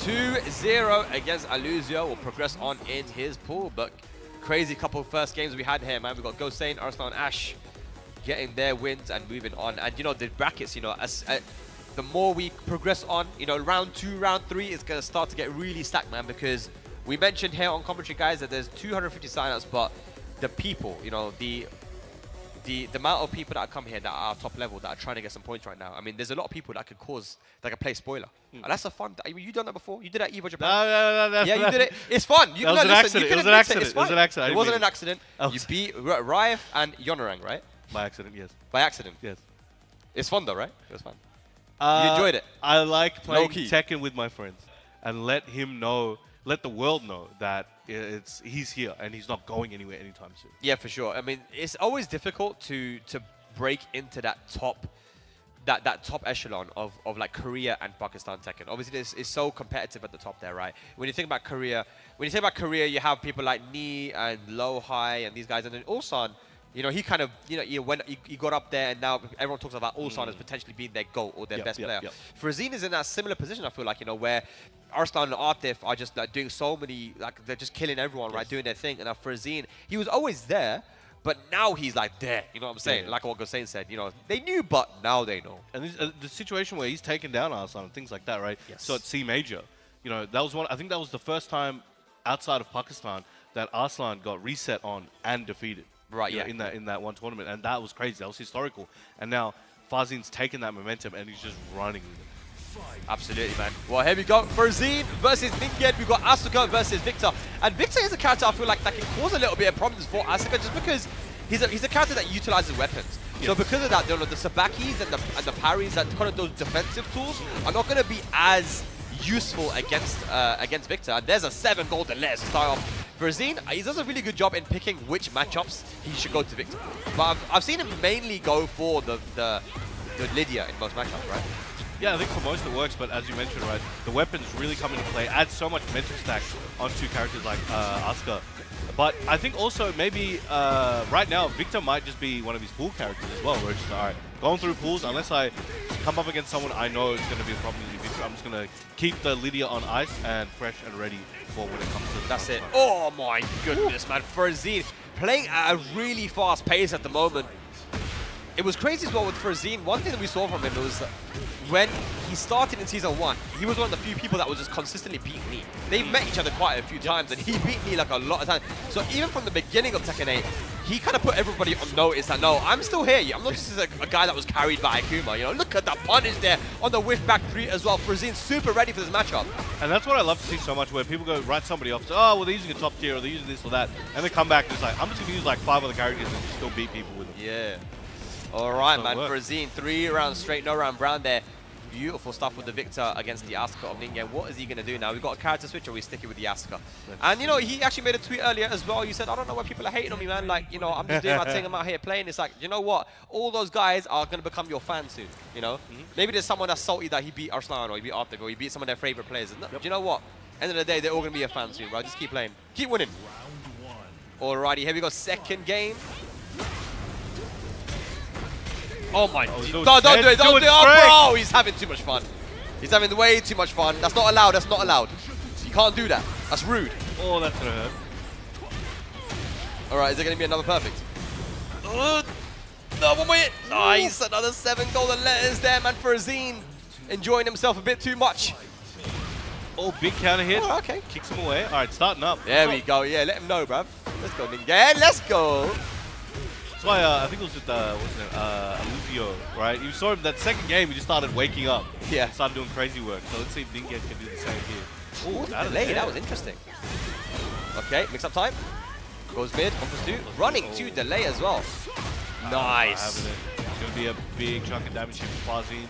2-0 against Aluzio. Will progress on in his pool, but crazy couple first games we had here, man. We got Gosain, Arslan, Ash getting their wins and moving on. And you know, the brackets, you know, the more we progress on, you know, round 2, round 3 is going to start to get really stacked, man, because we mentioned here on commentary, guys, that there's 250 signups, but the people, you know, the amount of people that come here that are top level that are trying to get some points right now. I mean, there's a lot of people that could play spoiler. And that's a fun. I mean, you done that before? You did that at Evo Japan? No. Yeah, you did it. It's fun. You that was an accident. It was an accident. It was an accident. It wasn't an accident. Oh. You beat Raif and Yonorang, right? By accident, yes. By accident? Yes. It's fun though, right? It was fun. You enjoyed it? I like playing Tekken with my friends and let him know, let the world know that he's here and he's not going anywhere anytime soon. Yeah, for sure. I mean, it's always difficult to break into that top echelon of like Korea and Pakistan Tekken. Obviously, it's so competitive at the top there, right? When you think about Korea, you have people like Ni and Low High and these guys, and then Ulsan. You know, he kind of, you know, he got up there, and now everyone talks about Ulsan as potentially being their GOAT or their best player. Frazeen is in that similar position, I feel like, you know, where Arslan and Atif are just like doing so many, like they're just killing everyone, right, doing their thing. And now Frazeen, he was always there, but now he's like there. You know what I'm saying? Like what Gosain said, you know, they knew, but now they know. And this, the situation where he's taken down Arslan and things like that, right? So at C Major, you know, that was one. I think that was the first time outside of Pakistan that Arslan got reset on and defeated. Right, in that one tournament, and that was crazy. That was historical. And now Fazeen's taken that momentum and he's just running with it. Absolutely, man. Well, here we go. Frazeen versus Ningen. We've got Asuka versus Victor. And Victor is a character I feel like that can cause a little bit of problems for Asuka just because he's a character that utilizes weapons. So because of that, the Sabakis and the parries, and kind of those defensive tools are not going to be as useful against Victor. And there's a 7 golden letters to start off. Frazeen, he does a really good job in picking which matchups he should go to Victor. But I've seen him mainly go for the Lydia in most matchups, right? Yeah, I think for most it works, but as you mentioned, right, the weapons really come into play, add so much mental stack onto characters like Asuka. But I think also maybe right now, Victor might just be one of his pool characters as well, where it's just, all right, going through pools, unless I come up against someone I know is going to be a problem in the future, I'm just going to keep the Lydia on ice and fresh and ready for when it comes to the That's it. Oh my goodness, man. Frazeen playing at a really fast pace at the moment. It was crazy as well with Frazeen. One thing that we saw from him was when he started in Season 1, he was one of the few people that was just consistently beating me. They met each other quite a few times, and he beat me like a lot of times. So even from the beginning of Tekken 8, he kind of put everybody on notice that, no, I'm still here. I'm not just a guy that was carried by Akuma. You know, look at that punish there on the whiff back 3 as well. Frazeen's super ready for this matchup. And that's what I love to see so much, where people go write somebody off, say, oh, well, they're using a top tier, or they're using this or that, and they come back and it's like, I'm just going to use like 5 other characters and still beat people with them. Yeah. All right, man. Frazeen, 3 rounds straight, no round brown there. Beautiful stuff with the Victor against the Asuka of Ningen. What is he going to do now? We've got a character switch, or we stick it with the Asuka? And, you know, he actually made a tweet earlier as well. You said, I don't know why people are hating on me, man. Like, you know, I'm just doing my thing. I'm out here playing. It's like, you know what? All those guys are going to become your fans soon, you know? Maybe there's someone that's salty that he beat Arslan, or he beat Arthur, or he beat some of their favorite players. Do you know what? End of the day, they're all going to be a fan soon, bro. Just keep playing. Keep winning. Alrighty, here we go. Second game. Oh my, don't do it, don't do it, oh bro, he's having too much fun. He's having way too much fun. That's not allowed, that's not allowed. You can't do that, that's rude. Oh, that's gonna hurt. Alright, is there gonna be another perfect? No, one more hit. Nice, another 7 golden letters there, man. Frazeen enjoying himself a bit too much. Oh, big counter hit. Oh, okay. Kicks him away. Alright, starting up. There we go, yeah, let him know, bruv. Let's go, Ningen, let's go. That's why I think it was with what's his name, Aluzio, right? You saw him that second game, he just started waking up. Yeah. Started doing crazy work. So let's see if Ningen can do the same here. Oh, that was interesting. Okay, mix up time. Goes mid, offers 2. Running to delay as well. Nice. It's going to be a big chunk of damage here for Fazeen.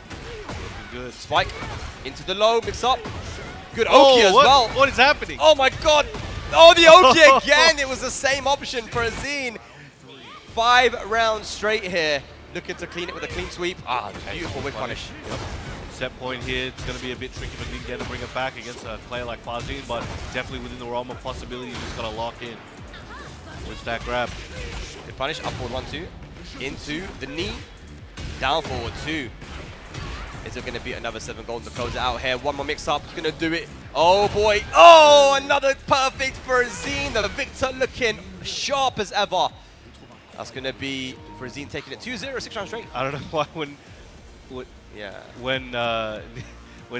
Looking good. Spike into the low, mix up. Good Oki as well. What is happening? Oh my god. Oh, the Oki again. It was the same option for Frazeen. 5 rounds straight here. Looking to clean it with a clean sweep. Ah, beautiful whip punish. Yep. Set point here. It's going to be a bit tricky for Ningen to bring it back against a player like Fazeen, but definitely within the realm of possibility. You just got to lock in. What's that grab? Good punish. Up forward 1-2. Into the knee. Down forward 2. Is it going to be another 7 gold to close it out here? One more mix up. He's going to do it. Oh boy. Oh, another perfect for Zine. The Victor looking sharp as ever. That's going to be for Zine taking it 2-0, 6 rounds straight. I don't know why yeah. When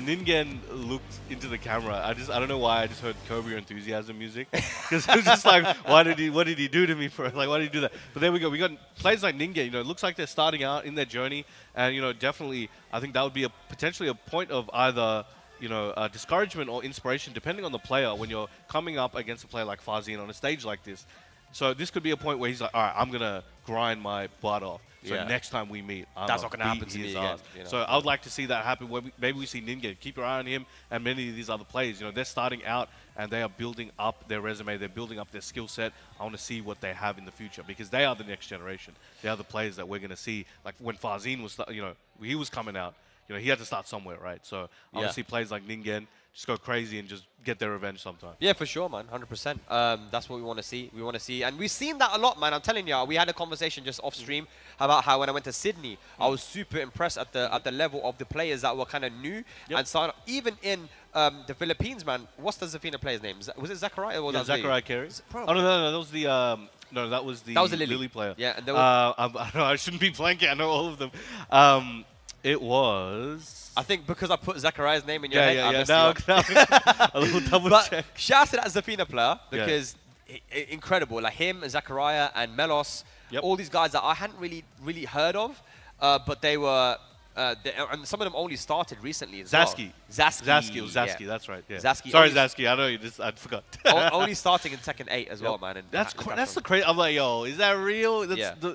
Ningen looked into the camera, I don't know why I just heard Curb Your Enthusiasm music, because it was just like, what did he do to me for? Like, why did he do that? But there we go. We got players like Ningen. You know, it looks like they're starting out in their journey, and you know, definitely, I think that would be potentially a point of either, you know, discouragement or inspiration, depending on the player. When you're coming up against a player like Farzine on a stage like this, so this could be a point where he's like, all right, I'm gonna grind my butt off. So next time we meet, that's not going to happen to me again. You know? So I would like to see that happen. Maybe we see Ningen. Keep your eye on him and many of these other players. You know, they're starting out and they are building up their resume. They're building up their skill set. I want to see what they have in the future, because they are the next generation. They are the players that we're going to see. Like when Farzine was, you know, he was coming out. You know, he had to start somewhere, right? So I want to see players like Ningen just go crazy and just get their revenge sometime. Yeah, for sure, man. 100%. That's what we want to see. We want to see. And we've seen that a lot, man. I'm telling you, we had a conversation just off stream about how when I went to Sydney, I was super impressed at the level of the players that were kind of new and started. Even in the Philippines, man. What's the Zafina player's name? Was it Zachariah? Or Zachariah Carey. Oh, no. That was the... no, that was the Lily player. Yeah. And I shouldn't be blanking. I know all of them. It was... I think because I put Zachariah's name in your head. Yeah. Now, a little double check. Shout out to that Zafina player, because incredible. Like him, Zachariah, and Melos, all these guys that I hadn't really heard of, but they were... and some of them only started recently as well. Zaski. It was Zaski, that's right. Yeah. Zaski. Sorry, Zaski. I know I forgot. Only starting in Tekken 8 as well, man. And that's the crazy. I'm like, yo, is that real?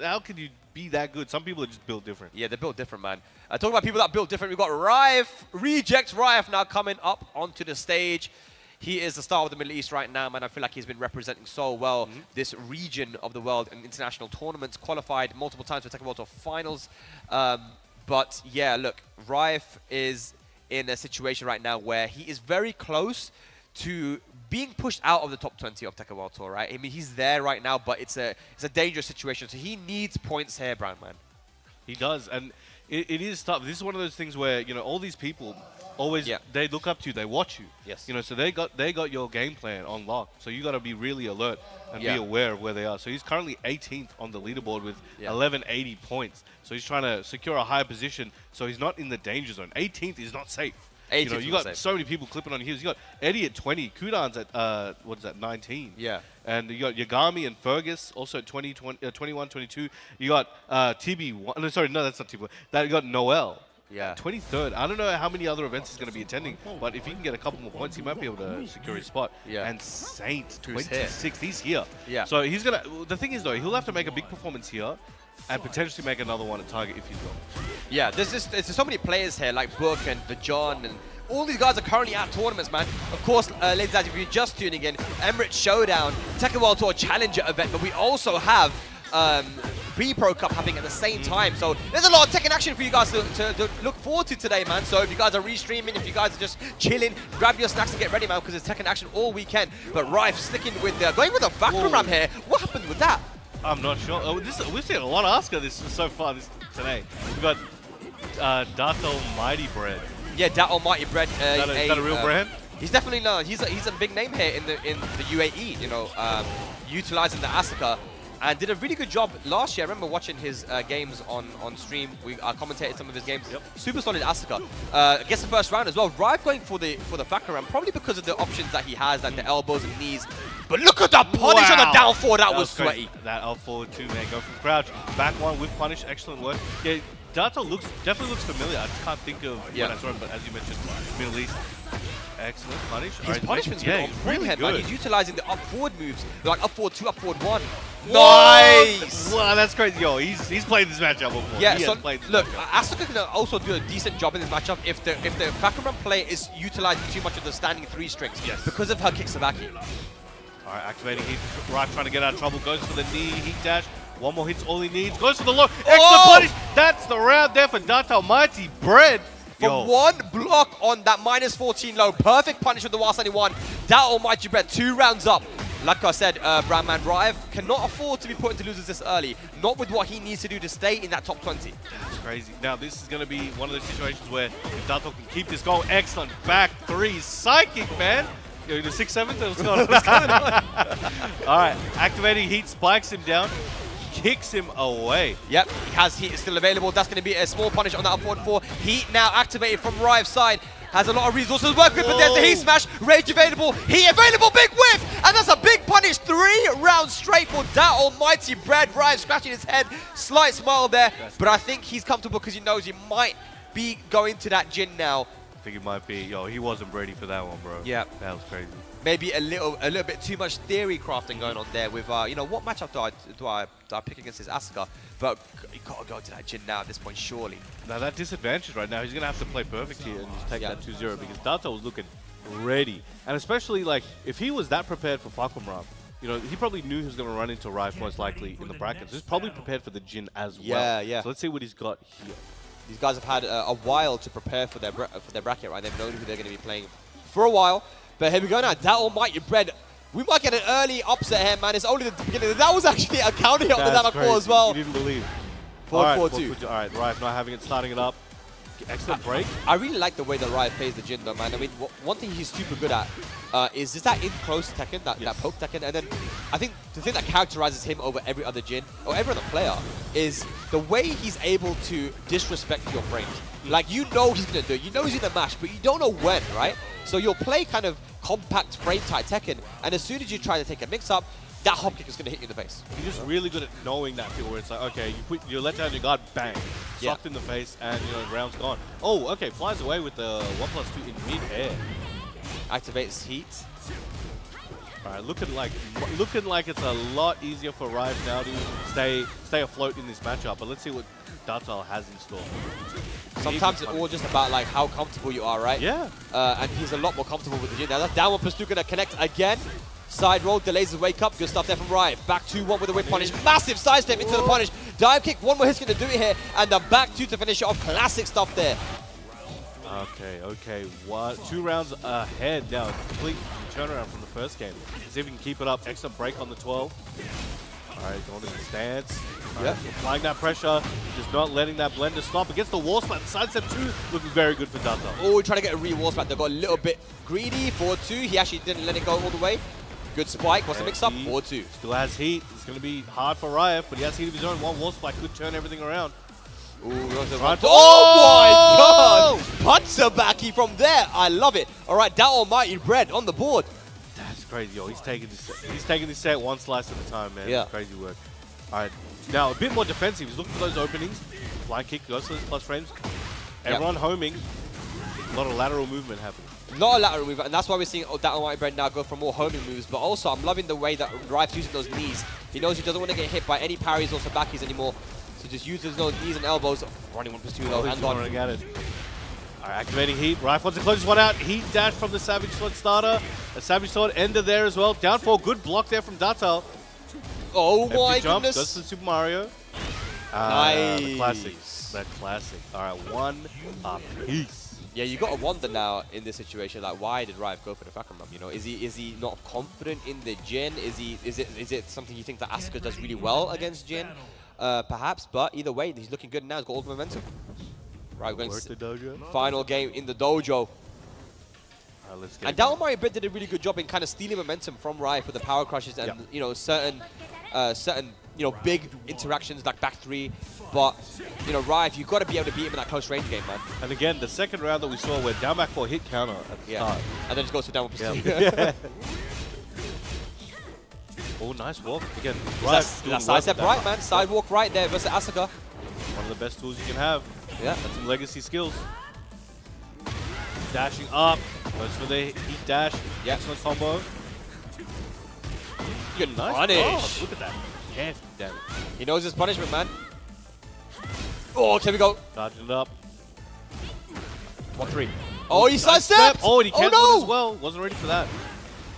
How can you be that good? Some people are just built different. Yeah, they're built different, man. Talking about people that built different, we've got Rife, Reject Rife now coming up onto the stage. He is the star of the Middle East right now, man. I feel like he's been representing so well this region of the world in international tournaments, qualified multiple times for Tekken World Tour finals. But yeah, look, Rife is in a situation right now where he is very close to being pushed out of the top 20 of Tekken World Tour, right? I mean, he's there right now, but it's a dangerous situation. So he needs points here, Brown Man. He does, and it is tough. This is one of those things where, you know, all these people always they look up to you, they watch you. Yes. You know, so they got your game plan on lock. So you got to be really alert and be aware of where they are. So he's currently 18th on the leaderboard with 1180 points. So he's trying to secure a higher position. So he's not in the danger zone. 18th is not safe. You know, you got so many people clipping on heels. You got Eddie at 20, Kudan's at what is that, 19. Yeah. And you got Yagami and Fergus also at 21, 22. You got TB1. No, sorry, no, that's not TB1. You got Noel. Yeah. 23rd. I don't know how many other events he's going to be attending, but if he can get a couple more points, he might be able to secure his spot. Yeah. And Saint, 26th, he's here. Yeah. So he's going to... The thing is, though, he'll have to make a big performance here and potentially make another one at Target if he's well. Yeah, there's so many players here, like Book and Vajon, and all these guys are currently at tournaments, man. Of course, ladies and gentlemen, if you're just tuning in, Emirates Showdown, Tekken World Tour Challenger event, but we also have Pre-Pro Cup happening at the same time. So there's a lot of Tekken action for you guys to look forward to today, man. So if you guys are restreaming, if you guys are just chilling, grab your snacks and get ready, man, because it's Tekken action all weekend. But Rife sticking with going with a vacuum ram here. What happened with that? I'm not sure. We've seen a lot of Asuka so far today. We've got Darth Almighty Bread. Yeah, Darth Almighty Bread. Is that a real brand? He's definitely not. He's a big name here in the UAE. You know, utilizing the Asuka. And did a really good job last year. I remember watching his games on stream. I commentated some of his games. Super solid Asuka. Gets the first round as well. Rife going for the Fakaram, probably because of the options that he has, like the elbows and knees. But look at that punish on the down four. That was sweaty. That L4 too, man. Go from crouch. Back one with punish. Excellent work. Yeah, Dato definitely looks familiar. I just can't think of when I saw him, but as you mentioned, Middle East. Excellent punish. His punishment's been on really head, good. He's utilizing the up forward moves, like up forward 2, up forward 1. Nice! Wow, that's crazy. Yo, he's played this matchup before. Yeah, so look, Asuka can also do a decent job in this matchup if the Fakaram play is utilizing too much of the standing 3 strings because of her kick Sabaki. All right, activating heat. Right, trying to get out of trouble. Goes for the knee, heat dash. One more hit's all he needs. Goes for the low. Excellent punish. That's the round there for Darth Almighty Bread. For one block on that -14 low. Perfect punish with the 171. That Almighty Bread, 2 rounds up. like I said, Brandman, Rive cannot afford to be put into losers this early. Not with what he needs to do to stay in that top 20. That's crazy. Now, this is going to be one of those situations where if Dato can keep this goal, excellent back three. Psychic, man. You're the 6-7? What's going on? All right, activating heat, spikes him down, kicks him away. Yep, he has heat still available. That's going to be a small punish on that forward 4. Heat now activated from Rive's side. Has a lot of resources to work with, but there's the heat smash. Rage available, heat available, big whiff! And that's a big punish. 3 rounds straight for that almighty Bread. Rive scratching his head. Slight smile there, but I think he's comfortable because he knows he might be going to that Jin now. I think it might be. Yo, he wasn't ready for that one, bro. Yeah. That was crazy. Maybe a little bit too much theory crafting going on there with, you know, what matchup do I pick against this Asuka? But you got to go to that Jin now at this point, surely. Now that disadvantage right now, he's going to have to play perfect here and just take that 2-0 because Dato was looking ready. And especially, like, if he was that prepared for Falcon Ram, you know, he probably knew he was going to run into Rive most likely in the brackets. He's probably prepared for the Jin as well. Yeah. So let's see what he's got here. These guys have had a while to prepare for their bracket, right? They've known who they're going to be playing for a while. But here we go now. That almighty Bread. We might get an early upset here, man. It's only the beginning. That was actually a counter hit on the Dama core as well. You didn't believe. 4-4-2. All right, Rive not having it, starting it up. Excellent break. I really like the way that Rive plays the Jin, though, man. I mean, one thing he's super good at is just that in-close Tekken, that poke Tekken. And then I think the thing that characterizes him over every other Jin, or every other player, is the way he's able to disrespect your frames. Like, you know he's going to do it. You know he's going to mash, but you don't know when, right? So you'll play kind of compact frame-tight Tekken, and as soon as you try to take a mix-up, that hop kick is going to hit you in the face. You're just really good at knowing that feel where it's like, okay, you let down your guard, bang, sucked in the face, and you know, the round's gone. Oh, okay, flies away with the 1+2 in mid-air. Activates heat. All right, looking like it's a lot easier for Rive now to stay afloat in this matchup. But let's see what Datal has in store. Sometimes it's all just about like how comfortable you are, right? Yeah. And he's a lot more comfortable with the Jin. Now that's down 1+2 going to connect again. Side roll, delays his wake up. Good stuff there from Rive. Back 2-1 with a whip punish. Massive sidestep into the punish. Dive kick, one more hit's going to do it here. And the back 2 to finish it off. Classic stuff there. Okay. 2 rounds ahead now. Complete turnaround from the first game. See if we can keep it up. Excellent break on the 12. All right, going to the stance. Applying that pressure, just not letting that blender stop. Against the wall splat, sidestep 2 looking very good for Dato. Oh, trying to get a re-wall splat. They got a little bit greedy. 4-2. He actually didn't let it go all the way. Good spike. What's the mix-up? 4-2. Still has heat. It's going to be hard for Riot, but he has heat of his own. One wall spike could turn everything around. Ooh, oh my God! Putsabaki from there. I love it. All right, that almighty Bread on the board. That's crazy, yo. He's taking this set one slice at a time, man. Yeah. Crazy work. All right, now a bit more defensive. He's looking for those openings. Flying kick goes to those plus frames. Everyone homing. A lot of lateral movement happening. Not a lateral move, and that's why we're seeing that almighty Bread now go for more homing moves. But also, I'm loving the way that Rive's using those knees. He knows he doesn't want to get hit by any parries or sabakis anymore. So just uses those knees and elbows. Running 1+2 though, and on. Running at it. All right, activating heat. Rive wants to close this one out. Heat dash from the Savage Sword starter. A Savage Sword ender there as well. Down 4, good block there from Datal. Oh my goodness. goodness. Goes to Super Mario. Nice. The classic. The classic. All right, 1 apiece. Yeah, you got to wonder now in this situation, like, why did Rive go for the Falcon Ram? You know, is he not confident in the Jin? Is it something you think that Asuka does really well against Jin? Perhaps, but either way, he's looking good now. He's got all the momentum. Right, we're going to the dojo. Final game in the dojo. Let's get and Down Mario Bread did a really good job in kind of stealing momentum from Rive with the power crushes and you know certain big interactions like back 3. But you know, Rive, you've got to be able to beat him in that close range game, man. And again, the second round that we saw where down back 4 hit counter at the start. And then just goes for down 1+2. Yeah. Oh, nice walk. Again, that's sidestep right, man. Sidewalk right there versus Asuka. One of the best tools you can have. Yeah. That's some legacy skills. Dashing up. Goes for the heat dash. Excellent combo. Good nice punish. Oh, look at that. Hefty damage. He knows his punishment, man. Oh, here we go. Charging it up. 1-3. Oh, he sidestepped. Oh, and he canceled as well. Wasn't ready for that.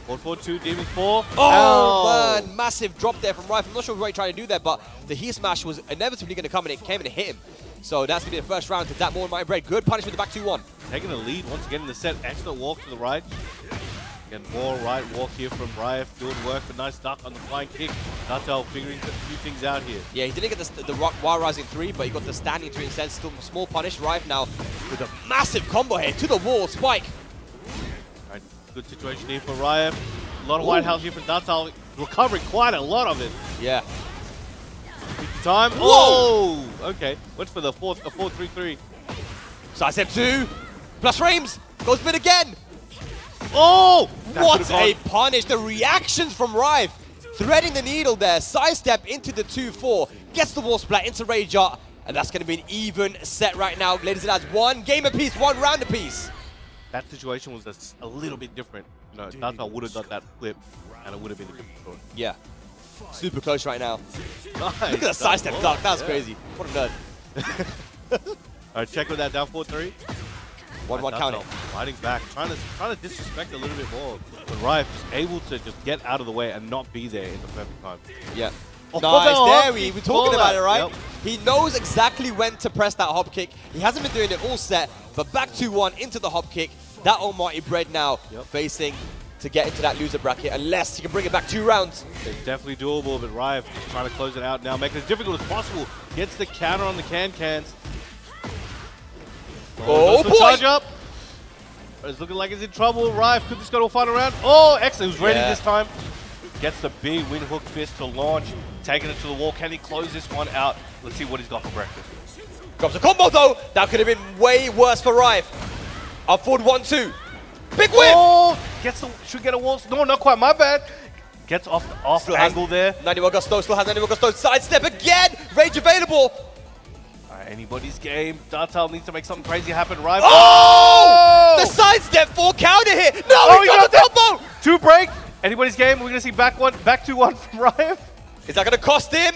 1-4-2, Demon 4. Oh, man. Massive drop there from Rive. I'm not sure what he tried to do there, but the heat smash was inevitably going to come, and it came and hit him. So that's going to be the first round to that more Mighty Bread. Good punish with the back 2-1. Taking the lead once again in the set. Excellent walk to the right. Again, more right walk here from Riot. Good work, but nice duck on the flying kick. Natal figuring a few things out here. Yeah, he didn't get the Wild Rising 3, but he got the standing 3 instead. Still small punish. Rife now with a massive combo here to the wall. Spike. Alright, good situation here for Riot. A lot of white health here for Natal. Recovering quite a lot of it. Yeah. Time. Whoa! Oh! Okay. Went for the 4-3-3. Sidestep 2. Plus frames. Goes mid again. Oh! What a punish. The reactions from Rive. Threading the needle there. Sidestep into the 2-4. Gets the wall splat into Rage Art. And that's going to be an even set right now. Ladies and lads, one game apiece, one round apiece. That situation was just a little bit different. You know, Natal would have got that flip, and it would have been a different story. Yeah. Super close right now. Nice. Look at the sidestep duck. That's crazy. What a nerd. Alright, check with that down 4-3. 1-1 counting. Fighting back, trying to disrespect a little bit more. But Riot just able to just get out of the way and not be there in the perfect time. Yeah. Oh, Nice, there we were talking about it, right? Yep. He knows exactly when to press that hop kick. He hasn't been doing it all set, but back 2-1 into the hop kick. That almighty bread now facing to get into that loser bracket, unless he can bring it back 2 rounds. It's definitely doable, but Riot just trying to close it out now, making it as difficult as possible. Gets the counter on the cans. Oh boy! Charge up. It's looking like he's in trouble. Riot could just go to a final round. Oh, excellent. He was ready this time. Gets the big win hook fist to launch. Taking it to the wall. Can he close this one out? Let's see what he's got for breakfast. Drops a combo though. That could have been way worse for Rive. Up forward 1-2. Big whip! Oh! Should get a wall. No, not quite. My bad. Gets off angle there. 91 Gusto. Still has 91 Gusto. Sidestep again. Rage available. Anybody's game. Natal needs to make something crazy happen. Rive. Oh! The sidestep 4 counter hit. No, he got the combo. 2 break. Anybody's game. We're gonna see back 2-1 from Rive. Is that gonna cost him?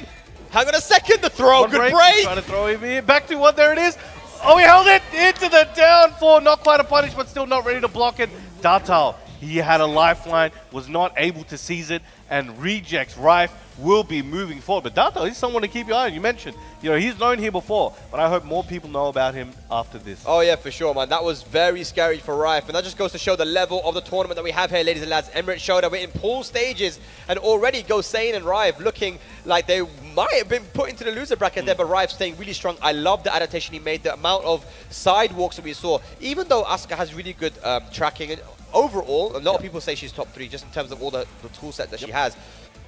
Hang on a second. The throw. Good break. Trying to throw him in. Back 2-1. There it is. Oh, he held it into the down 4. Not quite a punish, but still not ready to block it. Natal, he had a lifeline, was not able to seize it, and rejects Rife will be moving forward. But Natal, he's someone to keep your eye on. You mentioned, he's known here before, but I hope more people know about him after this. Oh yeah, for sure, man. That was very scary for Rife, and that just goes to show the level of the tournament that we have here, ladies and lads. Emirates Showdown, we're in pool stages, and already Gosane and Rife looking like they might have been put into the loser bracket there, but Rife staying really strong. I love the adaptation he made, the amount of sidewalks that we saw, even though Asuka has really good tracking, and overall, a lot of people say she's top 3 just in terms of all the tool set that she has.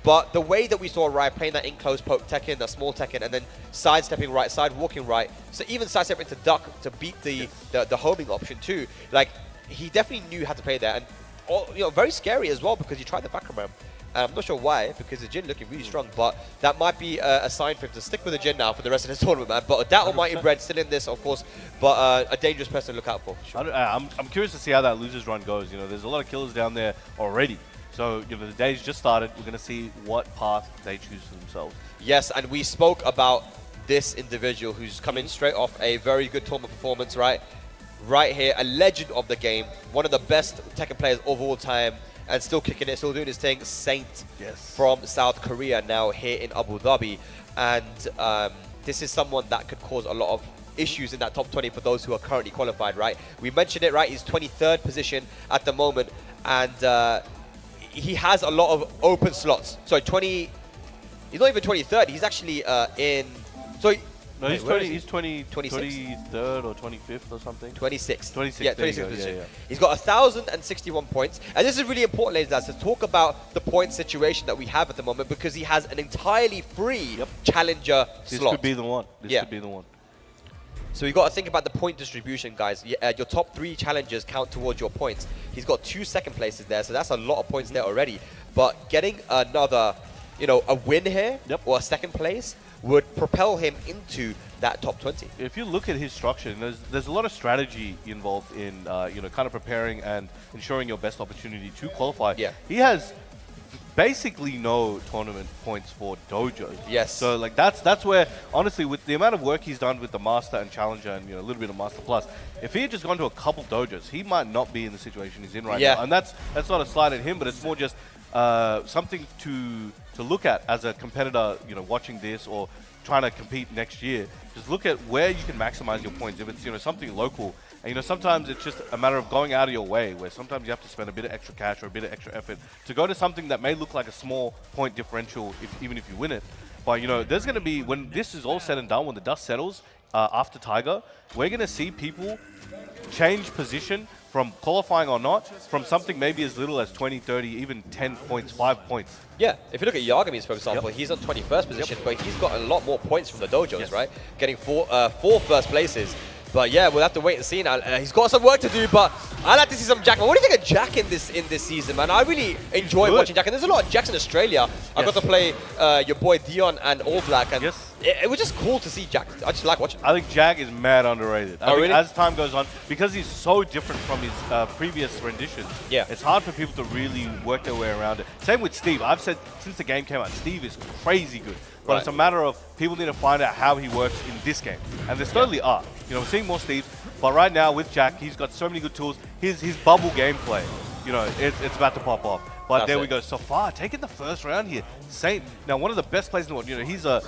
But the way that we saw Riot playing that in-close poke Tekken, that small Tekken, and then sidestepping right side, walking right, so even sidestepping to duck to beat the homing option too, like, he definitely knew how to play there. And, very scary as well because he tried the background. I'm not sure why, because the Jin looking really strong, but that might be a sign for him to stick with the Jin now for the rest of this tournament, man. But that almighty bread still in this, of course, but a dangerous person to look out for. Sure. I'm curious to see how that losers run goes. There's a lot of killers down there already. So, the day's just started. We're going to see what path they choose for themselves. Yes, and we spoke about this individual who's coming straight off a very good tournament performance, right? Right here, a legend of the game, one of the best Tekken players of all time, and still kicking it, still doing his thing. Saint from South Korea now here in Abu Dhabi. And this is someone that could cause a lot of issues in that top 20 for those who are currently qualified, right? We mentioned it, right? He's 23rd position at the moment, and he has a lot of open slots. So he's not even 23rd. He's actually in. So no, he's 26th or 25th or something. 26th. 26th. Yeah, 26th position. Yeah. He's got 1,061 points, and this is really important, ladies and lads, to talk about the point situation that we have at the moment because he has an entirely free challenger slot. This could be the one. This could be the one. So you got to think about the point distribution, guys. Your top 3 challengers count towards your points. He's got 2 second places there, so that's a lot of points there already. But getting another, a win here or a second place would propel him into that top 20. If you look at his structure, there's a lot of strategy involved in kind of preparing and ensuring your best opportunity to qualify. Yeah. He has basically no tournament points for dojo. Yes. So like that's where honestly, with the amount of work he's done with the master and challenger and a little bit of master plus, if he had just gone to a couple dojos, he might not be in the situation he's in right now. And that's not a slight at him, but it's more just something to look at as a competitor, watching this or trying to compete next year. Just look at where you can maximize your points. If it's something local And you know, sometimes it's just a matter of going out of your way, where sometimes you have to spend a bit of extra cash or a bit of extra effort to go to something that may look like a small point differential, even if you win it. But you know, there's going to be, when this is all said and done, when the dust settles after Tiger, we're going to see people change position from qualifying or not, from something maybe as little as 20, 30, even 10 points, 5 points. Yeah, if you look at Yagami's, for example, he's on 21st position, but he's got a lot more points from the dojos, right? Getting four first places. But yeah, we'll have to wait and see now. He's got some work to do, but I like to see some Jack. What do you think of Jack in this season, man? I really enjoy watching Jack, and there's a lot of Jacks in Australia. I got to play your boy Dion and All Black, and it was just cool to see Jack. I just like watching him. I think Jack is mad underrated. I think really? As time goes on, because he's so different from his previous renditions, it's hard for people to really work their way around it. Same with Steve. I've said since the game came out, Steve is crazy good. But it's a matter of people need to find out how he works in this game. And there certainly are. You know, we're seeing more Steve. But right now with Jack, he's got so many good tools. His bubble gameplay, you know, it's about to pop off. But there we go. So far, taking the first round here. Saint, now one of the best players in the world. You know, he's a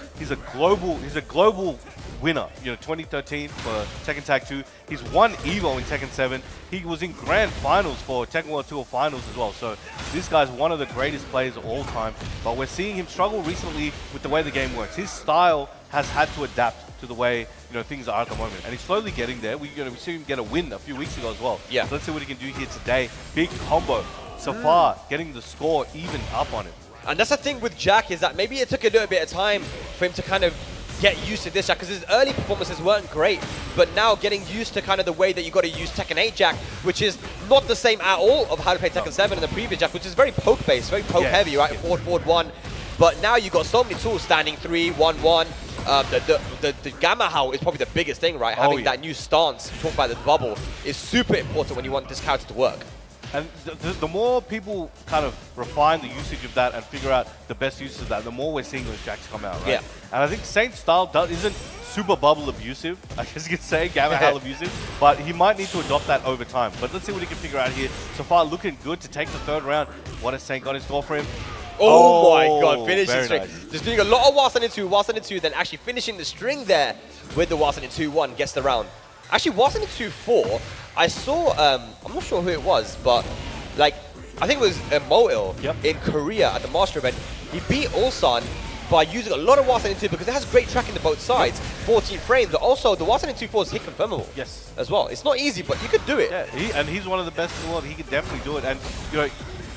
global winner. You know, 2013 for Tekken Tag 2. He's won Evo in Tekken 7. He was in grand finals for Tekken World Tour finals as well. So this guy's one of the greatest players of all time. But we're seeing him struggle recently with the way the game works. His style has had to adapt to the way things are at the moment, and he's slowly getting there. We see him get a win a few weeks ago as well. Yeah. So let's see what he can do here today. Big combo. So far, getting the score even up on him. And that's the thing with Jack, is that maybe it took a little bit of time for him to kind of get used to this Jack, because his early performances weren't great, but now getting used to kind of the way that you got to use Tekken 8 Jack, which is not the same at all of how to play Tekken 7 and the previous Jack, which is very poke based, very poke heavy, right? Forward 1. But now you got so many tools, standing 3, 1, 1. The Gamma Howl is probably the biggest thing, right? Having that new stance, talk about the bubble, is super important when you want this character to work. And the more people kind of refine the usage of that and figure out the best uses of that, the more we're seeing those Jacks come out, right? Yeah. And I think Saint's style isn't super bubble abusive, I guess you could say, Gamma Howl abusive, but he might need to adopt that over time. But let's see what he can figure out here. So far, looking good to take the third round. What has Saint got in store for him? Oh my god, finishing string. Nice. Just doing a lot of Wasan in 2, then actually finishing the string there with the Wasan in 2-1, gets the round. Actually, Wasan in 2-4, I saw, I'm not sure who it was, but like, I think it was Moil in Korea at the Master event. He beat Ulsan by using a lot of Wasan in 2 because it has great tracking to both sides, 14 frames, but also the Wasan in 2-4 is hit confirmable as well. It's not easy, but you could do it. Yeah, and he's one of the best in the world. He could definitely do it. And, you know,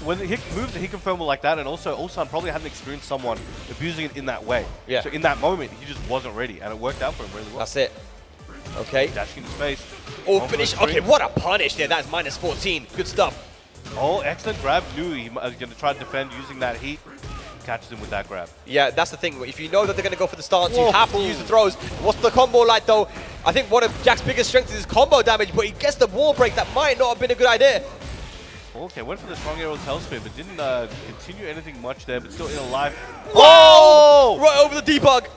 when he moves to hit confirmable like that, and also Ulsan probably hadn't experienced someone abusing it in that way. Yeah. So in that moment, he just wasn't ready, and it worked out for him really well. That's it. Okay. Dashing into space. Oh, finish. Okay, what a punish there. That's minus 14. Good stuff. Oh, excellent grab. Knew he was going to try to defend using that heat. Catches him with that grab. Yeah, that's the thing. If you know that they're going to go for the stance, you have to use the throws. What's the combo like, though? I think one of Jack's biggest strengths is his combo damage, but he gets the wall break. That might not have been a good idea. Okay, went for the strong arrow tailspin, but didn't continue anything much there, but still in alive. Whoa! Right over the debug.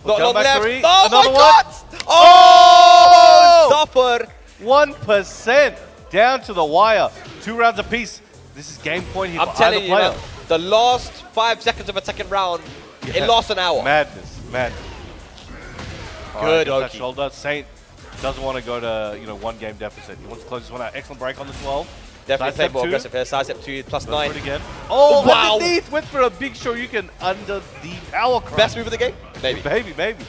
Not long left. Three. Oh Another my god! Oh! Suffer. 1% down to the wire. 2 rounds apiece. This is game point here for either player. The last 5 seconds of a second round, it lost an hour. Madness, madness. Good, that shoulder. Saint doesn't want to go to 1 game deficit. He wants to close this one out. Excellent break on the 12. Definitely play more aggressive here. Side step 2 plus 9. Again. Oh, wow! Underneath went for a big Shoryuken under the power crunch. Best move of the game? Maybe. Maybe.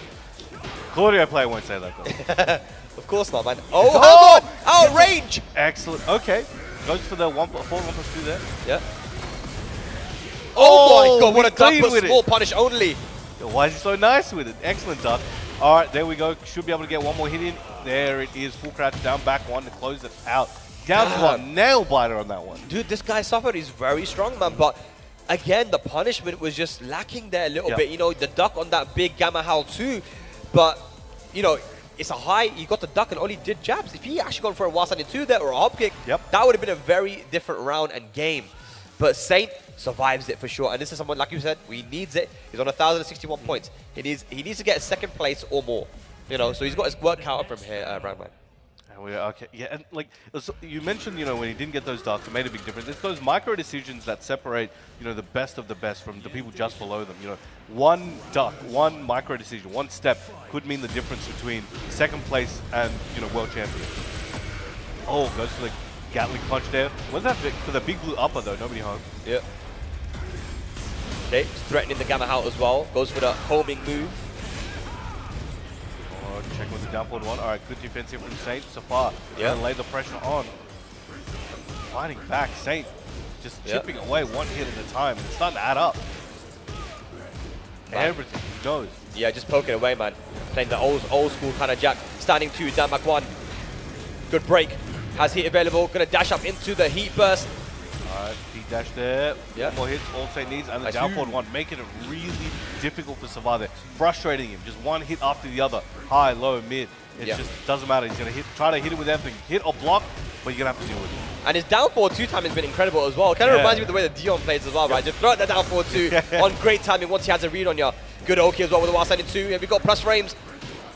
Claudio player won't say that though. Of course not, man. Oh, how good! Out range! Excellent. Okay. Goes for the 1+2 there. Yeah. Oh my god, what a duck, but small punish only. Why is he so nice with it? Excellent duck. All right, there we go. Should be able to get one more hit in. There it is. Full crouch down, back 1 to close it out. Down to a nail biter on that one. Dude, this guy suffered. He's very strong, man. But again, the punishment was just lacking there a little bit. You know, the duck on that big Gamma Howl too. But, you know, it's a high. You got the duck and all he did jabs. If he actually gone for a Wasan in 2 there or a hop kick, that would have been a very different round and game. But Saint survives it for sure. And this is someone, like you said, he needs it. He's on 1,061 points. He needs to get 2nd place or more. You know, so he's got his work cut out from here, Roundman. Okay, yeah, and like you mentioned, when he didn't get those ducks, it made a big difference. It's those micro decisions that separate, the best of the best from the people just below them. One duck, one micro decision, one step could mean the difference between second place and world champion. Oh, goes for the Gatling punch there. Was that for the big blue upper though? Nobody hung. Yeah. Okay, threatening the Gamma out as well. Goes for the homing move. Checking with the down forward one. All right, good defense here from Saint so far. Yeah. And lay the pressure on. Fighting back, Saint just chipping away one hit at a time. And it's starting to add up. Everything, he knows. Yeah, just poking away, man. Playing the old school kind of Jack. Standing 2, down back 1. Good break. Has heat available. Gonna dash up into the heat burst. Alright, heat dash there. Yeah. One more hits, all Saint needs, and the down forward one, making it really difficult for Savar there. Frustrating him, just one hit after the other. High, low, mid. It just doesn't matter. He's gonna try to hit it with everything. Hit or block, but you're gonna have to deal with it. And his down forward 2 time has been incredible as well. Kind of reminds me of the way that Dion plays as well, right? Just throw out that down forward 2 on great timing once he has a read on you. Good Oki as well with the wild side in 2. And we got plus frames.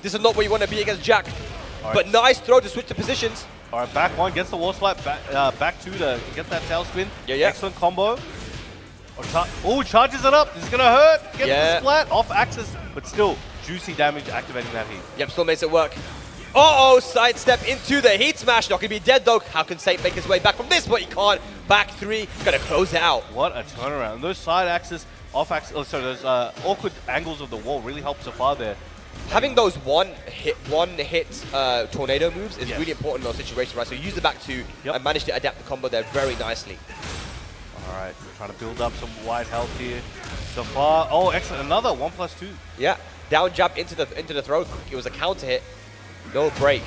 This is not where you want to be against Jack. But nice throw to switch the positions. All right, back 1 gets the wall slap, back 2 to get that tail spin. Yeah. Excellent combo. Oh, charges it up. This is going to hurt. Gets the splat off axis, but still juicy damage activating that heat. Yep, still makes it work. Uh-oh, sidestep into the heat smash. Not going to be dead, though. How can Saint make his way back from this? But he can't. Back 3. Going to close it out. What a turnaround. And those side axis, off axis, those awkward angles of the wall really help Safar there. Having those one hit tornado moves is really important in those situations, right? So use the back 2 and manage to adapt the combo there very nicely. All right, trying to build up some wide health here. Safar, oh, excellent, another 1+2. Yeah, down jab into the throat. It was a counter hit, no break.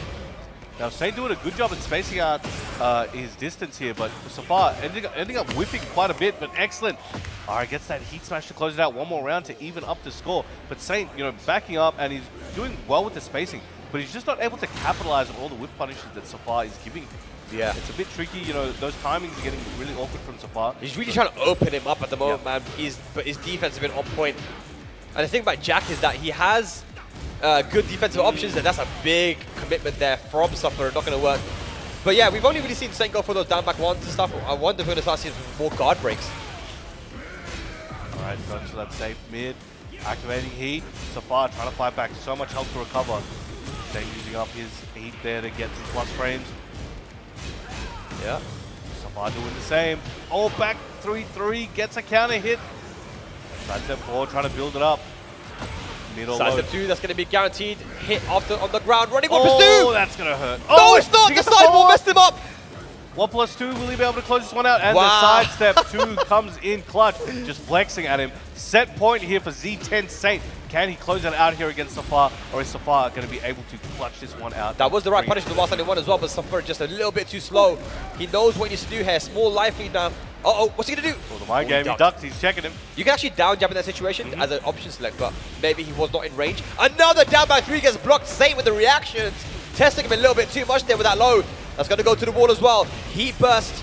Now Saint doing a good job at spacing out his distance here, but Safar ending up whipping quite a bit, but excellent. All right, gets that heat smash to close it out. One more round to even up the score. But Saint, backing up, and he's doing well with the spacing, but he's just not able to capitalize on all the whip punishes that Safar is giving him. Yeah. It's a bit tricky, those timings are getting really awkward from Safar. He's really trying to open him up at the moment, man. But his defense has been on point. And the thing about Jack is that he has good defensive options, and that's a big commitment there from Suffer. Not going to work. But yeah, we've only really seen Saint go for those down back ones and stuff. I wonder if we're going to start seeing more guard breaks. All right, going to that safe mid, activating heat. Safar trying to fight back, so much help to recover. Saint using up his heat there to get some plus frames. Yeah, Safar doing the same. Oh, back 3-3, gets a counter hit. Side step 4, trying to build it up. Side step 2, that's going to be guaranteed hit on the ground. Running 1+2! Oh, that's going to hurt. No, it's not! The sidewall messed him up! 1+2, will he be able to close this one out? And the side step 2 comes in clutch, just flexing at him. Set point here for Z10 Saint. Can he close it out here against Safar, or is Safar going to be able to clutch this one out? That was the right punishment for the last time one as well, but Safar just a little bit too slow. He knows what he needs to do here. Small life lead now. Uh-oh, what's he going to do? Well, the mind game, he ducked, he's checking him. You can actually down jab in that situation as an option select, but maybe he was not in range. Another down by 3 gets blocked. Saint with the reactions. Testing him a little bit too much there with that low. That's going to go to the wall as well. Heat burst.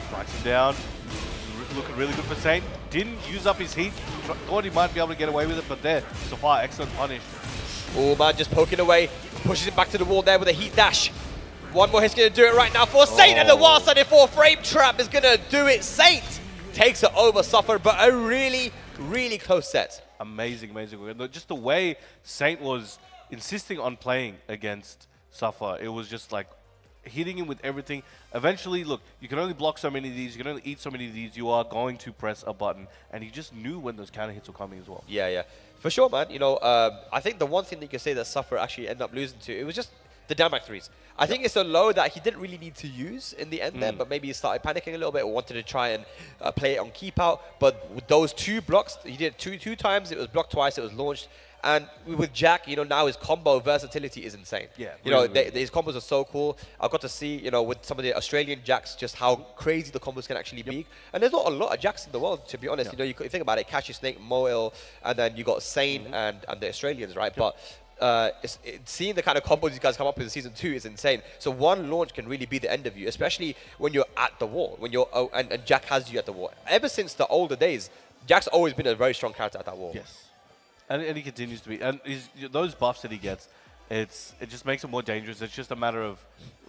Strikes him down. Looking really good for Saint. Didn't use up his heat. Thought he might be able to get away with it, but there, Safar, excellent punish. Oh man, just poking away. Pushes him back to the wall there with a heat dash. One more hit's going to do it right now for Saint, and the wild side 4 frame trap is going to do it. Saint takes it over Suffer, but a really, really close set. Amazing, amazing. Just the way Saint was insisting on playing against Suffer, it was just like hitting him with everything. Eventually, look, you can only block so many of these, you can only eat so many of these, you are going to press a button. And he just knew when those counter hits were coming as well. Yeah, yeah. For sure, man. I think the one thing that you can say that Suffer actually ended up losing to, it was just the down back 3s. I think it's a low that he didn't really need to use in the end there, but maybe he started panicking a little bit or wanted to try and play it on keep out. But with those 2 blocks, he did it two times, it was blocked twice, it was launched. And with Jack, now his combo versatility is insane. Yeah, his combos are so cool. I got to see, with some of the Australian Jacks, just how crazy the combos can actually be. And there's not a lot of Jacks in the world, to be honest. You think about it, Cashy Snake, Moil, and then you got Sane and the Australians, right? But seeing the kind of combos these guys come up with in Season 2 is insane. So one launch can really be the end of you, especially when you're at the wall, when you're and Jack has you at the wall. Ever since the older days, Jack's always been a very strong character at that wall. Yes. And he continues to be. And those buffs that he gets, it just makes it more dangerous. It's just a matter of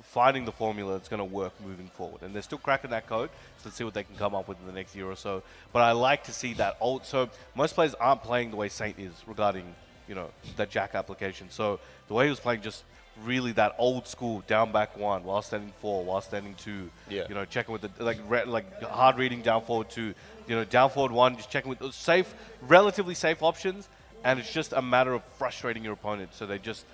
finding the formula that's going to work moving forward. And they're still cracking that code, so let's see what they can come up with in the next year or so. But I like to see that old. So most players aren't playing the way Saint is regarding, you know, that Jack application. So the way he was playing, just really that old school down back one while standing 4, while standing 2. Yeah. You know, checking with the like hard reading down forward 2. You know, down forward 1, just checking with those safe, relatively safe options. And it's just a matter of frustrating your opponent, so they just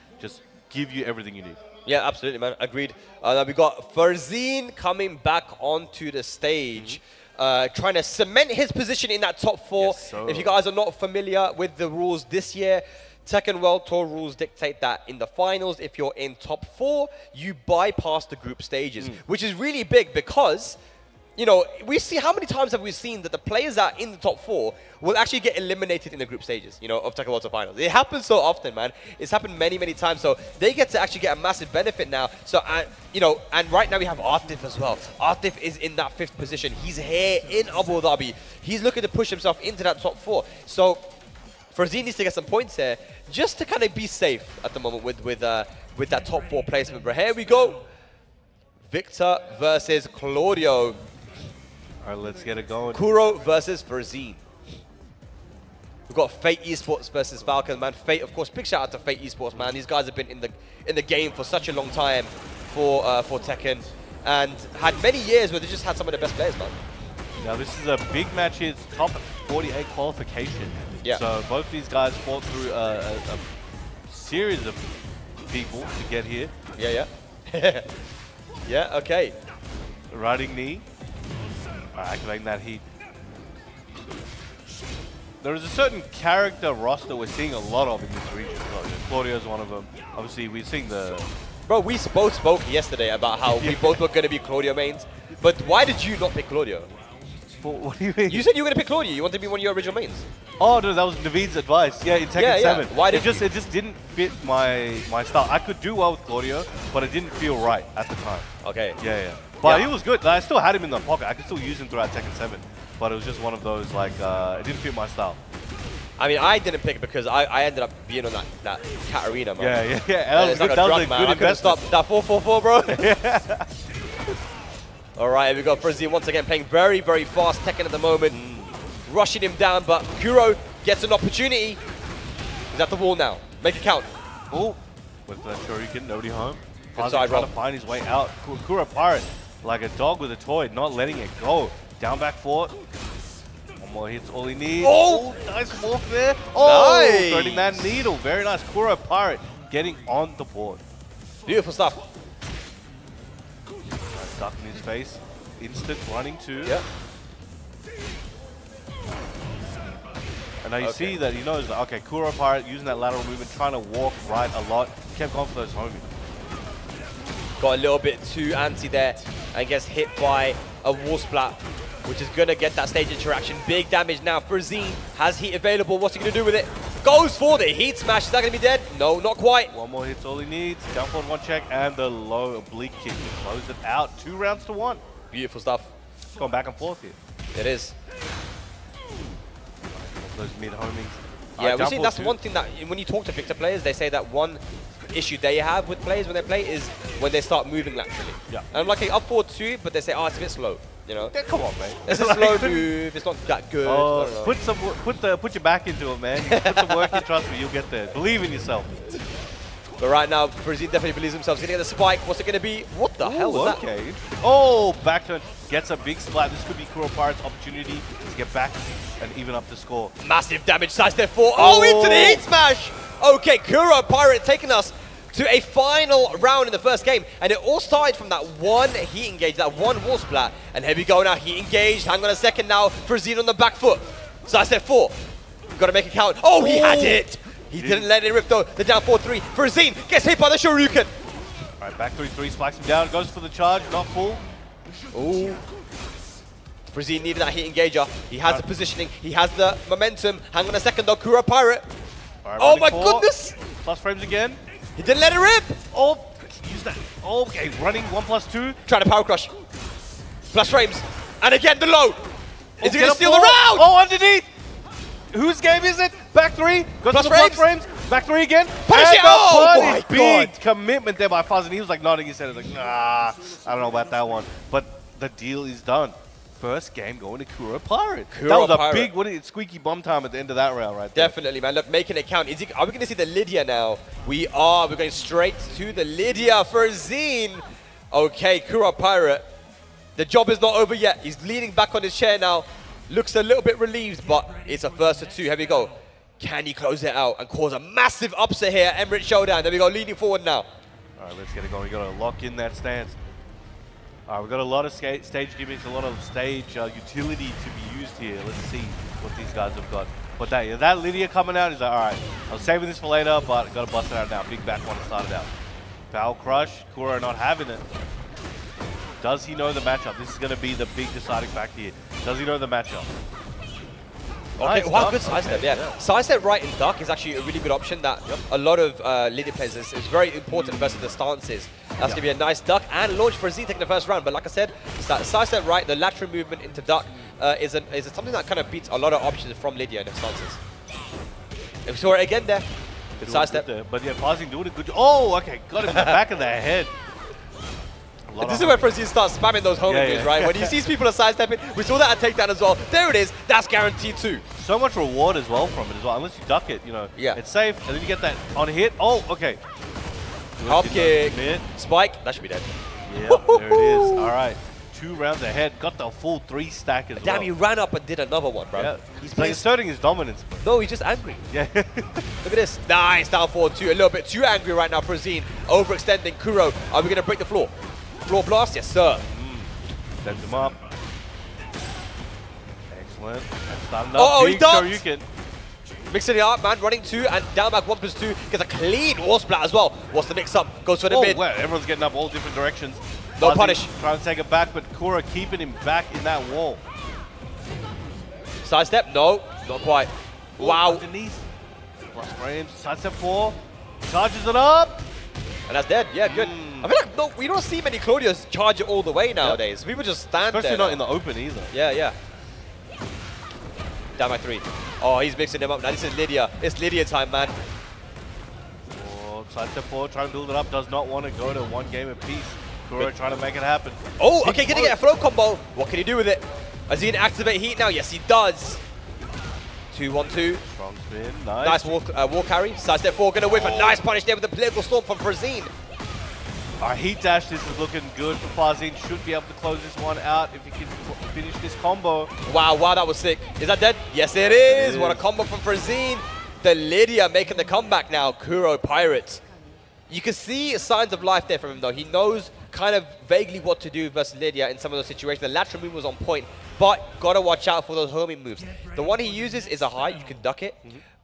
give you everything you need. Yeah, absolutely, man. Agreed. We got Farzeen coming back onto the stage, trying to cement his position in that top 4. Yes, sir. If you guys are not familiar with the rules this year, Tekken World Tour rules dictate that in the finals, if you're in top 4, you bypass the group stages, which is really big because, you know, we see how many times have we seen that the players that are in the top 4 will actually get eliminated in the group stages, you know, of Tekken World Tour finals. It happens so often, man. It's happened many, many times. So they get to actually get a massive benefit now. So, you know, and right now we have Artif as well. Artif is in that 5th position. He's here in Abu Dhabi. He's looking to push himself into that top 4. So Farzeen needs to get some points here just to kind of be safe at the moment with that top 4 placement. But here we go. Victor versus Claudio. All right, let's get it going. Kuro versus Farzeen. We've got Fate Esports versus Falcon, man. Fate, of course, big shout out to Fate Esports, man. These guys have been in the game for such a long time for Tekken, and had many years where they just had some of the best players, man. Now this is a big match. It's top 48 qualification. Yeah. So both these guys fought through a series of people to get here. Yeah, yeah. Yeah, okay. Riding knee. Activating that heat. There is a certain character roster we're seeing a lot of in this region. Claudio's one of them. Obviously, we're seeing the... Bro, we both spoke yesterday about how we both were going to be Claudio mains. But why did you not pick Claudio? What do you mean? You said you were going to pick Claudio. You wanted to be one of your original mains. Oh, no, that was Naveed's advice. Yeah, in Tekken 7. Why did it just didn't fit my style. I could do well with Claudio, but it didn't feel right at the time. Okay. Yeah. But he was good. I still had him in the pocket. I could still use him throughout Tekken 7. But it was just one of those, like, it didn't fit my style. I mean, I didn't pick it because I ended up being on that Katarina, man. Yeah. It's like a drug, man. I couldn't stop that 4-4-4, bro. Yeah. All right, here we go. Farzeen once again playing very, very fast Tekken at the moment. Rushing him down, but Kuro gets an opportunity. He's at the wall now. Make it count. Oh, with the Shuriken, nobody home. Inside trying roll. to find his way out. Kuro Pirate, like a dog with a toy, not letting it go. Down back 4. One more hit's all he needs. Oh! Nice walk there. Oh, Nice. throwing that needle. Very nice. Kuro Pirate getting on the board. Beautiful stuff. Nice duck in his face. Instant running too. Yep. And now you see that he knows that, okay, Kuro Pirate using that lateral movement, trying to walk right a lot. Kept going for those homies. Got a little bit too antsy there and gets hit by a wall splat, which is going to get that stage interaction. Big damage now. Farzeen has heat available. What's he going to do with it? Goes for the heat smash. Is that going to be dead? No, not quite. One more hit's all he needs. Down forward 1 check and the low oblique kick to close it out. 2 rounds to 1. Beautiful stuff. It's going back and forth here. It is. Those mid homings. Yeah, we see that's one thing that when you talk to Victor players, they say that one issue they have with players when they play is when they start moving laterally. Yeah. And I'm like, hey, up forward 2, but they say, oh, it's a bit slow. You know? Yeah, come on, man. It's a slow move. It's not that good. I don't know. Put your back into it, man. Put some work in. Trust me, you'll get there. Believe in yourself. But right now, Farzeen definitely believes himself. He's going to get the spike. What's it going to be? What the hell was that? Oh, back turn. Gets a big splat. This could be Kuro Pirate's opportunity to get back and even up the score. Massive damage. Sidestep 4. Oh, into the heat smash. Okay, Kuro Pirate taking us to a final round in the first game. And it all started from that one heat engage, that one wall splat. And here we go now. Heat engaged. Hang on a second now. Farzeen on the back foot. Sidestep 4. Got to make it count. Oh, he had it. He didn't let it rip though. The down 4-3. Farzeen gets hit by the Shoryuken. All right, back 3-3. Spikes him down. Goes for the charge. Not full. Ooh. Farzeen needed that heat engager. He has the positioning. He has the momentum. Hang on a second though. Kuro Pirate. Right, oh my goodness. Plus frames again. He didn't let it rip. Oh, use that. Okay, running 1+2. Trying to power crush. Plus frames. And again the low. Is he going to steal the round? round? Oh, underneath. Whose game is it? Back 3. Got Plus to the plus frames. Back three again. Punish it! Oh my big God. commitment there by Fuzz, and he was like nodding his head. He was like, nah, I don't know about that one. But the deal is done. First game going to Kuro Pirate. That was a big, squeaky bum time at the end of that round right there. Definitely, man. Look, making it count. Are we going to see the Lydia now? We are. We're going straight to the Lydia for Zine. Okay, Kuro Pirate. The job is not over yet. He's leaning back on his chair now. Looks a little bit relieved, but it's a first to two. Here we go. Can he close it out and cause a massive upset here? Emirates Showdown. There we go, leaning forward now. All right, let's get it going. We got to lock in that stance. All right, we've got a lot of stage gimmicks, a lot of stage utility to be used here. Let's see what these guys have got. But that Lydia coming out is like, all right, I was saving this for later, but got to bust it out now. Big back one to start it out. Foul crush, Kuro not having it. Does he know the matchup? This is going to be the big deciding factor here. Does he know the matchup? Okay, Nice wow, good sidestep, yeah. Sidestep right in duck is actually a really good option that a lot of Lydia players is very important versus the stances. That's going to be a nice duck and launch for Z taking the first round. But like I said, sidestep right, the lateral movement into duck is something that kind of beats a lot of options from Lydia in the stances. And we saw it again there. Good sidestep. But yeah, Fazing doing a good job. Oh, okay, got him in the back of the head. This is where Frazee starts spamming those homing moves, right? When he sees people are sidestepping, we saw that at takedown as well. There it is. That's guaranteed too. So much reward as well from it as well. Unless you duck it, you know. Yeah. It's safe, and then you get that on hit. Oh, okay. Hop kick. Spike. That should be dead. Yeah, there it is. All right. 2 rounds ahead. Got the full 3 stack as well. Damn, he ran up and did another one, bro. Yeah. He's asserting his dominance. No, he's just angry. Yeah. Look at this. Nice down forward two. A little bit too angry right now for Zine. Overextending Kuro. Are we going to break the floor? Floor blast? Yes, sir. Sends him up. Excellent. Oh, he ducked! Shoryuken. Mixing it up, man. Running 2 and down back 1+2. Gets a clean wall splat as well. What's the mix up? Goes for the mid. Wow. Everyone's getting up all different directions. No punish. Trying to take it back, but Kuro keeping him back in that wall. Sidestep? No, not quite. Wow. Underneath. Plus frames. Sidestep 4. Charges it up. And that's dead. Yeah, good. I feel like we don't see many Claudios charge it all the way nowadays. People just stand there. Especially not in the open either. Yeah, yeah. Down by 3. Oh, he's mixing them up now. This is Lydia. It's Lydia time, man. Oh, sidestep 4, trying to build it up. Does not want to go to 1 game apiece. Kuro trying to make it happen. Oh, okay, gonna get a throw combo. What can he do with it? Is he gonna activate heat now? Yes, he does. 2-1-2. Strong spin, nice. Nice wall carry. Sidestep 4, gonna whiff a nice punish there with the political storm from Frazine. Our heat dash, this is looking good for Fazine. Should be able to close this one out if he can finish this combo. Wow, wow, that was sick. Is that dead? Yes, it is. What a combo from Frazine. The Lydia making the comeback now. Kuro Pirates. You can see signs of life there from him, though. He knows kind of vaguely what to do versus Lydia in some of those situations. The lateral move was on point, but gotta watch out for those homing moves. The one he uses is a high. You can duck it,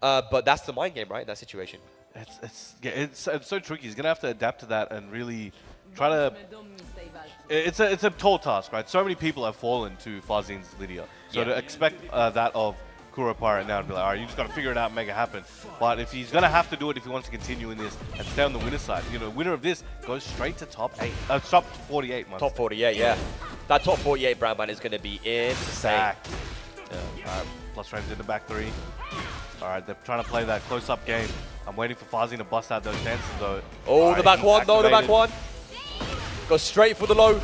but that's the mind game, right, in that situation. It's so tricky. He's gonna have to adapt to that and really try to. It's a tall task, right? So many people have fallen to Fazine's Lydia, so to expect that of Kuro Pirate now and be like, all right, you just got to figure it out and make it happen. But if he's gonna have to do it, if he wants to continue in this and stay on the winner side, you know, winner of this goes straight to top 8, top 48. Man. Top 48, yeah. That top 48 brand man is gonna be insane. Yeah. All right, plus frames in the back 3. All right, they're trying to play that close-up game. I'm waiting for Fazine to bust out those dances, though. Oh, the back one, no, the back one. Goes straight for the low.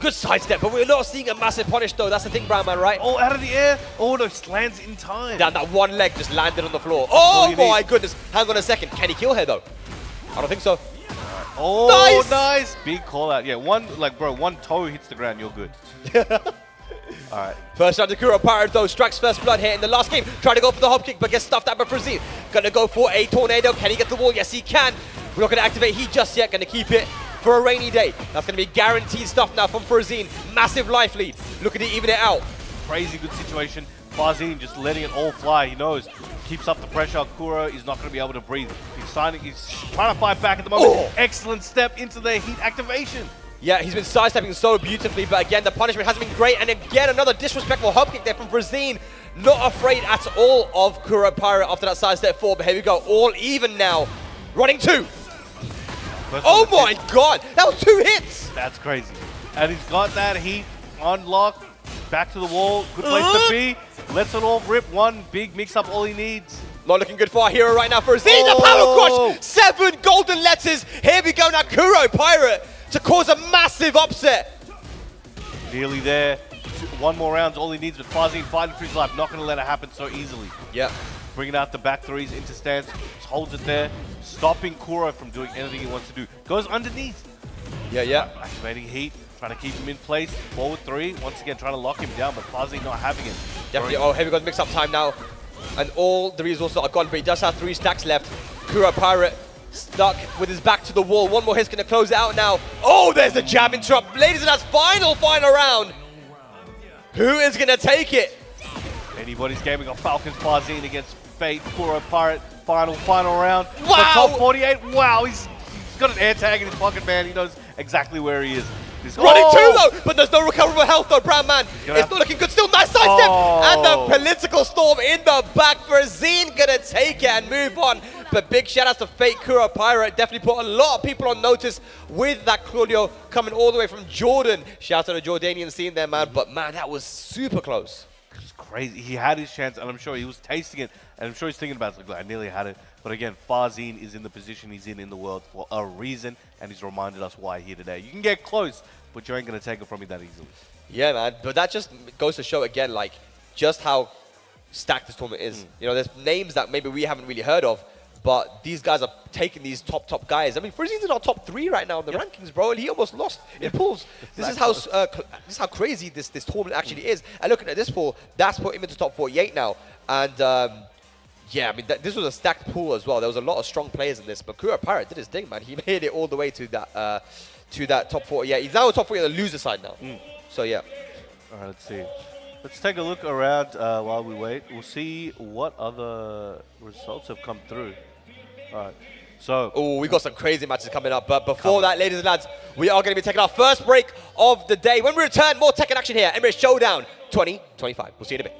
Good sidestep, but we're not seeing a massive punish, though. That's the thing, Brown Man, right? Oh, out of the air. Oh, no, lands in time. Down that one leg just landed on the floor. Oh, my goodness. Hang on a second. Can he kill her, though? I don't think so. Oh, nice. Big call out. Yeah, one toe hits the ground, you're good. All right. First round to Kuro Pirate, though. Strikes first blood here in the last game. Trying to go for the hop kick, but gets stuffed out by Frazine. Gonna go for a tornado. Can he get the wall? Yes, he can. We're not gonna activate heat just yet. Gonna keep it for a rainy day. That's gonna be guaranteed stuff now from Frazine. Massive life lead. Looking to even it out. Crazy good situation. Fazine just letting it all fly. He knows. Keeps up the pressure. Kuro is not gonna be able to breathe. He's trying to fight back at the moment. Oh. Excellent step into the heat activation. Yeah, he's been sidestepping so beautifully, but again, the punishment hasn't been great. And again, another disrespectful hop kick there from Frazine. Not afraid at all of Kuro Pirate after that sidestep 4, but here we go. All even now. Running 2. Oh my god, that was 2 hits. That's crazy. And he's got that heat on lock. Back to the wall. Good place to be. Lets it all rip. One big mix-up, all he needs. Not looking good for our hero right now. For a Z, the power crush! 7 golden letters. Here we go now. Kuro Pirate to cause a massive upset. Nearly there. One more round, all he needs, but Farzine fighting for his life. Not going to let it happen so easily. Yeah. Bringing out the back threes into stance, holds it there, stopping Kuro from doing anything he wants to do. Goes underneath. Yeah. Activating heat, trying to keep him in place. Forward 3, once again trying to lock him down, but Farzine not having it. Definitely. Oh, here we go, mix-up time now. And all the resources are gone, but he does have 3 stacks left. Kuro Pirate stuck with his back to the wall. One more hit's going to close it out now. Oh, there's the jab interrupt. Ladies and gents, final round. Who is going to take it? Anybody's game. We got Falcons Farzine against Fate. Kuro Pirate. Final round. Wow. The top 48. Wow, he's got an air tag in his pocket, man. He knows exactly where he is. Running too though, but there's no recoverable health though, Brown Man. It's not looking good. Still nice side step. And the political storm in the back for Zine. Gonna take it and move on. But big shout outs to Fate. Kuro Pirate definitely put a lot of people on notice with that Claudio coming all the way from Jordan. Shout out to the Jordanian scene there, man. But man, that was super close. It's crazy. He had his chance, and I'm sure he was tasting it, and I'm sure he's thinking about it. Like, I nearly had it. But again, Farzine is in the position he's in the world for a reason, and he's reminded us why here today. You can get close, but you ain't going to take it from me that easily. Yeah, man. But that just goes to show again, like, just how stacked this tournament is. You know, there's names that maybe we haven't really heard of, but these guys are taking these top guys. I mean, Frizzie's in our top 3 right now in the rankings, bro, and he almost lost in pools. This is how crazy this tournament actually is. And looking at this pool, that's put him into top 48 now. And yeah, I mean, this was a stacked pool as well. There was a lot of strong players in this, but Kuro Pirate did his thing, man. He made it all the way to that top 48. He's now on top 48 on the loser side now. So yeah. All right, let's see. Let's take a look around while we wait. We'll see what other results have come through. All right. So. Oh, we got some crazy matches coming up. But before that, ladies and lads, we are going to be taking our first break of the day. When we return, more Tekken action here. Emirates Showdown 2025. We'll see you in a bit.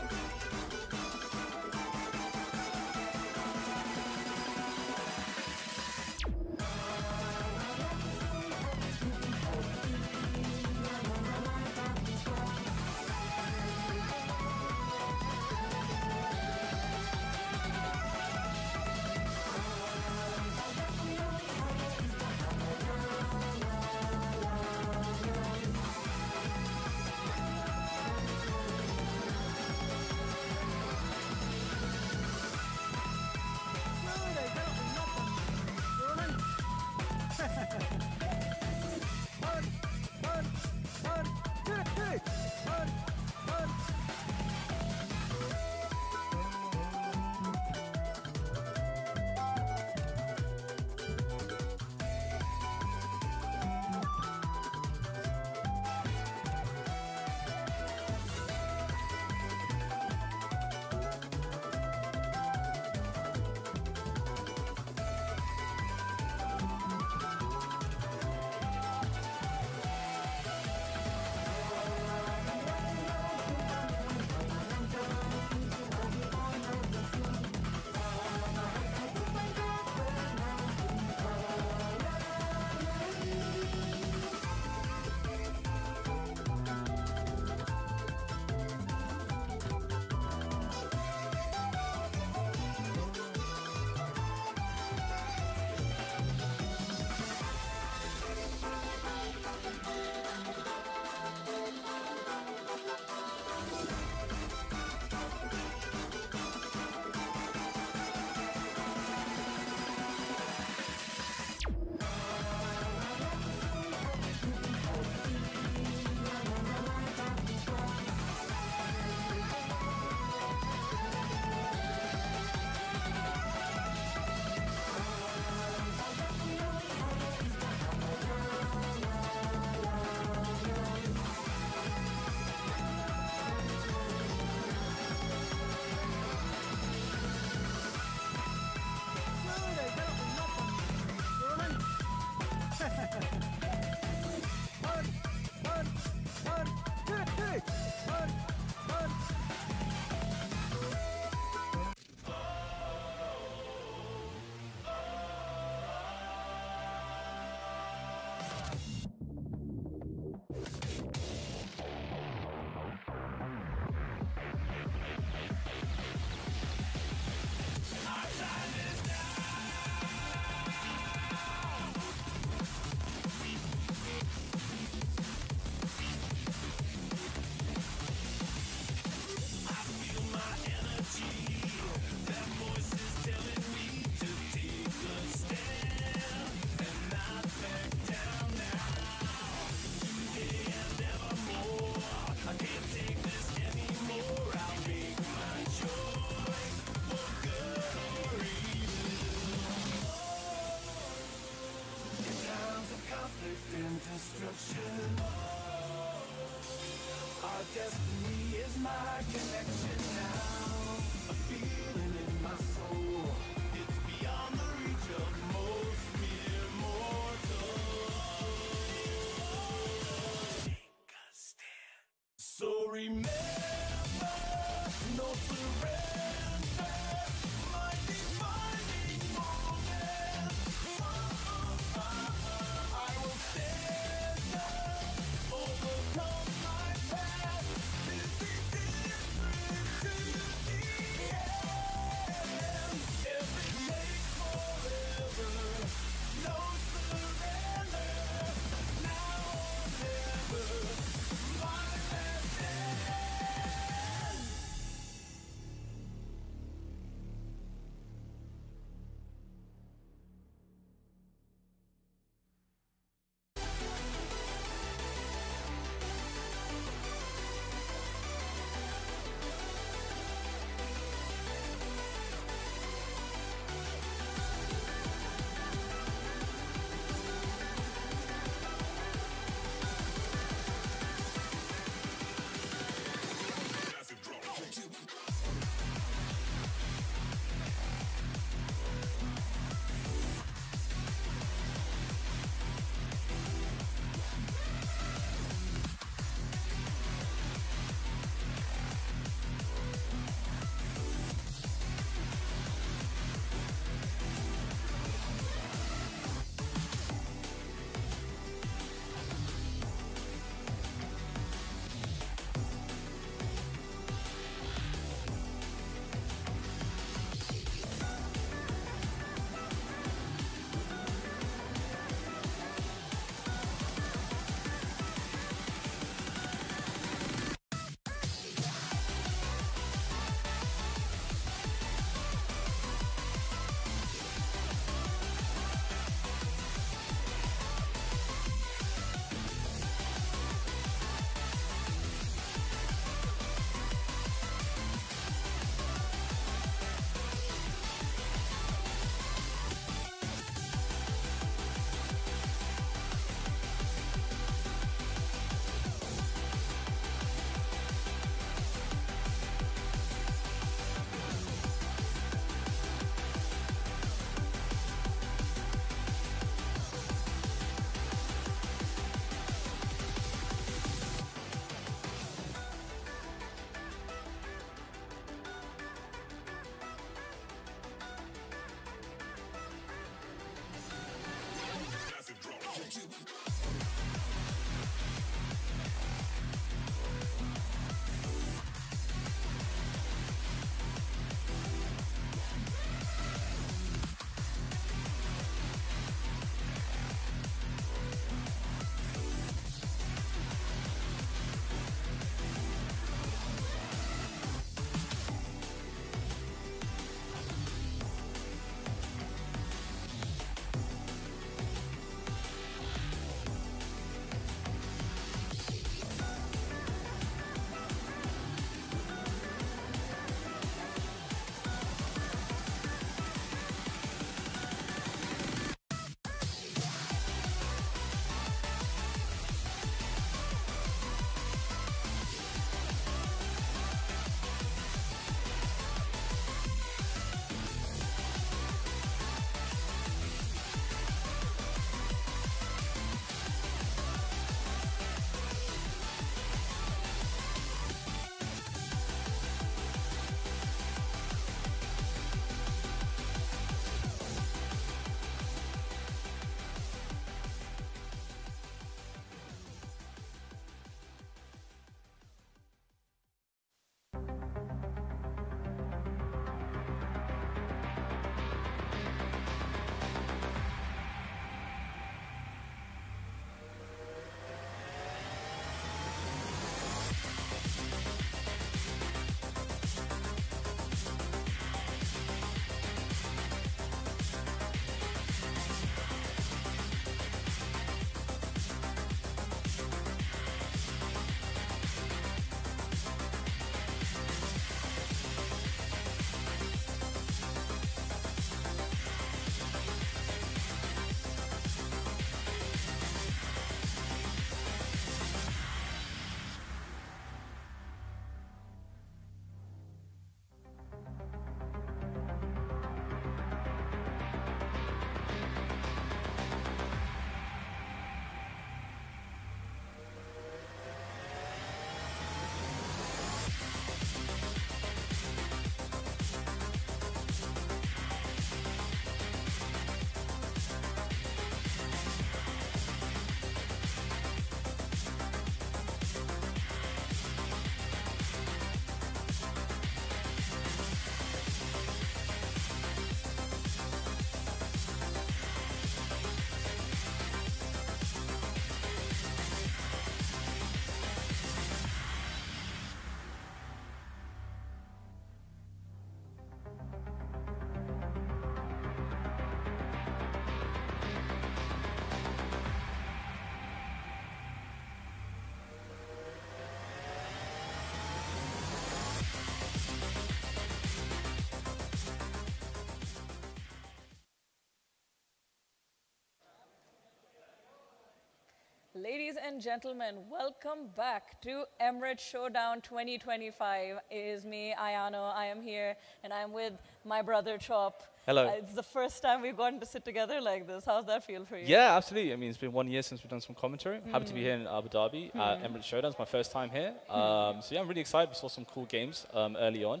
and gentlemen, welcome back to Emirates Showdown 2025. It is me, Ayano. I am here, and I am with my brother, Chop. Hello. It's the first time we've gotten to sit together like this. How's that feel for you? Yeah, absolutely. I mean, it's been 1 year since we've done some commentary. Happy to be here in Abu Dhabi at Emirates Showdown. It's my first time here. So yeah, I'm really excited. We saw some cool games early on.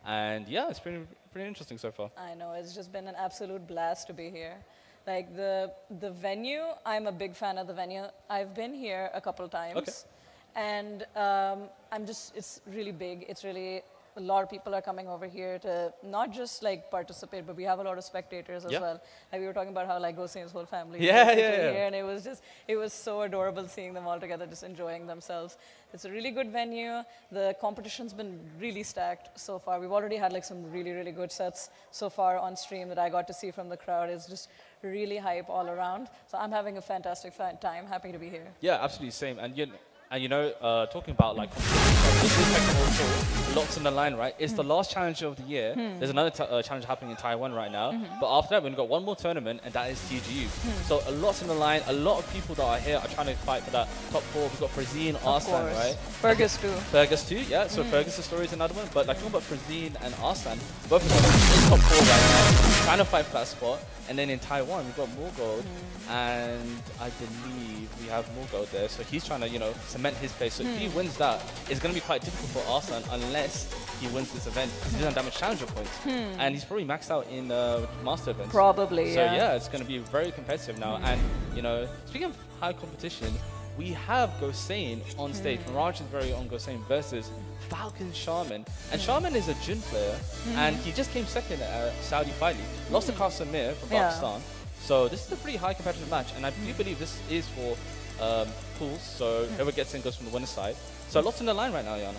And yeah, it's been pretty interesting so far. I know, it's just been an absolute blast to be here. Like the venue, I'm a big fan of the venue. I've been here a couple times. Okay. And it's really big. It's really, a lot of people are coming over here to not just like participate, but we have a lot of spectators as well. Like we were talking about how like Gosain's whole family is here, and it was so adorable seeing them all together, just enjoying themselves. It's a really good venue. The competition's been really stacked so far. We've already had like some really, really good sets so far on stream that I got to see from the crowd. It's just really hype all around. So I'm having a fantastic time. Happy to be here. Yeah, absolutely same. And you know, talking about like this is Tekken also, lots on the line, right? It's the last challenge of the year. There's another challenge happening in Taiwan right now. But after that, we've got one more tournament, and that is TGU. So a lot's on the line. A lot of people that are here are trying to fight for that top 4. We've got Frazine, Arslan, right? Fergus too. Fergus too, yeah. So Fergus' story is another one. But like talking about Frazine and Arslan, both of them are in top 4 right now, trying to fight for that spot. And then in Taiwan, we've got Morgold, and I believe we have Morgold there. So he's trying to, you know, cement his place. So if he wins that, it's going to be quite difficult for Arslan unless he wins this event. He doesn't have that much challenger points. And he's probably maxed out in master events. Probably, so yeah, it's going to be very competitive now. And, you know, speaking of high competition, we have Gosain on stage. Mirage is very on Gosain versus Falcon Shaman. And Shaman is a Jun player, and he just came second at Saudi Fight League. Lost to Qasimir from Pakistan. So this is a pretty high competitive match, and I do believe this is for pools, so whoever gets in goes from the winner's side. So lots in the line right now, Yana.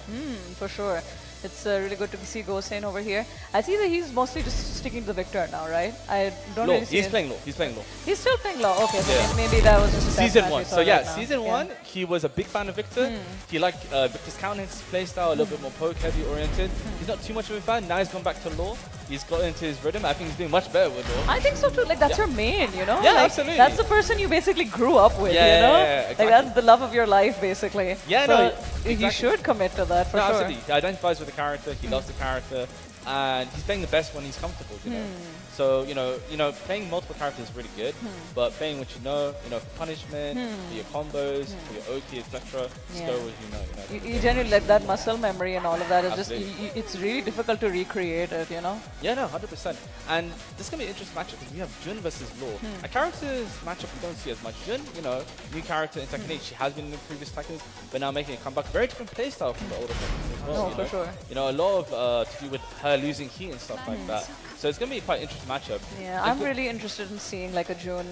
For sure. It's really good to see Gosain over here. I see that he's mostly just sticking to the Victor now, right? I don't really see He's playing low. He's playing low. He's still playing low. Okay, so maybe that was just a season 1. So yeah, season 1, he was a big fan of Victor. He liked Victor's counter, his playstyle, a little bit more poke heavy oriented. He's not too much of a fan. Now he's gone back to law. He's got into his rhythm. I think he's doing much better with law. I think so too. Like that's your main, you know? Yeah, like, absolutely. That's the person you basically grew up with, you know? Exactly. Like that's the love of your life, basically. Yeah, so no, exactly. You should commit to that for sure. Absolutely. He identifies with the character. He loves the character. And he's playing the best when he's comfortable, you know. So, you know, playing multiple characters is really good, but playing what you know, for punishment, for your combos, for your OT, etc. Just go with You generally like that muscle memory and all of that is just, it's really difficult to recreate it, you know? Yeah, no, 100%. And this is going to be an interesting matchup because we have Jun versus Law. A character's matchup we don't see as much. Jun, you know, new character in Tekken 8. She has been in the previous Tekkens, but now making a comeback. Very different playstyle from the older Tekkens as well. For sure. You know, a lot of to do with her losing heat and stuff like that. So it's going to be quite an interesting matchup. Yeah, I'm really interested in seeing like a June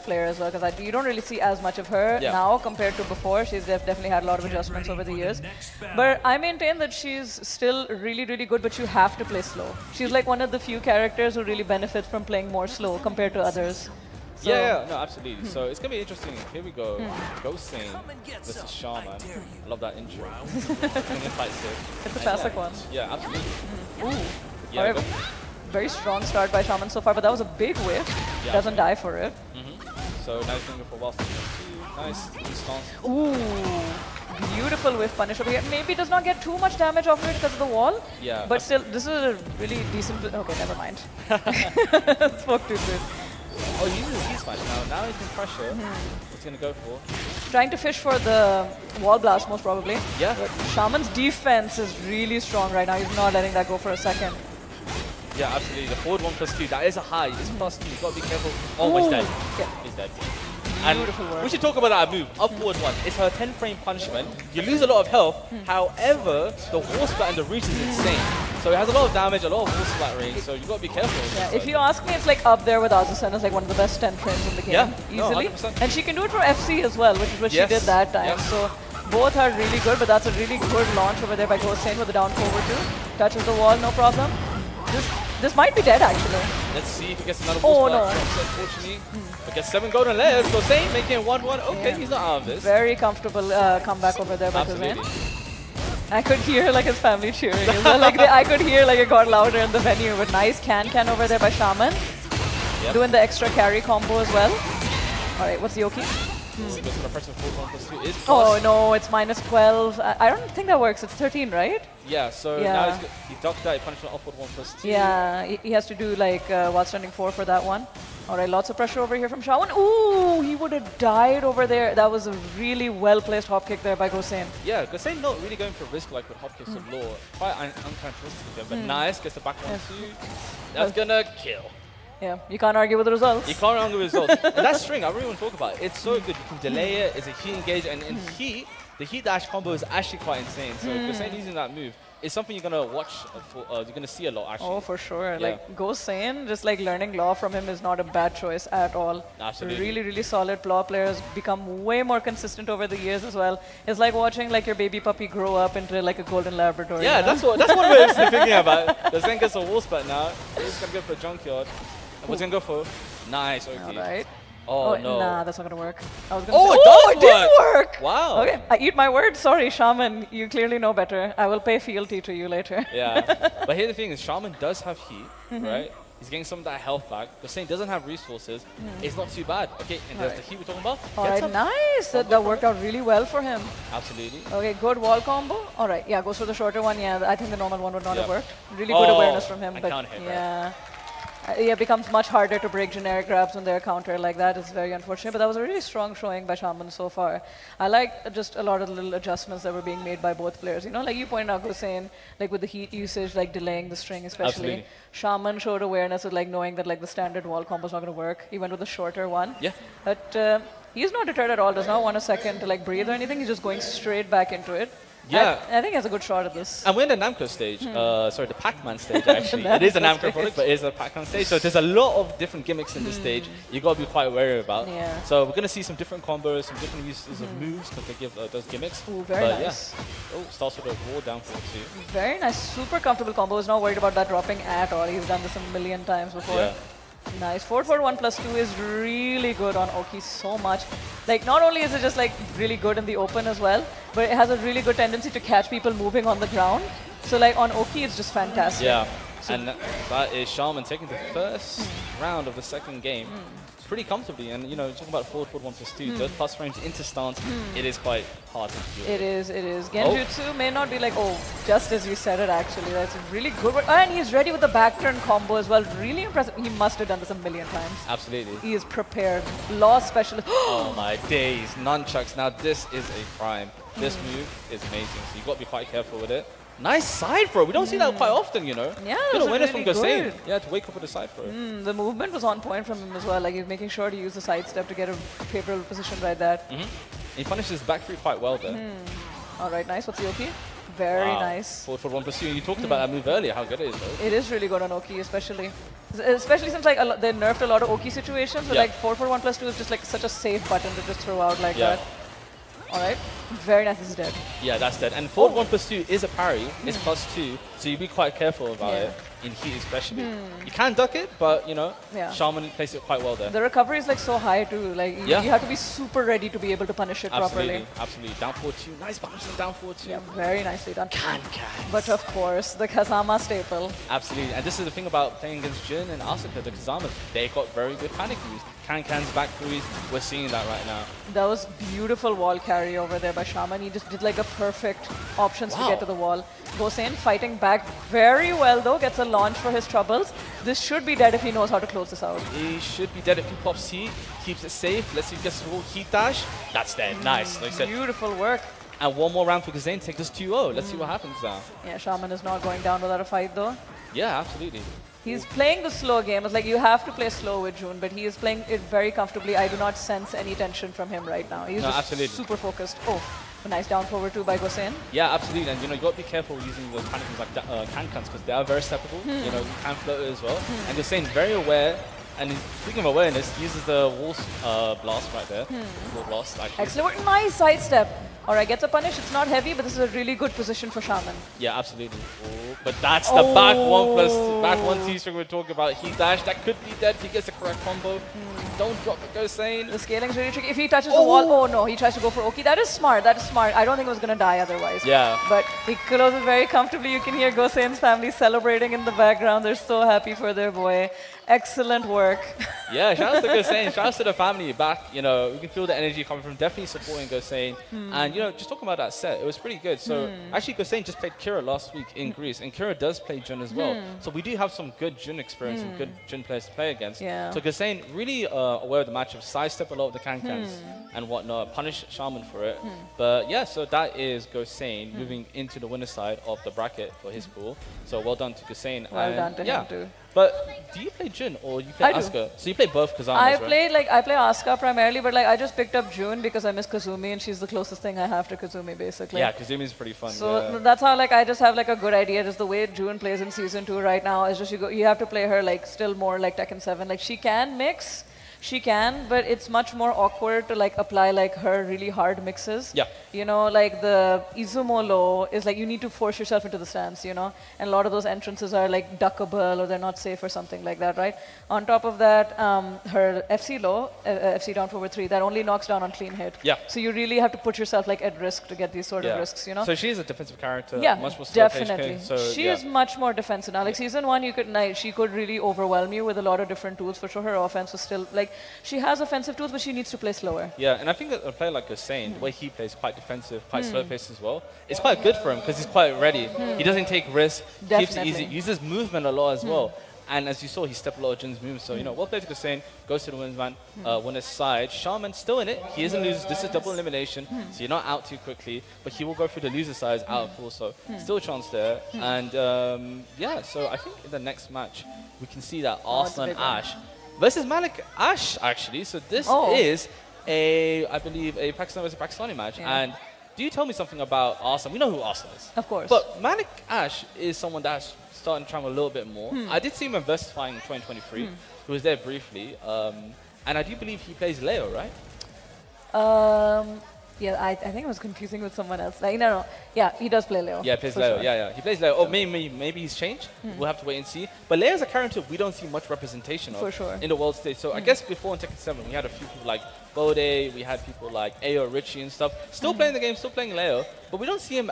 player as well because you don't really see as much of her now compared to before. She's definitely had a lot of adjustments over the years. But I maintain that she's still really, really good, but you have to play slow. She's like one of the few characters who really benefits from playing more slow compared to others. So yeah, no, absolutely. So it's going to be interesting. Here we go. Gosain versus Shaman. I love that intro. It's a classic one. Yeah, absolutely. Ooh. Yeah, very strong start by Shaman so far, but that was a big whiff. Doesn't die for it. So now he's going to go for whilst. Nice stance. Ooh. Beautiful whiff punish over here. Maybe does not get too much damage off it because of the wall. Yeah. But still, this is a really decent... Okay, never mind. Spoke too soon. Oh, he uses his smash now. Now he's in pressure. What's he going to go for? Trying to fish for the wall blast, most probably. Yeah. But Shaman's defense is really strong right now. He's not letting that go for a second. Yeah, absolutely. The forward 1+2, that is a high. It's +2. You've got to be careful. Oh, he's dead. Yeah. He's dead. Beautiful work. We should talk about that move, up forward 1. It's her 10-frame punishment. You lose a lot of health. However, the wall splat and the reach is insane. So it has a lot of damage, a lot of wall splat range, so you've got to be careful. Yeah, if you ask me, it's like up there with Azusen as like one of the best 10 frames in the game, easily. No, and she can do it for FC as well, which is what she did that time. So both are really good, but that's a really good launch over there by Gosain with the down forward too. Touches the wall, no problem. This might be dead actually. Let's see if he gets another wall splat. Unfortunately, but gets 7 golden layers. Gosain making it 1-1. Okay, he's not out of this. Very comfortable comeback over there by Gosain. I could hear like his family cheering as well. Like I could hear like it got louder in the venue. But nice can over there by Shaman. Doing the extra carry combo as well. All right, what's Yoki? It's going to press a forward 1+2 is Oh plus. no, it's -12. I don't think that works. It's 13, right? Yeah, so Yeah. now he ducked that, he punished an upward 1+2. Yeah, he has to do like while standing 4 for that one. All right, lots of pressure over here from Shawan. Ooh, he would have died over there. That was a really well-placed hop kick there by Gosen. Yeah, Gosen not really going for risk like with hop kicks of law. Quite uncharacteristic of him, but nice, gets the back 1-2. That's gonna kill. Yeah, you can't argue with the results. You can't argue with results. And that string, I really want to talk about it. It's so good. You can delay it. It's a heat engage. And in heat, the heat dash combo is actually quite insane. So Gosen using that move is something you're going to watch for, you're going to see a lot, actually. Oh, for sure. Yeah. Like, Gosen, just like learning law from him is not a bad choice at all. Absolutely. Really, really solid law players become way more consistent over the years as well. It's like watching like your baby puppy grow up into like a golden Labrador. Yeah, you know? that's one way of thinking about it. Gosen gets a wall spat now. He's going to go for a junkyard. What's going to go for? Nice, okay. All right. Oh, no. Nah, that's not gonna work. I was gonna Oh, say, it does it did work! Wow. Okay, I eat my words. Sorry, Shaman. You clearly know better. I will pay fealty to you later. Yeah. But here the thing is, Shaman does have heat, right? He's getting some of that health back. Gosen doesn't have resources. It's not too bad. Okay, and there's the heat we're talking about. All Gets right, up. nice. That worked out really well for him. Absolutely. Okay, good wall combo. All right, yeah, goes for the shorter one. Yeah, I think the normal one would not have Yeah. worked. Really good Oh, awareness from him. I But can't hit that. yeah. Yeah, it becomes much harder to break generic grabs when they're countered like that. It's very unfortunate, but that was a really strong showing by Shaman so far. I like just a lot of the little adjustments that were being made by both players. You know, like you pointed out, Gosen, like with the heat usage, like delaying the string especially. Absolutely. Shaman showed awareness of like knowing that like the standard wall combo is not going to work. He went with a shorter one. Yeah. But he's not deterred at all. Does not want a second to like breathe or anything. He's just going straight back into it. Yeah. I think he has a good shot at this. And we're in the Namco stage. Sorry, the Pac-Man stage, actually. It is a Namco Namco product, but it is a Pac-Man stage. So there's a lot of different gimmicks in this stage you got to be quite wary about. Yeah. So we're going to see some different combos, some different uses of moves because they give those gimmicks. Ooh, very But nice. Yeah. Oh, starts with a wall down for it too. Very nice, super comfortable combo. He's not worried about that dropping at all. He's done this a million times before. Yeah. Nice. 4-4-1+2 is really good on Oki so much. Like, not only is it just like really good in the open as well, but it has a really good tendency to catch people moving on the ground. So like on Oki, it's just fantastic. Yeah. And that is Shaman taking the first round of the second game pretty comfortably. And, you know, talking about forward 1+2, those plus frames into stance, it is quite hard to do. It is, it is. Genjutsu may not be like, oh, just as you said it actually. That's really good. And he's ready with the back turn combo as well. Really impressive. He must have done this a million times. Absolutely. He is prepared. Law specialist. Oh my days. Nunchucks. Now this is a prime. This move is amazing. So you've got to be quite careful with it. Nice side throw. We don't see that quite often, you know. Yeah, Good those are awareness really from Gosen. good. Yeah, to wake up with a side throw. The movement was on point from him as well. Like, he's making sure to use the sidestep to get a favorable position right there. He punishes back three quite well there. All right, nice. What's the Oki? Very Wow. nice. Forward 1+2. You talked about that move earlier, how good it is, though. It is really good on Oki, especially since like they nerfed a lot of Oki situations. So Yeah. like 4-4-1+2 is just like such a safe button to just throw out like Yeah. that. All right, very nice. This is dead. Yeah, that's dead. And forward 1+2 is a parry. It's +2, so you be quite careful about Yeah. it in heat, especially. You can duck it, but you know, Yeah. Shaman plays it quite well there. The recovery is like so high too. Like you have to be super ready to be able to punish it Absolutely, properly. absolutely. Down 4-2. Nice bounce and down 4-2. Yeah, very nicely done. But of course, the Kazama staple. Absolutely, and this is the thing about playing against Jin and Asuka, the Kazamas. They got very good panic moves. Can-cans, back threes, we're seeing that right now. That was beautiful wall carry over there by Shaman. He just did like a perfect options to get to the wall. Gosen fighting back very well though, gets a launch for his troubles. This should be dead if he knows how to close this out. He should be dead if he pops heat, keeps it safe. Let's see if he gets a full heat dash. That's dead, nice. Like I said. Beautiful work. And one more round for Gosen to take this 2-0. Let's see what happens now. Yeah, Shaman is not going down without a fight though. Yeah, absolutely. He's playing the slow game. It's like you have to play slow with June, but he is playing it very comfortably. I do not sense any tension from him right now. He's just absolutely. super focused. Oh, a nice down forward two by Gosen. Yeah, absolutely. And you know, you got to be careful using those panic moves like can-cans because they are very separable. You know, you can float it as well. And Gosen very aware. And speaking of awareness, he uses the wall blast right there. Wall blast, actually. Excellent work. Nice sidestep. All right, gets a punish. It's not heavy, but this is a really good position for Shaman. Yeah, absolutely. Oh, but that's the back 1+2 string we're talking about. He dash. That could be dead if he gets the correct combo. don't drop the Gosane. The scaling's really tricky. If he touches the wall, oh no, he tries to go for Oki. That is smart. That is smart. I don't think it was going to die otherwise. Yeah. But he closes very comfortably. You can hear Gosane's family celebrating in the background. They're so happy for their boy. Excellent work. Yeah, shout out to Gosane. Shout out to the family back. You know, we can feel the energy coming from definitely supporting Gosane. And, you know, just talking about that set, it was pretty good. So, actually, Gosane just played Kira last week in Greece. And Kira does play Jun as well. So, we do have some good Jun experience and good Jun players to play against. Yeah. So, Gosane really aware of the matchup, sidestep a lot of the can-cans and whatnot, punish Shaman for it. But, yeah, so that is Gosane moving into the winner's side of the bracket for his pool. So, well done to Gosane. Well done to him too. But do you play Jun or you play I do. Asuka? So you play both Kazamas, I right? play Asuka primarily, but like I just picked up June because I miss Kazumi and she's the closest thing I have to Kazumi basically. Yeah, Kazumi is pretty fun. So that's how like I just have like a good idea. Just the way June plays in season 2 right now is just you have to play her like still more like Tekken 7. Like she can mix. She can, but it's much more awkward to like apply like her really hard mixes. Yeah. You know, like the Izumo low is like you need to force yourself into the stance, you know, and a lot of those entrances are like duckable or they're not safe or something like that, right? On top of that, her FC low, FC down forward 3, that only knocks down on clean hit. Yeah. So you really have to put yourself like at risk to get these sort of risks, you know. So she is a defensive character. Yeah, much more slow definitely. paced, so she is much more defensive now. Like season 1, she could really overwhelm you with a lot of different tools. For sure, her offense was still like she has offensive tools, but she needs to play slower. Yeah, and I think that a player like Gosane, the way he plays quite defensive, quite slow paced as well, it's quite good for him because he's quite ready. He doesn't take risks, keeps it easy, uses movement a lot as well. And as you saw, he stepped a lot of Jun's moves. So, you know, well played to Gosane, goes to the winner's side. Shaman still in it. He isn't losing. This is double elimination, so you're not out too quickly. But he will go through the loser side out of full. So still a chance there. And yeah, so I think in the next match, we can see that Arslan Ash versus Malik Ash, actually. So this is I believe, a Pakistan versus Pakistani match. Yeah. And do you tell me something about Arslan? We know who Arslan is. Of course. But Malik Ash is someone that's starting to travel a little bit more. I did see him in Versifying in 2023. He was there briefly. And I do believe he plays Leo, right? Yeah, I think I was confusing with someone else. Like, no. Yeah, he does play Leo. Yeah, he plays Leo. Sure. Yeah. He plays Leo. Or maybe he's changed. We'll have to wait and see. But Leo's a character we don't see much representation of in the world stage. So I guess before in Tekken 7, we had a few people like Bode, we had people like Ayo, Richie and stuff. Still playing the game, still playing Leo. But we don't see him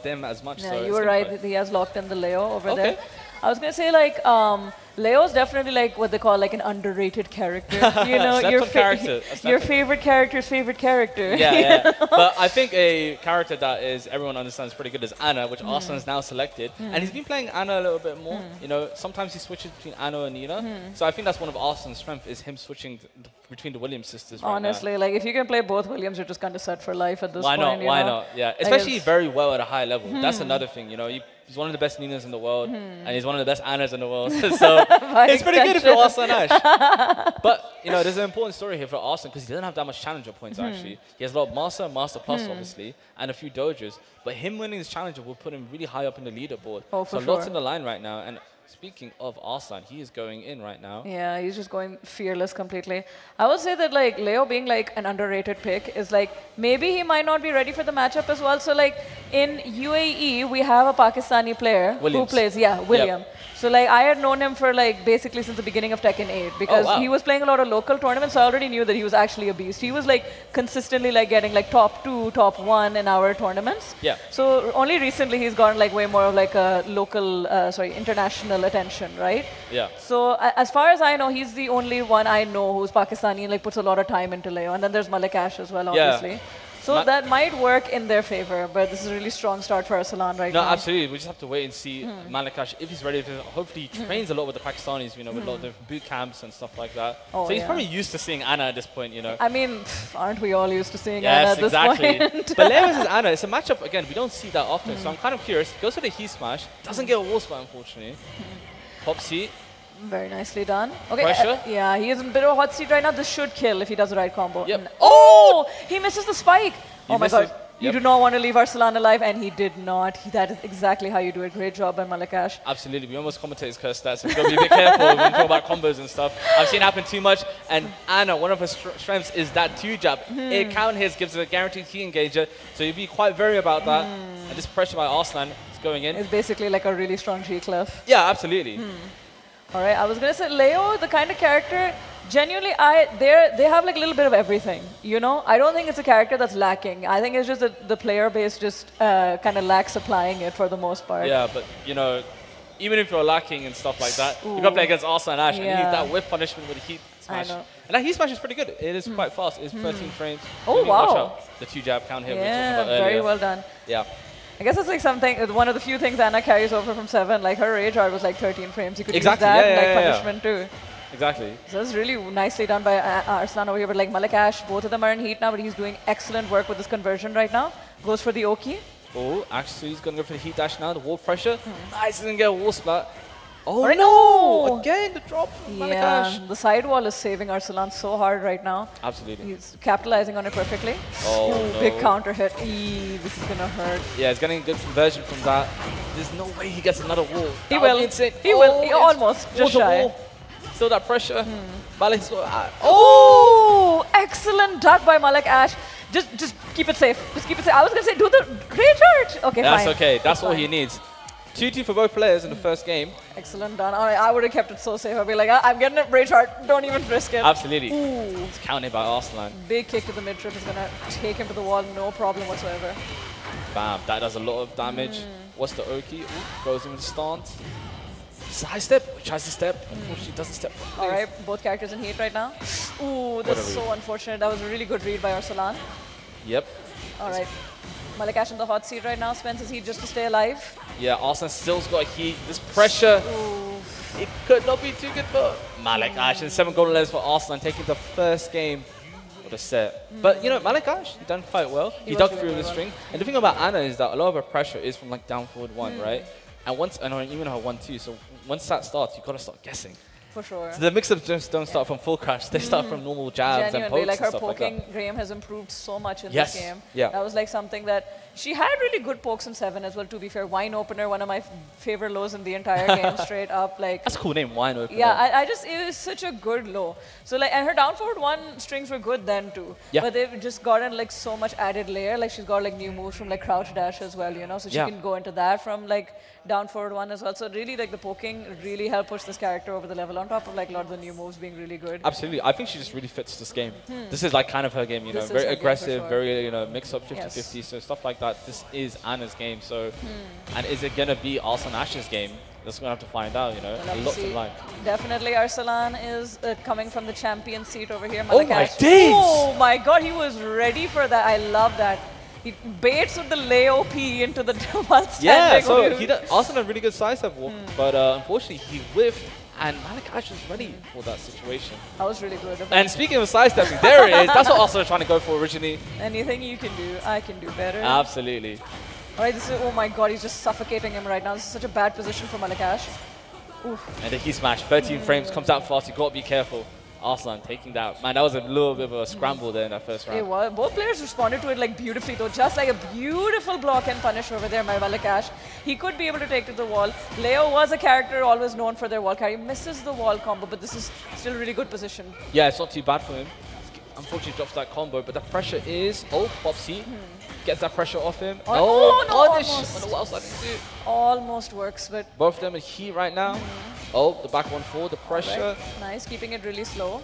them as much. Yeah, so you were right. He has locked in the Leo over there. I was going to say, like, Leo's definitely like what they call like an underrated character. You know, your favorite character's favorite character. Yeah. But I think a character that is everyone understands pretty good is Anna, which Arslan's now selected, and he's been playing Anna a little bit more. You know, sometimes he switches between Anna and Nina. So I think that's one of Arslan's strengths is him switching between the Williams sisters. Honestly, like if you can play both Williams, you're just kind of set for life at this point. Why not? Yeah, especially very well at a high level. That's another thing. You know, he's one of the best Ninas in the world, and he's one of the best Annas in the world. So it's pretty good if you're Arslan Ash. But, you know, there's an important story here for Arslan because he doesn't have that much challenger points, actually. He has a lot of Master, Master Plus, obviously, and a few Dojers. But him winning this challenger will put him really high up in the leaderboard. So lots in the line right now. And speaking of Arslan, he is going in right now. Yeah, he's just going fearless completely. I would say that like Leo being like an underrated pick is like maybe he might not be ready for the matchup as well. So like in UAE, we have a Pakistani player who plays, William. So like I had known him for like basically since the beginning of Tekken 8 because he was playing a lot of local tournaments. So I already knew that he was actually a beast. He was like consistently like getting like top 2, top 1 in our tournaments. Yeah. So only recently he's gotten like way more of like a local, international attention, right? Yeah. So as far as I know, he's the only one I know who's Pakistani and like puts a lot of time into Leo. And then there's Malik Ash as well, obviously. So that might work in their favor, but this is a really strong start for Arsalan right now. No, absolutely. We just have to wait and see Malik Ash if he's ready. Hopefully he trains a lot with the Pakistanis, you know, with a lot of different boot camps and stuff like that. So he's probably used to seeing Anna at this point, you know. I mean, aren't we all used to seeing Anna at this point? But Leo versus Anna, it's a matchup, again, we don't see that often. So I'm kind of curious. Goes for the Heat Smash. Doesn't get a wall spot, unfortunately. Pop seat. Very nicely done. Okay. Pressure? Yeah, he is in a bit of a hot seat right now. This should kill if he does the right combo. Yep. Oh! He misses the spike. You oh my god. You Yep. do not want to leave Arsalan alive, and he did not. That is exactly how you do it. Great job by Malik Ash. Absolutely. We almost commentators curse that, so we've got to be a bit careful when we talk about combos and stuff. I've seen it happen too much, and Anna, one of her strengths is that 2-jab. It count hits, gives her a guaranteed key engager, so you'd be quite wary about that. And this pressure by Arslan is going in. It's basically like a really strong G-Clef. Yeah, absolutely. All right, I was going to say, Leo, the kind of character Genuinely, they have like a little bit of everything, you know? I don't think it's a character that's lacking. I think it's just that the player base just kind of lacks applying it for the most part. Yeah, but you know, even if you're lacking and stuff like that, you got to play against Arsenal and Ash, and Yeah. that whip punishment with the heat smash. know. And that heat smash is pretty good. It is quite fast. It's 13 frames. Oh, You need to watch wow. out. The 2-jab count here we were talking Yeah, about earlier. very well done. Yeah. I guess it's like something, one of the few things Anna carries over from 7, like her rage art was like 13 frames. You could Exactly, use that yeah, like yeah, yeah. punishment too. Exactly. So that's really nicely done by Arslan over here. But like Malik Ash, both of them are in heat now, but he's doing excellent work with this conversion right now. Goes for the Oki. Oh, actually, he's going to go for the heat dash now. The wall pressure. Nice, doesn't get a wall splat. Oh, Alright, no! no! Again, the drop from Malik Yeah, Ash. the sidewall is saving Arsalan so hard right now. Absolutely. He's capitalizing on it perfectly. Oh, Ooh, no. big counter hit. Eee, this is gonna hurt. Yeah, he's getting a good conversion from that. There's no way he gets another wall. He That would will. be insane. He Oh, will. He it's almost. wall Just to shy. wall. Still that pressure. Malik's got, Oh, excellent duck by Malik Ash. Just keep it safe. Just keep it safe. I was gonna say do the rage art. Okay, That's fine. okay. That's all fine. he needs. 2-2 for both players in the first game. Excellent done. All right, I would have kept it so safe. I'd be like, I'm getting it rage art. Don't even risk it. Absolutely. Ooh. It's counted by Arslan. Big kick to the mid trip is gonna take him to the wall. No problem whatsoever. Bam. That does a lot of damage. What's the Oki? Ooh, goes in with stance. Side step. Tries to step. Unfortunately, doesn't step. All right, both characters in heat right now. Ooh, this is so unfortunate. That was a really good read by Arsalan. Yep. All right. Malik Ash in the hot seat right now. Spends his heat just to stay alive. Yeah, Arslan still's got heat. This pressure, it could not be too good for Malik Ash. And 7 golden letters for Arslan, taking the first game of the set. But, you know, Malik Ash, he done quite well. He was dug doing through very the well. string. And the thing about Anna is that a lot of her pressure is from, like, down forward 1, right? And once, and even her 1-2, so once that starts, you got to start guessing. For sure. So the mix-ups just don't start from full crash. They start from normal jabs and Genuinely, pokes like and her stuff poking like that. Graham has improved so much in Yes, this game. yeah. That was like something that she had really good pokes in 7 as well. To be fair, wine opener, one of my favorite lows in the entire game, straight up. Like, That's a cool name, Wine Opener. yeah, I just it was such a good low. So like, and her down forward 1 strings were good then too. Yeah. But they've just gotten like so much added layer. Like she's got like new moves from like crouch dash as well, you know. So she Yeah. can go into that from like down forward 1 as well. So really like the poking really helped push this character over the level. On top of like a lot of the new moves being really good. Absolutely. I think she just really fits this game. This is like kind of her game, you know, This is very her game for aggressive, sure. very, you know, mix up 50-50, Yes. so stuff like that. This is Anna's game, so, and is it going to be Arslan Ash's game? That's going to have to find out, you know, We'll have to lots see. in line. Definitely Arsalan is coming from the champion seat over here. Oh Malik my Ash. days! Oh my god, he was ready for that. I love that. He baits with the lay OP into the one standing. Yeah, so move. he does, Arslan had a really good sidestep walk, but unfortunately he whiffed, and Malik Ash was ready for that situation. That was really good. And speaking of sidestepping, there it is. That's what Arslan was trying to go for originally. Anything you can do, I can do better. Absolutely. All right, this is, oh my god, he's just suffocating him right now. This is such a bad position for Malik Ash. And the key smash, 13 frames, comes out fast. You got to be careful. Arslan taking that. Man, that was a little bit of a scramble there in that first It round. was, both players responded to it like beautifully though, just like a beautiful block and punish over there by Malik Ash. He could be able to take to the wall. Leo was a character always known for their wall carry. Misses the wall combo, but this is still really good position. Yeah, it's not too bad for him. Unfortunately, drops that combo, but the pressure is... Oh, Popsy gets that pressure off him. Oh, no, what almost. else I can do? Almost works, but Both of them in heat right now. Oh, the back 1-4, the pressure. nice, keeping it really slow.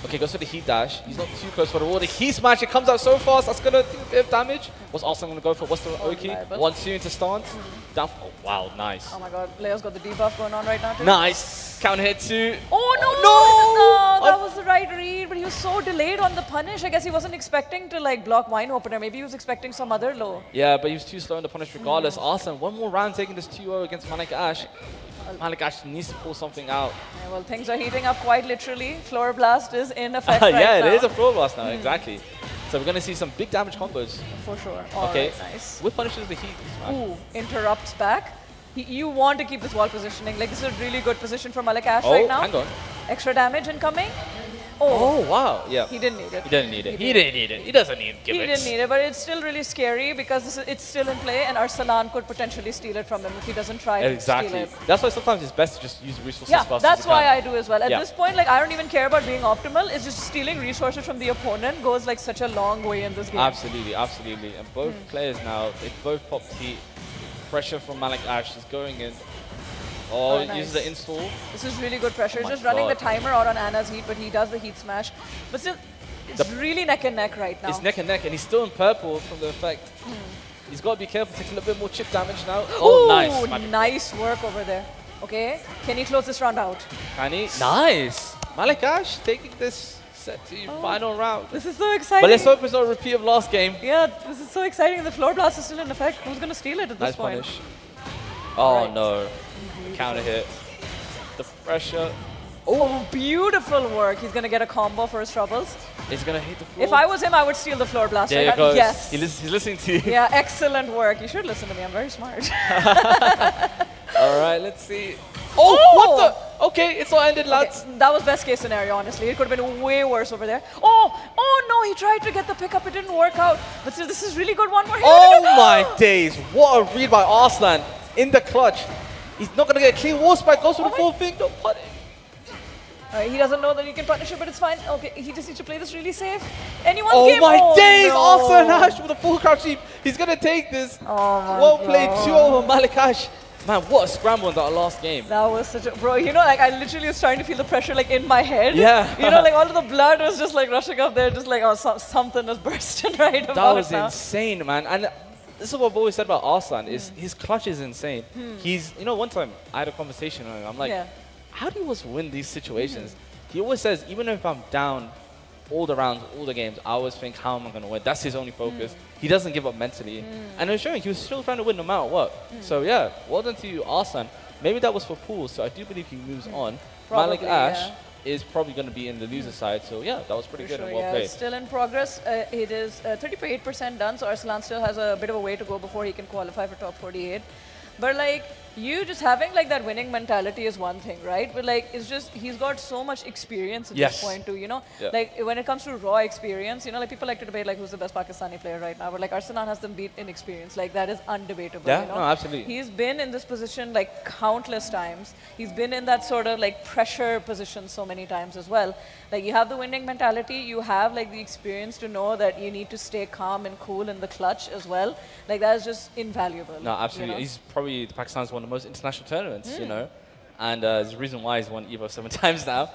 Okay, goes for the heat dash. He's not too close for the wall. The heat smash, it comes out so fast, that's going to do a bit of damage. What's Arslan going to go for? What's the Oki? reliable. 1-2 into stance. Down. Oh, wow, nice. Oh my god, Leo's got the debuff going on right now too. Nice. Counter hit 2. Oh no! No! No, that was the right read, but he was so delayed on the punish. I guess he wasn't expecting to like block wine opener. Maybe he was expecting some other low. Yeah, but he was too slow in the punish regardless. Arslan, one more round taking this 2-0 against Malik Ash. Malik Ash needs to pull something out. Yeah, well, things are heating up quite literally. Floor blast is in effect right Yeah, now. it is a floor blast now, exactly. So we're going to see some big damage combos. For sure. Okay. Alright, nice. Whip punishes the heat. Ooh, interrupts back. You want to keep this wall positioning. Like, this is a really good position for Malik Ash Oh, right now. hang on. Extra damage incoming. Oh, wow. Yeah. He didn't need it. He didn't need it. He didn't need it. He doesn't need He gimmicks. didn't need it, but it's still really scary because it's still in play, and Arsalan could potentially steal it from him if he doesn't try to Exactly. steal it. That's why sometimes it's best to just use resources Yeah, fast that's as you why can. I do as well. At Yeah. this point, like I don't even care about being optimal. It's just stealing resources from the opponent goes like such a long way in this game. Absolutely, absolutely. And both players now, they both popped heat. Pressure from Malik Ash is going in. Oh, nice. uses the install. This is really good pressure. Oh Just my running the God. timer out on Anna's heat, but he does the heat smash. But still, it's really neck and neck right now. It's neck and neck, and he's still in purple from the effect. He's got to be careful, takes a little bit more chip damage now. Oh, Ooh, nice. nice work over there. Okay, can he close this round out? Can he? Nice. Malakash taking this set to final round. This is so exciting. But let's hope it's not a repeat of last game. Yeah, this is so exciting. The floor blast is still in effect. Who's going to steal it at Nice this point? punish. Oh Right. no. Counter hit. The pressure. Oh, beautiful work. He's going to get a combo for his troubles. He's going to hit the floor. If I was him, I would steal the floor blast. There right he goes. Yes. He's listening to you. Yeah, excellent work. You should listen to me. I'm very smart. All right, let's see. Oh, what the? Okay, it's all ended, lads. Okay, that was best case scenario, honestly. It could have been way worse over there. Oh no, he tried to get the pickup. It didn't work out. But still, this is really good. One more hit. Oh my days. What a read by Arslan in the clutch. He's not going to get a clean wall spike. Goes for the full thing. Don't punish. He doesn't know that he can punish it, but it's fine. Okay, he just needs to play this really safe. Anyone's Oh game. my days. No. Arslan Nash with a full crouch sweep. He's going to take this. Oh my Well played. God. 2 over Malakash. Man, what a scramble in that last game. That was such a bro. You know, like I literally was trying to feel the pressure like in my head. Yeah. You know, like all of the blood was just like rushing up there, just like something is bursting right That about was it now. insane, man. And this is what I've always said about Arslan, is his clutch is insane. He's, you know, one time I had a conversation with him. I'm like, Yeah. how do you always win these situations? He always says, even if I'm down all the rounds, all the games, I always think, how am I going to win? That's his only focus. He doesn't give up mentally. And it was showing he was still trying to win no matter what. So yeah, well done to you, Arslan. Maybe that was for Pool, so I do believe he moves on. Probably, Malik Ash yeah. is probably going to be in the loser side. So yeah, that was pretty For good sure, and well yeah. played. It's still in progress. It is 38% done, so Arslan still has a bit of a way to go before he can qualify for top 48. But like, you just having like that winning mentality is one thing, right? But like, it's just, he's got so much experience at Yes. this point too, you know? Yeah. Like, when it comes to raw experience, you know, like people like to debate like who's the best Pakistani player right now, but like Arslan has them beat in experience. Like, that is undebatable, Yeah, you know? no, absolutely. He's been in this position like countless times. He's been in that sort of like pressure position so many times as well. Like, you have the winning mentality, you have like the experience to know that you need to stay calm and cool in the clutch as well. Like, that is just invaluable. No, absolutely. You know? He's probably, Pakistan's one of the most international tournaments, you know? And there's a reason why he's won EVO 7 times now.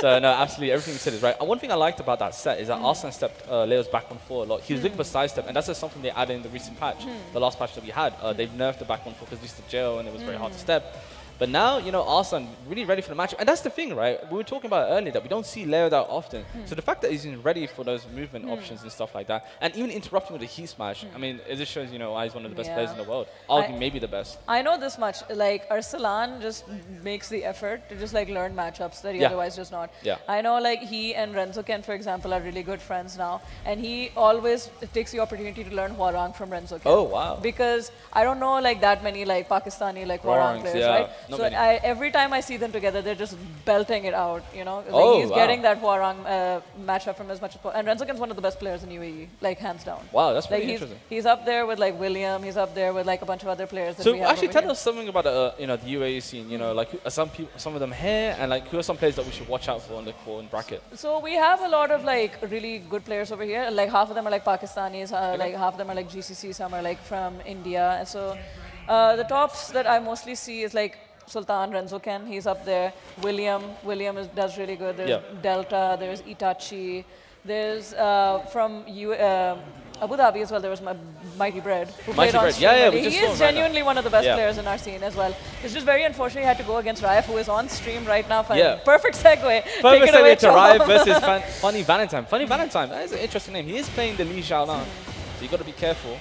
So, no, absolutely, everything you said is right. One thing I liked about that set is that Arslan stepped Leo's back on 4 a lot. He was looking for sidestep, and that's just something they added in the recent patch, the last patch that we had. They've nerfed the back on 4 because we used to jail, and it was very hard to step. But now, you know, Arslan really ready for the match. And that's the thing, right? We were talking about it earlier that we don't see Leo that often. So the fact that he's ready for those movement options and stuff like that, and even interrupting with a heat smash, I mean, it just shows, you know, why he's one of the best players in the world. Arguably maybe the best. I know this much, like Arslan just makes the effort to just like learn matchups that he otherwise does not. Yeah. I know like he and Renzo Ken, for example, are really good friends now, and he always takes the opportunity to learn Hwarang from Renzo Ken. Oh, wow. Because I don't know like that many like Pakistani like Hwarang Hwarangs, players, yeah. right? Not So many. every time I see them together, they're just belting it out, you know? Like Oh, he's wow. getting that Hwarang matchup from as much as possible. And Renzo Ken's one of the best players in UAE, like hands down. Wow, that's Like pretty interesting. he's up there with like William, he's up there with like a bunch of other players that So we have actually over tell here. us something about you know, the UAE scene, you know, like who are some people, some of them here, and like who are some players that we should watch out for and look for in bracket? So we have a lot of like really good players over here. Like half of them are like Pakistanis, like half of them are like GCC, some are like from India. And so the tops that I mostly see is like Sultan Renzo Ken, he's up there. William does really good. There's Delta, there's Itachi, there's from Abu Dhabi as well. There was Mighty Bread, who played on Bread, stream yeah, already. we just He saw is him right now. genuinely one of the best Yeah. players in our scene as well. It's just very unfortunate he had to go against Raif, who is on stream right now. Yeah. Perfect segue. Perfect Take it away, segue to Riot Tom. versus Funny Valentine. Funny Valentine, that is an interesting name. He is playing the Li Xiao now, so you got to be careful.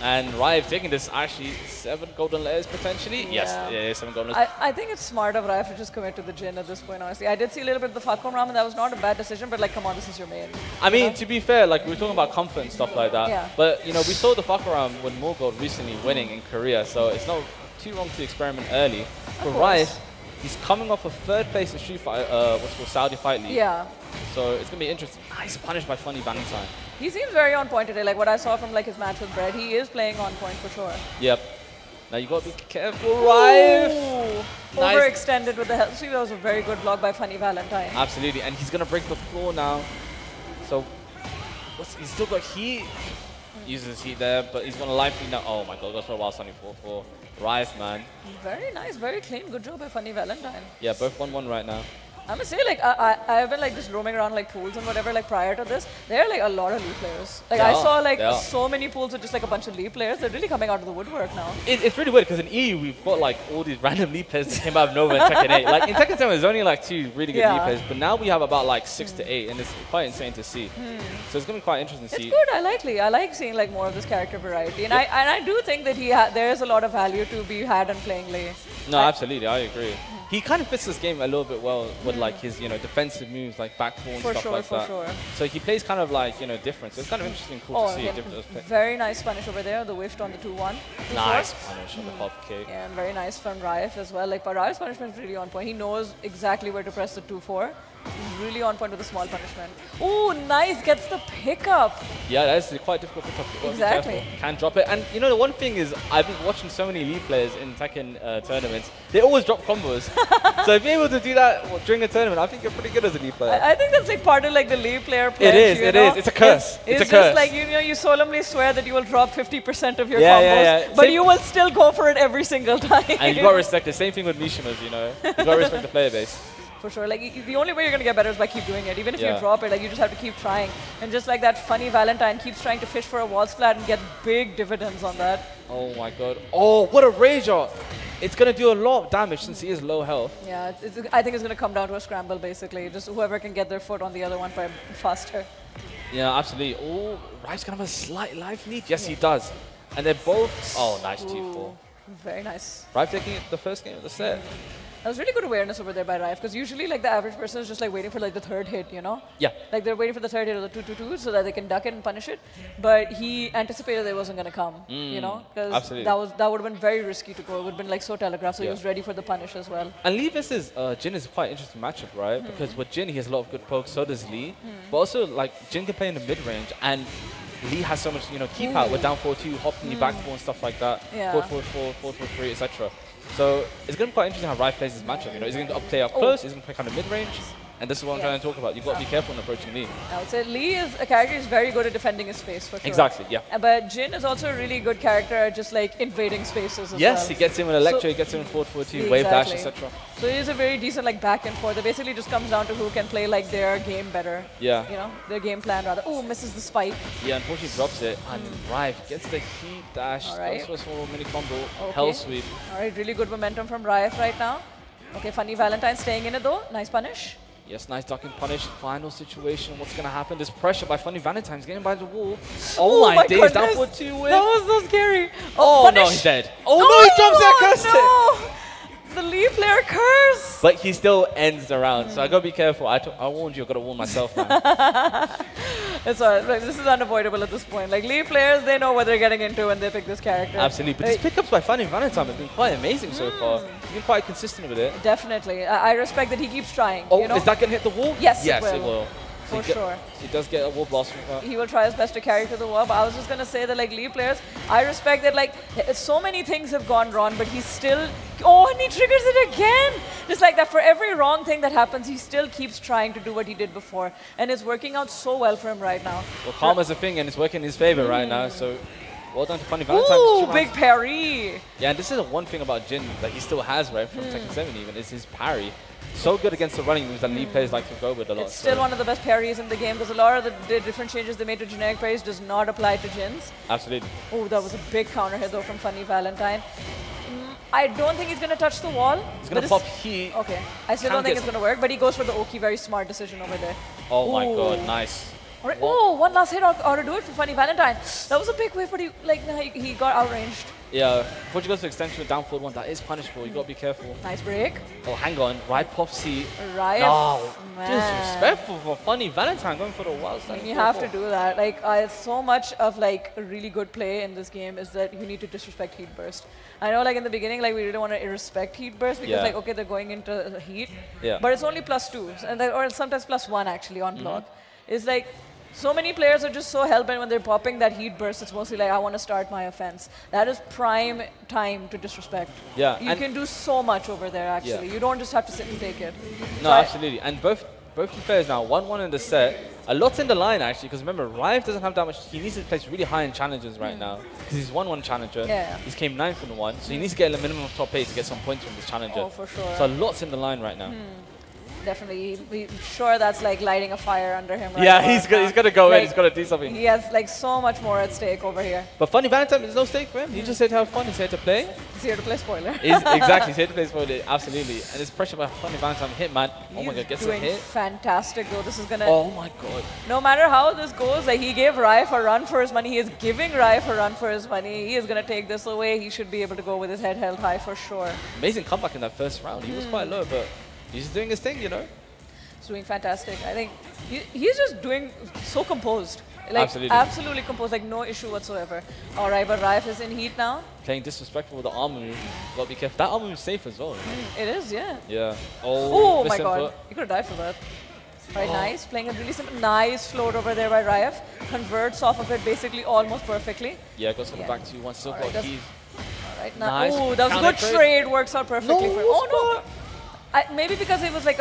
And Riot taking this actually 7 golden layers potentially. Yes, yeah, 7 golden layers. I think it's smart of Raif to just commit to the Jin at this point, honestly. I did see a little bit of the Fakkom Ramen. That was not a bad decision, but like, come on, this is your main. I mean, to be fair, like we were talking about comfort and stuff like that. Yeah. But you know, we saw the Fakaram with Morgold recently winning in Korea, so it's not too wrong to experiment early. For Riot, he's coming off a 3rd place in Street Fight, what's called Saudi Fight League. Yeah. So it's gonna be interesting. He's punished by Funny Valentine. He seems very on point today. Like what I saw from like his match with Bread, he is playing on point for sure. Yep. Now you gotta be careful, Riot. Ooh, Nice. overextended with the help. See, that was a very good block by Funny Valentine. Absolutely, and he's gonna break the floor now. So he's still got heat. Uses heat there, but he's gonna life now. Oh my god, goes for a wild Sunny 4-4. Rife, man. Very nice, very clean. Good job by Funny Valentine. Yeah, both 1-1 right now. I'm gonna say, like, I've been like just roaming around like pools and whatever. Like prior to this, there are like a lot of Lee players. Like I saw like so many pools with just like a bunch of Lee players. They're really coming out of the woodwork now. It's really weird because in EU we've got like all these random Lee players that came out of nowhere in Tekken 8. Like in Tekken 7 there's only like 2 really good Lee players, but now we have about like 6 to 8, and it's quite insane to see. So it's gonna be quite interesting to see. It's good. I like Lee. I like seeing like more of this character variety, and I do think that there is a lot of value to be had in playing Lee. No, absolutely, I agree. He kind of fits this game a little bit well with like his, defensive moves like back four and stuff like that. For sure. So he plays kind of like, different. So it's kind of interesting, cool to see different. Very nice punish over there, the whiffed on the 2-1. Nice punish on the pop kick. Yeah, and very nice from Rife as well. Like, but Rife's punishment is really on point. He knows exactly where to press the 2-4. He's really on point with a small punishment. Ooh, nice, gets the pickup. Yeah, that's quite difficult to pick up. Exactly. Can't drop it. And the one thing is, I've been watching so many Lee players in Tekken tournaments. They always drop combos. So if you're able to do that during a tournament, I think you're pretty good as a Lee player. I think that's like part of like the Lee player pledge. It is. It's a curse. It's a curse. Just like, you solemnly swear that you will drop 50% of your combos, but you will still go for it every single time. And you got to respect it. Same thing with Mishimas, You got to respect the player base. For sure. Like, the only way you're going to get better is by keep doing it. Even if you drop it, like, you just have to keep trying. And just like that Funny Valentine keeps trying to fish for a wall splat and get big dividends on that. Oh my god. Oh, what a rage art. It's going to do a lot of damage since he is low health. Yeah, I think it's going to come down to a scramble, basically. Just whoever can get their foot on the other one faster. Yeah, absolutely. Oh, Rife's going to have a slight life lead. Yes, he does. And they're both... Oh, nice 2-4. Very nice. Rife taking it the first game of the set. That was really good awareness over there by Rife, because usually like the average person is just like waiting for like the third hit, Yeah. Like they're waiting for the third hit or the 2-2-2 so that they can duck it and punish it. But he anticipated that it wasn't going to come, because that would have been very risky to go. It would have been like so telegraphed, so he was ready for the punish as well. And Lee versus Jin is quite an interesting matchup, right? Because with Jin, he has a lot of good pokes, so does Lee. But also, like, Jin can play in the mid-range, and Lee has so much, keep out with down 4-2, hopping you back 4 and stuff like that. 4-4-4, 4-4-3, etc. So it's going to be quite interesting how Rife plays this matchup. Is he going to play up close? Is he going to play kind of mid-range? And this is what I'm trying to talk about. You've got to be careful when approaching Lee. I would say Lee is a character who's very good at defending his space, for sure. Exactly, yeah. But Jin is also a really good character at just like invading spaces as well. Yes, he gets him with Electro, he gets him in 4-4-2, wave dash, etc. So he is a very decent like back and forth. It basically just comes down to who can play like their game better. Yeah. Their game plan rather. Oh, misses the spike. Yeah, unfortunately drops it. And Rife gets the heat dash, goes for a small mini combo, hell sweep. Alright, really good momentum from Rife right now. Okay, Funny Valentine staying in it though. Nice punish. Yes, nice duck and punish. Final situation. What's going to happen? There's pressure by Funny Valentine's getting by the wall. Oh my days, down for 2 wins. That was so scary. Oh no, he's dead. Oh no, he drops that curse. The Lee player curse. But he still ends the round, so I gotta be careful. I warned you, I gotta warn myself now. It's alright. Like, this is unavoidable at this point. Like Lee players, they know what they're getting into when they pick this character. Absolutely. But these pickups by Funny Valentine have been quite amazing so far. He's been quite consistent with it. Definitely. I respect that he keeps trying. Oh, is that gonna hit the wall? Yes, it will. For sure. He does get a wall blast from that. He will try his best to carry to the wall, but I was just going to say that like Lee players, I respect that like so many things have gone wrong, but he still, and he triggers it again. Just like that, for every wrong thing that happens, he still keeps trying to do what he did before. And it's working out so well for him right now. Well, karma's a thing and it's working in his favor right now, so well done to Funny Valentine. Ooh, big parry. Yeah, and this is the one thing about Jin that he still has, right, from Tekken 7 even, is his parry. So good against the running moves that Lee players like to go with a lot. It's still one of the best parries in the game because a lot of the different changes they made to generic parries does not apply to Jin's. Absolutely. Oh, that was a big counter hit though from Funny Valentine. I don't think he's going to touch the wall. He's going to pop heat. Okay. I still don't think it's going to work, but he goes for the Oki. Very smart decision over there. Oh my god, nice. All right. Oh, one last hit ought to do it for Funny Valentine. That was a big wave, but he got outranged. Yeah, before you go to extension with down forward 1, that is punishable. You got to be careful. Nice break. Oh, hang on. Right pop C. Right. No. Disrespectful for Funny Valentine going for the wild side. You have to do that. Like, so much of like a really good play in this game is that you need to disrespect heat burst. I know, like in the beginning, like we didn't want to irrespect heat burst because, like, okay, they're going into the heat, but it's only +2s, and or sometimes +1 actually on block. It's like. So many players are just so hell-bent when they're popping that heat burst. It's mostly like, I want to start my offense. That is prime time to disrespect. Yeah, you can do so much over there, actually. You don't just have to sit and take it. No, absolutely. And both both these players now 1-1 in the set. A lot's in the line actually, because remember, Rive doesn't have that much. He needs to place really high in challenges right now, because he's 1-1 challenger. Yeah. He's came 9th in the 1, so he needs to get a minimum of top 8 to get some points from this challenger. Oh, for sure. So lots in the line right now. Definitely. Sure that's like lighting a fire under him right Yeah, now. he's got to go in. Like, He's got to do something. He has like so much more at stake over here. But Funny Valentine, there's no stake for him. He just here to have fun. He's here to play. He's here to play spoiler. Exactly, he's here to play spoiler. Absolutely. And there's pressure by Funny Valentine hit, man. Oh my god, gets a doing hit. fantastic though. This is gonna. Oh my god. No matter how this goes, like he gave Rife a run for his money. He is giving Rife a run for his money. He is gonna take this away. He should be able to go with his head held high for sure. Amazing comeback in that first round. He was quite low, but he's doing his thing, you know. He's doing fantastic. I think he's just doing so composed. Like absolutely composed, like no issue whatsoever. All right, but Rife is in heat now. Playing disrespectful with the armor move. Gotta be careful. That armor move is safe as well. It is, yeah. Yeah. Oh my misinput. god. You could have died for that. All right, nice. Playing a really simple, nice float over there by Rife. Converts off of it basically almost perfectly. Yeah, goes for the back 2-1. Still got keys. All right, Nice. Oh, that was a good trade. Works out perfectly for him. Oh no. Maybe because it was like,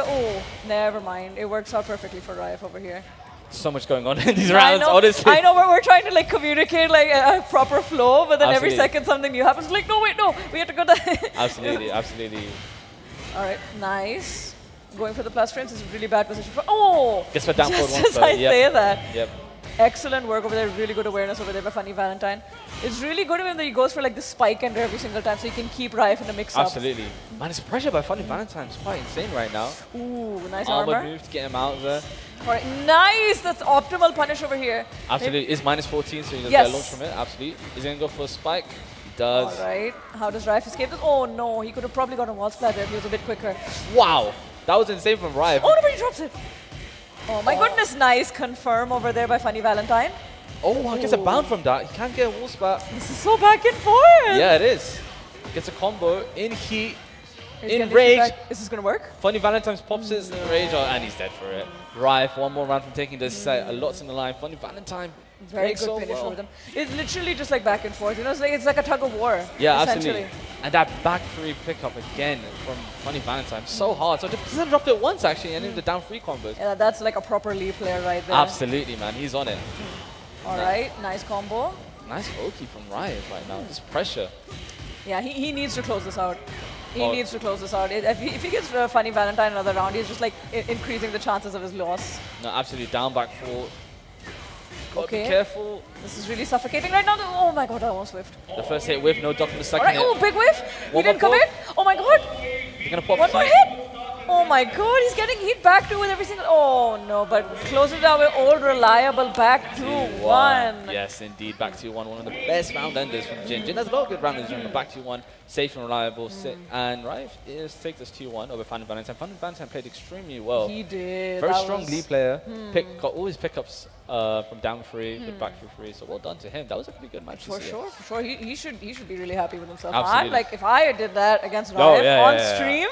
never mind. It works out perfectly for Rife over here. So much going on in these rounds, honestly. I know, we're trying to like communicate like a proper flow, but then every Absolutely. second something new happens. Like, no, wait, no, we have to go down. Absolutely, absolutely. All right, nice. Going for the plus frames is a really bad position for. Oh! Gets for down forward just once, as I say that. Yep. Excellent work over there. Really good awareness over there by Funny Valentine. It's really good when he goes for like the spike ender every single time, so you can keep Rife in the mix-up. Absolutely. Man, it's pressure by Funny Valentine. It's quite insane right now. Ooh, nice Armor armor. move to get him out of there. All right, nice. That's optimal punish over here. Absolutely. Is minus 14, so he doesn't Yes. get a launch from it. Absolutely. Is he going to go for a spike? He does. All right. How does Rife escape this? Oh no, he could have probably got a wall splat there if he was a bit quicker. Wow. That was insane from Rive. Oh no, but he drops it. Oh my goodness, nice confirm over there by Funny Valentine. Oh, he gets a bound from that. He can't get a wall spat. This is so back and forth. Yeah, it is. Gets a combo in heat, He's in getting rage. feedback. Is this gonna work? Funny Valentine's pops his rage on, and he's dead for it. Rife, one more round from taking this set. A lot's in the line. Funny Valentine. Very good so finish well. over them. It's literally just like back and forth. You know, it's like a tug of war. Yeah, essentially. absolutely. And that back 3 pickup again from Funny Valentine. So hard. So just dropped it once actually, and then the down 3 combos. Yeah, that's like a proper Lee player right there. Absolutely, man. He's on it. All right, nice combo. Nice Oki from Riot right now. This pressure. Yeah, he needs to close this out. He Oh. needs to close this out. If he gets Funny Valentine another round, he's just like increasing the chances of his loss. No, absolutely. Down back 4. Gotta Okay. be careful. This is really suffocating right now. Oh my god, I almost whiffed. The first hit whiff, no duck in the All second right, hit. oh, big whiff. He One didn't more commit. Oh my god. You're gonna pop One more key. hit. Oh my god, he's getting hit back to with every single. Oh no, but close it down with old reliable back 2-1. Yes, indeed. Back 2-1. One of the best round enders from Jin. Jin has a lot of good round enders, but back 2-1. Safe and reliable. And Rife takes this 2-1 over Funny Valentine. Funny Valentine played extremely well. He did. Very That strong was- lead player. Got all his pickups from down 3 with back 3. So well done to him. That was a pretty good match. For sure, for sure. He should be really happy with himself. Absolutely. I'm like, if I did that against Oh, Riot yeah, on yeah, yeah. stream,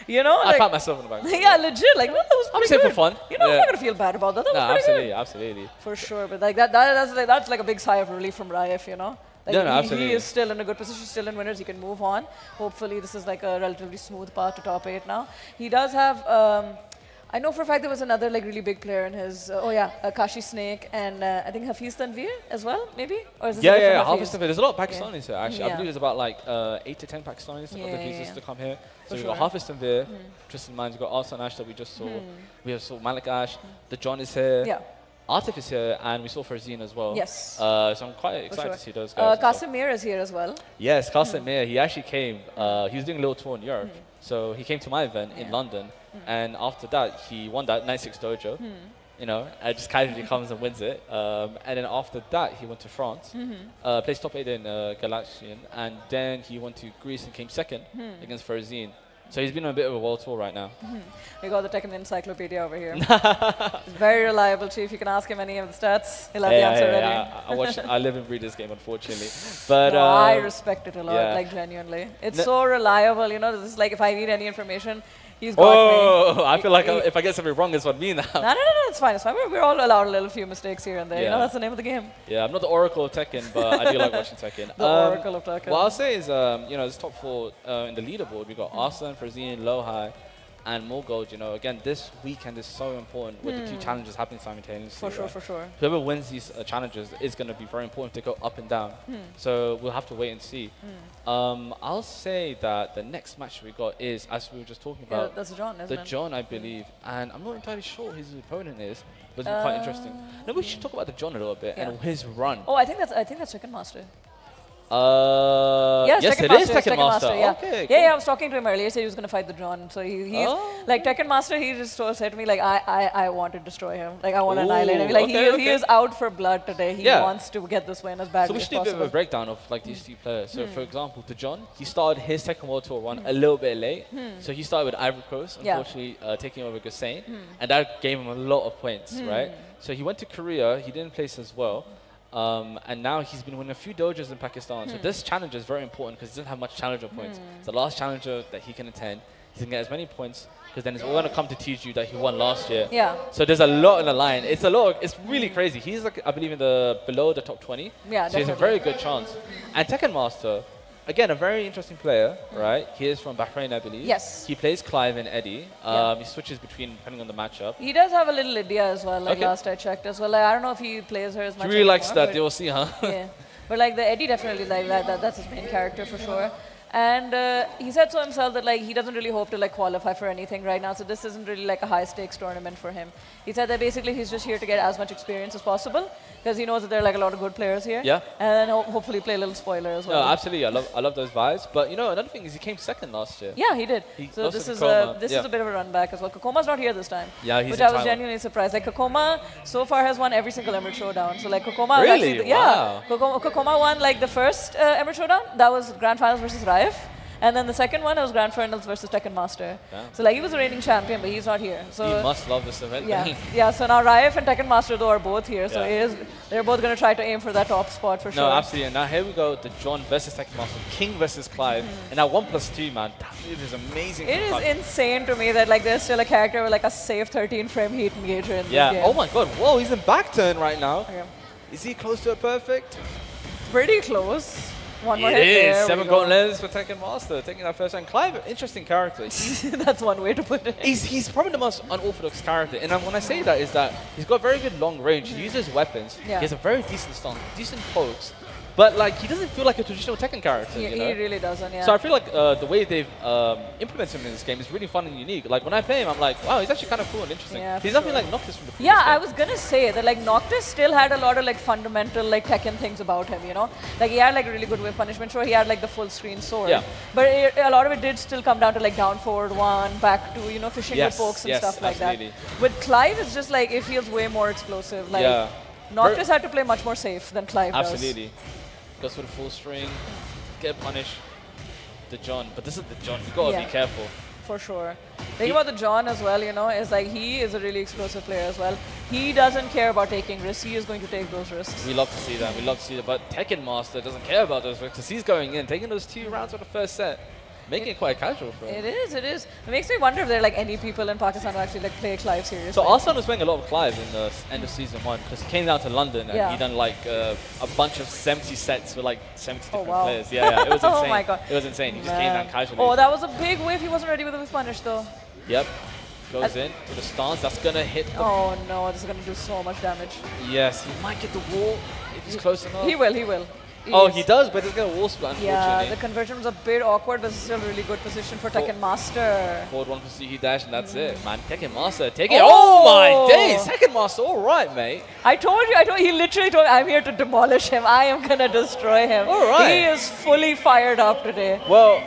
you know, I like, pat myself on the back. yeah, legit. Like, that was I'm pretty saying good. for fun. You know, I'm Yeah. not gonna feel bad about that. That was No, pretty absolutely, good. absolutely. For sure, but like that's like a big sigh of relief from Riot, you know. Like No, no, he absolutely. is still in a good position, still in winners. He can move on. Hopefully, this is like a relatively smooth path to top 8 now. He does have. I know for a fact there was another like really big player in his. Kashi Snake and I think Hafiz Tanvir as well, maybe. Or is this a Yeah, different yeah, Hafiz? Harvest of it. There's a lot of Pakistanis here, actually. I Yeah. believe there's about like 8 to 10 Pakistanis Yeah, of the visas yeah. to come here. So For we've sure. got Harvest and Veer, Tristan Mines, we've got Arsan Ash that we just saw. We have saw Malik Ash, the John is here. Yeah. Artif is here, and we saw Farzine as well. Yes. So I'm quite For excited sure. to see those guys. and stuff. Kasimir is here as well. Yes, Qasim Mir, he actually came. He was doing a little tour in Europe. So he came to my event in London. And after that, he won that 96 dojo. You know, and just casually comes and wins it. And then after that, he went to France, placed top 8 in Galaxian. And then he went to Greece and came second against Farzine. So he's been on a bit of a world tour right now. We got the Tekken encyclopedia over here. It's very reliable, Chief. You can ask him any of the stats. He'll have the answer ready. I live and breathe this game, unfortunately. But No, I respect it a lot, yeah. like genuinely. It's so reliable, you know. This is like if I need any information, he's got me. oh, I feel like if I get something wrong, it's on me now. No, it's fine. It's fine. We're all allowed a little few mistakes here and there. You know, Yeah. that's the name of the game. Yeah, I'm not the oracle of Tekken, but I do like watching Tekken. The oracle of Tekken. What I'll say is, you know, this top 4 in the leaderboard, we got Arslan, Farzine, Lohai, and more gold. You know, again, this weekend is so important with the 2 challenges happening simultaneously. For sure, right? for sure. Whoever wins these challenges is going to be very important to go up and down. So we'll have to wait and see. I'll say that the next match we got is, as we were just talking Yeah, about, that's John, isn't the it? John, I believe, and I'm not entirely sure who his opponent is, but it's quite interesting. Now we should talk about the John a little bit and his run. Oh, I think that's Tekken Master. Yes, it is Tekken Master. Yeah. Okay, Yeah, I was talking to him earlier. He said he was going to fight the John. So he's like Tekken Master. He just said to me like, I want to destroy him. Like I want to annihilate him. Like he is out for blood today. He wants to get this win as badly as possible. So we should do a bit of a breakdown of like these 2 players. So for example, the John, he started his Tekken World Tour run a little bit late. So he started with Ivory Coast, unfortunately taking over Gosain, and that gave him a lot of points, right? So he went to Korea. He didn't place as well. And now he's been winning a few dojos in Pakistan. So this challenger is very important because he doesn't have much challenger points. It's the last challenger that he can attend. He can get as many points because then it's all going to come to TGU that he won last year. Yeah. So there's a lot on the line. It's a lot. It's really crazy. He's like, I believe, in the below the top 20. Yeah, so he has a very good chance. And Tekken Master, again, a very interesting player, right? He is from Bahrain, I believe. Yes. He plays Clive and Eddie. He switches between depending on the matchup. He does have a little Lydia as well, like last I checked as well. Like, I don't know if he plays her as much. He really likes anymore, that DLC, huh? Yeah. But like the Eddie definitely like that's his main character for sure. And he said so himself that like he doesn't really hope to like qualify for anything right now. So this isn't really like a high stakes tournament for him. He said that basically he's just here to get as much experience as possible because he knows that there are like a lot of good players here. Yeah. And then hopefully play a little spoiler as well. No, absolutely. I love those vibes. But you know, another thing is he came second last year. Yeah, he did. So lost this to is Kakoma. this is a bit of a run back as well. Kakoma's not here this time. Yeah, he's which in I was Taiwan. genuinely surprised. Like Kakoma so far has won every single Emerald Showdown. So like Kakoma was Really? actually Wow. Kakoma won like the first Emerald Showdown. That was Grand Finals versus Raif. And then the second one was Grand Finals versus Tekken Master. Yeah. So like he was a reigning champion, but he's not here. So He must love this event. yeah. So now Raif and Tekken Master though are both here. So Yeah. they're both going to try to aim for that top spot for sure. No, absolutely. And now here we go, the John versus Tekken Master, King versus Clive. And now 1+2, man. That move is amazing. It is insane to me that like there's still a character with like a safe 13 frame heat engager in this game. Oh my god. Whoa, he's in back turn right now. Okay. Is he close to a perfect? Pretty close. One more It hit. is. There we 7 go. golden layers for Tekken Master, taking that first round. Clive, interesting character. That's one way to put it. He's probably the most unorthodox character. And when I say that is that he's got very good long range. He uses weapons. Yeah. He has a very decent stance, decent pokes. But like he doesn't feel like a traditional Tekken character. He, you know? he really doesn't, yeah. So I feel like the way they've implemented him in this game is really fun and unique. Like when I play him, I'm like, wow, he's actually kind of cool and interesting. Yeah, He's for nothing sure. like Noctis from the previous Yeah, I game. was gonna say that like Noctis still had a lot of like fundamental like Tekken things about him, you know? Like he had like a really good whip punishment. Sure, he had like the full screen sword. Yeah. But a lot of it did still come down to like down forward one, back two, you know, fishing Yes, with pokes and yes, stuff like absolutely. that. With Clive, it's just like it feels way more explosive. Like Yeah. Noctis had to play much more safe than Clive does. Absolutely. Goes for the full string, get punished. The John, but this is the John. You gotta Yeah. be careful. For sure. Think about the John as well, you know, is like he is a really explosive player as well. He doesn't care about taking risks. He is going to take those risks. We love to see that. We love to see that. But Tekken Master doesn't care about those risks because he's going in, taking those 2 rounds of the first set, making it quite casual for him. It is, it is. It makes me wonder if there are like any people in Pakistan who actually like play Clive seriously. So Arslan was playing a lot of Clive in the end of season 1 because he came down to London and Yeah. he done like a bunch of 70 sets with like 70 different wow. players. Yeah, it was insane. Oh my god. It was insane. He just came down casually. Oh, that was a big whiff. He wasn't ready with the punish though. Yep. Goes in to the stance. That's gonna hit the Oh no, this is going to do so much damage. Yes, he might get the wall if he's close enough. He will, he will. Oh, is. he does, but it's gonna wall split, Yeah, unfortunately. the conversion was a bit awkward, but it's still a really good position for Tekken Master. Forward 1% he dash, and that's it. Man, Tekken Master, take it. Oh my days! Tekken Master, all right, mate. I told you, he literally told me, I'm here to demolish him. I am going to destroy him. All right. He is fully fired up today. Well,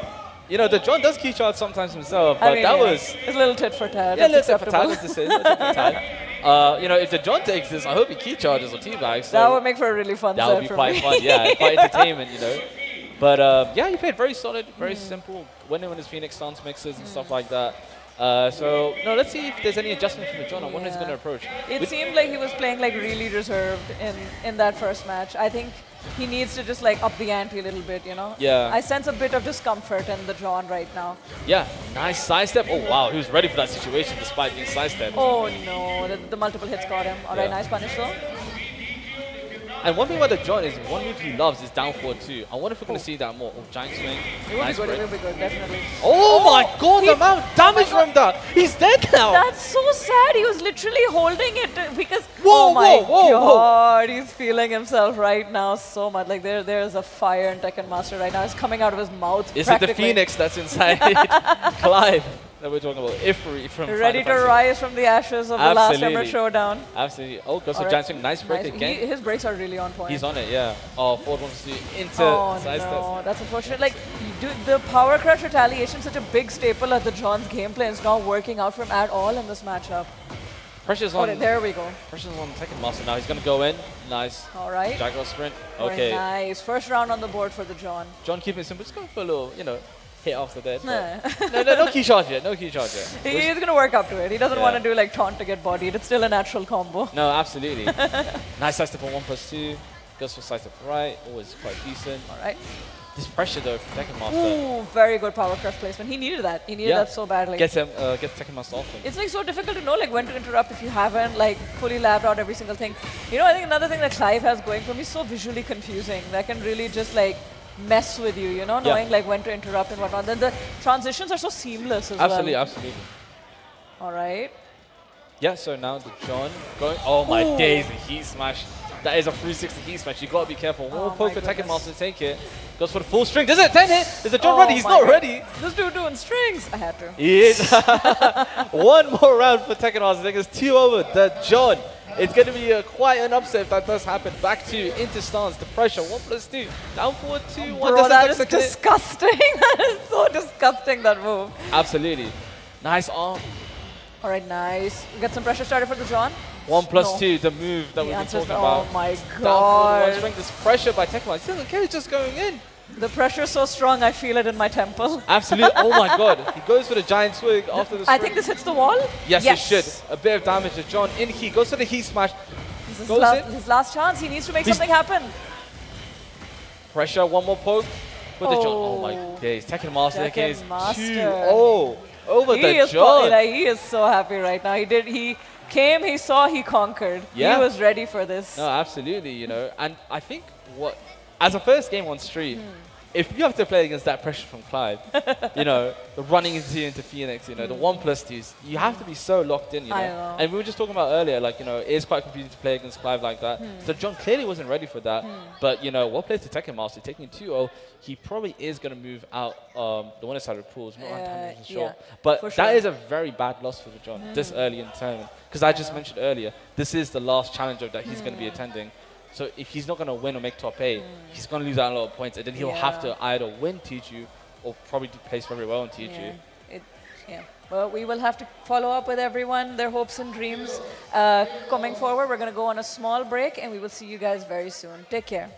you know, the John does key charge sometimes himself, but I mean, that yeah. was... It's a little tit for tat. Yeah, That's let's acceptable. let's say, little tit for tat. You know, if the John takes this, I hope he key charges or teabags. So That would make for a really fun that set would be for quite me. fun, yeah, quite entertainment, you know. But yeah, he played very solid, very simple, winning with his Phoenix stance mixes and stuff like that. So, no, let's see if there's any adjustment from the John on when he's going to approach. It seemed like he was playing like really reserved in that first match. I think he needs to just like up the ante a little bit, you know? Yeah. I sense a bit of discomfort in the John right now. Yeah, nice sidestep. Oh, wow, he was ready for that situation despite being sidestepped. Oh no, the multiple hits got him. Alright, Yeah. nice punish though. And one thing about the John is one move he loves is down forward too. I wonder if we're going to see that more. Oh, giant swing. It will Nice be good, break. it will be good, definitely. Oh my god, the amount of damage from down. He's dead now. That's so sad. He was literally holding it because Whoa, oh my whoa, whoa, god, he's feeling himself right now so much. Like there's a fire in Tekken Master right now. It's coming out of his mouth. Is it the Phoenix that's inside Clive that we're talking about? Ifri from Ready Final to Fantasy. rise from the ashes of the last Absolutely. Emirates Showdown. Absolutely. Oh, goes for Alright. giant swing. Nice break again. His breaks are really on point. He's on it, yeah. Oh, forward wants to into Oh side step. no, that's unfortunate. Like, the power crush retaliation, such a big staple of the John's gameplay, is not working out for him at all in this matchup. Pressure's Oh, on. there we go. Pressure's on Tekken Master now. He's gonna go in. Nice. All right. Jaguar sprint. Very Okay. nice. First round on the board for the John. John keeping it simple. Just going for a little, you know, hit off the dead. Nah. No key charge yet. No key charge yet. He's going to work up to it. He doesn't Yeah. want to do like taunt to get bodied. It's still a natural combo. No, absolutely. Nice side step on 1+2. Goes for side step right. Always quite decent. All right. This pressure though from Tekken Master. Ooh, very good power crush placement. He needed that. He needed Yeah. that so badly. Gets Tekken Master off him. It's like so difficult to know like when to interrupt if you haven't like fully labbed out every single thing. You know, I think another thing that Clive has going for me is so visually confusing. That can really just like mess with you, you know, Yeah. knowing like when to interrupt and whatnot. Then the transitions are so seamless as Absolutely, well. absolutely. All right. Yeah, so now the John going. Oh my Ooh. days, the heat smash. That is a 360 heat smash. You gotta be careful. One more Oh poke my for Tekken goodness. Master to take it. Goes for the full string. Does it? 10 hit. Is the John Oh ready? He's my not God. ready. This dude doing strings. I had to. He is. One more round for Tekken Master. I think it's 2 over. The John. It's going to be quite an upset if that does happen. Back to into stance. The pressure. 1+2. Down forward 2. 1 Bro, doesn't that is execute it. disgusting. That is so disgusting, that move. Absolutely. Nice arm. All right, nice. We got some pressure started for the John. 1+2. The move that The we've been answer's talking no. about. Oh my Down forward 1 god. string. This pressure by Tekken Master. He doesn't care. He's just going in. The pressure's so strong, I feel it in my temple. Absolutely. Oh my god. He goes for the giant swing after the I swing. think this hits the wall. Yes, it should. A bit of damage to John. In heat. Goes for the heat smash. This is Goes in. his last chance. He needs to make He's- something happen. Pressure. One more poke. With the John. Oh my Oh. days. Tekken Master Tekken against Master. 2-0 over He the is, John. he is so happy right now. He came, he saw, he conquered. Yeah. He was ready for this. No, absolutely. You know, and I think as a first game on stream, if you have to play against that pressure from Clive, you know, the running into Phoenix, you know, the 1+2s, you have to be so locked in, you know. I know. And we were just talking about earlier, like, you know, it is quite confusing to play against Clive like that. So John clearly wasn't ready for that. But, you know, what plays to Tekken Master, taking 2-0, he probably is going to move out the winner side of the pools. Not 100% sure. yeah, But for that sure. is a very bad loss for the John this early in the tournament. Because I just mentioned earlier, this is the last challenger that he's going to be attending. So if he's not going to win or make top 8, he's going to lose out a lot of points. And then he'll have Yeah. to either win TG or probably place very well in TG. Yeah. Well, we will have to follow up with everyone, their hopes and dreams. Coming forward, we're going to go on a small break, and we will see you guys very soon. Take care.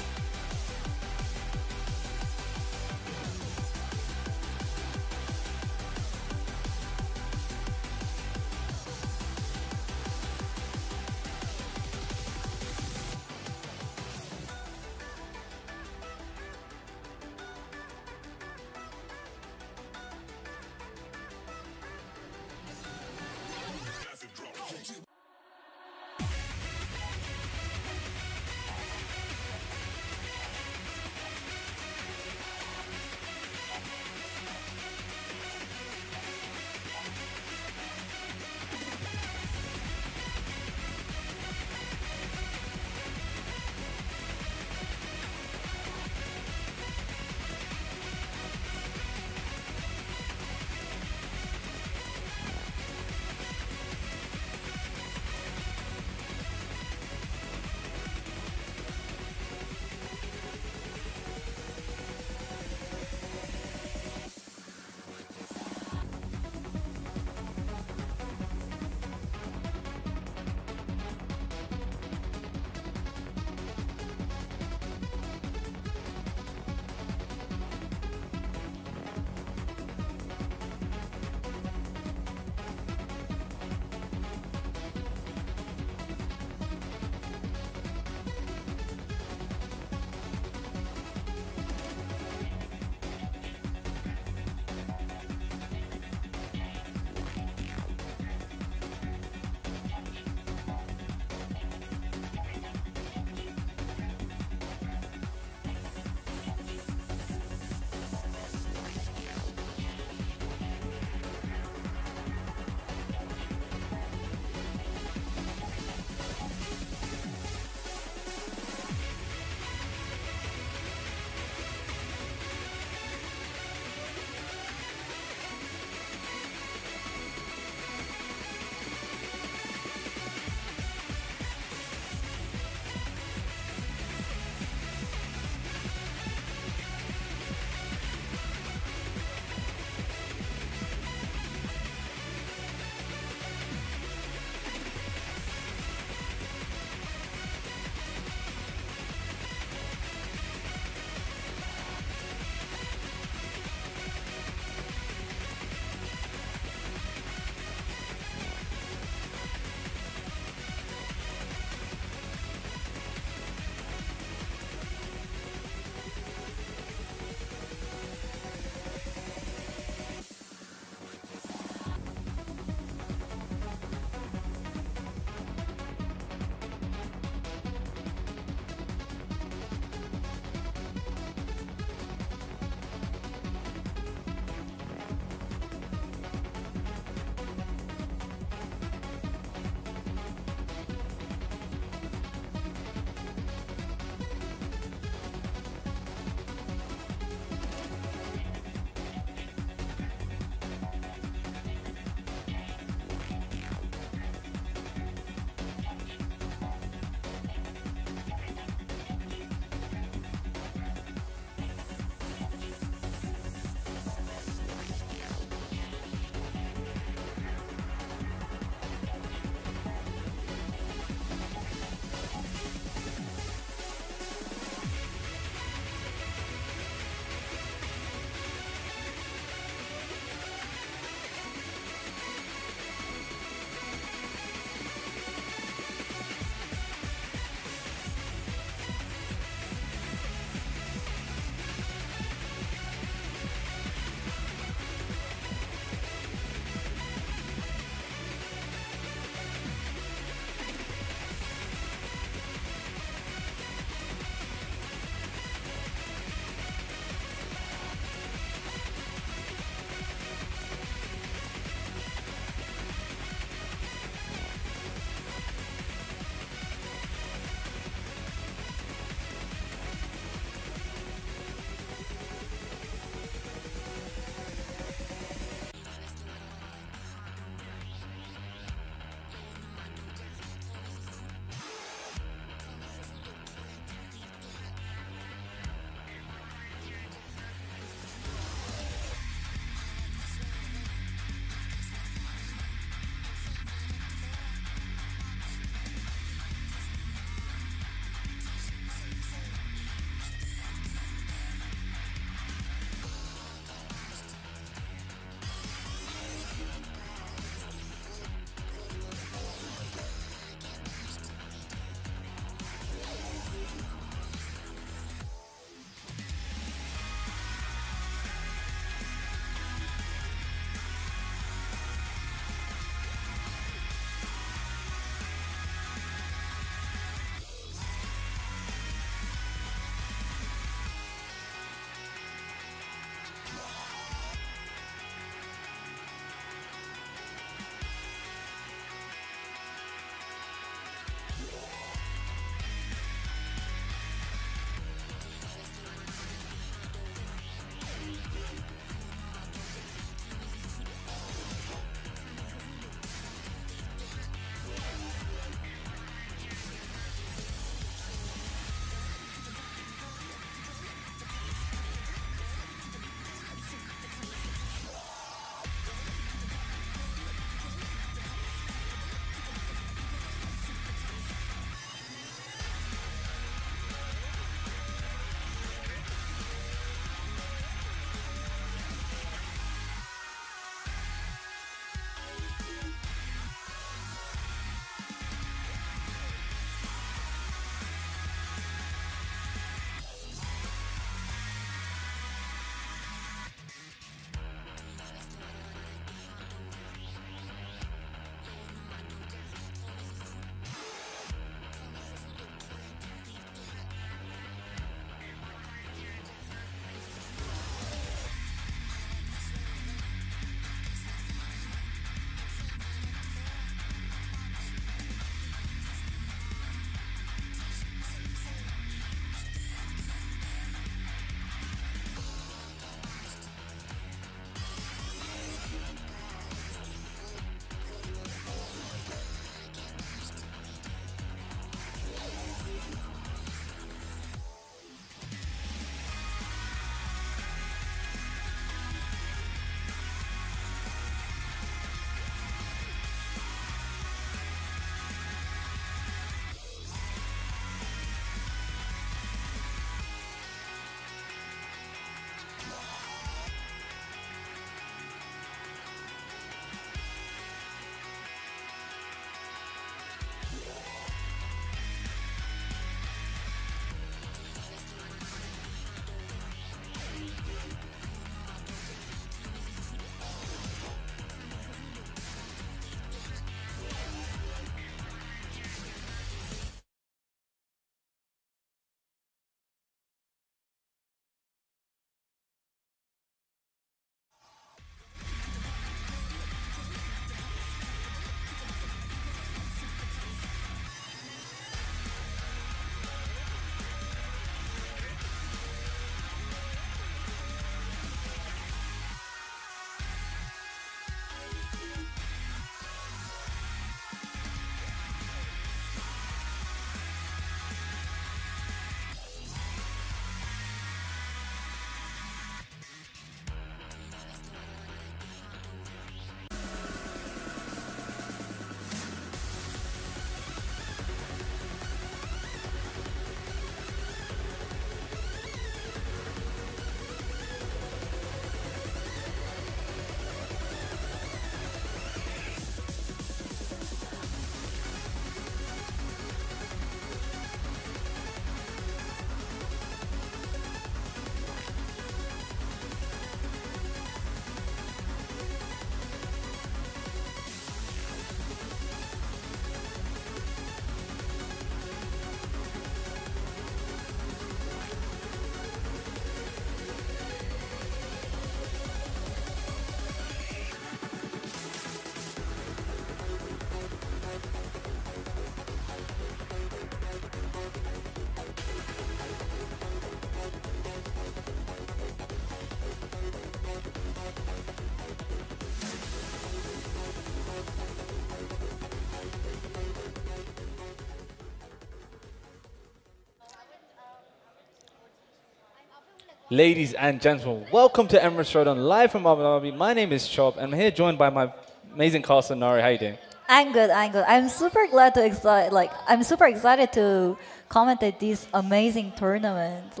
Ladies and gentlemen, welcome to Emirates Showdown, live from Abu Dhabi. My name is Chop, and I'm here joined by my amazing cast, Nari. How you doing? I'm good. I'm good. I'm super glad to I'm super excited to commentate these amazing tournaments.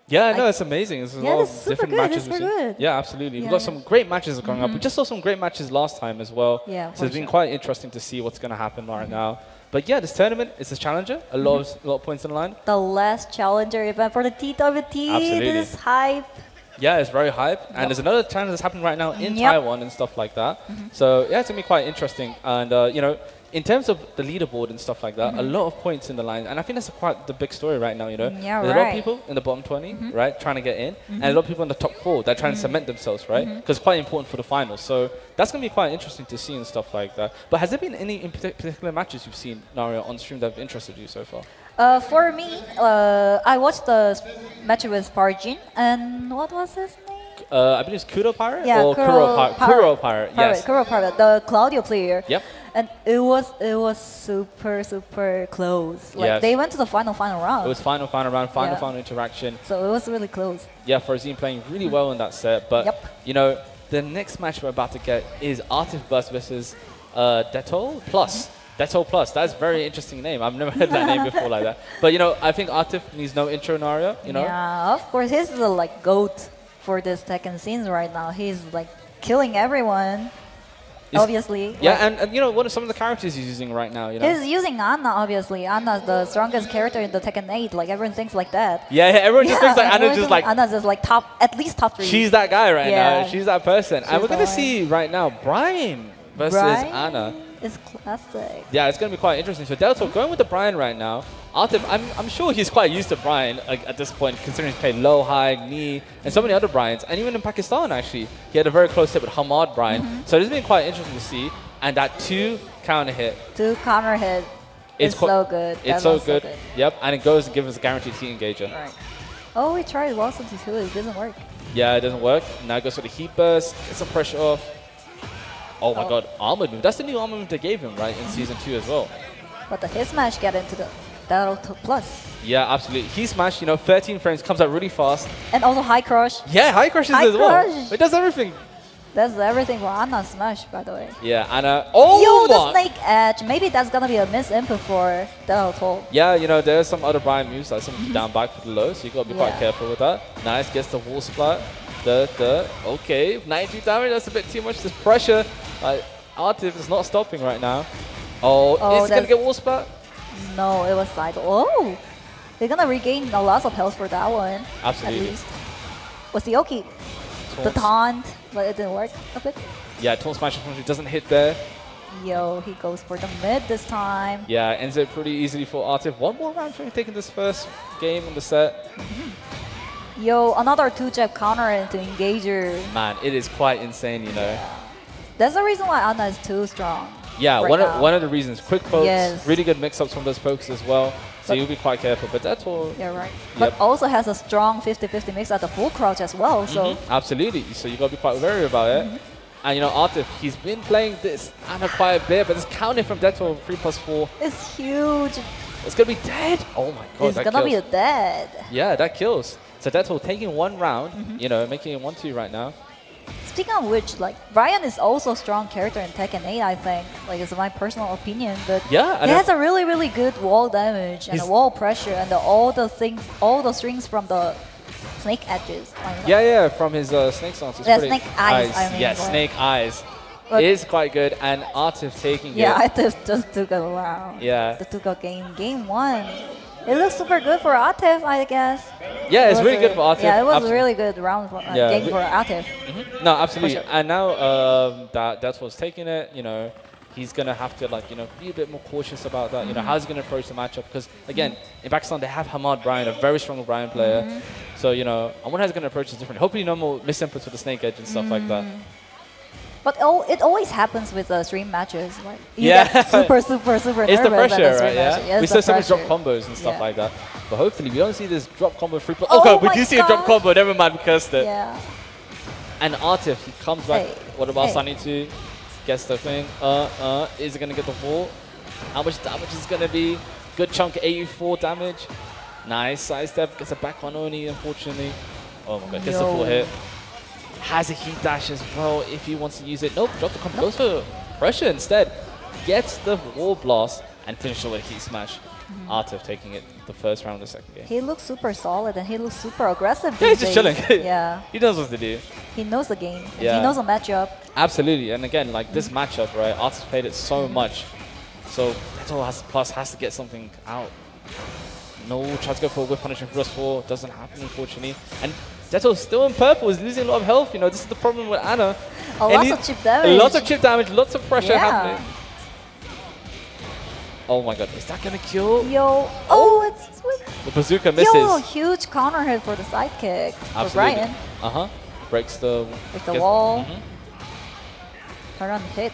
Yeah, no, it's amazing. There's a lot it's of super different good. matches. It's super good. Yeah, absolutely. We've Yeah, got yeah. some great matches going up. We just saw some great matches last time as well. Yeah, so for it's been sure. quite interesting to see what's going to happen right now. But yeah, this tournament is a challenger. A lot of points in the line. The last challenger event for the TWT. Absolutely. This hype. Yeah, it's very hype. And there's another challenge that's happening right now in Yep. Taiwan and stuff like that. So yeah, it's going to be quite interesting. And, you know, in terms of the leaderboard and stuff like that, a lot of points in the line. And I think that's quite the big story right now, you know. Yeah, There's a lot of right. people in the bottom 20, right, trying to get in. And a lot of people in the top 4 that are trying to cement themselves, right? Because it's quite important for the finals. So that's going to be quite interesting to see and stuff like that. But has there been any in particular matches you've seen, Nario, on stream that have interested you so far? For me, I watched the match with Parjin, and what was his name? I believe it's Kuro Pirate? Yeah, or Kuro Pirate, yes. Kuro Pirate, the Claudio player. Yep. And it was super close. Like Yes. they went to the final round. It was final round, Yeah. final interaction. So it was really close. Yeah, Farzine playing really well in that set. But, Yep. you know, the next match we're about to get is Artif Bus versus Detol Plus. Detol Plus, that's a very interesting name. I've never heard that name before like that. But, you know, I think Artif needs no intro, Nario, you know? Yeah, of course. He's the GOAT for this Tekken scenes right now. He's killing everyone, obviously. Yeah, and you know, what are some of the characters he's using right now, you know? He's using Anna, obviously. Anna's the strongest character in the Tekken 8. Everyone thinks like that. Yeah, everyone just thinks like everyone Anna's just thinks like, Anna's just at least top 3. she's that guy right now. Yeah. She's that person. And we're the going to one. see right now Brian versus Anna. It's classic. Yeah, it's going to be quite interesting. So Delta going with the Brian right now. Artif, I'm sure he's quite used to Brian at this point, considering he's played low, high, knee, and so many other Brians. And even in Pakistan, actually, he had a very close hit with Hamad Brian. So this has been quite interesting to see. And that 2 counter hit. 2 counter hit. It's so good. It's so good. Yep, and it goes and gives us a guaranteed heat engager. Right. Oh, we tried Wilson to too. It doesn't work. Yeah, it doesn't work. Now it goes for the heat burst. Get some pressure off. Oh my god, armor move. That's the new armor move they gave him, right, in Season 2 as well. But the hit smash get into the Battle Plus. Yeah, absolutely. He smash, you know, 13 frames, comes out really fast. And also high crush. Yeah, high crushes High as well. crush. It does everything. That's everything for Anna smash, by the way. Yeah, Anna. Oh, Yo, the my. snake edge. Maybe that's gonna be a miss input for Battle. Yeah, you know, there's some other Brian moves, like some down back for the low, so you gotta be quite Yeah. careful with that. Nice, gets the wall splat. Okay, 92 damage, that's a bit too much. This pressure. Artif is not stopping right now. Oh, is he gonna get wall splat? No, it was side. Oh, they're gonna regain a lot of health for that one. Absolutely. At least. What's the Oki? The taunt, but it didn't work a bit. Yeah, taunt smash unfortunately doesn't hit there. Yo, he goes for the mid this time. Yeah, ends it pretty easily for Artif. One more round for him taking this first game in the set. Yo, another 2-jab counter into engager. Man, it is quite insane, you know. That's the reason why Anna is too strong. Yeah, right one of the reasons. Quick pokes, Yes. really good mix-ups from those pokes as well. So you'll be quite careful, but that's all. Yeah, right. Yep. But also has a strong 50-50 mix at the full crouch as well. So Absolutely, so you got to be quite wary about it. And you know, Artif, he's been playing this Anna quite a bit, but this counter from Detol 3+4, it's huge. it's going to be dead. Oh my god, It's that gonna kills. be dead. Yeah, that kills. So Detol taking 1 round, you know, making it 1-2 right now. Speaking of which, Brian is also a strong character in Tekken 8, I think. It's my personal opinion, but Yeah, he has a really good wall damage and a wall pressure and all the strings from the snake edges. Yeah, from his snake stance. It's Yeah, pretty snake eyes, I mean, yeah, right. snake eyes. But It is quite good, and Artif taking yeah, it. I just took a round. Yeah. They took a game 1. It looks super good for Atif, I guess. Yeah, it's was really good for Artif. Yeah, it was a Abs- really good round for Yeah, game for Atif. No, absolutely. sure. And now that's what's taking it, you know, he's going to have to, be a bit more cautious about that. You know, how's he going to approach the matchup? Because, again, in Pakistan, they have Hamad Brian, a very strong Brian player. So, you know, I wonder how he's going to approach this differently. Hopefully no more misinputs with the snake edge and stuff like that. But it always happens with stream matches. You Yeah. get super It's nervous the at pressure, stream right? match. Yeah. It's We the saw so many drop pressure. combos and stuff Yeah. like that. But hopefully we don't see this drop combo free. Oh God, we my do see a drop God. combo. Never mind, we cursed it. Yeah. And Artif, he comes back. Hey. What about Hey. Sunny 2? Gets the thing. Is he gonna get the wall? How much damage is gonna be? Good chunk, 84 damage. Nice sidestep. Gets a back on Oni, unfortunately. Oh my god, gets the full hit. Has a heat dash as well if he wants to use it. Nope, drop the combo. Goes for pressure instead. Gets the wall blast and finishes with a heat smash. Artif taking it the first round of the second game. He looks super solid and he looks super aggressive. Yeah, he's these just days. chilling. Yeah. He knows what to do. He knows the game. Yeah. He knows the matchup. Absolutely. And again, like this matchup, right? Artif played it so much. So Deto has to get something out. No, tries to go for a whip punish in plus 4. Doesn't happen, unfortunately. And Deto's still in purple. He's losing a lot of health. You know, this is the problem with Anna. Lots of chip damage. Lots of chip damage. Lots of pressure Yeah. happening. Oh my god, is that gonna kill? Yo. Oh, it's with The bazooka misses. Yo, huge counter hit for the sidekick for Absolutely. Brian. Breaks the... With the wall. Turn on hit.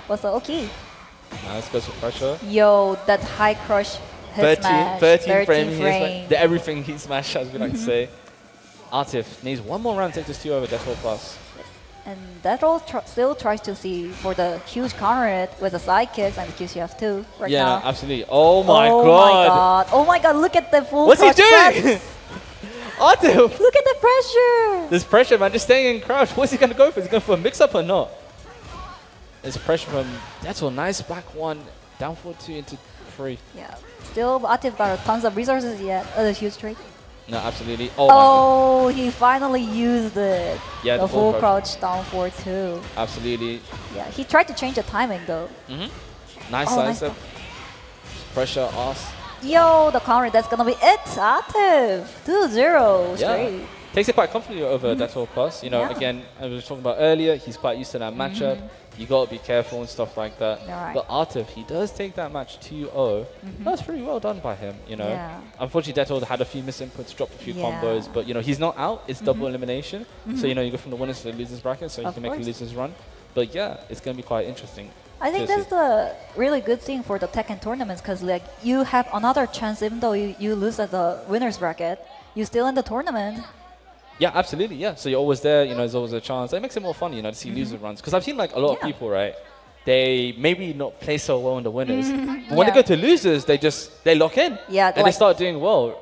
What's the okay? Nice, goes for pressure. Yo, that high crush hit 13 frame. frame. The everything heat smash, as we like to say. Artif needs one more round to take this 2 over Death Roll Plus. And that all still tries to see for the huge counter hit with the sidekicks and the QCF2 right Yeah, now. no, absolutely. Oh my god. My god. Oh my god, look at the full What's he crouch doing? press. Artif! Look at the pressure. There's pressure, man. Just staying in crouch. What's he going to go for? Is he going for a mix-up or not? There's pressure from Deto. Nice back 1. Down 4-2 into 3. Yeah. Still, Atif got tons of resources yet. The huge trade. No, absolutely. Oh, my god. Oh, he finally used it. Yeah, the full crouch down 4-2. Absolutely. Yeah, he tried to change the timing though. Nice Oh, side nice step. Pressure, ass. Yo, the counter, that's gonna be it. Atif. 2-0 straight. Takes it quite comfortably over Deto Plus. You know, Yeah. again, as we were talking about earlier, he's quite used to that matchup. You got to be careful and stuff like that. Right. But Artif, he does take that match 2-0. That's pretty well done by him, you know. Yeah. Unfortunately, Deto had a few misinputs, dropped a few Yeah. combos, but, you know, he's not out. It's double elimination. So, you know, you go from the winners to the losers bracket, so you Of can make a course. losers run. But, yeah, it's going to be quite interesting. I think to that's the really good thing for the Tekken tournaments because like you have another chance even though you lose at the winners bracket, you still in the tournament. Yeah, absolutely, yeah. So you're always there, you know, there's always a chance. It makes it more fun, you know, to see loser runs. Because I've seen, like, a lot of people, right, they maybe not play so well in the winners. But when they go to losers, they lock in. Yeah, and they like- start doing well.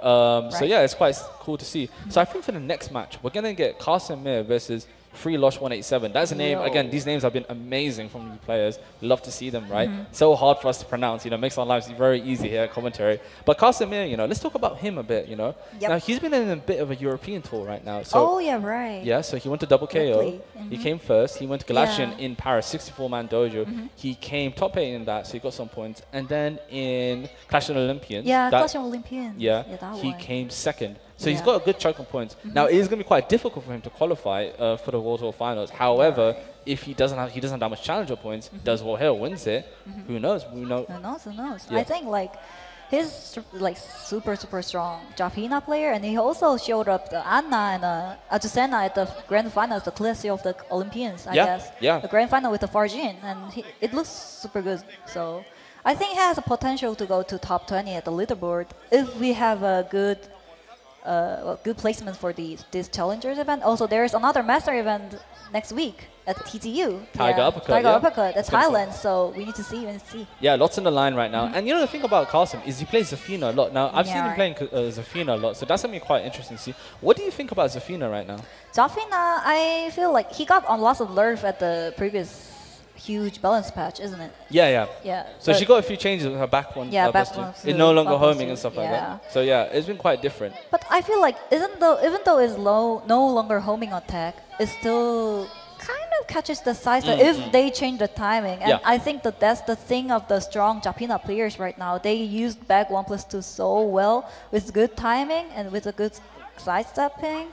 So Right. yeah, it's quite cool to see. So I think for the next match, we're going to get Casimir versus Free Losh 187. That's a name, again, these names have been amazing from the players. Love to see them, right? So hard for us to pronounce, you know, makes our lives very easy here at commentary. But Casimir, you know, let's talk about him a bit, you know. Yep. Now, he's been in a bit of a European tour right now. So Oh yeah, right. yeah, so he went to double KO. Ripley. He came first. He went to Galatian Yeah. in Paris, 64-man dojo. He came top 8 in that, so he got some points. And then in Clash of the Olympians, Yeah, that- Clash of Olympians. yeah, that he one. came second. So he's Yeah. got a good chunk of points. Now it is going to be quite difficult for him to qualify for the World Tour Finals. However, if he doesn't have that much challenger points, does World Hill wins it? Who knows? We know. Who knows? Who knows? Yeah. I think like he's like super strong Japina player, and he also showed up the Anna and Azucena at the grand finals, the classic of the Olympians, I Yeah, guess. yeah. The grand final with the Farjin, and it looks super good. So I think he has a potential to go to top 20 at the leaderboard if we have a good placement for this challengers event. Also, there is another master event next week at TTU. Tiger Uppercut, Tiger yeah. Uppercut. That's It's gonna be Thailand, so we need to see. We need to see. Yeah, lots on the line right now. And you know the thing about Carson is he plays Zafina a lot. Now, I've seen Yeah, him playing Zafina a lot, so that's something quite interesting to see. What do you think about Zafina right now? Zafina, I feel like he got on lots of nerf at the previous huge balance patch, isn't it? Yeah, yeah. Yeah. So but- she got a few changes with her back one. Yeah, back plus one, two. It's no longer back one, homing and two, stuff like yeah. that. So yeah, it's been quite different. But I feel like even though it's no longer homing attack, it still kind of catches the size if they change the timing. And Yeah. I think that's the thing of the strong Japina players right now. They used back 1+2 so well with good timing and with a good sidestepping.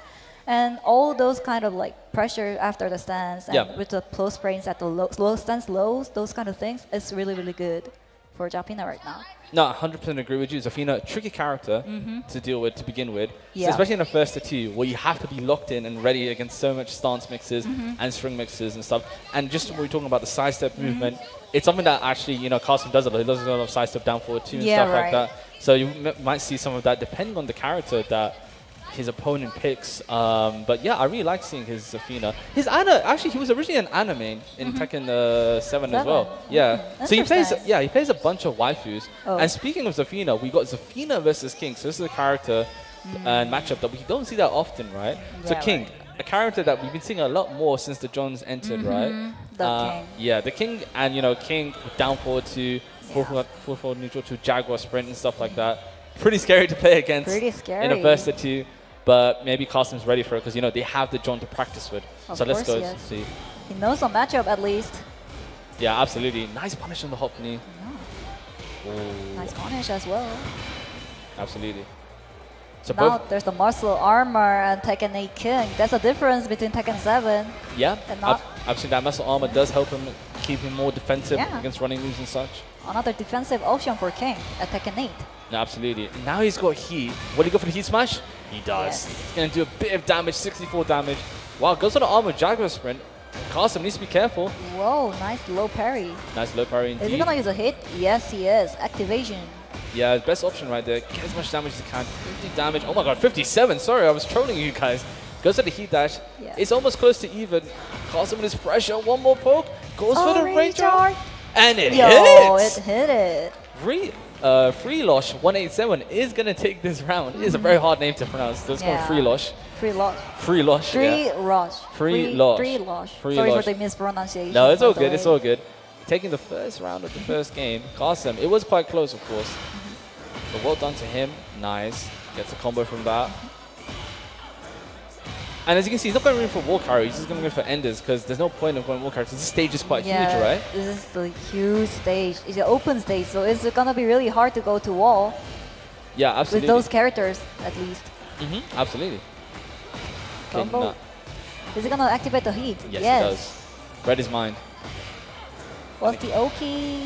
And all those kind of like pressure after the stance and Yeah. with the close frames at the low stance lows, those kind of things, it's really, really good for Japina right now. No, 100% agree with you. Zafina, tricky character to deal with to begin with. Yeah. So especially in the first to two, where you have to be locked in and ready against so much stance mixes and string mixes and stuff. And just when we're talking about the sidestep movement, it's something that actually, you know, Carson does a lot. He does a lot of sidestep down forward too and Yeah, stuff like right. that. So you might see some of that depending on the character that his opponent picks. But yeah, I really like seeing his Zafina. His Ana, actually, he was originally an Ana main in Tekken 7 as well. Yeah. So he plays, Interesting. yeah, he plays a bunch of waifus. Oh. And speaking of Zafina, we got Zafina versus King. So this is a character matchup that we don't see that often, right? So Yeah, King, right. a character that we've been seeing a lot more since the Johns entered, right? The King. Yeah, the King, and you know, King down forward to full forward neutral to Jaguar sprint and stuff like that. Pretty scary to play against. Pretty In a scary. burst or two, but maybe Carsten's ready for it because you know they have the John to practice with. Of So let's course, go yes. see. He knows the matchup at least. Yeah, absolutely. Nice punish on the hop knee. Nice punish as well. Absolutely. So Now both, there's the muscle armor and Tekken 8 King. That's the difference between Tekken 7. yeah, and not- absolutely. That muscle armor does help him keep him more defensive Yeah. against running moves and such. Another defensive option for King at Tekken 8. No, absolutely. Now he's got heat. Will he go for the heat smash? He does. Yes. He's going to do a bit of damage, 64 damage. Wow, goes for the armor Jaguar sprint. Carsten needs to be careful. Whoa, nice low parry. Nice low parry Is he indeed. gonna use a hit? Yes, he is. Activation. Yeah, best option right there. Get as much damage as you can. 50 damage. Oh my god, 57. Sorry, I was trolling you guys. Goes for the heat dash. Yeah. It's almost close to even. Carsten with his pressure. One more poke. Goes for the range art. And it Yo, hits. it hit it. Freelosh 187 is going to take this round. It is a very hard name to pronounce. So it's called Freelosh. Free loss. Freelosh. Free Yeah. rush. Free losh. Free losh. Free Sorry losh. for the mispronunciation. No, it's by all the good. It's way. all good. Taking the first round of the first game. Carsten. It was quite close, of course. But well done to him. Nice. Gets a combo from that. And as you can see, he's not going in for wall carry. He's just going to go for enders because there's no point of going wall carry. So this stage is quite huge, right? This is the huge stage. It's an open stage, so it's gonna be really hard to go to wall Yeah, with absolutely. those characters at least. Absolutely. Okay, Combo. nah. Is it gonna activate the heat? Yes, it does. Read his mind. What's the Oki?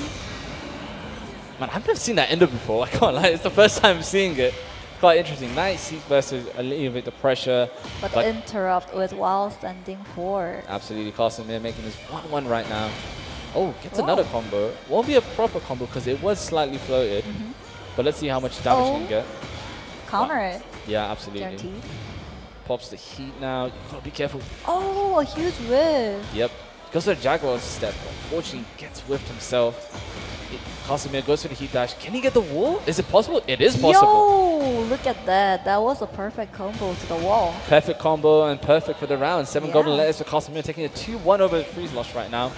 Man, I've never seen that ender before. I can't lie. It's the first time I'm seeing it. Quite interesting. Nice heat versus alleviate the pressure. But Like- interrupt with while standing forward. Absolutely. Carsten Mir making this 1-1 right now. Oh, gets Whoa. another combo. Won't be a proper combo because it was slightly floated. But let's see how much damage he can get. Counter it. Yeah, absolutely. Guaranteed. Pops the heat now. You gotta be careful. Oh, a huge whiff. Yep. Goes to the Jaguar step. Unfortunately, gets whiffed himself. Casimir goes for the heat dash. Can he get the wall? Is it possible? It is possible. Yo, look at that. That was a perfect combo to the wall. Perfect combo and perfect for the round. 7 Yeah. golden letters for Casimir, taking a 2-1 over Freezelosh right now.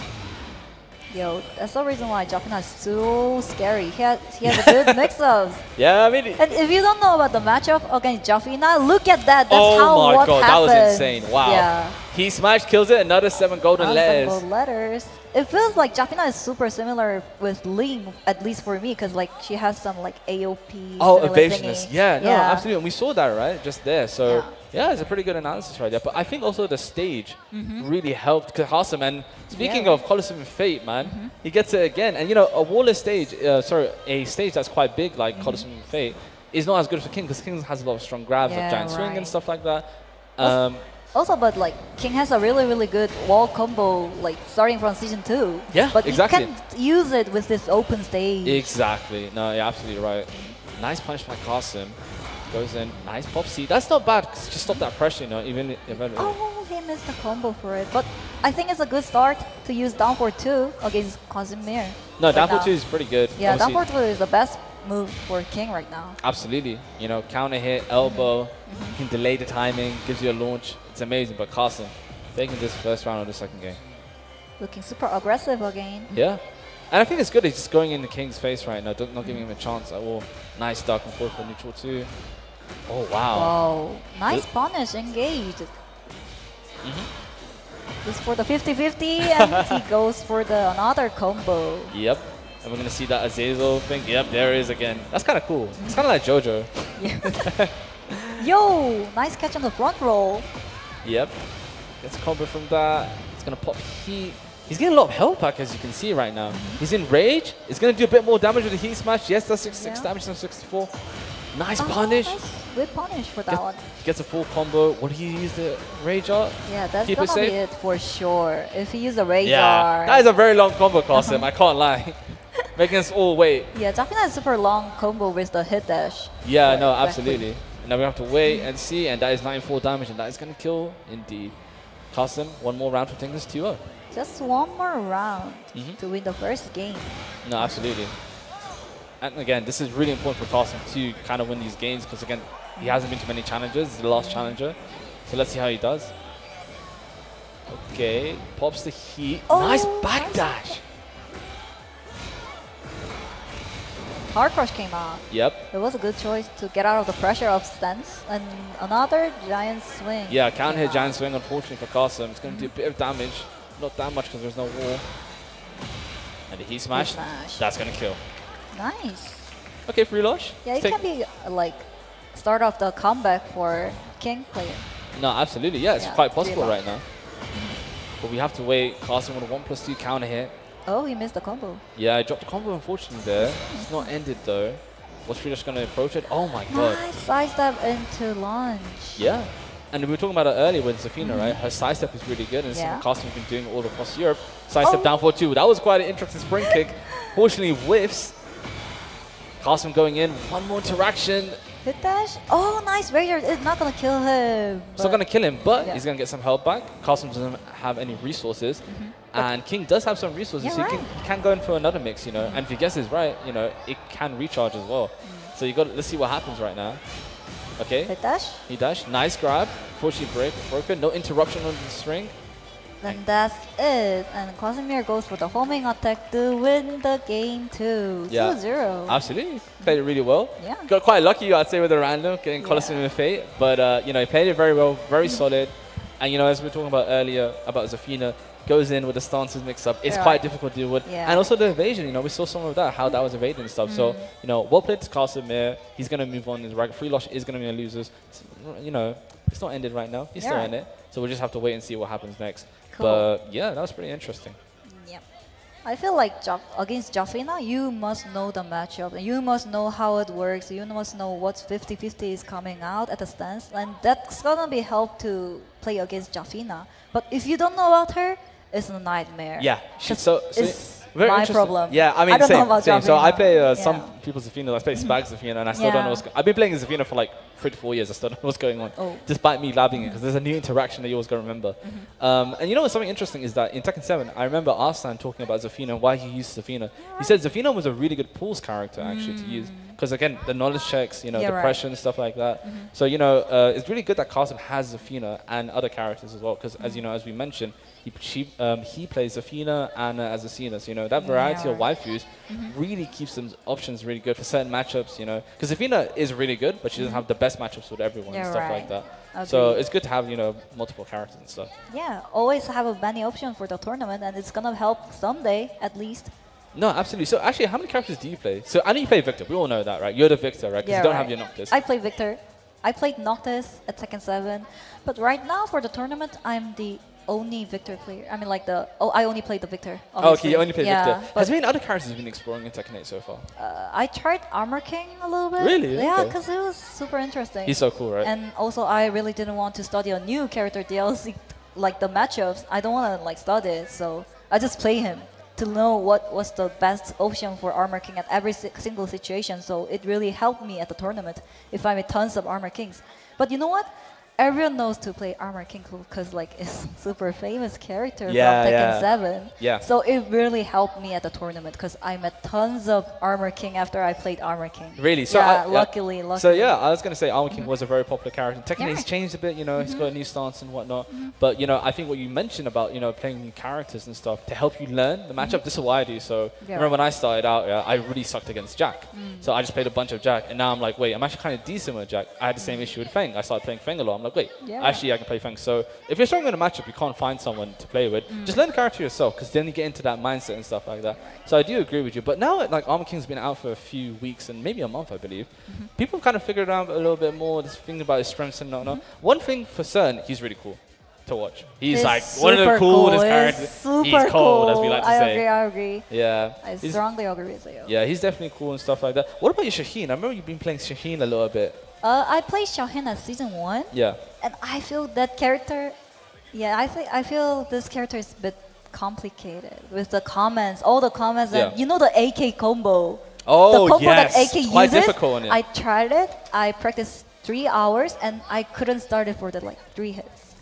Yo, that's the reason why Japina is so scary. He has a good mix-ups. Yeah, I mean, And if you don't know about the matchup against Jafina, look at that. That's oh how my what god, happens. that was insane. Wow. Yeah. He smashed, kills it, another 7 golden letters. Gold letters. It feels like Jafina is super similar with Ling, at least for me, because like she has some like AOP. Oh, similar evasiveness. thingy. Yeah, no, absolutely. And we saw that, right? Just there. So, yeah, it's a pretty good analysis right there. But I think also the stage really helped Kahasam. And speaking of Colosseum of Fate, man, he gets it again. And, you know, a wallless stage, a stage that's quite big like Colosseum of Fate is not as good for King because King has a lot of strong grabs, like Yeah, giant swing right. and stuff like that. Also, but like King has a really good wall combo, like starting from season 2. Yeah, but exactly. you can't use it with this open stage. Exactly. No, you're absolutely right. Nice punch by Qasim. Goes in. Nice pop C. That's not bad because just stop that pressure, you know, even if Oh, he missed the combo for it. But I think it's a good start to use down for 2 against Casimir. No, right down for now. 2 is pretty good. Yeah, down Obviously. for 2 is the best move for King right now. Absolutely. You know, counter hit, elbow, you can delay the timing, gives you a launch. It's amazing. But Qasim taking this first round of the second game. Looking super aggressive again. Yeah. And I think it's good he's just going into King's face right now, not giving him a chance at all. Nice duck and forth for neutral 2. Oh, wow. Wow, nice punish, engaged. This for the 50-50 and he goes for the another combo. Yep. And we're going to see that Azazel thing. Yep, there it is again. That's kind of cool. It's kind of like JoJo. Yo, nice catch on the front roll. Yep. Gets a combo from that. It's going to pop heat. He's getting a lot of health back, as you can see right now. He's in rage. It's going to do a bit more damage with the heat smash. Yes, that's 66 damage on 64. Nice punish. Nice. Good punish for that one. Gets a full combo. What do you use the rage art? Yeah, that's Keep it gonna be safe? it for sure. If he use the radar. Yeah. That is a very long combo, Qasim. I can't lie. Making us all wait. Yeah, Jafina has super long combo with the hit dash. Yeah, no, Exactly. absolutely. And now we have to wait and see, and that is 94 damage, and that is going to kill indeed. Qasim, one more round to take this 2-0. Just one more round to win the first game. No, absolutely. And again, this is really important for Qasim to kind of win these games because again, He hasn't been to many challenges. He's the last challenger. So let's see how he does. Okay, pops the heat. Oh, nice backdash. Hard crush came out. Yep. It was a good choice to get out of the pressure of stance. And another giant swing. Yeah, counter hit came giant out. swing, unfortunately for Carson. It's going to do a bit of damage. Not that much because there's no wall. And the heat smash. Smash. That's going to kill. Nice. Okay, free launch. Yeah, it can be like start of the comeback for King player. No, absolutely. Yeah, it's Yeah, quite possible free right now. But we have to wait. Carson with a 1+2 counter hit. Oh, he missed the combo. Yeah, I dropped the combo unfortunately there. It's not ended though. Was Free just going to approach it? Oh my god. Nice side step into launch. Yeah. And we were talking about it earlier with Zafina, right? Her side step is really good, and it's Yeah. something Carsten's been doing all across Europe. Side step down for 2. That was quite an interesting spring kick. Fortunately, whiffs. Carsten going in. One more interaction. Hit dash. Oh, nice Razor. It's not going to kill him. It's not going to kill him, but Yeah. he's going to get some health back. Carsten doesn't have any resources. And King does have some resources, Yeah, so right. he can go in for another mix, you know. And if he guesses right, you know, it can recharge as well. So let's see what happens right now. Okay, Hit dash. he dashed. Nice grab. Fortunately broken. No interruption on the string. Then that's it. And Casimir goes for the homing attack to win the game too. Yeah. 2-0. Absolutely. Played it really well. Yeah. Got quite lucky, I'd say, with the random, getting Colosseum and Fate. But, you know, he played it very well, very solid. And, you know, as we were talking about earlier about Zafina, goes in with the stances mix up. It's quite difficult to deal with. Yeah. And also the evasion, you know, we saw some of that, how that was evaded and stuff. So, you know, well played to Casimir. He's going to move on. His free loss is going to be a losers. You know, it's not ended right now. He's still in it. So we'll just have to wait and see what happens next. Cool. But, yeah, that was pretty interesting. Yep. I feel like against Jafina, you must know the matchup. And you must know how it works. You must know what 50-50 is coming out at the stance. And that's going to be help to play against Jafina. But if you don't know about her, it's a nightmare. Yeah. It's very my interesting. problem. Yeah, I mean, I don't know same, about same. So I Jafina. play some Yeah. people's Zafina. I play Spag Zafina, and I still don't know Yeah. what's going on. I've been playing Zafina for like 3 to 4 years. I still don't know what's going on. Oh. Despite me labbing it, because there's a new interaction that you always got to remember. And you know what's something interesting is that in Tekken 7, I remember Arslan talking about Zafina and why he used Zafina. He said Zafina was a really good pulls character actually to use. Because again, the knowledge checks, you know, Yeah, right. depression, stuff like that. So, you know, it's really good that Carson has Zafina and other characters as well. Because as you know, as we mentioned, he plays Zafina and as Asina. So, you know, that variety of waifus really keeps them options really good for certain matchups, you know. Because Zafina is really good, but she doesn't have the best matchups with everyone and Yeah, stuff right. like that. So Agreed. it's good to have, you know, multiple characters and stuff. Yeah, always have a many options for the tournament, and it's gonna help someday at least. No, absolutely. So actually, how many characters do you play? So I know you play Victor. We all know that, right? You're the Victor, right? Because you don't have your Noctis. I play Victor. I played Noctis at Tekken 7, but right now for the tournament, I'm the only Victor player. I mean, like I only played the Victor. Oh, okay, Obviously. you only play yeah, Victor. but, Has there been other characters you've been exploring in Tekken 8 so far? I tried Armor King a little bit. Really? Yeah, Okay. because it was super interesting. He's so cool, right? And also, I really didn't want to study a new character DLC, like the matchups. I don't want to like study it, so I just play him to know what was the best option for Armor King at every single situation. So it really helped me at the tournament if I made tons of Armor Kings. But you know what? Everyone knows to play Armor King because like it's super famous character from Tekken 7. Yeah. So it really helped me at the tournament because I met tons of Armor King after I played Armor King. Really? So yeah, luckily. So yeah, I was gonna say Armor King was a very popular character. Tekken Yeah. 8's changed a bit, you know, he's got a new stance and whatnot. But you know, I think what you mentioned about, you know, playing new characters and stuff to help you learn the matchup, this is what I do. So remember when I started out, I really sucked against Jack. So I just played a bunch of Jack, and now I'm like, wait, I'm actually kind of decent with Jack. I had the same issue with Feng. I started playing Feng a lot. I'm like, wait, actually I can play Feng. So if you're struggling in a matchup, you can't find someone to play with. Just learn the character yourself, because then you get into that mindset and stuff like that. So I do agree with you. But now, like, Armor King's been out for a few weeks and maybe a month, I believe. People kind of figured out a little bit more, this thing about his strengths and whatnot. One thing for certain, he's really cool to watch. He's like one of the coolest characters. He's cold, as we like to say. I agree. Yeah. I strongly agree with you. Yeah, he's definitely cool and stuff like that. What about your Shaheen? I remember you've been playing Shaheen a little bit. I played Xiaohin at season 1. Yeah. And I feel that character, I feel this character is a bit complicated with the comments, all the comments, and you know the AK combo. Oh, the combo yes. that AK It's quite uses. difficult on it. I tried it. I practiced 3 hours, and I couldn't start it for the like 3 hits.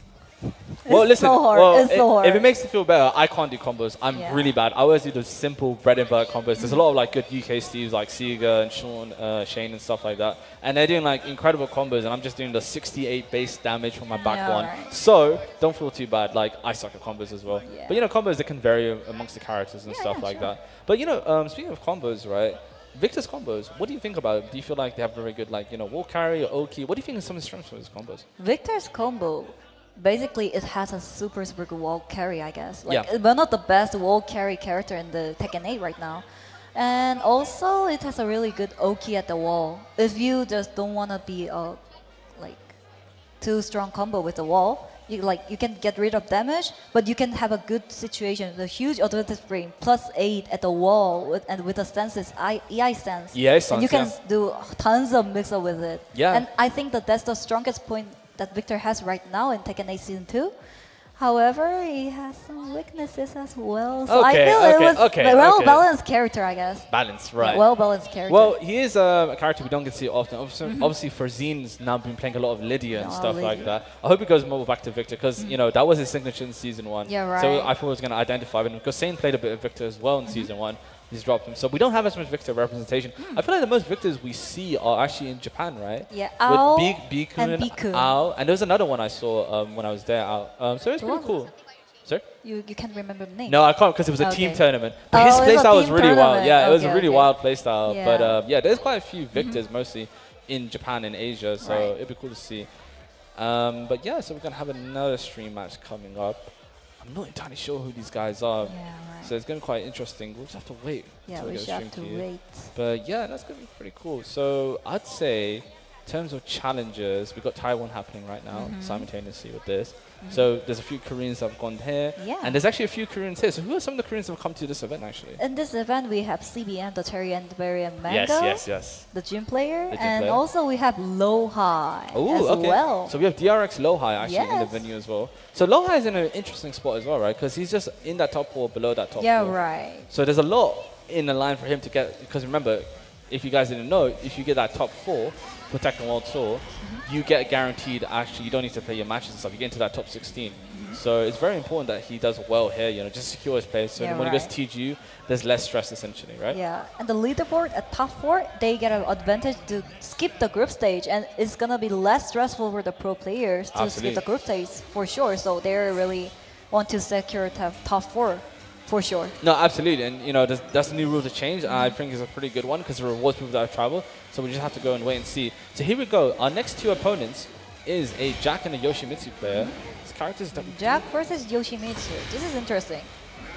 Well, It's listen. so hard. Well, It's so hard. if it makes you feel better, I can't do combos. I'm Yeah. really bad. I always do the simple bread and butter combos. There's a lot of like good UK Steves like Sega and Shane and stuff like that, and they're doing like incredible combos, and I'm just doing the 68 base damage from my back Yeah, one. right. So don't feel too bad. Like I suck at combos as well. Yeah. But you know, combos they can vary amongst the characters and Yeah, stuff yeah, like sure. that. But you know, speaking of combos, right? Victor's combos. What do you think about it? Do you feel like they have very good like wall carry or Oki? What do you think is some of the strengths of his combos? Victor's combo, basically, it has a super good wall carry, I guess. Like, Yeah. one of the best wall carry character in the Tekken 8 right now. And also, it has a really good Oki at the wall. If you just don't want to be like too strong combo with the wall, you can get rid of damage, but you can have a good situation, the huge advantage frame, +8 at the wall, with the stances, EI stance. EI stance, and you can yeah. do tons of mix-up with it. Yeah. And I think that's the strongest point that Victor has right now in Tekken 8 Season 2. However, he has some weaknesses as well. So I Okay, feel okay, it was okay, a okay. well-balanced character, I guess. Balance, right? Well-balanced character. Well, he is a character we don't get to see often. Obviously, Farzine's now been playing a lot of Lydia and Oh, stuff like Lydia. that. I hope he goes more back to Victor because that was his signature in season 1. Yeah, So right. I thought I was going to identify him because Sane played a bit of Victor as well in season 1. He's dropped him, so we don't have as much Victor representation. I feel like the most Victors we see are actually in Japan, right? Yeah, Ao With Bikun, and Bikun. Ao, and there was another one I saw when I was there. Ao. So it's Who pretty was cool. Sir? You can't remember the name. No, I can't because it was a team Okay. tournament. Oh, But his it was a playstyle was team really wild. tournament. Yeah, it was a Okay, really okay. wild playstyle. Yeah. But yeah, there's quite a few Victors mostly in Japan and Asia, so Right. it'd be cool to see. But yeah, so we're going to have another stream match coming up. I'm not entirely sure who these guys are. Yeah, right. So it's going to be quite interesting. We'll just have to wait. Yeah, till we get a should have stream to you. wait. But yeah, that's going to be pretty cool. So I'd say, in terms of challenges, we've got Taiwan happening right now simultaneously with this. So there's a few Koreans that have gone here. Yeah. And there's actually a few Koreans here. So who are some of the Koreans that have come to this event actually? In this event, we have CBM, the Cherry and Berry and Mango, yes. the gym player, The gym and player. also we have Lohai Oh, as okay. well. So we have DRX Lohai actually in the Yes. venue as well. So Lohai is in an interesting spot as well, right? Because he's just in that top 4, below that top 4. Yeah, right. So there's a lot in the line for him to get, because remember, if you guys didn't know, if you get that top 4 for Tekken World Tour, you get guaranteed, actually, you don't need to play your matches and stuff, you get into that top 16. So it's very important that he does well here, just secure his place. So Yeah, when he goes right. TGU, there's less stress essentially, right? Yeah, and the leaderboard at top 4, they get an advantage to skip the group stage, and it's gonna be less stressful for the pro players to Absolutely. skip the group stage for sure. So they really want to secure top 4 for sure. No, absolutely, and that's a new rule to change. And I think it's a pretty good one because it rewards people that have traveled. So we just have to go and wait and see. So here we go. Our next 2 opponents is a Jack and a Yoshimitsu player. These characters that Jack versus Yoshimitsu. This is interesting.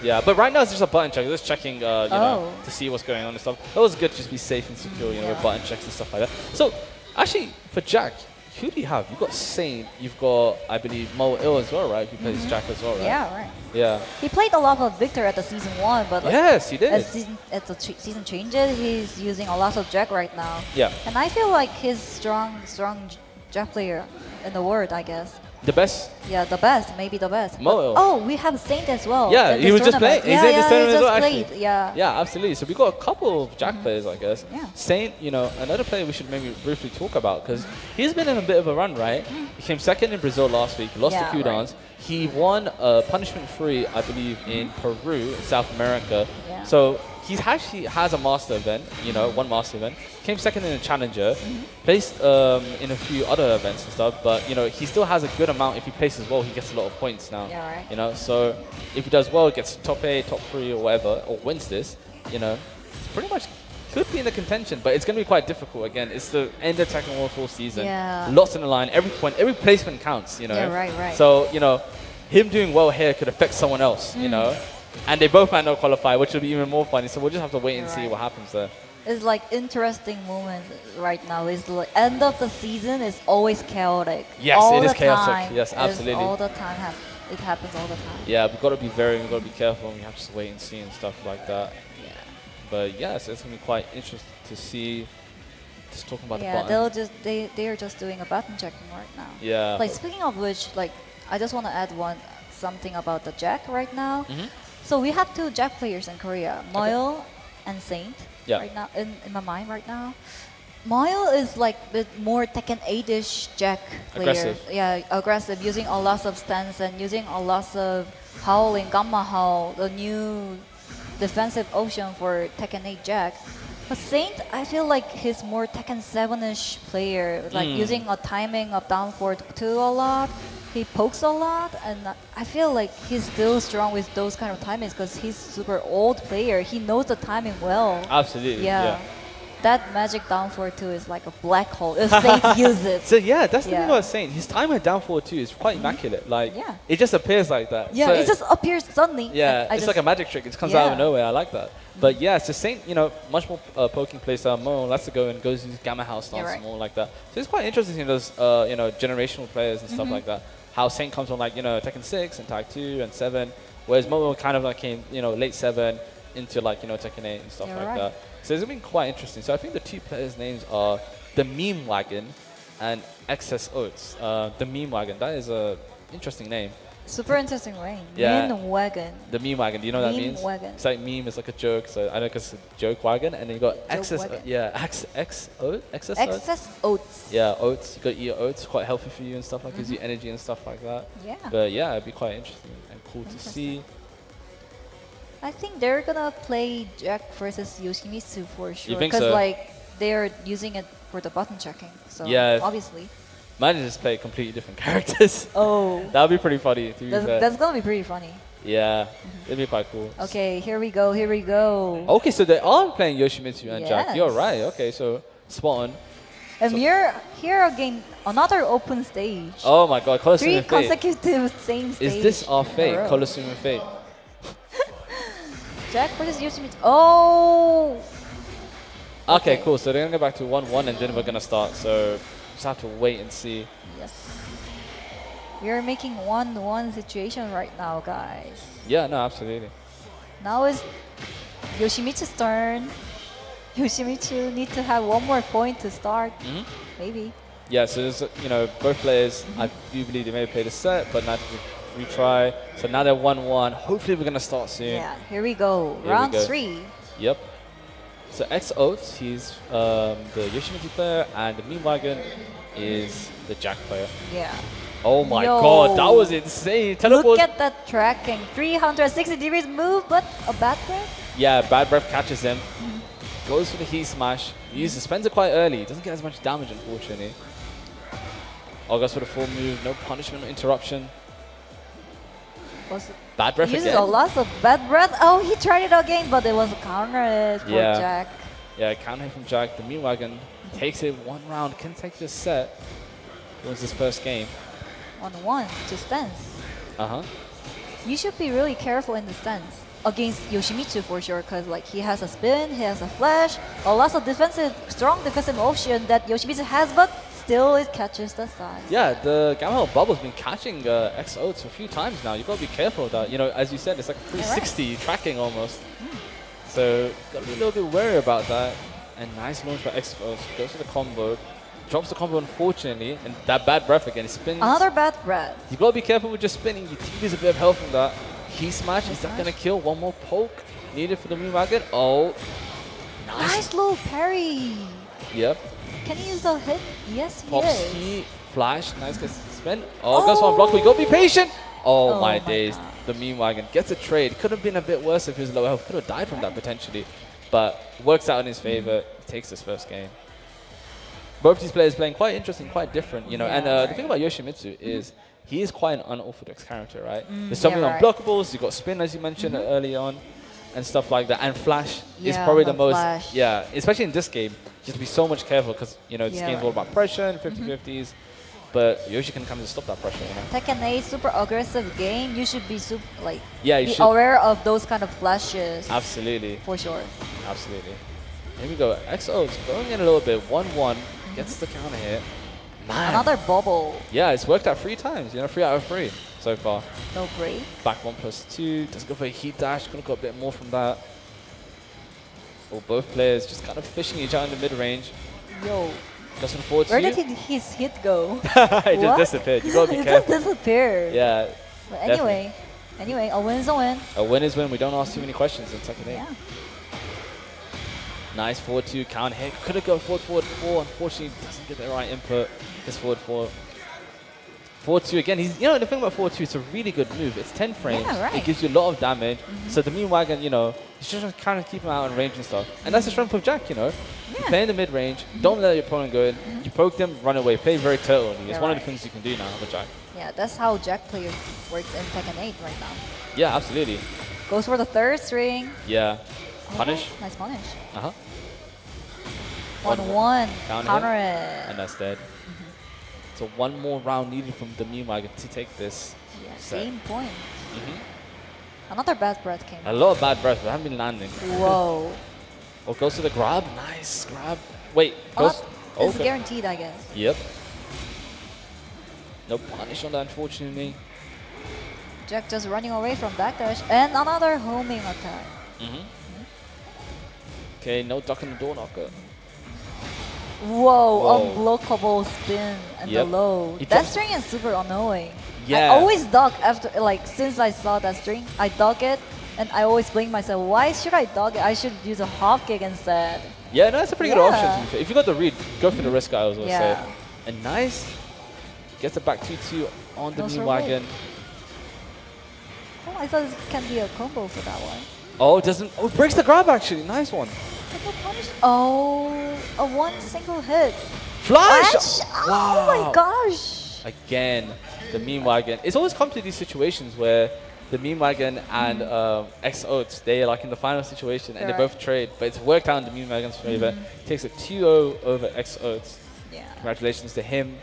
yeah, but right now it's just a button check. Just checking, Oh. to see what's going on and stuff. It was good to just be safe and secure, with button checks and stuff like that. So actually, for Jack, who do you have? You've got Saint. You've got, I believe, Mo Il as well, right? Who plays Jack as well, right? Yeah, right. Yeah. He played a lot of Victor at the season 1, but like, Yes, he did. as the season changes, he's using a lot of Jack right now. Yeah. And I feel like he's strong Jack player in the world, I guess. The best. Yeah, the best, maybe the best. Mo But- Il. oh, we have Saint as well. Yeah, in he this was just tournament. playing. He's in this tournament he as just well, played. actually. Yeah. Yeah, absolutely. So we got a couple of Jack players, I guess. Yeah. Saint, another player we should maybe briefly talk about because he's been in a bit of a run, right? He came second in Brazil last week, lost Yeah, to Q-Dance. He won punishment-free, I believe, in Peru, South America. Yeah. So he actually has a master event, one master event. Came second in a challenger, placed in a few other events and stuff, but he still has a good amount. If he places well, he gets a lot of points now. Yeah, right. So if he does well, gets top 8, top 3 or whatever, or wins this, pretty much could be in the contention, but it's going to be quite difficult again. It's the end of Tekken World Tour season. Yeah. Lots in the line, every point, every placement counts, Yeah, right. So, him doing well here could affect someone else, and they both might not qualify, which will be even more funny. So we'll just have to wait and see Right. what happens there. It's like interesting moments right now. It's like end of the season is always chaotic. Yes, all it is the chaotic. Time. Yes, It's absolutely. all the time. It happens all the time. Yeah, we've got to be be careful, and we have to just wait and see and stuff like that. Yeah. But yes, it's going to be quite interesting to see. Just talking about the Yeah, button. they are just doing a button checking right now. Yeah. Like speaking of which, like I just want to add something about the Jack right now. So we have 2 Jack players in Korea, Moyle and Saint. Yeah. Right now in my mind right now. Mayo is like a bit more Tekken 8-ish Jack player. Aggressive. Yeah, aggressive, using a lot of stance and using a lot of howling, Gamma Howl, the new defensive option for Tekken 8 Jack. But Saint, I feel like he's more Tekken 7-ish player, like using a timing of down forward 2 a lot. He pokes a lot, and I feel like he's still strong with those kind of timings because he's super old player. He knows the timing well. Absolutely. Yeah. That magic down forward 2 is like a black hole if Saint uses it. So yeah, that's the thing Yeah. I was saying. His timer down forward 2 is quite immaculate. Like, Yeah. it just appears like that. Yeah, So it just appears suddenly. yeah, I it's just, like a magic trick. It just comes out of Yeah. nowhere. I like that. But yeah, it's the same, you know, much more poking playstyle. Mo lets it go and goes into Gamma House stance right. more like that. So it's quite interesting in those, you know, generational players and stuff like that. How Saint comes from like, you know, Tekken 6 and Tag 2 and 7, whereas Momo kind of like came, you know, late 7 into like, you know, Tekken 8 and stuff like that. So it's been quite interesting. So I think the two players' names are the Meme Wagon and Excess Oats. The Meme Wagon, that is a interesting name. super interesting name. Yeah. Min Wagon. The Meme Wagon, do you know what that Meme means? wagon. It's like meme is like a joke, so I know because it's a joke wagon, and then you got excess, wagon. excess oats. Excess oats. Yeah, oats. You got to eat oats, quite healthy for you and stuff like gives you energy and stuff like that. Yeah. But yeah, it'd be quite interesting and cool to see. I think they're gonna play Jack versus Yoshimitsu for sure. think Because so? like they're using it for the button checking. So Yeah. obviously. Mine just play completely different characters. Oh. That would be pretty funny, to be fair. That's gonna be pretty funny. Yeah, it'd be quite cool. Okay, here we go, here we go. Okay, so they are playing Yoshimitsu and Jack. You're Yes. right. Okay, so spot on. And here again, another open stage. Oh my god, Colosseum 3 and Fate. consecutive same stage. Is this our in a fate? row. Colosseum and Fate. Jack versus Yoshimitsu. Oh! Okay, Okay. cool. So they're gonna go back to 1-1 and then we're gonna start. So just have to wait and see. Yes. We are making 1-1 situation right now, guys. Yeah, no, absolutely. Now is Yoshimitsu's turn. Yoshimitsu need to have one more point to start. Maybe. Yeah, so there's, you know, both players, I do believe they may have played a set, but now to retry. So now they're 1-1. Hopefully we're gonna start soon. Yeah, here we go. Here we Round go. 3. Yep. So X Oats, he's the Yoshimitsu player, and the Meme Wagon is the Jack player. Yeah. Oh my Yo. god, that was insane. Teleport. Look at that tracking. 360 degrees move, but a bad breath. Yeah, Bad Breath catches him. Goes for the Heat Smash. Uses spends it quite early. Doesn't get as much damage, unfortunately. Oh, goes for the full move. No punishment, no interruption. Was Bad Breath uses again. a lot of bad breath. Oh, he tried it again, but it was a counter for Yeah. Jack. Yeah, counter hit from Jack. The Meme Wagon takes it 1 round. Can take this set. It was his first game. 1-1 to stance. Uh-huh. You should be really careful in the stance against Yoshimitsu for sure, because like he has a spin, he has a flash, a lot of strong defensive option that Yoshimitsu has, but still it catches the side. Yeah, the Gamma Hell Bubble's been catching X Oats a few times now. You've got to be careful of that. You know, as you said, it's like 360 tracking almost. So, got to be a little bit wary about that. And nice launch by X Oats. Goes for the combo. Drops the combo, unfortunately. And that Bad Breath again. It spins. Another bad breath. You got to be careful with just spinning. You lose a bit of health from that. Heat Smash. Is that going to kill? One more poke needed for the Meme Wagon. Oh, Nice little parry. Yep. Can he use the hit? Yes, he Pops is. heat, flash, nice spin. Oh, goes one block. We got to be patient. Oh, Oh my my days. God. The Meme Wagon gets a trade. Could have been a bit worse if he was low health. Could have died from that potentially. But works out in his favor. Takes his first game. Both these players playing quite interesting, quite different, you know. Yeah, And right. the thing about Yoshimitsu is he is quite an unorthodox character, right? There's so yeah, many right. unblockables. You got spin, as you mentioned early on, and stuff like that. And flash is Yeah, probably the the most, flash. yeah, especially in this game. You have to be so much careful because, you know, this Yeah, game's all right. about pressure and 50-50s. But Yoshi can come to stop that pressure, you know. Tekken 8, super aggressive game. You should be Yeah, you be should. aware of those kind of flashes Absolutely. for sure. Absolutely. Here we go. XO's going in a little bit. 1-1. Gets the counter hit. Man. Another bubble. Yeah, it's worked out 3 times. You know, 3 out of 3 so far. No break. Back 1+2. Does go for a heat dash. Could have got a bit more from that. Well, both players just kind of fishing each other in the mid-range. Yo, Doesn't forward where to did his hit go? It just What? disappeared. You gotta be It careful. just disappeared. Yeah. But anyway, a win's a win. A win is win. We don't ask too many questions in Tekken 8. Yeah. Nice forward 2 counter hit. Could have gone forward 4. Unfortunately, doesn't get the right input. This forward 4. Forward 2 again. He's, you know, the thing about forward 2, it's a really good move. It's 10 frames. Yeah, right. It gives you a lot of damage. So the mean wagon, you know, he's just kind of keep him out in range and stuff. And that's the strength of Jack, you know. You play in the mid range. Don't let your opponent go in. You poke them, run away. Play very turtle. It's one of the things you can do now with Jack. Yeah, that's how Jack players works in Tekken 8 right now. Yeah, absolutely. Goes for the third string. Yeah. Punish. Oh, nice punish. 1-1. Counter it. And that's dead. So one more round needed from the mean wagon to take this. Yeah, set. same point. Another bad breath came. A lot of bad breaths, but haven't been landing. Whoa. Oh, goes to the grab. Nice grab. Wait, goes. It's guaranteed, I guess. Yep. No punish on that, unfortunately. Jack just running away from backdash and another homing attack. Okay, no duck in the door knocker. Whoa, unblockable spin and the low. He That string is super annoying. Yeah. I always duck after, like, since I saw that string, I duck it and I always blame myself, why should I duck it? I should use a hop kick instead. Yeah, no, that's a pretty good option. To be fair. If you got the read, go for the risk, I was going to say. And nice. Gets it back 2-2 on the mean wagon. Oh, I thought this can be a combo for that one. Oh, it doesn't. Oh, breaks the grab actually. Nice one. Oh, a one single hit. Flash! Wow. Oh my gosh. Again, the mean wagon. It's always come to these situations where the mean wagon and X-Oats, they're like in the final situation and they both trade, but it's worked out in the mean wagon's favor. Takes a 2-0 over X-Oats. Yeah. Congratulations to him.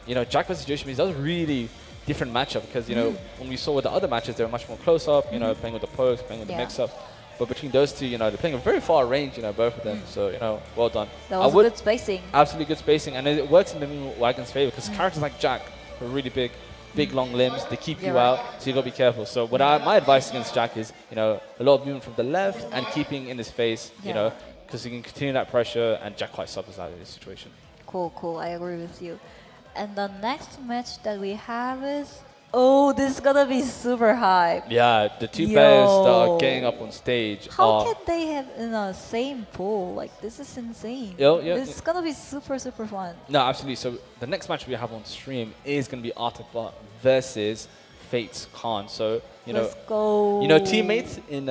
You know, Jack vs. Yoshimi, that was really different matchup because, you know, when we saw with the other matches, they were much more close up, you know, playing with the pokes, playing with the mix up. But between those two, you know, they're playing a very far range, you know, both of them. So, you know, well done. That was good spacing. Absolutely good spacing. And it works in the mean wagon's favor because characters like Jack are really big long limbs. They keep you out, so you got to be careful. So what my advice against Jack is, you know, a lot of movement from the left and keeping in his face, you know, because you can continue that pressure and Jack quite suffers out of this situation. Cool, cool. I agree with you. And the next match that we have is, oh, this is gonna be super hype. Yeah, the two players that are getting up on stage. How can they have in the same pool? Like, this is insane. This is gonna be super, super fun. No, absolutely. So the next match we have on stream is gonna be Artibot versus Fates Khan. So let's go. You know, teammates in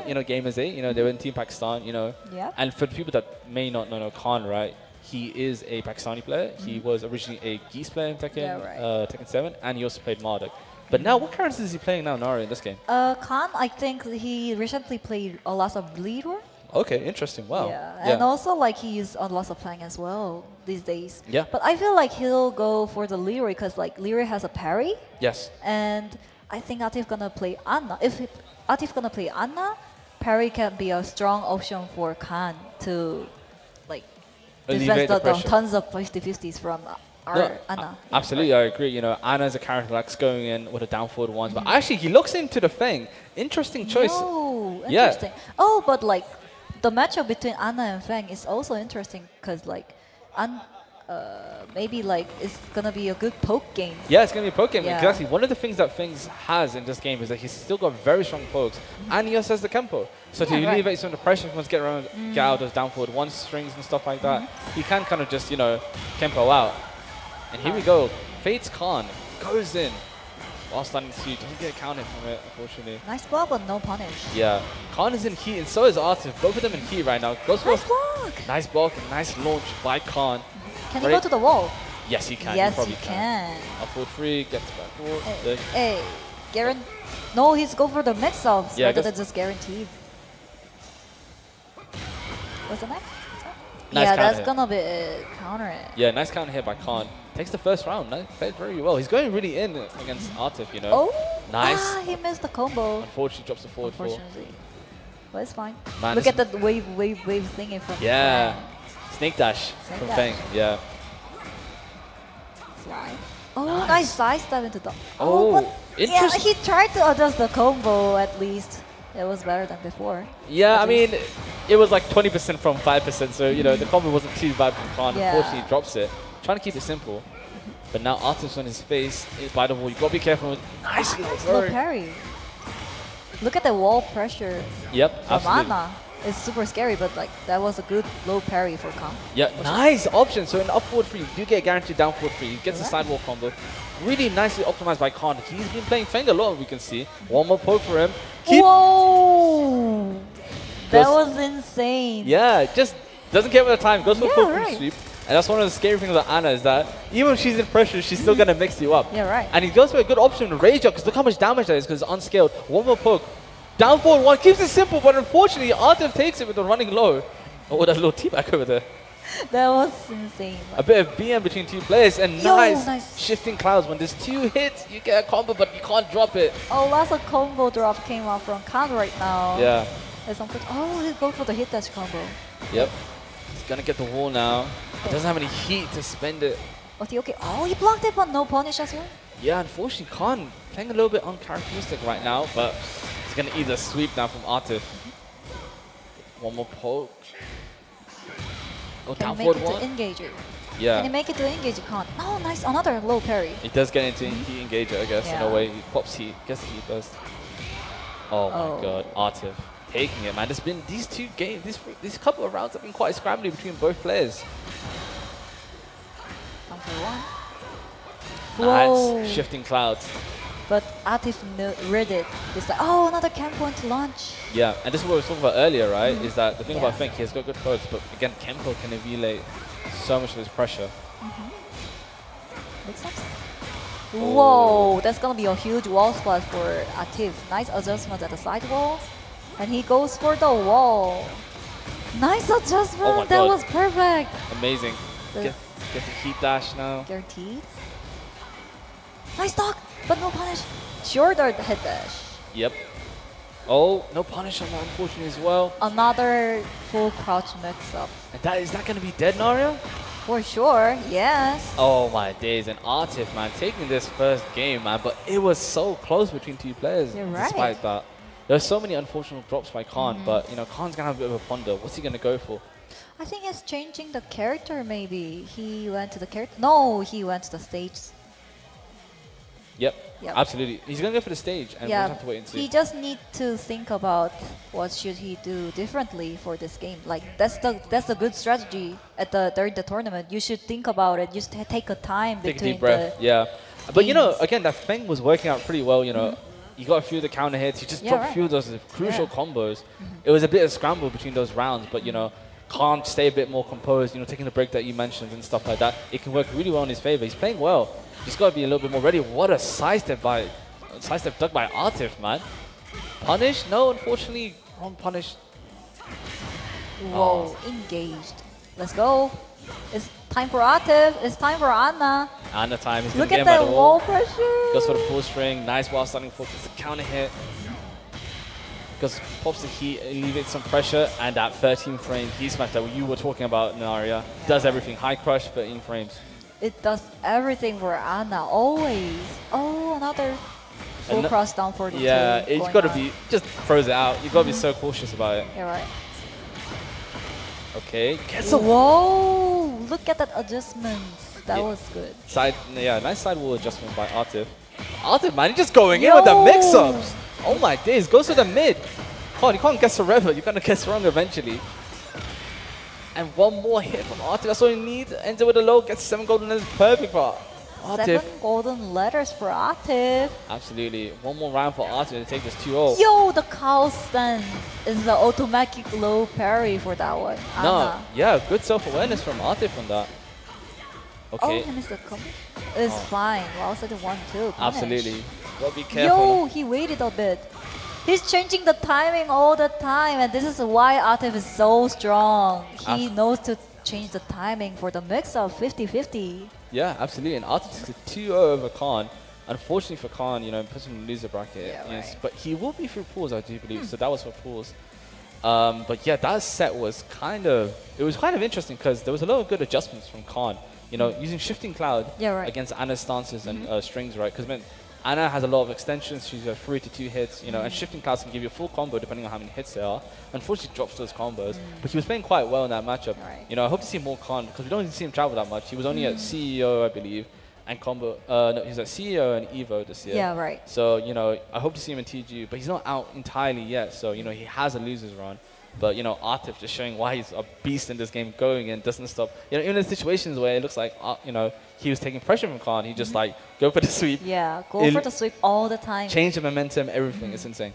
you know, Gamers 8. You know, they were in Team Pakistan. You know, and for the people that may not know Khan, right? He is a Pakistani player. He was originally a Geese player in Tekken, Tekken 7, and he also played Marduk. But now, what characters is he playing now, Nari, in this game? Khan, I think he recently played a lot of Leroy. Okay, interesting. Wow. Yeah, and also like he is on lots of playing as well these days. Yeah. But I feel like he'll go for the Leroy because like Leroy has a parry. Yes. And I think Atif gonna play Anna. If Atif gonna play Anna, parry can be a strong option for Khan to like defend the tons of 50-50s from Anna. Absolutely, I agree. You know, Anna's a character that's going in with a down forward ones, but actually he looks into the Feng. Interesting choice. Oh, interesting. Oh, but like the matchup between Anna and Feng is also interesting because like maybe like it's gonna be a good poke game. Yeah, it's gonna be a poke game. Yeah. Exactly. One of the things that Feng has in this game is that he's still got very strong pokes, and he also has the Kempo. So to alleviate some of the pressure, once get around, get out of those down forward one strings and stuff like that, he can kind of just, you know, Kempo out. And here we go. Fates Khan goes in while starting to doesn't get counted from it, unfortunately. Nice block, but no punish. Yeah. Khan is in heat, and so is Artif. Both of them in heat right now. Goes nice block. Nice block and nice launch by Khan. Can he go to the wall? Yes, he can. Yes, he probably he can. Up forward 3, gets back forward. Hey, no, he's go for the mix-ups rather than just guaranteed. What's the next? Nice that's gonna be counter it. Yeah, nice counter here by Khan. Takes the first round. Nice, played very well. He's going really in against Artif, you know. Oh, nice. He missed the combo. Unfortunately, drops the forward 4. But it's fine. Man, look at that wave thingy from Snake dash from Feng. Yeah. Slide. Oh, nice side step into the. Interesting. He tried to adjust the combo at least. It was better than before. Yeah, I mean, it was like 20% from 5%, so, you know, the combo wasn't too bad from Khan. Unfortunately, he drops it. Trying to keep it simple. But now Artif's on his face. It's by the wall. You've got to be careful with nice no parry. Look at the wall pressure. Yep, from absolutely. Anna. It's super scary, but like that was a good low parry for Khan. Yeah, nice option. So in up forward 3, you do get guaranteed down forward 3. He gets the sidewall combo. Really nicely optimized by Khan. He's been playing Feng a lot, we can see. One more poke for him. Whoa! That was insane. Yeah, just doesn't care about the time. Goes for a poke right. sweep. And that's one of the scary things about Anna is that even if she's in pressure, she's still going to mix you up. Yeah, right. And he goes for a good option to rage up because look how much damage that is because it's unscaled. One more poke. Down forward 1 keeps it simple, but unfortunately, Artif takes it with the running low. Oh, that little teabag over there. That was insane. A bit of BM between 2 players and nice shifting clouds. When there's 2 hits, you get a combo, but you can't drop it. Oh, lots of combo drop came out from Khan right now. Yeah. Oh, he go for the hit dash combo. Yep. He's gonna get the wall now. He doesn't have any heat to spend it. Okay. Oh, he blocked it, but no punish as well. Yeah, unfortunately, Khan playing a little bit uncharacteristic right now, but he's gonna either sweep now from Artif. One more poke. Oh, down forward 1. Can he make it to engager? Yeah. Can he make it to engager Khan? Oh, nice. Another low parry. He does get into heat engager, I guess, in a way. He pops heat, gets the heat burst. Oh my god, Artif taking it, man. There's been these 2 games, these couple of rounds have been quite scrambly between both players. Down for 1. Nice, Whoa. shifting clouds. But Atif read it. It's like, oh, another camp point to launch. Yeah, and this is what we were talking about earlier, right? Is that the thing about Feng, he has got good codes, but again, Kempo can alleviate so much of his pressure. Makes sense. Whoa, that's gonna be a huge wall spot for Atif. Nice adjustment at the side wall. And he goes for the wall. Nice adjustment. Oh my that God. was perfect. Amazing. Get the heat dash now. Guaranteed. Nice dog, but no punish. Shorter head dash. Yep. Oh, no punish on that, unfortunately, as well. Another full crouch mix up. And is that going to be dead, Naria? For sure, yes. Oh my days, and Artif, man, taking this first game, man, but it was so close between 2 players. You're right. Despite that. There's so many unfortunate drops by Khan, but, you know, Khan's going to have a bit of a ponder. What's he going to go for? I think it's changing the character, maybe. He went to the character. No, he went to the stage. Yep, absolutely. He's going to go for the stage, and we'll have to wait and see. He just need to think about what should he do differently for this game. Like, that's the good strategy during the tournament. You should think about it. Just take a time Take between a deep breath, But, you know, again, that Feng was working out pretty well, you know. You got a few of the counter hits. You just dropped a few of those crucial combos. It was a bit of scramble between those rounds, but, you know, can't stay a bit more composed, you know, taking the break that you mentioned and stuff like that. It can work really well in his favor. He's playing well. He's got to be a little bit more ready. What a sidestep dug by Artif, man. Punish? No, unfortunately, wrong punish. Whoa, engaged. Let's go. It's time for Atif. It's time for Anna. Anna time. He's Look gonna at get him by that the wall pressure. Goes for the full string. Nice while starting for it's a counter hit. Goes pops the heat, alleviates some pressure, and at 13 frame, he smash that you were talking about, Naria. Does everything. High crush, 13 frames. It does everything for Anna, always. Oh, another full cross down for the Yeah, you've got to be, just throws it out. You've got to be so cautious about it. You're right. Okay. Whoa, look at that adjustment. That was good. Nice side wall adjustment by Artif. Artif, man, he's just going in with the mix-ups. Oh my days, goes to the mid. God, you can't guess forever. You're going to guess wrong eventually. And one more hit from Artif. That's all you need. Ends it with a low, gets 7 golden letters. Perfect for Artif. 7 golden letters for Atif. Absolutely. One more round for Artif to take this 2-0. Yo, the cow stance is the automatic low parry for that one. Anna. Yeah, good self-awareness from Artif on that. Okay. Oh, he missed the combo. It's fine. Well, also the 1-2. Absolutely. Gotta be careful. Yo, he waited a bit. He's changing the timing all the time, and this is why Atif is so strong. He knows to change the timing for the mix-up 50-50. Yeah, absolutely. And Artif takes a 2-0 over Khan. Unfortunately for Khan, you know, puts him in the loser bracket. Yeah, yes, right. but he will be through pools, I do believe. So that was for pools. But yeah, that set was kind of interesting because there was a lot of good adjustments from Khan. You know, using Shifting Cloud against Anna's stances and strings, right? Because Anna has a lot of extensions. She's 3 to 2 hits, you know, and Shifting Clouds can give you a full combo depending on how many hits there are. Unfortunately, drops those combos, but he was playing quite well in that matchup. Right. You know, I hope to see more Khan because we don't see him travel that much. He was only at CEO, I believe, and combo. No, he's at CEO and Evo this year. Yeah, right. So you know, I hope to see him in TGU, but he's not out entirely yet. So you know, he has a losers run. But, you know, Artif just showing why he's a beast in this game, going and doesn't stop. You know, even in situations where it looks like, you know, he was taking pressure from Khan, he just like, go for the sweep. Yeah, go for the sweep all the time. Change the momentum, everything. It's insane.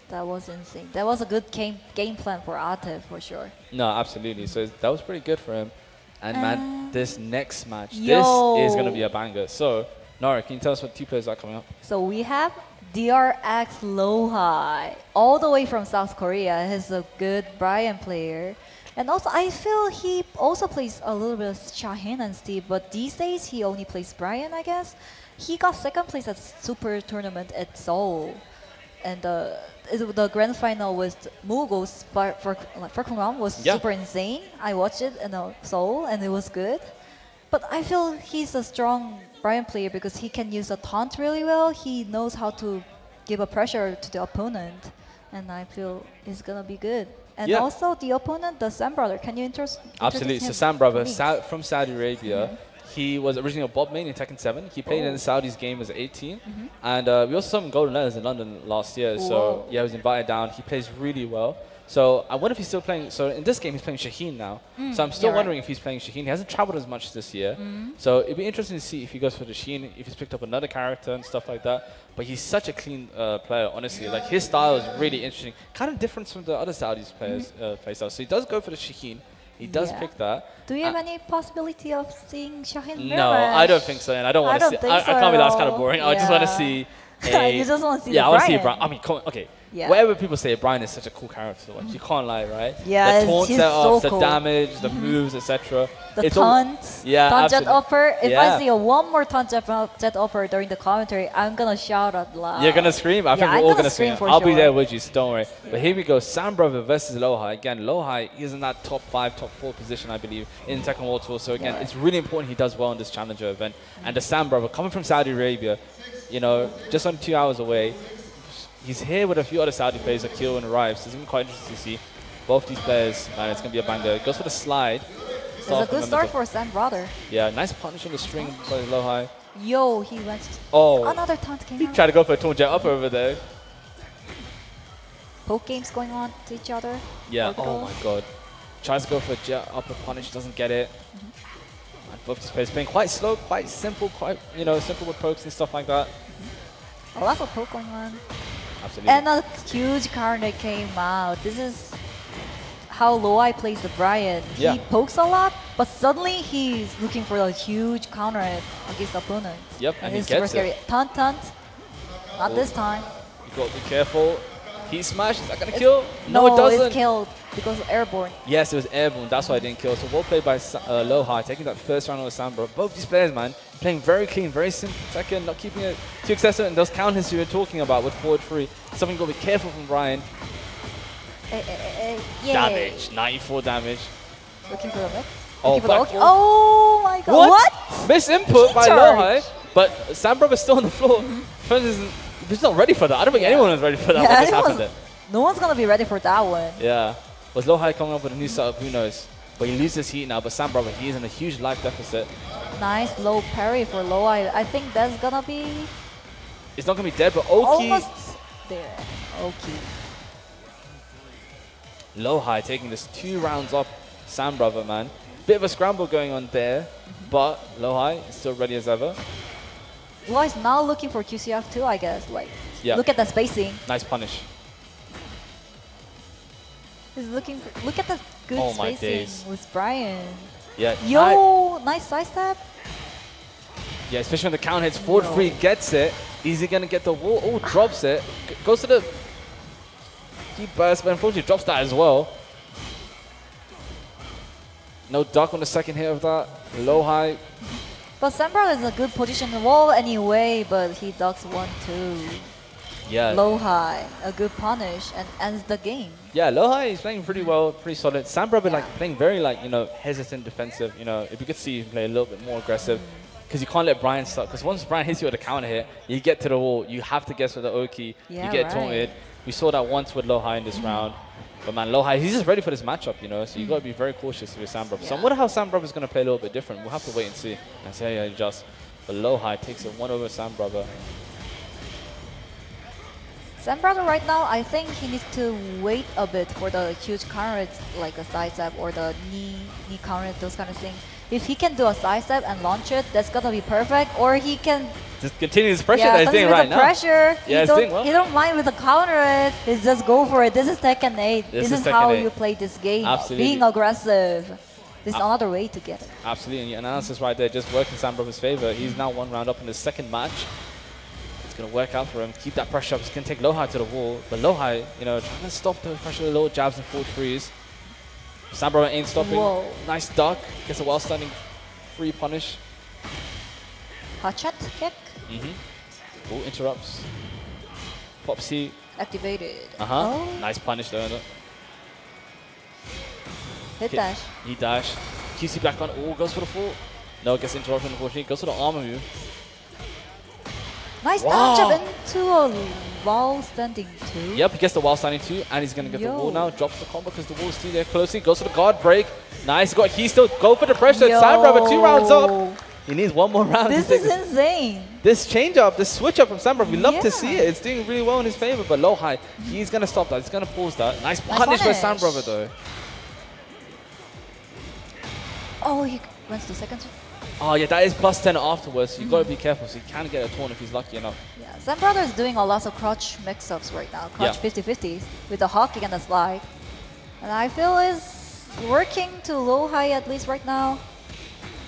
That was insane. That was a good game plan for Artif, for sure. No, absolutely. So that was pretty good for him. And man, this next match, this is going to be a banger. So, Nora, can you tell us what two players are coming up? So we have DRX Lohai, all the way from South Korea. He's a good Brian player. And also, I feel he also plays a little bit of Shaheen and Steve, but these days he only plays Brian, I guess. He got second place at Super Tournament at Seoul. And the grand final with Mugo's first round was super insane. I watched it in Seoul, and it was good. But I feel he's a strong Brian player because he can use a taunt really well. He knows how to give a pressure to the opponent, and I feel it's gonna be good. And also the opponent, the Sam brother. Can you introduce Absolutely. So Sam brother from Saudi Arabia. He was originally a Bob main in Tekken 7. He played in the Saudi's game as 18. And we also saw him Golden Letters in London last year. So yeah, he was invited down. He plays really well. So I wonder if he's still playing. So in this game, he's playing Shaheen now. So I'm still wondering if he's playing Shaheen. He hasn't traveled as much this year. So it'd be interesting to see if he goes for the Shaheen, if he's picked up another character and stuff like that. But he's such a clean player, honestly. Like his style is really interesting. Kind of different from the other Saudis players' play style. So he does go for the Shaheen. He does pick that. Do you have any possibility of seeing Shaheen? No, I don't think so, and I don't want to see. I can't be that's kind of boring. I just want to see. You just want to see. Yeah, I want to see Brian. I mean, okay. Yeah. Whatever people say, Brian is such a cool character. Like you can't lie, right? Yeah, the taunt he's setups, so the cool. damage, the moves, etc. The taunt, taunt jet upper. If I see one more taunt jet upper during the commentary, I'm gonna shout out loud. You're gonna scream? I think we're all gonna scream. I'll be there with you, so don't worry. Yeah. But here we go, Sam brother versus Lohai. Again, Lohai is in that top 5, top 4 position, I believe, in Tekken World Tour. So again, it's really important he does well in this challenger event. And the Sam brother, coming from Saudi Arabia, you know, just on 2 hours away. He's here with a few other Saudi players, Akil and Rives. It's going to be quite interesting to see both these players. Man, it's going to be a banger. Goes for the slide. It's a good start for Sam brother. Yeah, nice punish on the string by Lohai. Yo, he went. Another taunt came out. He tried to go for a taunt jet up over there. Poke games going on to each other. Yeah, oh my god. Tries to go for a jet upper punish, doesn't get it. And both these players playing quite slow, quite simple, quite, you know, simple with pokes and stuff like that. A lot of poke going on. Absolutely. And a huge card that came out. This is how Lohai plays the Brian. He pokes a lot, but suddenly he's looking for a huge counter against the opponent. Yep, and he it's gets super scary. Taunt. Not this time. You got to be careful. Heat smash, is that going to kill? No, it doesn't. It's killed because of airborne. Yes, it was airborne. That's why I didn't kill. So well played by Lohai, taking that first round over Sambro. Both these players, man, playing very clean, very simple Tekken, not keeping it too excessive. And those counters you were talking about with forward 3, something you got to be careful from Brian. Damage, 94 damage. Looking for the mid. Oh my god. What? Misinput by Lohai, but Sambro is still on the floor. He's not ready for that. I don't think anyone was ready for that. What just happened there? No one's going to be ready for that one. Yeah. Was Lohai coming up with a new setup? Who knows? But he loses heat now. But Sam brother, he is in a huge life deficit. Nice low parry for Lohai. I think that's going to be... It's not going to be dead, but Oki... Almost there. Oki. Lohai taking this 2 rounds up Sam brother, man. Bit of a scramble going on there. But Lohai is still ready as ever. Lohai's now looking for QCF too, I guess. Like, look at the spacing. Nice punish. He's looking for, look at the good spacing with Brian. Yeah. Yo, nice side step. Yeah, especially when the count hits forward 3, gets it. Is he going to get the wall? Oh, drops it. Goes to the deep burst, but unfortunately drops that as well. No duck on the second hit of that. Lohai. But Sambro is in a good position in the wall anyway, but he ducks 1-2. Yeah. Lohai, a good punish, and ends the game. Yeah, Lohai is playing pretty well, pretty solid. Sambro been like playing very hesitant defensive. You know, if you could see him play a little bit more aggressive, because you can't let Brian start. Because once Brian hits you with a counter hit, you get to the wall, you have to guess with the Oki, you get taunted. We saw that once with Lohai in this round. But man, Lohai, he's just ready for this matchup, you know, so you got to be very cautious with Sam brother. So I wonder how Sam brother is going to play a little bit different. We'll have to wait and see. And see how he adjusts. But Lohai takes it 1 over Sam brother. Sam Brother right now, I think he needs to wait a bit for the huge counter, like a side step or the knee counter, those kind of things. If he can do a side step and launch it, that's gonna be perfect. Or he can Just continue this pressure that he's doing with right the now. pressure. Yeah, he's doing well. He don't mind with the counter it. He's just go for it. This is Tekken 8. This is Tekken how 8. you play this game. Absolutely. Being aggressive. This is another way to get it. Absolutely, and your analysis right there just worked in Sam Brother's favor. He's now 1 round up in his second match. It's going to work out for him. Keep that pressure up. He's going to take Lowhigh to the wall. But Lowhigh, you know, trying to stop the pressure with little jabs and forward threes. Sam Brother ain't stopping. Whoa. Nice duck. Gets a well-standing free punish. Hot shot kick. Oh, interrupts. Pop C. Activated. Oh. Nice punish though. Hit dash. He dash. QC back on. Oh, goes for the full. No, gets interrupted unfortunately. Goes for the armor move. Nice Wow. down jump into a wall standing 2. Yep, he gets the wall standing 2, and he's going to get the wall Yo. now. Drops the combo because the wall's still there closely. Goes for the guard break. Nice. He still go for the pressure. Sam Brother 2 rounds up. He needs 1 more round. This to take is insane. This change up, this switch up from Sam Brother, we love to see Yeah. it. It's doing really well in his favor, but low high, he's going to stop that. He's going to pause that. Nice punish by Sam Brother though. Oh, he went to second. Oh yeah, that is plus 10 afterwards, so you got to be careful. So he can get a taunt if he's lucky enough. Yeah, Sam Brother is doing a lot of crotch mix-ups right now. Crotch 50-50s with the hawk kick and the slide. And I feel is working to low high at least right now.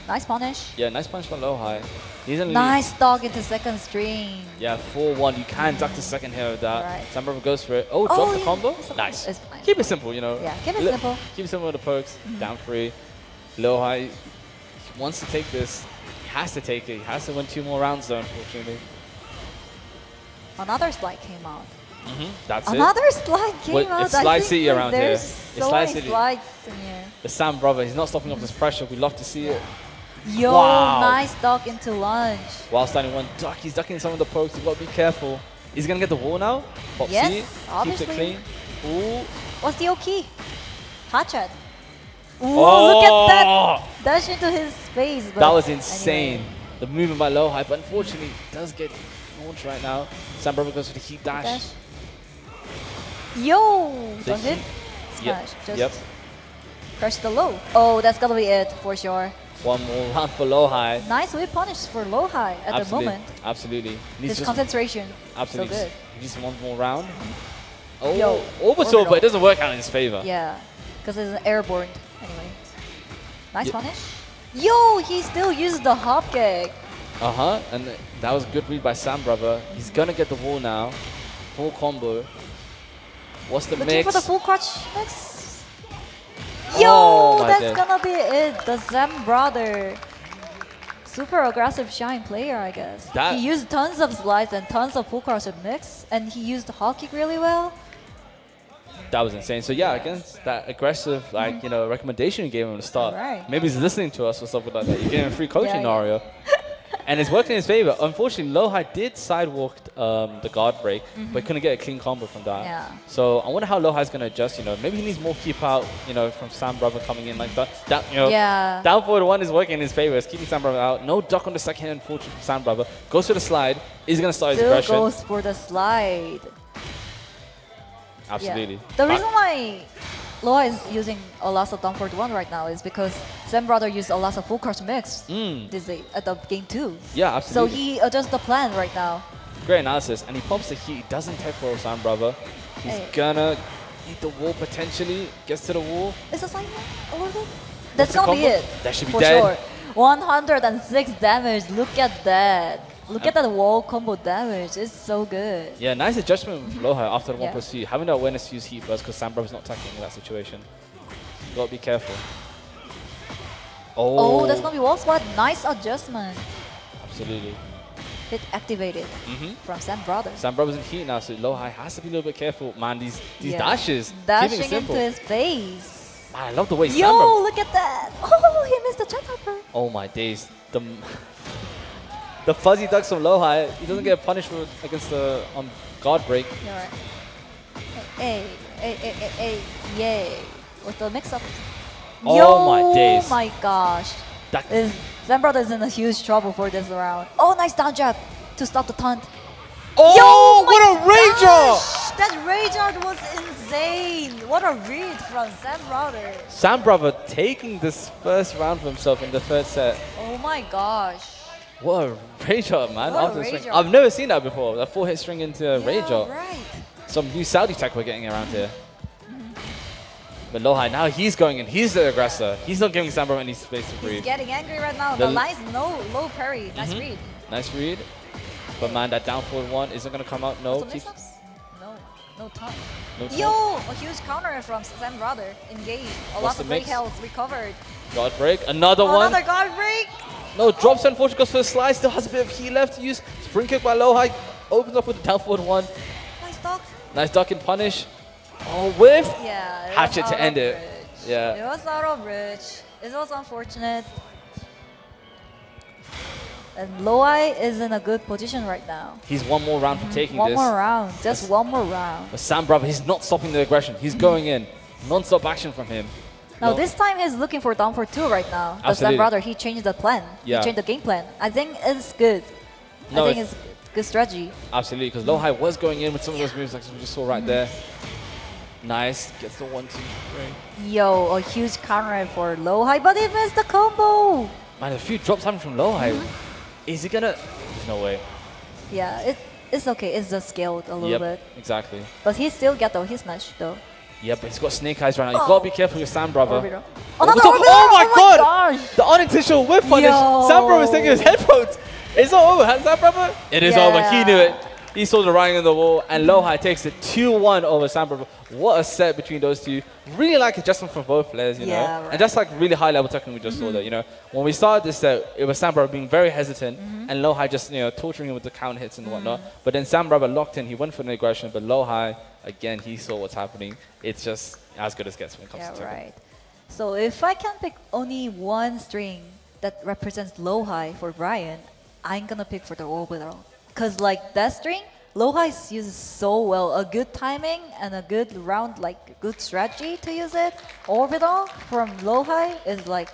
Nice punish. Yeah, nice punch from low high. He's in Nice dog into second string. Yeah, 4-1. You can duck the second here with that. Right. Sam Brother goes for it. Oh, drop the yeah. combo. It's Nice. it's fine. Keep it simple, you know. Yeah, keep it simple. Keep it simple with the pokes. Down 3. Low high. He wants to take this. He has to take it. He has to win 2 more rounds though, unfortunately. Another slide came out. That's it. Another slide came Well, out. it's Slide I think City around here. there's It's so Slide many City. slides in here. The Sam Brother, he's not stopping up this pressure. We love to see it. Yo, Wow. nice dog into lunge. While standing 1 duck, he's ducking some of the pokes. You've got to be careful. He's going to get the wall now. Pop Yes, C. Keeps obviously. it clean. Ooh. What's the OK? Hot shot. Ooh, Oh! look at that. Dash into his face. But That was insane. anyway. The movement by low high, but unfortunately does get launched right now. Sam Brother goes for the heat dash. Dash. Yo, The don't hit. heat- Smash. Just Yep. crush the low. Oh, that's gonna be it for sure. 1 more round for low high. Nice whip punish for low high at the moment. Absolutely. Needs His just, concentration. absolutely. So good. He needs 1 more round. Oh, Yo, orbital, but orbital. it doesn't work out in his favor. Yeah, because it's an airborne anyway. Nice Yep. punish. Yo, he still used the hop kick. And that was a good read by Sam Brother. He's gonna get the wall now. Full combo. What's the Looking mix? for the full crotch mix. Oh, Yo, my that's days. gonna be it. The Sam Brother. Super aggressive shine player, I guess. That- He used tons of slides and tons of full crotch mix, and he used the hop kick really well. That was insane. So yeah, against that aggressive, like, you know, recommendation you gave him to start. Right. Maybe he's listening to us or something like that. You gave him a free coaching Yeah, Nario. And it's working in his favor. Unfortunately, low high did sidewalk the guard break, but couldn't get a clean combo from that. Yeah. So I wonder how low high's gonna adjust. You know, maybe he needs more keep out. You know, from Sam Brother coming in like that. That, you know, Yeah. down forward 1 is working in his favor. It's keeping Sam Brother out. No duck on the second hand, unfortunately, from Sam Brother. Goes to the slide. He's gonna start his Still aggression. goes for the slide. Absolutely. Yeah. The reason why Loa is using a lot of down forward 1 right now is because Sam Brother used a lot of full crotch mix this day at the game 2. Yeah, So absolutely. he adjusts the plan right now. Great analysis, and he pops the heat. He doesn't tech roll Sam Brother. He's Hey. gonna hit the wall potentially. Gets to the wall. Is the side a little bit? That's the gonna be combo? it. That should be for dead. sure. 106 damage. Look at that. Look at that wall combo damage. It's so good. Yeah, nice adjustment with low high after the 1 Yeah. plus 2. Having the awareness to use heat first because Sam Brother's not tackling in that situation. You gotta be careful. Oh, that's gonna be wall spot. Nice adjustment. Absolutely. Hit activated from Sam Brother. Sam Brother's in heat now, so low high has to be a little bit careful. Man, these Yeah. dashes. Keeping Dashing it simple. into his face. Man, I love the way Sam Yo, Brother. look at that. Oh, he missed the jump hopper. Oh my days. The fuzzy ducks from low high. He doesn't get punished for against the guard break. You're right. Hey, hey, hey, hey, hey, yay. With the mix-up. Oh Yo, my days. my gosh. That- Sam Brother is in a huge trouble for this round. Oh, nice down jab to stop the taunt. Oh, Yo, what my a ranger! gosh. that rage art was insane. What a read from Sam Brother. Sam Brother taking this first round for himself in the third set. Oh my gosh. What a rage art, man. What a After the rage string. art. I've never seen that before. That 4-hit string into a rage Yeah, art. right. Some new Saudi tech we're getting around here. But Lohai, now he's going in. He's the aggressor. He's not giving Sam Brother any space to He's breathe. getting angry right now. The The nice low parry. Nice read. Nice read. But man, that down forward one isn't going to come out. No. Some Keeps, mix-ups? No time. no time. Yo, a huge counter from Sam Brother. Engage. A lot the of break mix? health recovered. God break. Another one. Another guard break. No, drops unfortunately goes for a slide. Still has a bit of heat left to use. Spring kick by Lohai. Opens up with the down forward one. Nice duck. Nice duck and punish. Oh, whiff. Yeah. it Hatchet was to out end of it. bridge. Yeah. It was out of bridge. It was unfortunate. And Loai is in a good position right now. He's one more round for taking One this. more round. Just one more round. But Sam Brother, he's not stopping the aggression. He's going in. Non-stop action from him. Now No. this time he's looking for down for 2 right now. The Sam Absolutely. Brother, he changed the plan. Yeah. He changed the game plan. I think it's good. No, I think it's good strategy. Absolutely, because Lohai was going in with some of those moves like we just saw right there. Nice. Gets the 1, 2, 3. Yo, a huge counter for Lohai, but he missed the combo. Man, a few drops happening from Lohai. Is he gonna? There's no way. Yeah, it's okay. It's just scaled a little bit. Exactly. But he still get the hit smash though. Yeah, but he's got snake eyes right now. You gotta be careful with Sam Brother. Orbital. Over Another top. orbital! Oh my god! Gosh. The unintentional whip punish. Yo. Sam Brother is taking his headphones. It's not over, has Sam Brother? It is over. He knew it. He saw the writing on the wall, and Lohai takes it 2-1 over Sam Brother. What a set between those two. Really like adjustment from both players, you know. Yeah, right. And that's like really high level Tekken we just saw there, you know. When we started this set, it was Sam Brother being very hesitant, and Lohai just, you know, torturing him with the counter hits and whatnot. But then Sam Brother locked in, he went for the aggression, but Lohai, again, he saw what's happening. It's just as good as gets when it comes to Tekken. Right. So if I can pick only one string that represents Lohai for Brian, I'm gonna pick for the orbital. Cause like that string, Lohai uses so well. A good timing and a good round, like good strategy to use it. Orbital from Lohai is like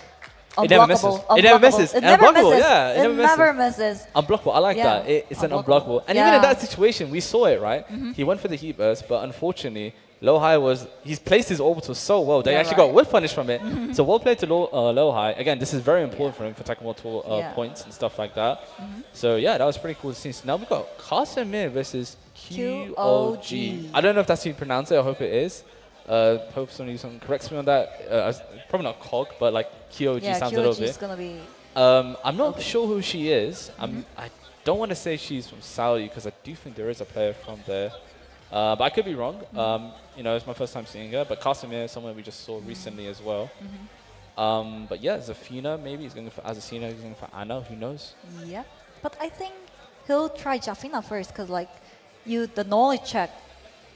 It never misses. unblockable. It never misses. It never Unblockable, misses. yeah, it It never never misses. Unblockable. I like Yeah, that. It's an unblockable. unblockable. And even in Yeah. that situation, we saw it, right? He went for the heat burst, but unfortunately, Lohai he's placed his orbital so well that he Yeah, actually right. got whip punish from it. So well played to Lohai. Again, this is very important for him for Tekken World Tour Yeah. points and stuff like that. So yeah, that was pretty cool to see. So now we've got Casimir versus QOG. QOG. I don't know if that's how you pronounce it. I hope it is. Hope someone corrects me on that. Probably not COG, but like QOG Yeah, sounds a little QOG bit. is gonna be. I'm not sure who she is. I don't want to say she's from Saudi because I do think there is a player from there. But I could be wrong. You know, it's my first time seeing her. But Casimir is someone we just saw recently as well. But yeah, Zafina maybe. He's going for Azucena. He's going for Anna. Who knows? Yeah, but I think he'll try Jafina first because like the knowledge check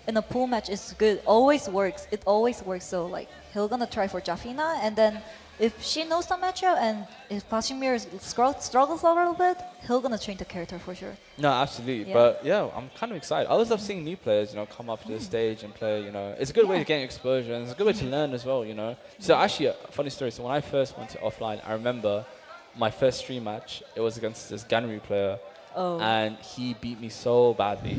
in a pool match is good. Always works. It always works. So like he'll gonna try for Jafina, and then if she knows the matchup and if Casimir struggles a little bit, he'll gonna change the character for sure. No, absolutely. Yeah. But yeah, I'm kind of excited. I always love seeing new players, you know, come up to the stage and play. You know, it's a good way to gain exposure and it's a good way to learn as well. You know. So actually, a funny story. So when I first went to offline, I remember my first stream match. It was against this Ganryu player. Oh. And he beat me so badly.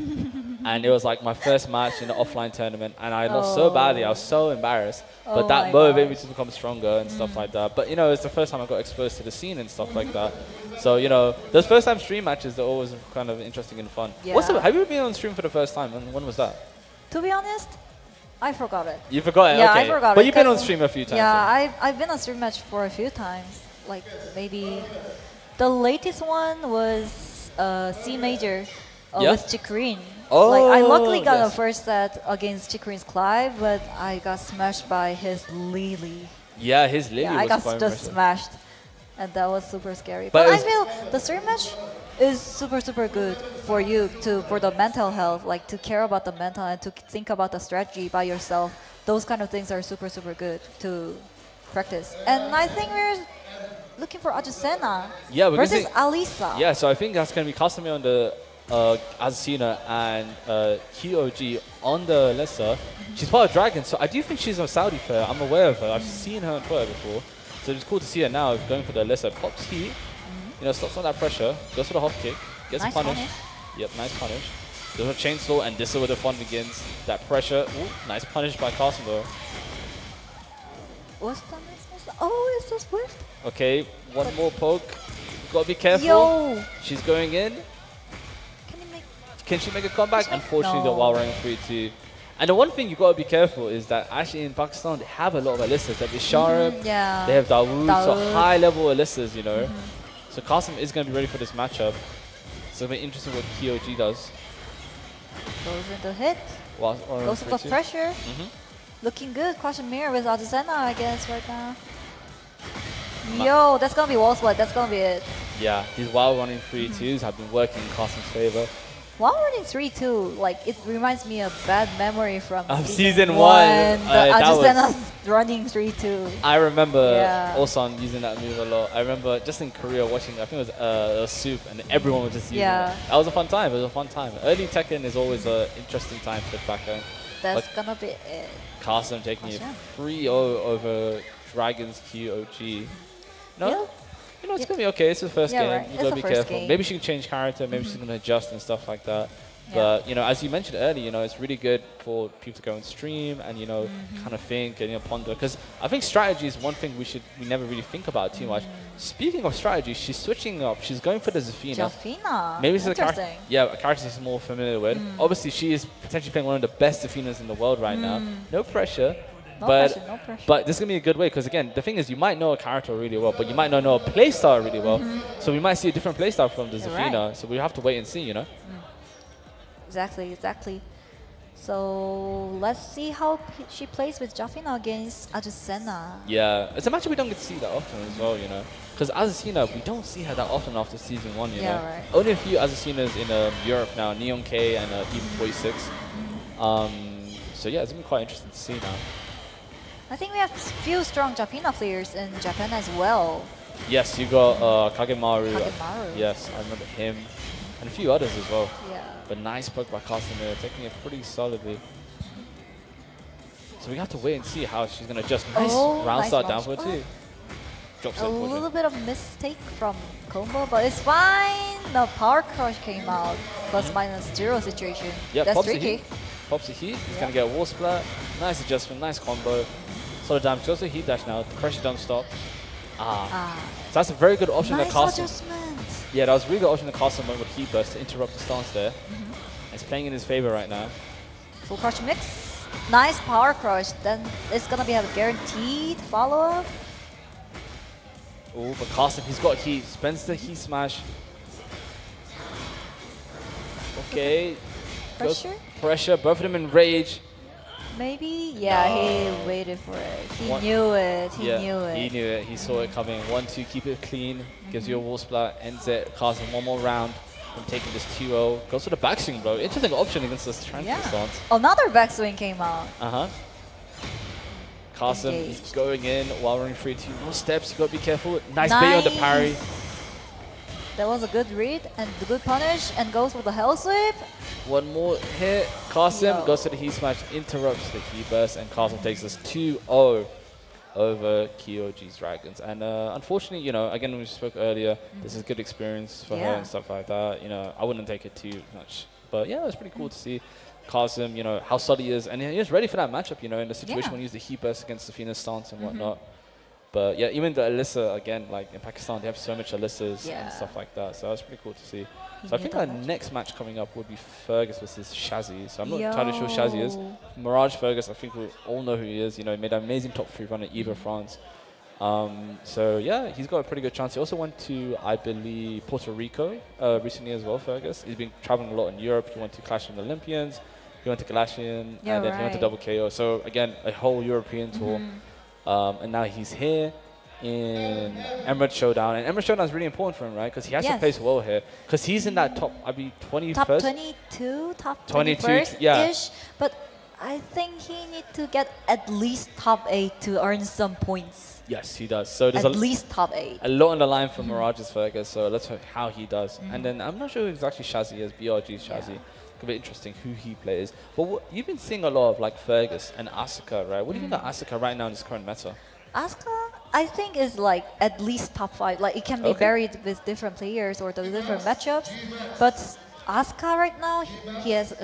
And it was like my first match in the offline tournament, and I lost so badly. I was so embarrassed. Oh But that my motivated me gosh. to become stronger and stuff like that. But you know, it's the first time I got exposed to the scene and stuff like that. So you know, those first time stream matches are always kind of interesting and fun. Yeah. Have you ever been on stream for the first time? And when was that? To be honest, I forgot it. You forgot it? Yeah, okay. I forgot But it, you've been on 'cause- stream a few times. Yeah, I've been on stream match for a few times. Like maybe the latest one was C major Yeah? with Chikrin. Like I luckily got yes. a first set against Chikrin's Clive, but I got smashed by his Lily. Yeah, his Lily Yeah, I was got quite just impressive. smashed, and that was super scary. But But, it I was- feel the stream match is super good for you for the mental health, like to care about the mental and to think about the strategy by yourself. Those kind of things are super good to practice. And I think we're looking for Azucena Yeah, we're gonna versus see- Alisa. Yeah, so I think that's going to be Casimir on the Azucena and QOG on the lesser. She's part of Dragon, so I do think she's a Saudi player. I'm aware of her. I've seen her on Twitter before. So it's cool to see her now going for the lesser. Pops heat, you know, stops on that pressure, goes for the hop kick, gets Nice punished. punish. Yep, nice punish. There's a chainsaw, and this is where the fun begins. That pressure. Ooh, nice punish by Carson though. What's the next one? Oh, it's just Swift. Okay, one more poke. You gotta be careful. Yo! She's going in. Can you make... Can she make a comeback? Unfortunately, No. the while running 3-2. And the one thing you gotta be careful is that actually in Pakistan they have a lot of Alissas. They have Isharab, yeah. they have Dawood, so Dawood. high level Alissas, you know. So Qasim is gonna be ready for this matchup. So it'll be interesting what KOG does. Goes into hit. Goes for the pressure. Looking good. Crushing mirror with Azucena, I guess, right now. Yo, that's gonna be wall split. That's gonna be it. Yeah, these wild running 3-2s have been working in Qasim's favor. While running 3-2, like it reminds me of bad memory from season 1. The That Azucena's running 3-2. I remember Yeah. Osan using that move a lot. I remember just in Korea watching, I think it was Soup, and everyone was just using it. That was a fun time. It was a fun time. Early Tekken is always an interesting time to look back on. That's gonna be it. Qasim taking it 3-0 over Dragons QOG. No? Yeah. You know, it's going to be okay. It's the first game. Right. You It's got to the be first careful. game. Maybe she can change character. Maybe she's going to adjust and stuff like that. But, you know, as you mentioned earlier, you know, it's really good for people to go and stream and, you know, kind of think and, you know, ponder. Because I think strategy is one thing we never really think about too much. Speaking of strategy, she's switching up. She's going for the Zafina. Zafina. Maybe it's a character. Interesting. Yeah, a character she's more familiar with. Obviously, she is potentially playing one of the best Zafinas in the world right now. No pressure. No but pressure. but this is going to be a good way because, again, the thing is you might know a character really well, but you might not know a playstyle really well. So we might see a different playstyle from the Zafina. Right. So we have to wait and see, you know? Exactly. So let's see how she plays with Zafina against Azucena. Yeah, it's a matchup we don't get to see that often as well, you know? Because Azucena, we don't see her that often after season 1, you know? Right. Only a few Azucenas in Europe now, Neon K and even 46. So yeah, it's going to be quite interesting to see now. I think we have few strong Zafina players in Japan as well. Yes, you got Kagemaru. Kagemaru. Yes, I remember him. And a few others as well. Yeah. But nice poke by Casimir, taking it pretty solidly. So we have to wait and see how she's going to adjust. Nice round nice start launch down for pad. two. Drops A it. little bit of mistake from combo, but it's fine. The power crush came out. Plus minus 0 situation. Yeah, That's pops the tricky. heat. Pops the heat. He's going to get a wall splat. Nice adjustment, nice combo. Solid damage. Goes to heat dash now. The pressure don't stop. So that's a very good option Nice that Castle. adjustment. Yeah, that was a really good option that Castle went with heat burst to interrupt the stance there. It's playing in his favor right now. Full crush mix. Nice power crush. Then it's gonna be a guaranteed follow up. Oh, but Castle, he's got heat. Spends the heat smash. Okay. Pressure? Pressure. Both of them in rage. Maybe? Yeah, he waited for it. He knew it. He knew it. He knew it. He saw it coming. 1-2, keep it clean. Gives you a wall splat. Ends it. Castle one more round. From taking this 2-0. Goes for the backswing, bro. Interesting option against this transfer stance. Another backswing came out. Qasim is going in while running 3-2. No steps. You got to be careful. Nice Nice. bait on the parry. That was a good read and the good punish and goes for the hell sweep. One more hit. Qasim Yo. goes to the heat smash, interrupts the heat burst, and Qasim takes us 2-0 over KyoG's Dragons. And unfortunately, you know, again, we spoke earlier, this is a good experience for her and stuff like that. You know, I wouldn't take it too much. But yeah, it's pretty cool to see Qasim, you know, how solid he is. And he is ready for that matchup, you know, in the situation when he used the heat burst against Safina's stance and whatnot. But yeah, even the Alyssa, again, like in Pakistan, they have so much Alyssas and stuff like that. So that's pretty cool to see. So I think our next match coming up would be Fergus versus Shazzy. So I'm not entirely sure who Shazzy is. Mirage Fergus, I think we all know who he is. You know, he made an amazing top 3 run at EVA France. So yeah, he's got a pretty good chance. He also went to, I believe, Puerto Rico recently as well, Fergus. He's been traveling a lot in Europe. He went to Clash of the Olympians. He went to Galashian, and then he went to Double KO. So again, a whole European tour. And now he's here in Emirates Showdown. And Emirates Showdown is really important for him, right? Because he has to place well here. Because he's in that top, I mean, 21st? Top 22, top 22, 21st-ish. But I think he needs to get at least top 8 to earn some points. Yes, he does. So there's at least top 8. A lot on the line for Mirage's Fergus. So let's hope how he does. And then I'm not sure who exactly Shazzy is, BRG's Shazzy. Could be interesting who he plays. But you've been seeing a lot of like Fergus and Asuka, right? What do you think of Asuka right now in this current meta? Asuka, I think, is like at least top 5. Like it can be varied with different players or the different matchups. But Asuka right now,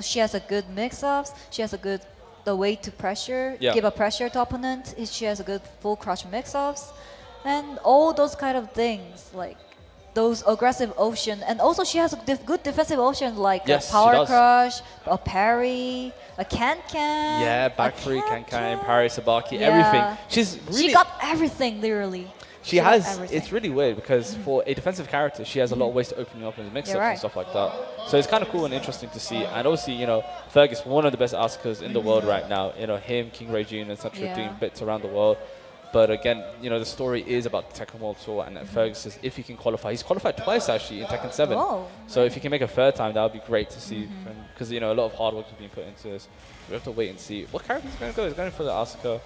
she has a good mix-ups. She has a good the way to pressure, Yeah. give a pressure to opponent. She has a good full crush mix-ups, and all those kind of things like those aggressive option. And also she has a good defensive option like Yes, a she power does. crush, a parry, a can-can. Yeah, back a free, can can-can. parry, Sabaki, Yeah. everything. She's really. She got everything literally. She got has. everything. It's really weird because for a defensive character, she has a lot of ways to open you up in the mix-ups You're right. and stuff like that. So it's kind of cool and interesting to see. And obviously, you know, Fergus, one of the best Asukas in the world right now. You know, him, King Ray Jr., etc., Yeah. doing bits around the world. But again, you know, the story is about the Tekken World Tour, and that Fergus is, if he can qualify, he's qualified twice actually in Tekken 7. Oh. So if he can make a third time, that would be great to see. Because, you know, a lot of hard work has been put into this. We have to wait and see. What character is going to go? He's going for the Asuka.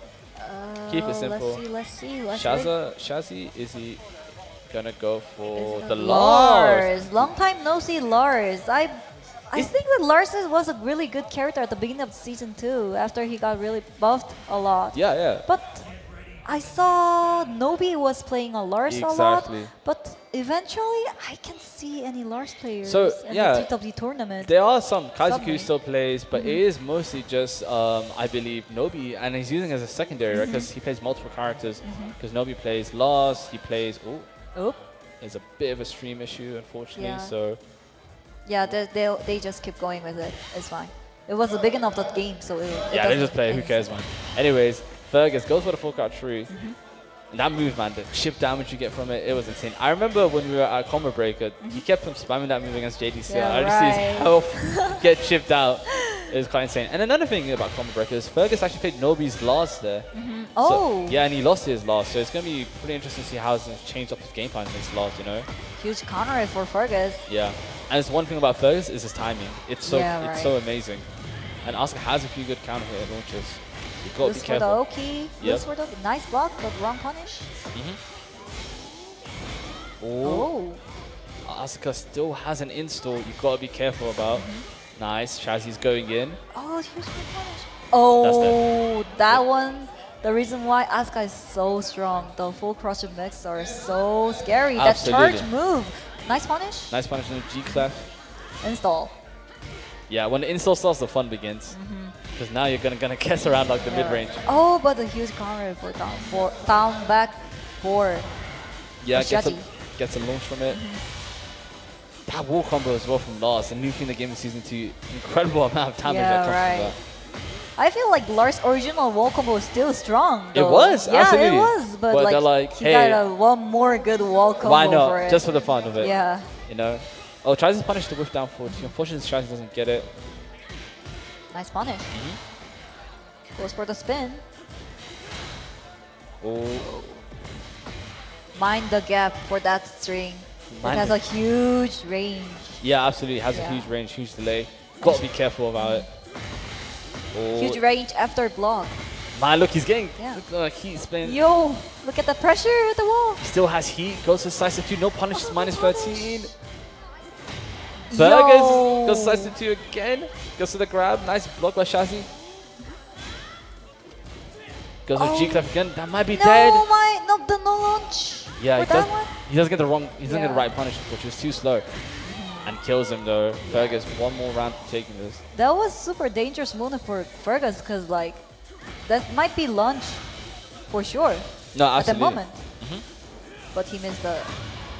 Keep it simple. Let's see. Let's Shazzy, is he gonna go for the Lars? Long time no see Lars. I think that Lars was a really good character at the beginning of season 2 after he got really buffed a lot. Yeah, yeah. But I saw Nobi was playing a Lars a lot. Exactly. But eventually I can see any Lars players So, in yeah. the TW tournament. There are some. Kaizuku Suddenly. still plays, but it is mostly just, I believe, Nobi, and he's using it as a secondary, right? Because he plays multiple characters. Because Nobi plays Lars, he plays. Oh. There's a bit of a stream issue, unfortunately. Yeah. So Yeah, they just keep going with it. It's fine. It was the beginning of the game, so it yeah, they doesn't just play. Who end. cares, man? Anyways, Fergus goes for the full crouch tree. And that move, man, the chip damage you get from it, it was insane. I remember when we were at Combo Breaker, he kept on spamming that move against JDC. Yeah, I just see his right. health get chipped out. It was quite insane. And another thing about Combo Breaker is Fergus actually played Nobi's last there. Oh. So, yeah, and he lost his last. So it's going to be pretty interesting to see how he's changed up his game plan in his last, you know? Huge counter for Fergus. Yeah. And it's one thing about Fergus is his timing. It's so Yeah, it's right. so amazing. And Asuka has a few good counter hit launches. You've got to Looks be for the careful. Oki. Yep. Looks for the nice block, but wrong punish. Oh. Asuka still has an install you've got to be careful about. Nice. Shazzy's going in. Oh, huge punish. Oh, that one. The reason why Asuka is so strong, the full crush and mix are so scary. Absolutely. That charge move. Nice punish. Nice punish on the G-Clef. Install. Yeah, when the install starts, the fun begins. Because now you're gonna guess around like the mid-range. Oh, but the huge counter for down back four. Yeah, Oh, Shaggy. gets a launch from it. That wall combo as well from Lars, a new thing the game in Season 2. Incredible amount of damage that comes from that. I feel like Lars' original wall combo was still strong. It though. was, yeah, absolutely. it was. But But like, they're like, he hey, got one more good wall combo why for not? it. Just for the fun of it. Yeah. You know? Oh, tries to punish the whiff down forward. Unfortunately, Shazzy doesn't get it. Nice punish. Goes for the spin. Oh, Mind the gap for that string. Mind it has the- a huge range. yeah, absolutely. Has a Yeah. huge range, huge delay. Got to be careful about it. Oh, Huge range after block. man, look, he's getting Yeah. look, heat spin. Yo, look at the pressure at the wall. Still has heat. Goes to decisive 2. No punishes. Minus punish. 13. Yo. Fergus goes to decisive 2 again. Goes to the grab. Nice block by Shazzy. Goes with Oh. G-Clef again. That might be No, dead. the no launch. Yeah, for he does. that one. He doesn't get the wrong. He doesn't get the Yeah. right punish, which is too slow, and kills him though. Fergus, one more round for taking this. That was super dangerous moment for Fergus because like that might be launch for sure No, at the absolutely. moment. But he missed the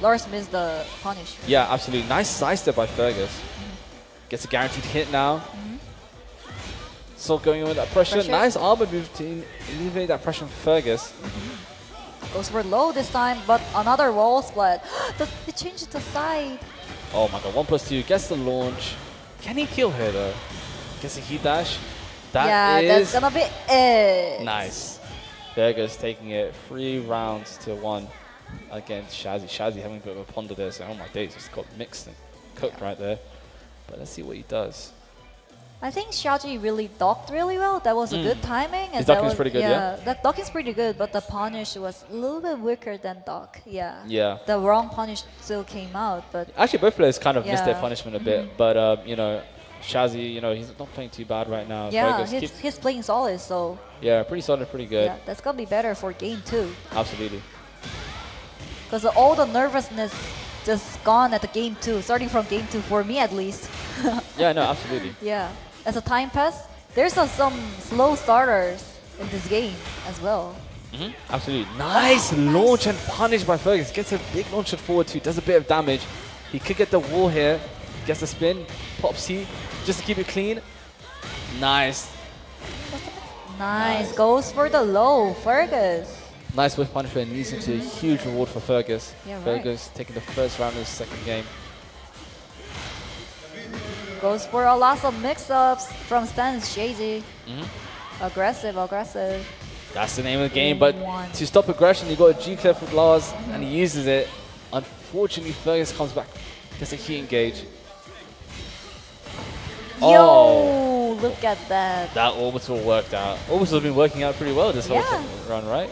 Lars missed the punish. Yeah, absolutely. Nice sidestep by Fergus. Gets a guaranteed hit now. Still going in with that pressure. Pressure. Nice armor move to alleviate that pressure from Fergus. Goes for low this time, but another wall split. It changed to side. Oh my god, 1+2. Gets the launch. Can he kill her though? Gets a heat dash. Yeah, That that's is gonna be it. nice. Fergus taking it 3 rounds to 1 against Shazzy. Shazzy having a bit of a ponder there, so oh my days, just got mixed and cooked right there. But let's see what he does. I think Shaji really docked really well. That was a good timing. His and that docking is was- pretty good, yeah? That docking's pretty good, but the punish was a little bit weaker than dock. Yeah. Yeah. The wrong punish still came out, but Actually, both players kind of missed their Yeah. punishment a bit, but you know, Shazzy, you know, he's not playing too bad right now. yeah, Fergus he's playing solid, so yeah, pretty solid, pretty good. yeah, that's gonna be better for game 2. Absolutely. Because all the nervousness just gone at the game 2, starting from game 2 for me at least. Yeah, no, absolutely. Yeah. As a time pass, there's some slow starters in this game as well. Absolutely. Nice launch and punish by Fergus. Gets a big launch at forward two, does a bit of damage. He could get the wall here. Gets the spin, pop C, just to keep it clean. Nice. Nice. Goes for the low, Fergus. Nice whiff punishment and leads into a huge reward for Fergus. Yeah, right. Fergus taking the first round of the second game. Goes for a lot of mix-ups from Stan's Jay-Z. Aggressive, aggressive. That's the name of the game, but One. to stop aggression, you got a G-Clef with Lars, and he uses it. Unfortunately, Fergus comes back. Gets a heat engage. Yo, look at that. That orbital worked out. Orbital's been working out pretty well this whole run, right?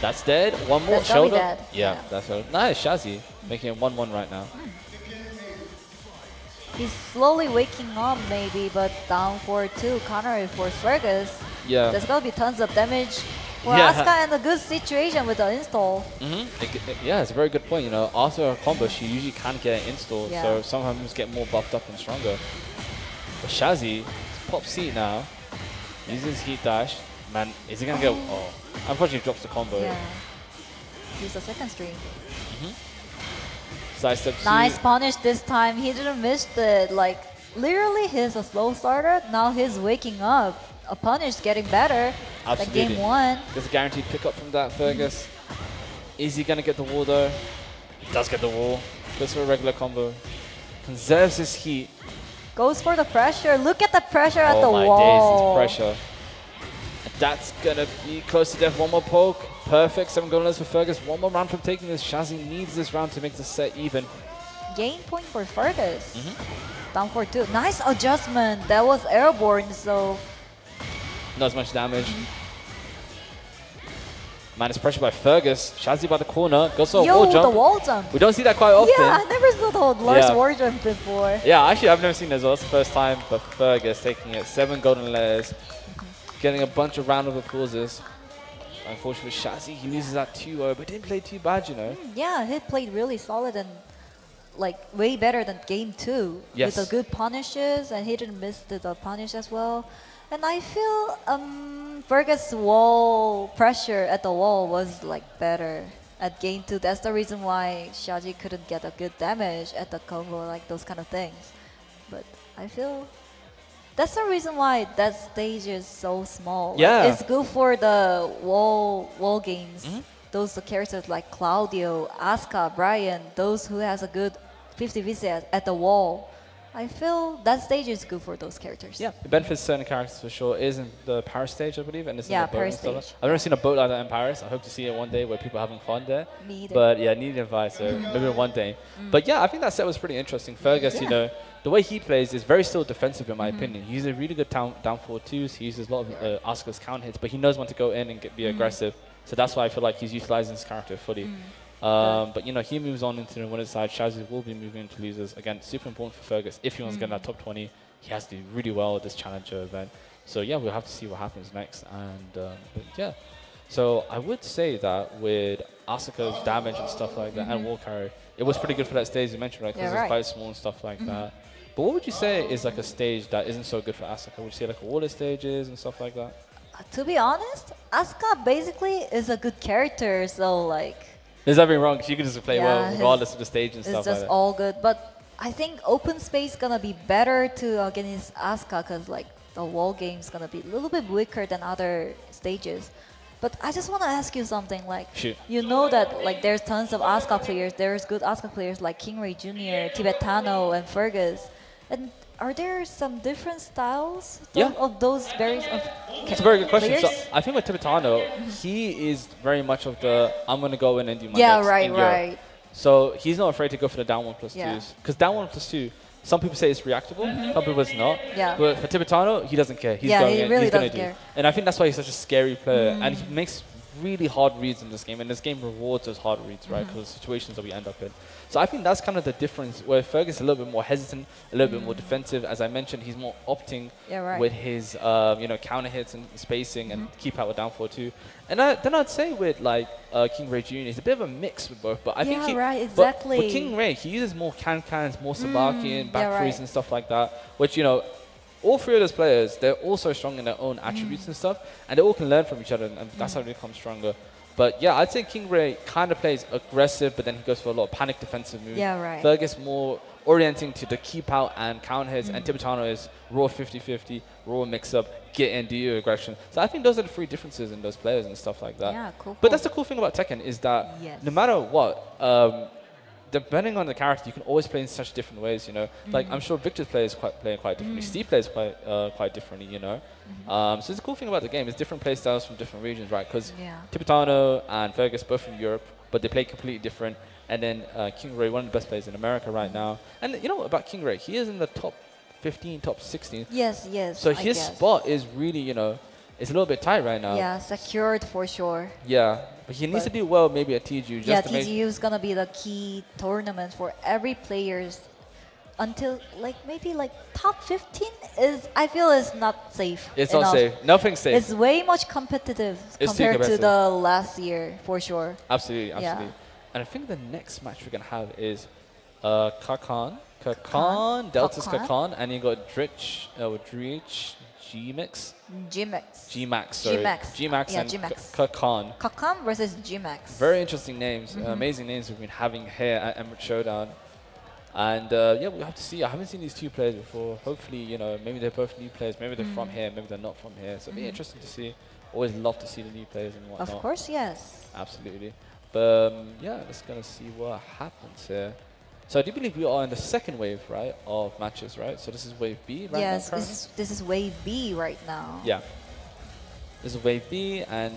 That's dead. One more. That's gotta be Shoulder. dead. Yeah, Yeah. that's right. Nice, Shazzy. Making it 1-1 right now. He's slowly waking up maybe, but down for 2, counter it for Fergus. Yeah. There's gonna be tons of damage for Yeah. Asuka in a good situation with the install. Yeah, it's a very good point. You know, after a combo, she usually can get an install, Yeah. so sometimes get more buffed up and stronger. But Shazzy, pop seat now, uses heat dash. Man, is he gonna go? Oh, unfortunately, drops the combo. Yeah. Use the second string. Side step Nice two. punish this time. He didn't miss it. Like, literally, he's a slow starter. Now he's waking up. A punish getting better. Like Absolutely. game 1. There's a guaranteed pickup from that, Fergus. Is he gonna get the wall though? He does get the wall. Goes for a regular combo. Conserves his heat. Goes for the pressure. Look at the pressure at the Oh my wall. days, it's pressure. And that's gonna be close to death. One more poke. Perfect. 7 golden for Fergus. One more round from taking this. Shazzy needs this round to make the set even. Game point for Fergus. Down for 2. Nice adjustment. That was airborne, so Not as much damage. Minus pressure by Fergus. Shazzy by the corner. Goes for a wall yo, jump. the wall jump. We don't see that quite often. Yeah, I never saw the Lars Yeah. wall jump before. Yeah, actually, I've never seen it as well. It's the first time, but Fergus taking it. 7 golden letters. Getting a bunch of round of applauses. Unfortunately, Shazzy, he loses that 2-0, but didn't play too bad, you know. Yeah, he played really solid and like way better than game 2. Yes. With the good punishes, and he didn't miss the punish as well. And I feel Fergus' wall pressure at the wall was like better at game 2. That's the reason why Shaji couldn't get a good damage at the combo, like those kind of things. But I feel that's the reason why that stage is so small. Like, Yeah. it's good for the wall games. Those characters like Claudio, Asuka, Brian, those who has a good 50 VC at the wall. I feel that stage is good for those characters. Yeah, it benefits certain characters for sure. It is in the Paris stage, I believe, and it's Yeah, in the boat Paris and stuff. stage. I've never seen a boat like that in Paris. I hope to see it one day where people are having fun there. Me either. But yeah, need advice, so maybe one day. But yeah, I think that set was pretty interesting. Fergus, you know, the way he plays is very still defensive in my opinion. He uses really good down forward twos. He uses a lot of Asuka's count hits, but he knows when to go in and be aggressive. So that's why I feel like he's utilizing his character fully. But you know, he moves on into the winner's side. Shazzy will be moving into losers. Again, super important for Fergus. If he wants to get in that top 20, he has to do really well at this challenger event. So yeah, we'll have to see what happens next. And but yeah, so I would say that with Asuka's damage and stuff like that, and wall carry, it was pretty good for that stage you mentioned, right? Because Yeah, it's quite small and stuff like that. But what would you say is like a stage that isn't so good for Asuka? Would you say like water stages and stuff like that? To be honest, Asuka basically is a good character, so like There's nothing wrong. She can just play Yeah, well regardless of the stage and it's stuff just like that. all good. But I think open space gonna be better to against Asuka because like the wall game's gonna be a little bit weaker than other stages. But I just want to ask you something. Like, Shoot. you know that like there's tons of Asuka players. There's good Asuka players like Kingray Jr., Tibetano, and Fergus. And are there some different styles Yeah. of those various? It's a very good question. So players? I think with Tibetano, he is very much of the I'm going to go in and do my Yeah, best right, in Europe. right. So he's not afraid to go for the down 1+2s. Yeah. Because down 1+2, some people say it's reactable, some people it's not. Yeah. But for Tibetano, he doesn't care. He's Yeah, going he in. really He's gonna doesn't care. And I think that's why he's such a scary player. And he makes really hard reads in this game, and this game rewards those hard reads, right? Because the situations that we end up in. So I think that's kind of the difference, where Fergus is a little bit more hesitant, a little bit more defensive. As I mentioned, he's more opting with his counter hits and spacing and keep out with down 4-2. And then I'd say with like King Ray Jr., he's a bit of a mix with both, but I think exactly. With King Ray, he uses more cans, more Sabaki and back freeze and stuff like that, which, all three of those players, they're also strong in their own attributes and stuff, and they all can learn from each other, and that's how they become stronger. But yeah, I'd say King Ray kind of plays aggressive, but then he goes for a lot of panic defensive moves. Fergus more orienting to the keep out and counter hits, and Tibetano is raw 50-50, raw mix up, get in, do your aggression. So I think those are the three differences in those players and stuff like that. Yeah, cool. But that's the cool thing about Tekken, is that no matter what, depending on the character, you can always play in such different ways, Like, I'm sure Victor's playing quite differently. Steve plays quite differently, So the cool thing about the game is different play styles from different regions, right? Because Tibetano and Fergus both from Europe, but they play completely different. And then King Ray, one of the best players in America right now. And you know what about King Ray? He is in the top 15, top 16. Yes. So his spot is really, it's a little bit tight right now. Yeah, secured for sure. Yeah. But he needs to do well maybe at TGU. TGU is going to be the key tournament for every players until maybe top 15 I feel is not safe. It's not safe. Nothing's safe. It's way much competitive compared to the last year for sure. Absolutely. Yeah. And I think the next match we're going to have is Kakan, Delta's Kakan, and you got Drich, G-Mix. G-Max, sorry. G-Max and Kakan. Kakan versus G-Max. Very interesting names, amazing names we've been having here at Emirates Showdown. And yeah, we'll have to see. I haven't seen these two players before. Hopefully, maybe they're both new players. Maybe they're from here, maybe they're not from here. So it'll be interesting to see. Always love to see the new players and whatnot. Of course, yes. Absolutely. But yeah, let's gonna see what happens here. So I do believe we are in the second wave, right, of matches, right? So this is wave B right now. Yes, this is wave B right now. Yeah. This is wave B, and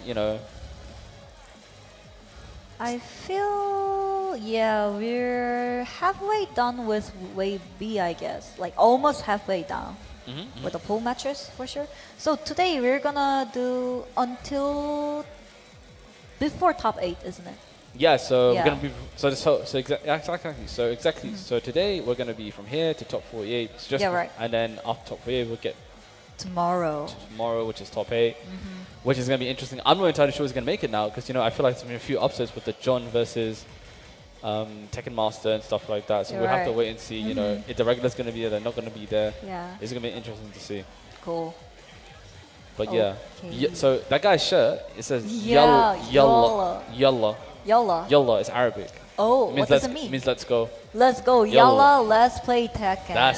I feel, we're halfway done with wave B, I guess. Like almost halfway down with the pool matches for sure. So today we're gonna do until before top 8, isn't it? Yeah, so we're gonna be exactly. So today we're gonna be from here to top 48. And then after top 48 we'll get tomorrow, which is top 8, which is gonna be interesting. I'm not entirely sure who's gonna make it now, because I feel like there's been a few upsets with the John versus Tekken Master and stuff like that. So we'll have to wait and see. If the regular's gonna be there, they're not gonna be there. Yeah, it's gonna be interesting to see. Cool. But so that guy's shirt, it says Yalla. Yalla is Arabic. Oh, what does it mean? It means let's go. Let's go, Yalla, let's play Tekken. That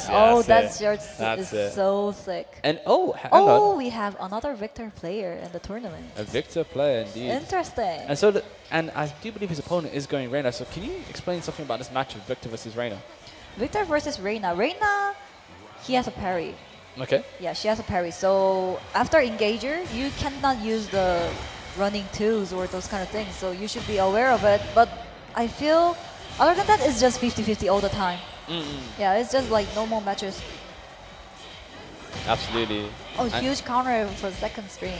shirt is so sick. And hang on. We have another Victor player in the tournament. A Victor player, indeed. Interesting. And so, and I do believe his opponent is going Reina. So can you explain something about this match of Victor versus Reina? Victor versus Reina. Reina, he has a parry. Okay. Yeah, she has a parry. So after engager, you cannot use the running twos or those kind of things. So you should be aware of it. But I feel, other than that, it's just 50-50 all the time. Yeah, it's just like normal matches. Absolutely. Oh, huge counter for the second string.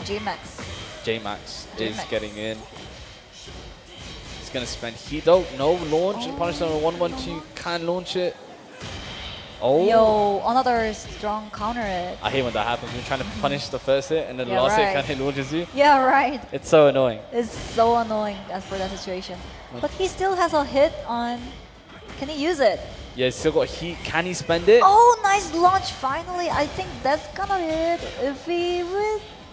J-Max. J-Max is getting in. He's going to spend heat though. No launch. Punish on 1-1-2. Can launch it. Oh. Yo, another strong counter hit. I hate when that happens. You're trying to punish the first hit and then the last hit kind of launches you. Yeah, right. It's so annoying. It's so annoying as for that situation. But he still has a hit on. Can he use it? Yeah, he's still got heat. Can he spend it? Oh, nice launch finally. I think that's gonna hit if he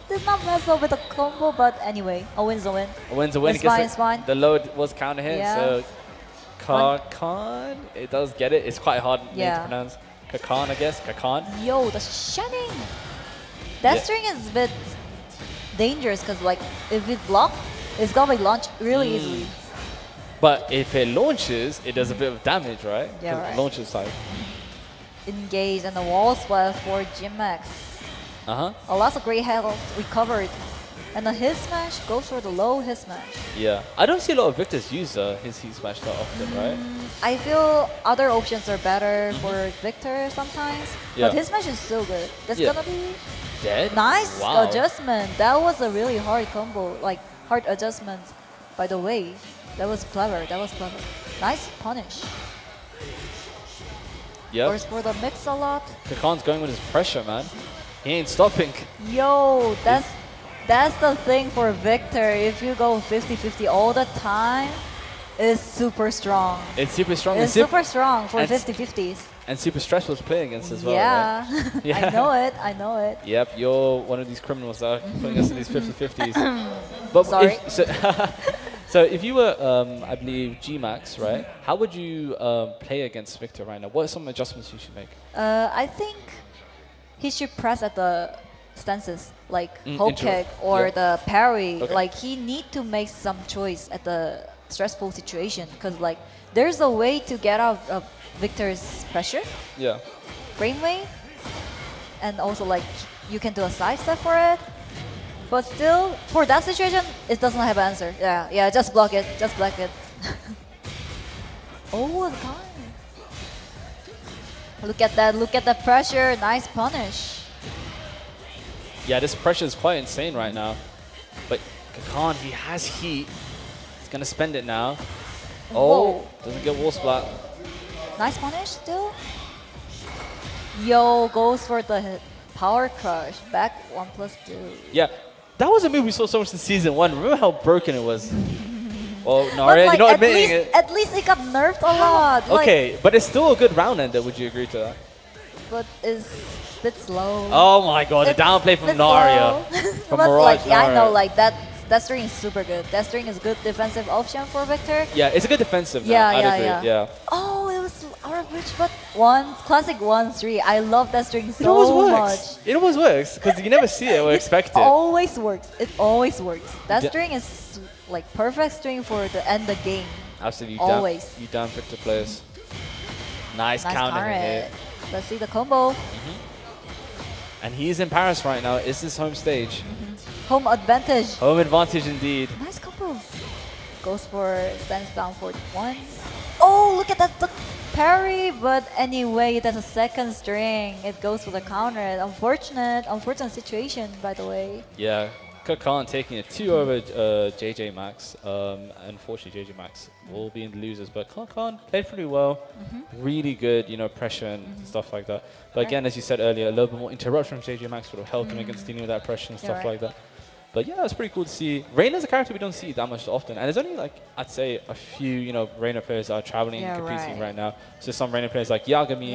did not mess up with the combo. But anyway, a win's a win. A win's a win. It's fine. The load was counter hit, so Kakan, it does get it. It's quite hard name to pronounce. Kakan, I guess. Kakan. Yo, the shining. That string is a bit dangerous because, like, if it blocks, it's gonna be launched really easily. But if it launches, it does a bit of damage, right? Yeah, right. It launches side. Engage and the wall splash for J-Max. A lot of great health recovered. And the hit smash goes for the low hit smash. Yeah. I don't see a lot of Victors use his hit smash that often, right? I feel other options are better for Victor sometimes. But his smash is so good. That's gonna be dead. Nice adjustment. That was a really hard combo. Like, hard adjustments. By the way, that was clever. That was clever. Nice punish. Yep. Goes for the mix a lot. Kakan's going with his pressure, man. He ain't stopping. Yo, that's the thing for Victor. If you go 50-50 all the time, it's super strong. It's super strong. It's super strong for and 50-50s. And super stressful to play against as well. Yeah, Right? Yeah. I know it. I know it. Yep, you're one of these criminals that are putting us in these 50-50s. But Sorry. So if you were, I believe, G-Max, right? How would you play against Victor right now? What are some adjustments you should make? I think he should press at the stances, like hook kick or the parry. Okay. Like he need to make some choice at the stressful situation, because like there's a way to get out of Victor's pressure, Yeah. brainwave, and also like you can do a side step for it. But still, for that situation, it doesn't have an answer. Yeah, just block it, just block it. Oh, the time. Look at that pressure, nice punish. Yeah, this pressure is quite insane right now. But Kakan, he has heat. He's gonna spend it now. Oh, Whoa. doesn't get wall splat. Nice punish still. Yo, goes for the power crush, back 1+2. Yeah, that was a move we saw so much in season 1. Remember how broken it was? Well, But Naria, like, you're not admitting it. at least it got nerfed a lot. Okay, but it's still a good round ender. Would you agree to that? But it's a bit slow. Oh my god, the It's downplay from bit Naria. slow. From But Mirage like, yeah, I know, Naria. like that string is super good. That string is a good defensive option for Victor. Yeah, it's a good defensive now. Yeah, I'd yeah, agree. yeah. Oh, it was out of reach, but classic 1-3. I love that string It always so much. works. It always works because you never see it or expect it. Always works. It always works. That Yeah. string is like perfect string for the end the game. Absolutely. Always. You down Victor players. Nice counter counter hit. it. Let's see the combo. And he's in Paris right now. It's his home stage. Home advantage. Home advantage indeed. Nice combo. Goes for stands down for 1. Oh, look at that the parry. But anyway, that's a second string. It goes for the counter. Unfortunate situation, by the way. Yeah. Kakan taking a 2 over JJ Max. Unfortunately, JJ Max will be in the losers, but Kakan played pretty well. Really good, you know, pressure and stuff like that. But again, as you said earlier, a little bit more interruption from JJ Max would have helped him against dealing with that pressure and stuff like that. But yeah, it's pretty cool to see. Reina's a character we don't see that much often, and there's only like I'd say a few, you know, Reina players that are traveling and competing right now. So some Reina players like Yagami,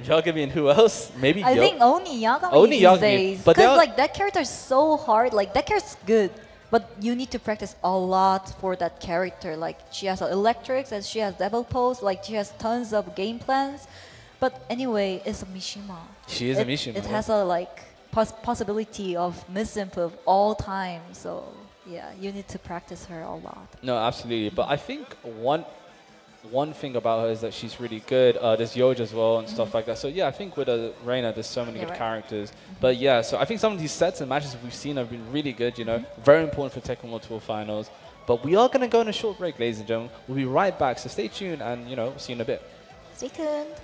Yagami and who else? Maybe I think only Yagami these days. But because like that character is so hard. Like that character's good, but you need to practice a lot for that character. Like she has electrics and she has double pose. Like she has tons of game plans. But anyway, it's a Mishima. She is a Mishima. It has a like possibility of misinput all time. So yeah, you need to practice her a lot. No, absolutely. But I think one thing about her is that she's really good. There's Yoj as well and stuff like that. So yeah, I think with Reina, there's so many good characters. But yeah, so I think some of these sets and matches we've seen have been really good, you know. Very important for Tekken World Tour Finals. But we are going to go on a short break, ladies and gentlemen. We'll be right back, so stay tuned and, you know, see you in a bit. Stay tuned.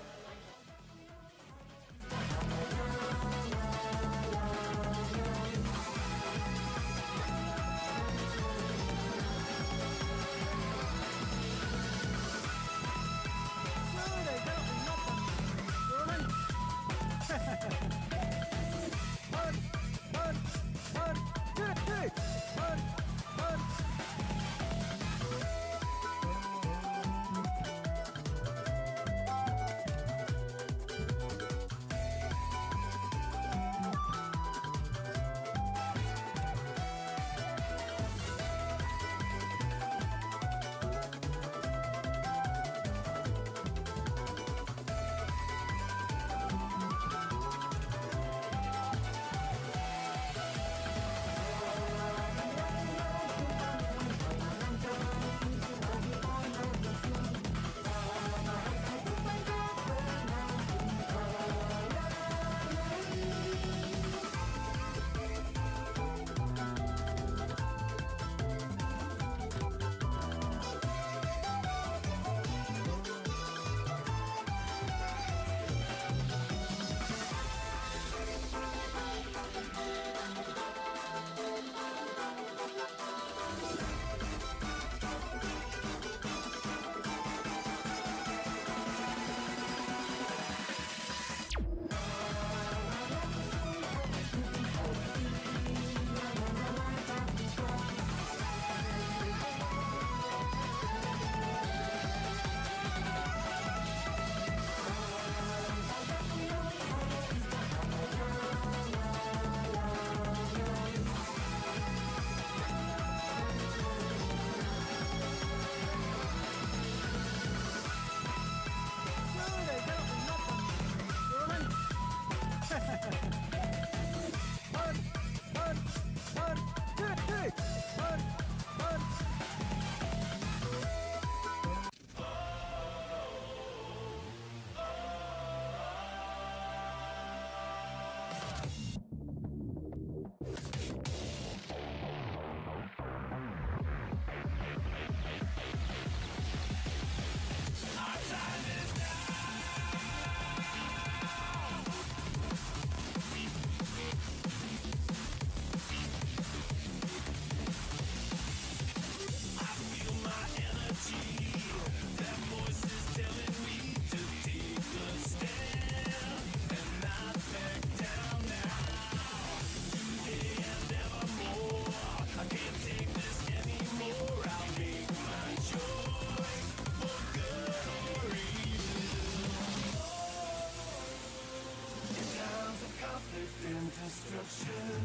Destruction.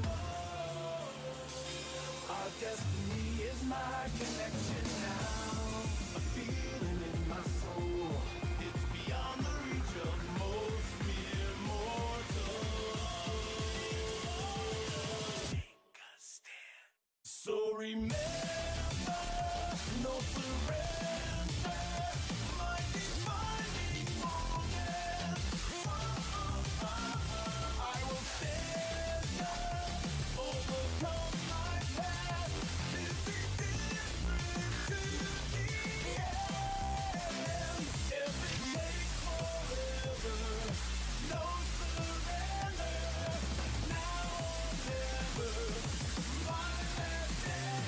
Our destiny is my connection now. A feeling in my soul. It's beyond the reach of most mere mortals. Take a stand. So remember, no surrender. My defining moment. I will stand up, overcome my past. This is different to the end. If it takes forever, no surrender. Now or never, my last stand.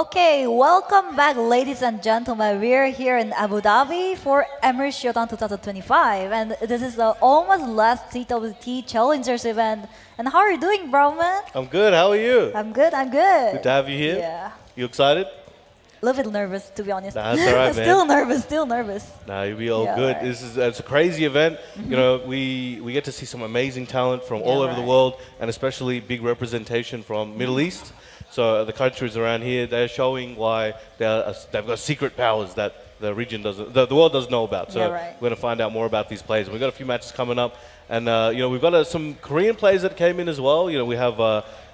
Okay, welcome back, ladies and gentlemen. We're here in Abu Dhabi for Emirates Showdown 2025, and this is the almost last TWT Challengers event. And how are you doing, bro, man? I'm good. How are you? I'm good. I'm good. Good to have you here. Yeah, You excited? a little bit nervous, to be honest. Nah, that's all right, man. Still nervous. Still nervous. Nah, you'll be all Yeah, good. right. It's a crazy event. You know, we get to see some amazing talent from all over the right. world, and especially big representation from Middle East. So the countries around here, they're showing why they've got secret powers that the region doesn't, the world doesn't know about. So Yeah, right. we're going to find out more about these players. We've got a few matches coming up, and you know, we've got some Korean players that came in as well. You know, we have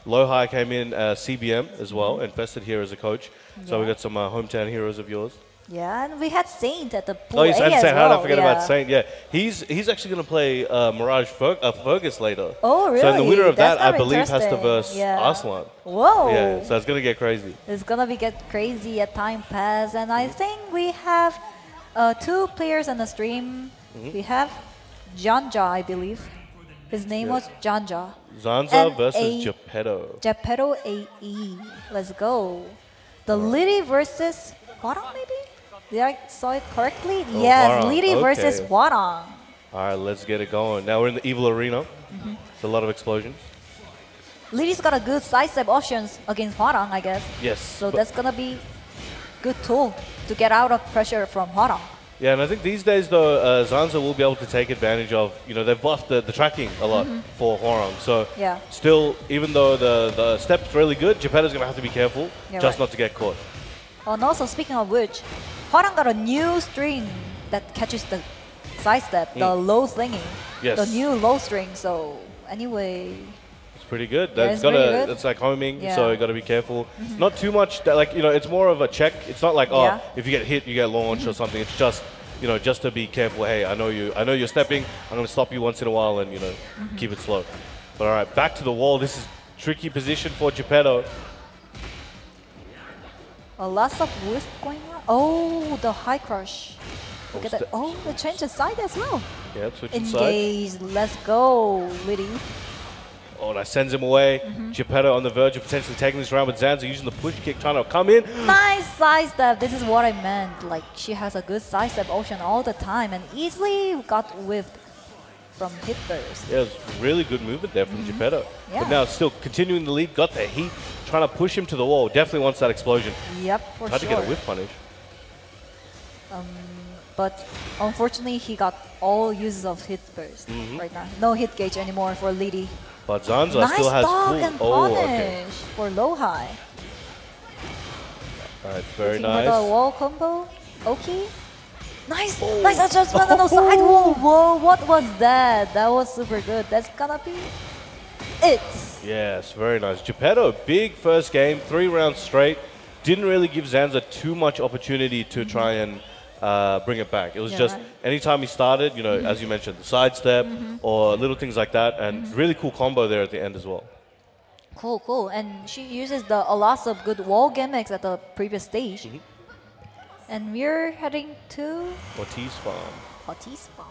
Lohai came in, CBM as well, invested here as a coach. So we got some hometown heroes of yours. Yeah, and we had Saint at the pool Oh, yes, A and as Saint. well. How did I forget yeah. about Saint? Yeah, he's actually going to play Mirage Fergus later. Oh, really? So the winner of That's that, I kinda believe, has to interesting. verse Yeah. Arslan. Whoa. Yeah, so it's going to get crazy. It's gonna be get crazy as time pass, and I think we have 2 players on the stream. We have Janja, I believe. His name was Janja. Zanza And versus Geppetto. Geppetto AE. Let's go. The Liddy versus Hwarang, maybe? Did I saw it correctly? Oh, yes, Hwarang, Liddy versus okay. Hwarang. All right, let's get it going. Now we're in the Evil Arena. It's a lot of explosions. Liddy's got a good side step options against Hwarang, I guess. Yes. So but- that's gonna be good tool to get out of pressure from Hwarang. Yeah, and I think these days, though, Zanza will be able to take advantage of, you know, they've buffed the tracking a lot for Hwarang. So Yeah. still, even though the step's really good, Geppetto's going to have to be careful Yeah, just right. not to get caught. And also, speaking of which, Hwarang got a new string that catches the side step, the low thingy. Yes. The new low string. So anyway, It's pretty good. Yeah, That's it's pretty good. It's like homing, so Yeah. you got to be careful. Not too much. Like, you know, it's more of a check. It's not like, oh, Yeah. if you get hit, you get launched or something. It's just, you know, just to be careful. Hey, I know you're stepping. I'm going to stop you once in a while and, you know, keep it slow. But all right, back to the wall. This is tricky position for Geppetto. lots of whisk going on. Oh, the high crush. Look at that. Oh, it changed the side as well. Yep, switching sides. Engage. Let's go, Liddy. Oh, that sends him away. Geppetto on the verge of potentially taking this round with Zanza using the push kick, trying to come in. Nice side step. This is what I meant. Like, she has a good side step option all the time and easily got whiffed from hit burst. Yeah, it was really good movement there from Geppetto. Yeah. But now still continuing the lead, got the heat, trying to push him to the wall. Definitely wants that explosion. Yep, for Tried sure. to get a whiff punish. But unfortunately, he got all uses of hit burst right now. No hit gauge anymore for Liddy. But Zanza Nice still has dog full. and Oh, punish okay. for low high. All right, very Looking for the nice. wall combo. Okay. Nice, nice adjustment on the side wall. Whoa, what was that? That was super good. That's gonna be it. Yes, very nice. Geppetto, big first game, 3 rounds straight. Didn't really give Zanza too much opportunity to try and bring it back. It was Yeah, just right. anytime he started, you know, as you mentioned, the sidestep or little things like that, and really cool combo there at the end as well. Cool, cool. And she uses a lot of good wall gimmicks at the previous stage. And we're heading to Ortiz farm. Ortiz Farm.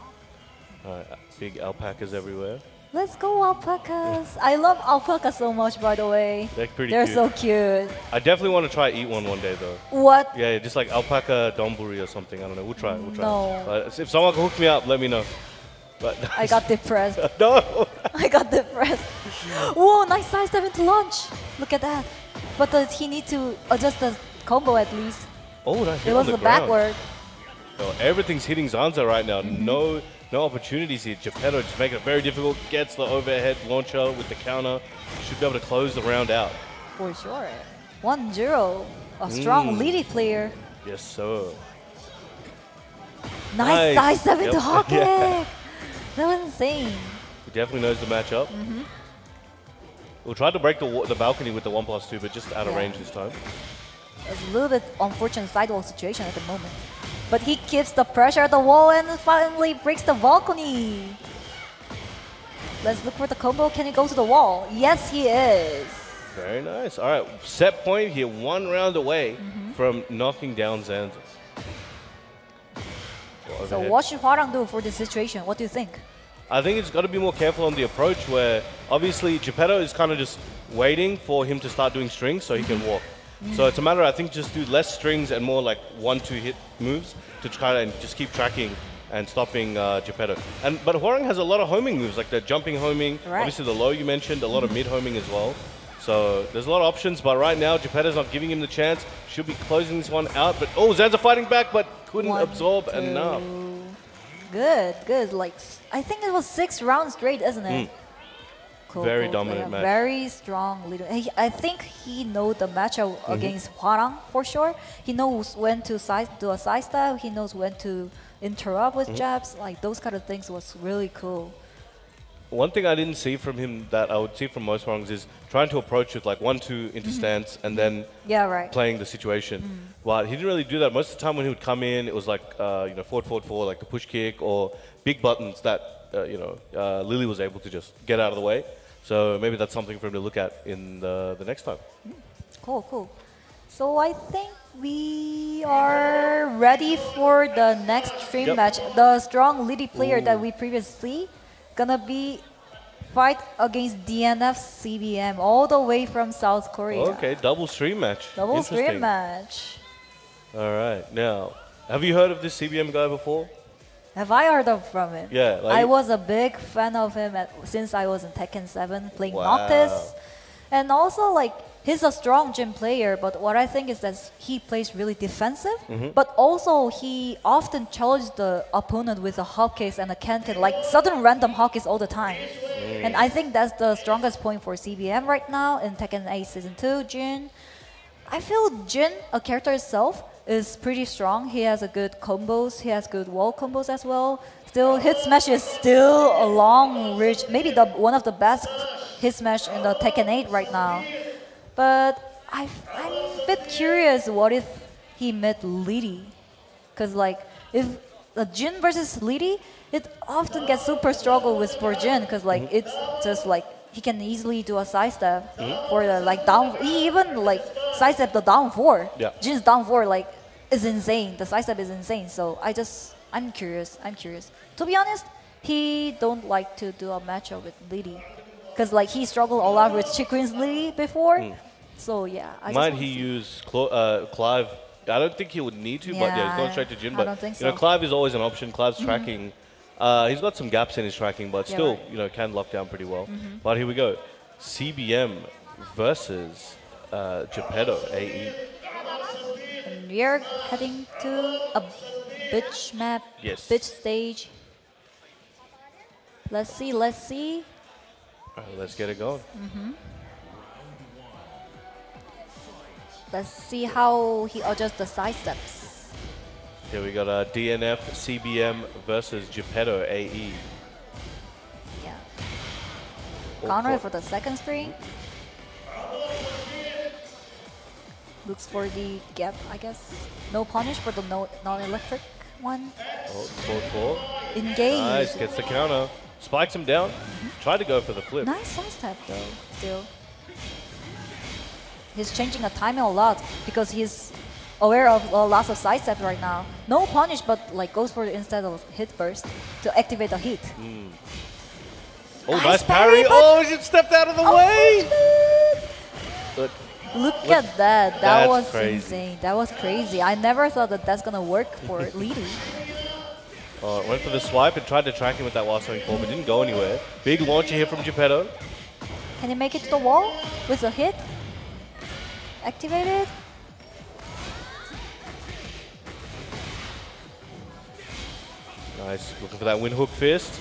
All right, big alpacas everywhere. Let's go alpacas. I love alpacas so much, by the way. They're pretty They're cute. so cute. I definitely want to try eat one day though. What? Yeah, just like alpaca donburi or something. I don't know. We'll try it. We'll try No. it. But if someone can hook me up, let me know. But I got depressed. no. I got depressed. Whoa, nice side step into launch. Look at that. But he need to adjust the combo at least. Oh, that hit It on was the the ground. backward. Oh, everything's hitting Zanza right now. No opportunities here. Geppetto just making it very difficult. Gets the overhead launcher with the counter. Should be able to close the round out. For sure. 1-0. A strong Liddy player. Yes, sir. Nice side step into Yep. hot kick. Yeah. That was insane. He definitely knows the matchup. We'll try to break the balcony with the 1+2, but just out of Yeah. range this time. It's a little bit unfortunate sidewall situation at the moment. But he keeps the pressure at the wall and finally breaks the balcony. Let's look for the combo. Can he go to the wall? Yes, he is. Very nice. All right, set point here, 1 round away from knocking down Zanza. So what should Hwarang do for this situation? What do you think? I think it's got to be more careful on the approach where obviously Geppetto is kind of just waiting for him to start doing strings so he can walk. So it's a matter, I think, just do less strings and more like 1-2 hit moves to try and just keep tracking and stopping Geppetto. But Hwoarang has a lot of homing moves, like the jumping homing, Right. obviously the low you mentioned, a lot of mid homing as well. So there's a lot of options, but right now Geppetto's not giving him the chance. Should be closing this one out, but oh, Zanza fighting back, but couldn't 1, absorb 2. enough. Good, good. Like I think it was 6 rounds straight, isn't it? Cool, Very cool. dominant match. Very strong leader. I think he knows the matchup against Hwoarang for sure. He knows when to do a side step. He knows when to interrupt with jabs. Like those kind of things was really cool. One thing I didn't see from him that I would see from most Hwoarangs is trying to approach with like 1-2 into stance and then Yeah, right. playing the situation. But he didn't really do that. Most of the time when he would come in, it was like, forward, forward, forward, like the push kick or big buttons that, Lily was able to just get out of the way. So maybe that's something for him to look at in the next time. Cool, cool. So I think we are ready for the next stream Yep. match. The strong leading player that we previously gonna be fight against DNF CBM all the way from South Korea. Okay, double stream match. Double Interesting. stream match. All right. Now, have you heard of this CBM guy before? Have I heard of from him? Yeah, like- I was a big fan of him since I was in Tekken 7 playing Wow. Noctis. And also like he's a strong gym player, but what I think is that he plays really defensive, but also he often challenges the opponent with a hop kicks and a can, like sudden random hop kicks all the time. And I think that's the strongest point for CBM right now in Tekken 8 Season 2, Jin. I feel Jin, a character itself, is pretty strong. He has a good combos. He has good wall combos as well. Still, hit smash is still a long reach. Maybe one of the best hit smash in the Tekken 8 right now. But I'm a bit curious. What if he met Lily? Because like if Jin versus Lily, it often gets super struggle with for Jin because like it's just like he can easily do a side step for the like down. He even like side step the down 4. Yeah. Jin's down 4 like is insane. The side step is insane. So I'm curious. To be honest, he don't like to do a matchup with Lily because like he struggled a lot with Chikrin's Lily before. So yeah. Might he use Clive? I don't think he would need to, but yeah, he's going straight to Jin. I But don't think you know, so. Clive is always an option. Clive's tracking. He's got some gaps in his tracking, but Yeah, still, right. you know, can lock down pretty well. But here we go. CBM versus Geppetto AE. And we are heading to a bitch map, Yes. bitch stage. Let's see. All right, let's get it going. Let's see how he adjusts the side steps. Here we got DNF CBM versus Geppetto AE. Yeah. Oh, Counter oh. for the second string. Looks for the gap, I guess. No punish for the non-electric one. Oh, 4-4. Engage. Nice, gets the counter. Spikes him down. Tried to go for the flip. Nice side step though, still. He's changing the timing a lot because he's aware of lots of side steps right now. No punish, but like goes for the instead of hit burst to activate the hit. Oh, Nice nice parry, parry. but- Oh, she stepped out of the way. But Look at that. That That's was crazy. insane. That was crazy. I never thought that that's gonna work for Lily. went for the swipe and tried to track him with that while swing form, but didn't go anywhere. Big launcher here from Geppetto. Can he make it to the wall with a hit? Activated. Nice, looking for that wind hook fist.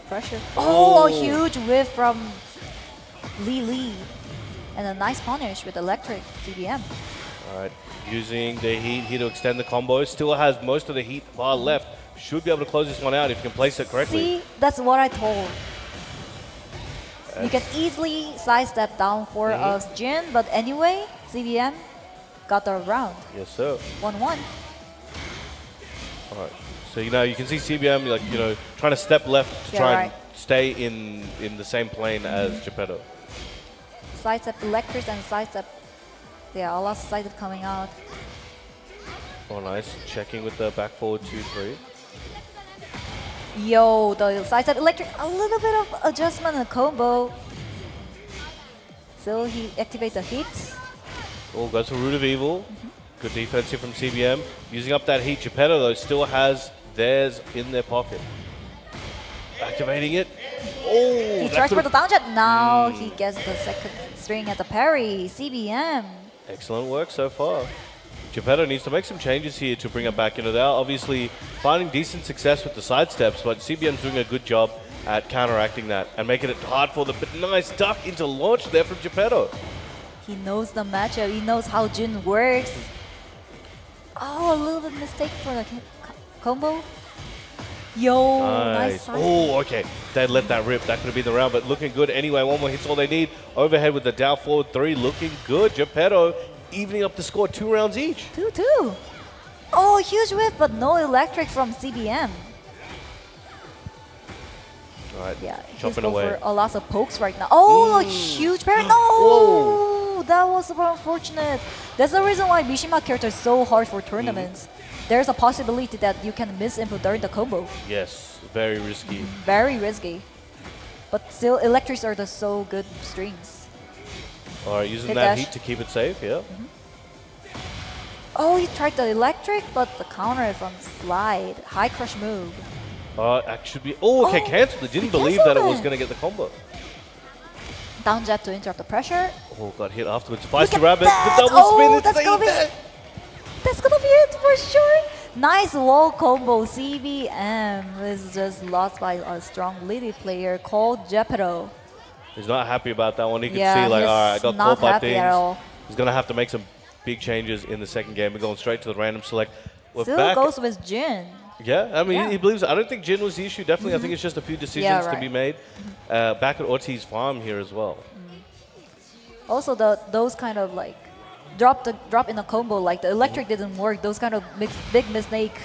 Pressure. Oh, a huge whiff from Lee. And a nice punish with electric CBM. All right, using the heat here to extend the combo. Still has most of the heat bar left. Should be able to close this one out if you can place it correctly. See, that's what I told. You can easily sidestep down for us Jin, but anyway, CBM got the round. Yes, sir. 1-1. All right. So you can see CBM trying to step left to Yeah, try right. and stay in the same plane as Geppetto. Sidestep electric and sidestep. Yeah, a lot of sidestep coming out. Oh, nice. Checking with the back forward 2-3. Yo, the sidestep electric, a little bit of adjustment in the combo. still he activates the hits. Oh, goes for Root of Evil. Good defense here from CBM. Using up that heat. Geppetto, though, still has theirs in their pocket. Activating it. Oh, He tries for the down jet. Now he gets the second string at the parry. CBM. excellent work so far. Geppetto needs to make some changes here to bring it back. You know, they're obviously finding decent success with the side steps, but CBM's doing a good job at counteracting that and making it hard for them. But nice duck into launch there from Geppetto. He knows the matchup. He knows how Jin works. Oh, a little bit mistake for the combo. Yo, nice side. Oh, okay. They let that rip. That could have been the round, but looking good anyway. One more hit's all they need. Overhead with the down forward 3, looking good. Geppetto evening up the score, 2 rounds each. 2-2. Oh, huge whip, but no electric from CBM. All right, Yeah, he's chopping going away. for a lot of pokes right now. Oh, huge parry. No! That was super unfortunate. That's the reason why Mishima character is so hard for tournaments. There's a possibility that you can miss input during the combo. Yes, very risky. Very risky. But still, electrics are the so good strings. All right, using Hit that dash. heat to keep it safe, yeah. Oh, he tried the electric, but the counter from slide. High crush move. That should be... Oh, okay, Oh, cancelled. They didn't he believe that it was canceled it. going to get the combo. Down jab to interrupt the pressure. Oh, got hit afterwards. Look Spicy at Rabbit, that. the double spin. Oh, It's that's gonna be there. That's gonna be it for sure. Nice wall combo. CBM is just lost by a strong lady player called Geppetto. He's not happy about that one. He can Yeah, see, like, he's all right, I got not caught by happy things. at all. He's going to have to make some big changes in the second game. We're going straight to the random select. We're Still back. goes with Jin. Yeah, I mean, Yeah. he believes. I don't think Jin was the issue. Definitely, I think it's just a few decisions to right. be made. Back at Ortiz Farm here as well. Also, those kind of like drop in a combo, like the electric didn't work. Those kind of big mistake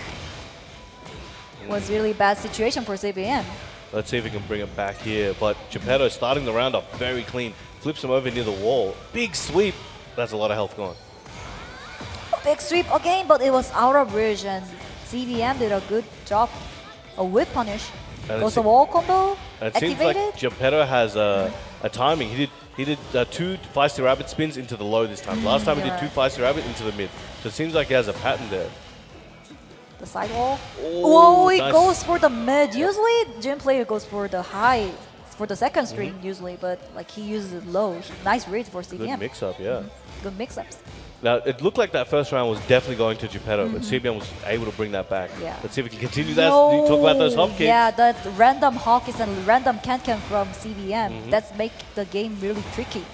was really bad situation for CBM. Let's see if we can bring it back here. But Geppetto starting the round off very clean. Flips him over near the wall. Big sweep. That's a lot of health gone. Big sweep again, but it was out of bridge, and CBM did a good job. A whip punish. And Goes it the wall combo. And it seems Activated. like Geppetto has a timing. He did 2 feisty rabbit spins into the low this time. Last time he did yeah. 2 feisty rabbit into the mid. So it seems like he has a pattern there. The sidewall. Oh, Whoa, he nice. goes for the mid. Usually, Jin player goes for the high, for the second string usually, but like he uses it low. Nice read for CBM. Good mix-up, yeah. Good mix-ups. Now, it looked like that first round was definitely going to Geppetto, but CBM was able to bring that back. Yeah. Let's see if we can continue that. You talk about those hop kicks. Yeah, that random hawk is and random can from CBM. That's make the game really tricky.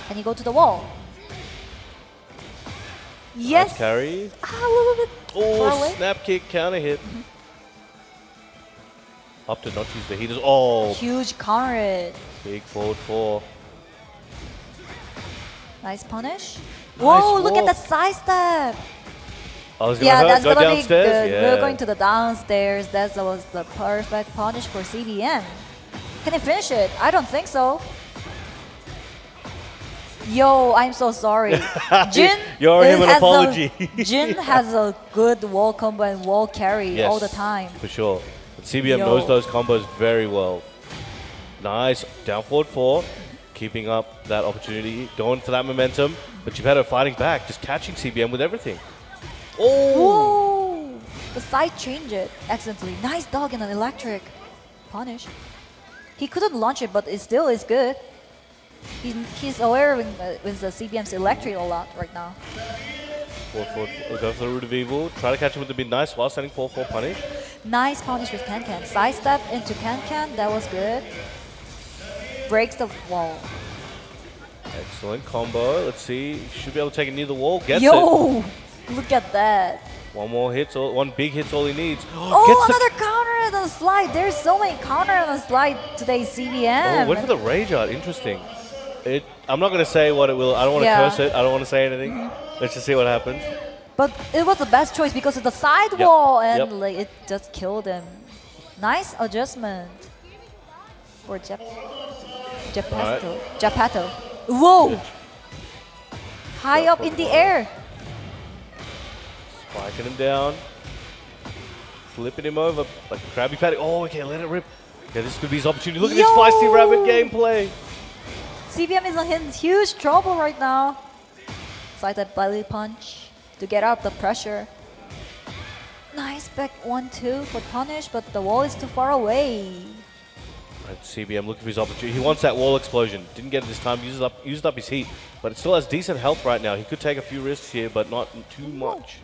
Can you go to the wall? Yes. Nice carry. Ah, a little bit far Oh, away. snap kick, counter hit. Up to not use the heaters. Oh, Huge counter it. big forward 4. Nice punish. Whoa, look at wall. the side step. I was going Yeah, to that's go gonna be downstairs. good. Yeah. We're going to the downstairs. That was the perfect punish for CBM. Can he finish it? I don't think so. Yo, I'm so sorry. Jin You owe him an has apology. Jin has a good wall combo and wall carry all the Yes, time. For sure. But CBM Yo. knows those combos very well. Nice. Down forward 4. Keeping up that opportunity. Going for that momentum. But Geppetto fighting back. Just catching CBM with everything. Oh! Whoa! The side changed it accidentally. Nice dog and an electric punish. He couldn't launch it, but it still is good. He's aware with the CBM's electric a lot right now. Forward. Go for the Root of Evil. Try to catch him with the mid nice while standing 4-4 punish. Nice punish with Can-Can. Side step into Can-Can. That was good. Breaks the wall. Excellent combo. Let's see. Should be able to take it near the wall. Gets it. Yo! Look at that. One more hit. One big hit's all he needs. Oh, Gets the- another counter on the slide. There's so many counter on the slide today, CBM. Oh, went for the rage art. Interesting. I'm not going to say what it will. I don't want to Yeah. curse it. I don't want to say anything. Let's just see what happens. But it was the best choice because of the sidewall and Yep. like it just killed him. Nice adjustment for Geppetto. Whoa! High up in the air. Spiking him down. Flipping him over like a Krabby Patty. Oh, okay, let it rip. Okay, this could be his opportunity. Look at this Yo! feisty rabbit gameplay. CBM is in huge trouble right now. Side that belly punch to get out the pressure. Nice back 1-2 for punish, but the wall is too far away. Right, CBM looking for his opportunity. He wants that wall explosion. Didn't get it this time. Used up his heat, but it still has decent health right now. He could take a few risks here, but not too much.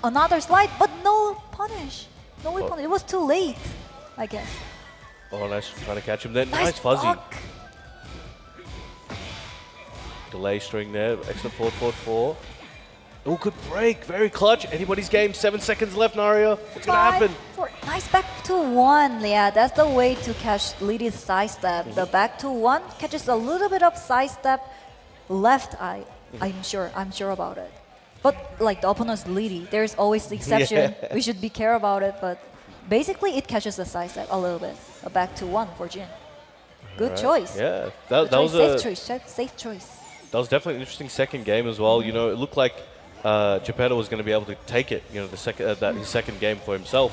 Another slide, but no punish. No way punish. It was too late, I guess. Oh, nice trying to catch him there. Nice Fuzzy. block. Delay string there. Extra forward, forward, 4. Oh, good break. Very clutch. Anybody's game. 7 seconds left, Naria. What's going to happen? 4. Nice back to 1. Yeah, that's the way to catch Lidi's side step. The back to 1 catches a little bit of side step left eye. I'm sure about it. But like the opponent's Lidi, there's always the exception. Yeah. We should be care about it. But basically, it catches the side step a little bit. A back to 1 for Jin. Good choice. Yeah, Good that was choice. Safe choice. Safe choice. That was definitely an interesting second game as well. You know, it looked like Geppetto was going to be able to take it. You know, his second game for himself,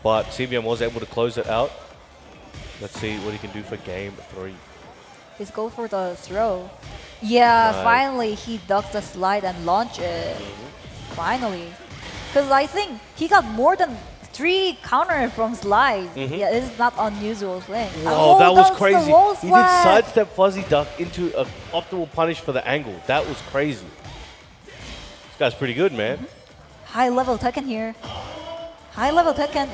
but CBM was able to close it out. Let's see what he can do for game 3. Let's go for the throw. Yeah, Nice. finally he ducks the slide and launch it. Finally. Because I think he got more than 3 counter from slides. Yeah, it's not unusual thing. Oh, that was that's the crazy. wall He did swap. sidestep fuzzy duck into an optimal punish for the angle. That was crazy. This guy's pretty good, man. High level Tekken here. High level Tekken.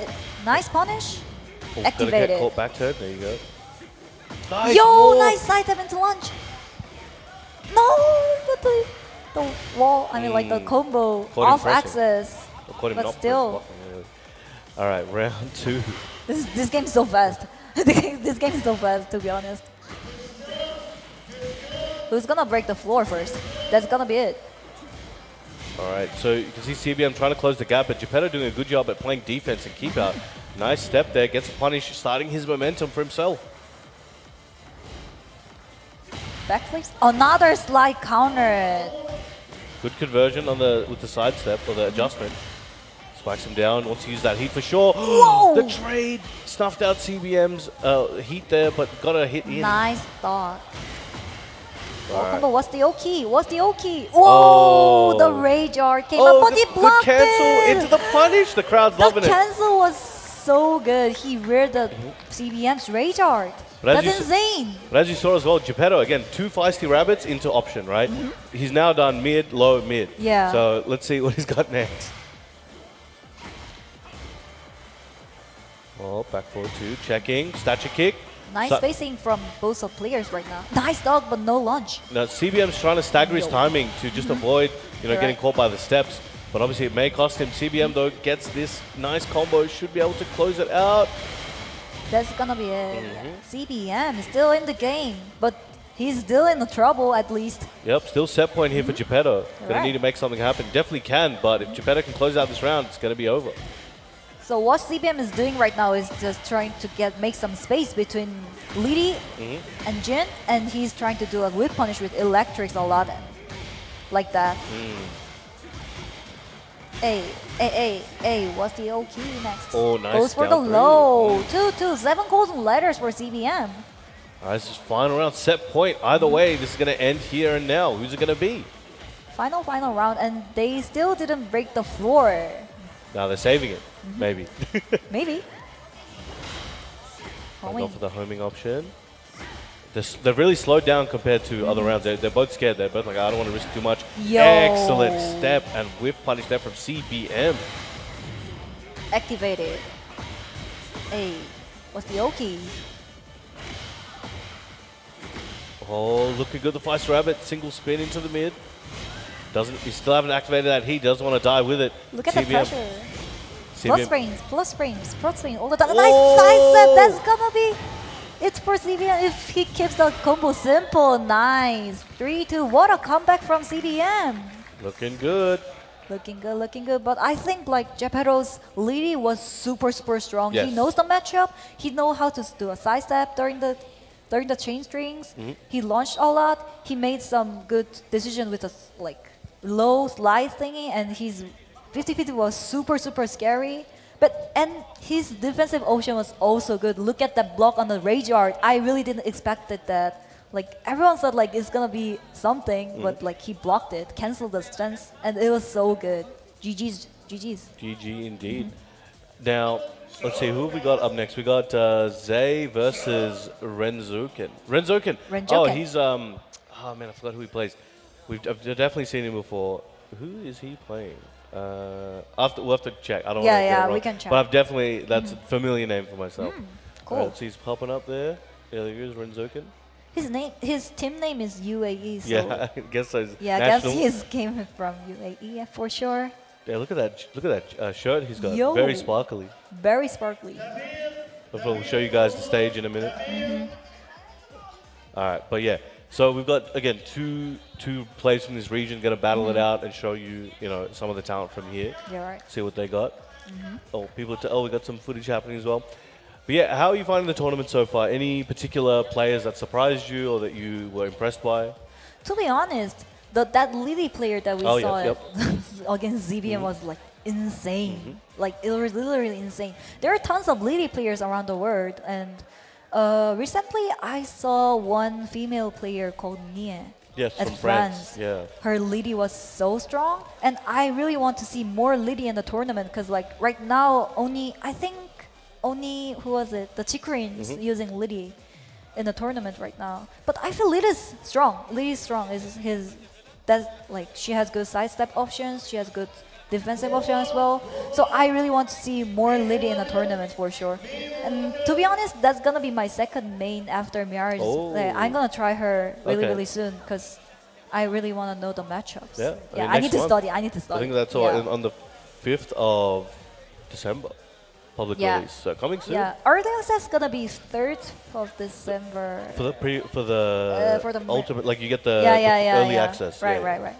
Nice punish. Oh, gotta Activated. get caught back turn. There you go. Nice Yo, wall. nice side step into launch. No, but the wall, I mean like the combo Caught him off pressing. axis. Or caught him But not still. blocking, really. All right, round 2. This game is so fast. This game is so fast, to be honest. Who's gonna break the floor first? That's gonna be it. All right, so you can see CBM trying to close the gap, but Geppetto doing a good job at playing defense and keep out. Nice step there, gets a punish, starting his momentum for himself. Backflips. Another slide counter. Good conversion on with the side step or the adjustment. Spikes him down, wants to use that heat for sure. Whoa! The trade snuffed out CBM's heat there, but got a hit in. Nice thought. All right. Combo, what's the O-key? What's the O-key? Whoa! Oh. The rage art came up, but he blocked good cancel it. into the punish. The crowd's loving The it. cancel was so good. He reared the CBM's rage art. But as That's you insane. But as you saw as well, Geppetto, again, 2 feisty rabbits into option, right? He's now done mid, low, mid. Yeah. So let's see what he's got next. Oh, back forward 2, checking, statue kick. Nice So- spacing from both of players right now. Nice dog, but no launch. Now CBM's trying to stagger his timing to just avoid, getting Correct. caught by the steps. But obviously it may cost him. CBM though gets this nice combo, should be able to close it out. That's gonna be it. CBM is still in the game, but he's still in the trouble at least. Yep, still set point here for Geppetto. Gonna Right. need to make something happen. Definitely can, but if Geppetto can close out this round, it's gonna be over. So what CBM is doing right now is just trying to make some space between Lidi and Jin, and he's trying to do a whip punish with electrics a lot, like that. Hey, what's the O key next? Oh, nice Goes for the down low. 2-2, 7 golden letters for CBM. All right, this is final round, set point. Either way, this is gonna end here and now. Who's it gonna be? Final round, and they still didn't break the floor. Now they're saving it, maybe. Maybe. I'll go Homing. for the homing option. They've really slowed down compared to other rounds. They're both scared. They're both like, I don't want to risk too much. Yo. Excellent step and whiff punish there from CBM. Activated. Hey, what's the O key? Oh, looking good. The Feist Rabbit single spin into the mid. He still haven't activated that heat. Doesn't want to die with it. Look at the pressure. CBM. Plus frames all the time. Nice side step. That's gonna be it for CBM if he keeps the combo simple. Nice. 3-2. What a comeback from CBM. Looking good. Looking good. But I think like Geppetto's Lidi was super strong. Yes. He knows the matchup. He knows how to do a side step during the chain strings. He launched a lot. He made some good decision with a low slide thingy, and his 50-50 was super scary. And his defensive option was also good. Look at that block on the rage art. I really didn't expect that. Like everyone said, like it's gonna be something, but like he blocked it, canceled the stance, and it was so good. GG's, GG's. GG indeed. Now, let's see, who have we got up next? We got Zay versus Renzoken. Renzoken. Oh, he's, oh man, I forgot who he plays. I've definitely seen him before. Who is he playing? We'll have to check. I don't want to get it wrong. We can check. But I've definitely, that's a familiar name for myself. Cool. So he's popping up there. There he is, Renzoken. His team name is UAE. So Yeah, I guess so. yeah, I guess he came from UAE for sure. Yeah, look at that shirt he's got. Yo. Very sparkly. Very sparkly. We'll show you guys the stage in a minute. All right, but yeah. So we've got, again, two players from this region going to battle it out and show you, some of the talent from here. Yeah, right. See what they got. Oh, we got some footage happening as well. But yeah, how are you finding the tournament so far? Any particular players that surprised you or that you were impressed by? To be honest, that Lily player that we saw yep. against ZBM was like insane. Like it was literally insane. There are tons of Lily players around the world, and recently I saw one female player called Nie. Yes, at from France. Yeah. Her Liddy was so strong, and I really want to see more Liddy in the tournament because like right now only who was it? The Chikrin is using Liddy in the tournament right now. But I feel Liddy's strong. Liddy's strong. She has good sidestep options. She has good defensive options as well. So I really want to see more Liddy in the tournament for sure. And to be honest, that's gonna be my second main after Mirage. Oh. Like, I'm gonna try her really soon because I really want to know the matchups. Yeah, I need to study. I need to study. I think that's all on the 5th of December. Public release. So coming soon. Yeah, early access gonna be 3rd of December. For the ultimate, like you get the early access. Right.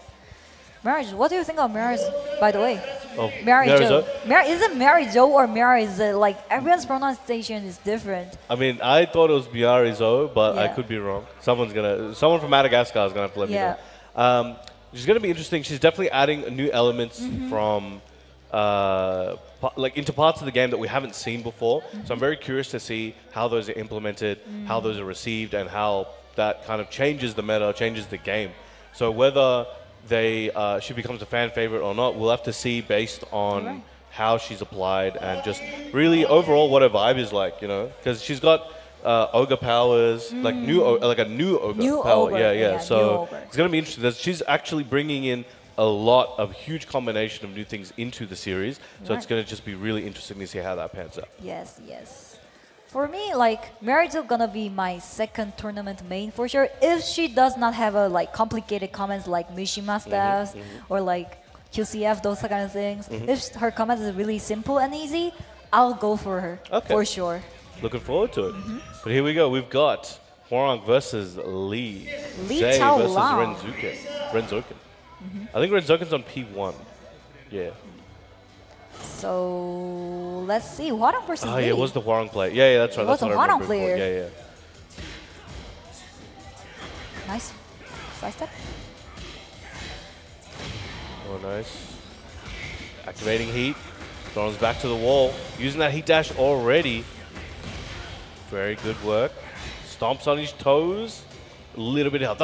Mirage, what do you think of Mirage, by the way? Of Marijo. Is it Marijo or Mirage? Like everyone's pronunciation is different. I mean, I thought it was Biarizo, but I could be wrong. Someone from Madagascar is gonna have to let me know. She's gonna be interesting. She's definitely adding new elements from. Like into parts of the game that we haven't seen before. So I'm very curious to see how those are implemented, how those are received, and how that kind of changes the meta, changes the game. So whether she becomes a fan favorite or not, we'll have to see based on how she's applied and just really overall what her vibe is like, because she's got ogre powers, like a new ogre power. Ogre, so it's gonna be interesting. She's actually bringing in a lot of huge combination of new things into the series. So it's going to just be really interesting to see how that pans out. Yes. For me, like, Marijo gonna be my second tournament main for sure. If she does not have a complicated comments like Mishima staffs or like QCF, those kind of things. If her comments is really simple and easy, I'll go for her for sure. Looking forward to it. But here we go. We've got Hwarang versus Lee. Zay versus Renzoken. I think Renzoken's on P1. Yeah. So let's see. Hwarang versus Lee. It was the Hwarang play. Yeah, that's right. It was that's a what I Hwarang player. Yeah. Nice. Side step. Oh, nice. Activating heat. Throws back to the wall. Using that heat dash already. Very good work. Stomps on his toes. A little bit of health.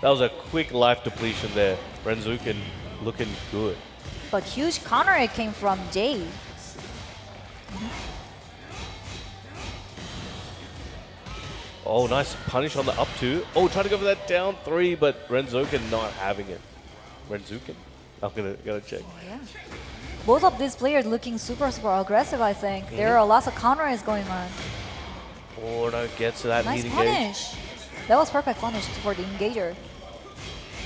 That was a quick life depletion there. Renzoken looking good. But huge counter it came from Jay. Oh, nice punish on the up two. Oh, trying to go for that down three, but Renzoken not having it. Renzoken. I'm gonna check. Yeah. Both of these players looking super aggressive, I think. There are lots of counters going on. Order gets to that nice heat punish. engage. That was perfect punish for the engager.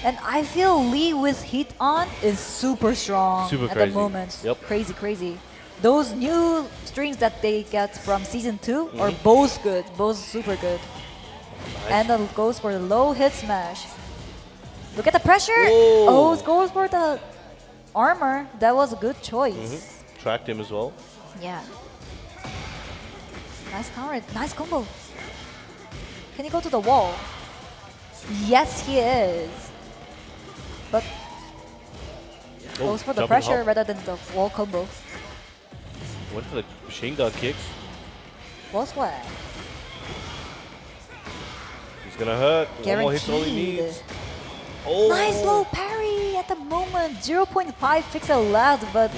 And I feel Lee with heat on is super strong at the moment. Yep. Crazy. Those new strings that they get from Season 2 are both good, both super good. Nice. And then goes for the low hit smash. Look at the pressure! Whoa. Oh, it goes for the armor. That was a good choice. Tracked him as well. Yeah. Nice counter, nice combo. Can he go to the wall? Yes, he is. But goes for the pressure rather than the wall combo. Went for the machine gun kicks. Wall swag. gonna hurt. One more hit's all he Guaranteed. needs. Oh. Nice low parry at the moment. 0.5 pixel left, but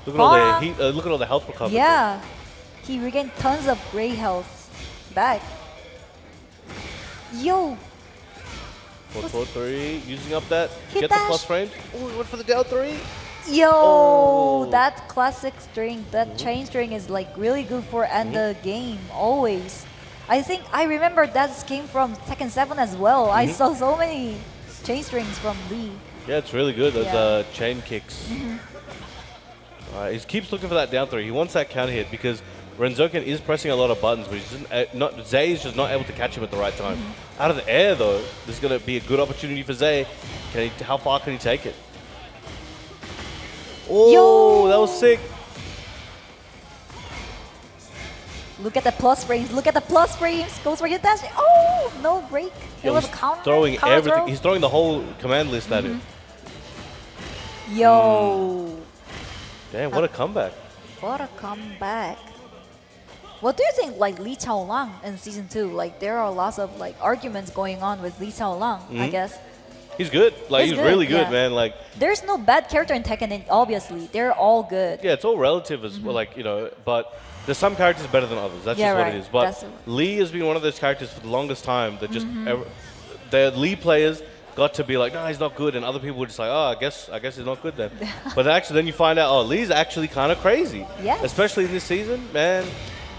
Look at all the Farah. heat. Look at all the health recovery. yeah, he regained tons of gray health back. Yo, 4-4-3, using up that. Hit Get dash. the plus frames. Oh, he went for the down 3. yo, Oh. that classic string, that chain string is like really good for end the game always. I think I remember that came from Tekken 7 as well. I saw so many chain strings from Lee. Yeah, it's really good. Those Yeah. chain kicks. He keeps looking for that down 3. He wants that counter hit because Renzoken is pressing a lot of buttons, but he's just, Zay is just not able to catch him at the right time. Out of the air, though, this is going to be a good opportunity for Zay. How far can he take it? Oh, Yo! that was sick. Look at the plus frames. Look at the plus frames. Goes for hit dash. Oh, no break. It Yo, was he's counter. throwing counter everything. throw. He's throwing the whole command list at him. Yo, Damn, what a comeback. what a comeback. What do you think, like Lee Chaolang in season 2? Like there are lots of like arguments going on with Lee Chaolang, I guess. He's good. Like, He's he's good, really good, yeah. man. Like, There's no bad character in Tekken, and obviously they're all good. yeah, it's all relative as well, like, you know, but there's some characters better than others. That's Yeah, just what right. it is. But That's- Lee has been one of those characters for the longest time that just the Lee players got to be like, no, he's not good, and other people were just like, oh, I guess he's not good then. But actually, then you find out, oh, Lee's actually kind of crazy. Yes. Especially this season, man.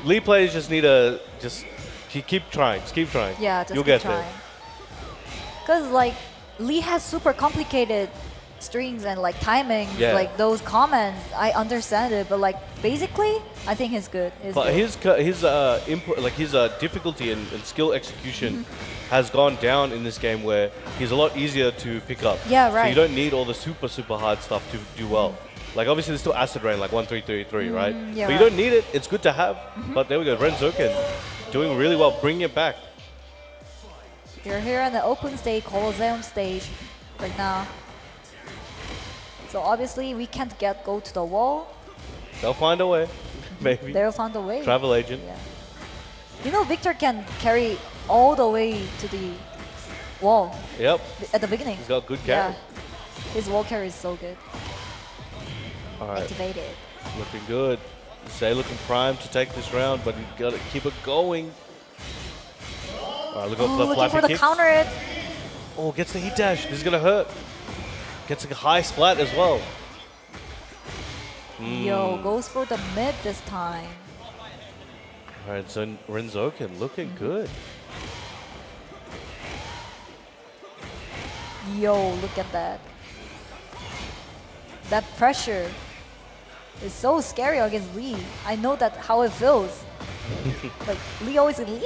Lee players just need to just keep trying. Just keep trying. Yeah, just You'll keep get there. trying. Because like Lee has super complicated strings and like timings, Yeah. like those comments. I understand it, but like basically, I think he's good. He's But good. his input, like his difficulty and skill execution, has gone down in this game where he's a lot easier to pick up. Yeah, So right. you don't need all the super hard stuff to do well. Like obviously there's still acid rain like 1-3-3-3, right? yeah, but you right. don't need it. It's good to have. But there we go, Renzoken doing really well, bringing it back. You're here on the open stage, Coliseum stage, right now. So obviously we can't go to the wall. They'll find a way, maybe. They'll find a way. Travel agent. Yeah. You know, Victor can carry all the way to the wall Yep. at the beginning. He's got good carry. Yeah. His wall carry is so good. All right, Activated. looking good. Zay looking primed to take this round, but you got to keep it going. All right, look out for the Looking flappy for the kick. counter it. Oh, gets the heat dash. This is going to hurt. Gets a high splat as well. Yo, goes for the mid this time. All right, so Renzoken looking good. Yo, look at that. That pressure is so scary against Lee. I know that how it feels. Like Lee always like, yow,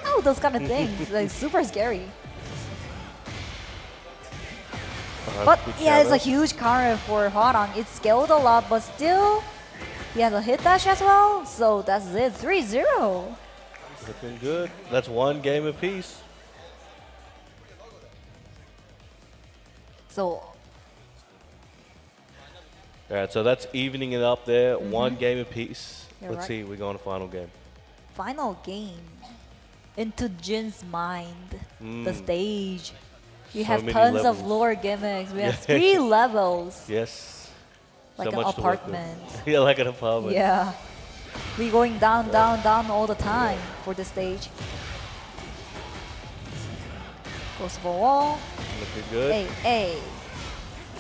yow, those kind of things. Like super scary. But good yeah, it's a counter. huge counter for Hwarang. It scaled a lot, but still, he has a hit dash as well. So that's it, 3-0. Looking good. That's one game apiece. So All right, so that's evening it up there. One game apiece. Yeah, Let's right. see, we go on a final game. final game, into Jin's mind, the stage. You So have many tons levels. of lore gimmicks. We have Yeah. 3 levels, Yes. like So an much to work with. apartment. Yeah, like an apartment. Yeah. We going down, down, down all the time for the stage. Goes for wall. Looking good. Hey, hey.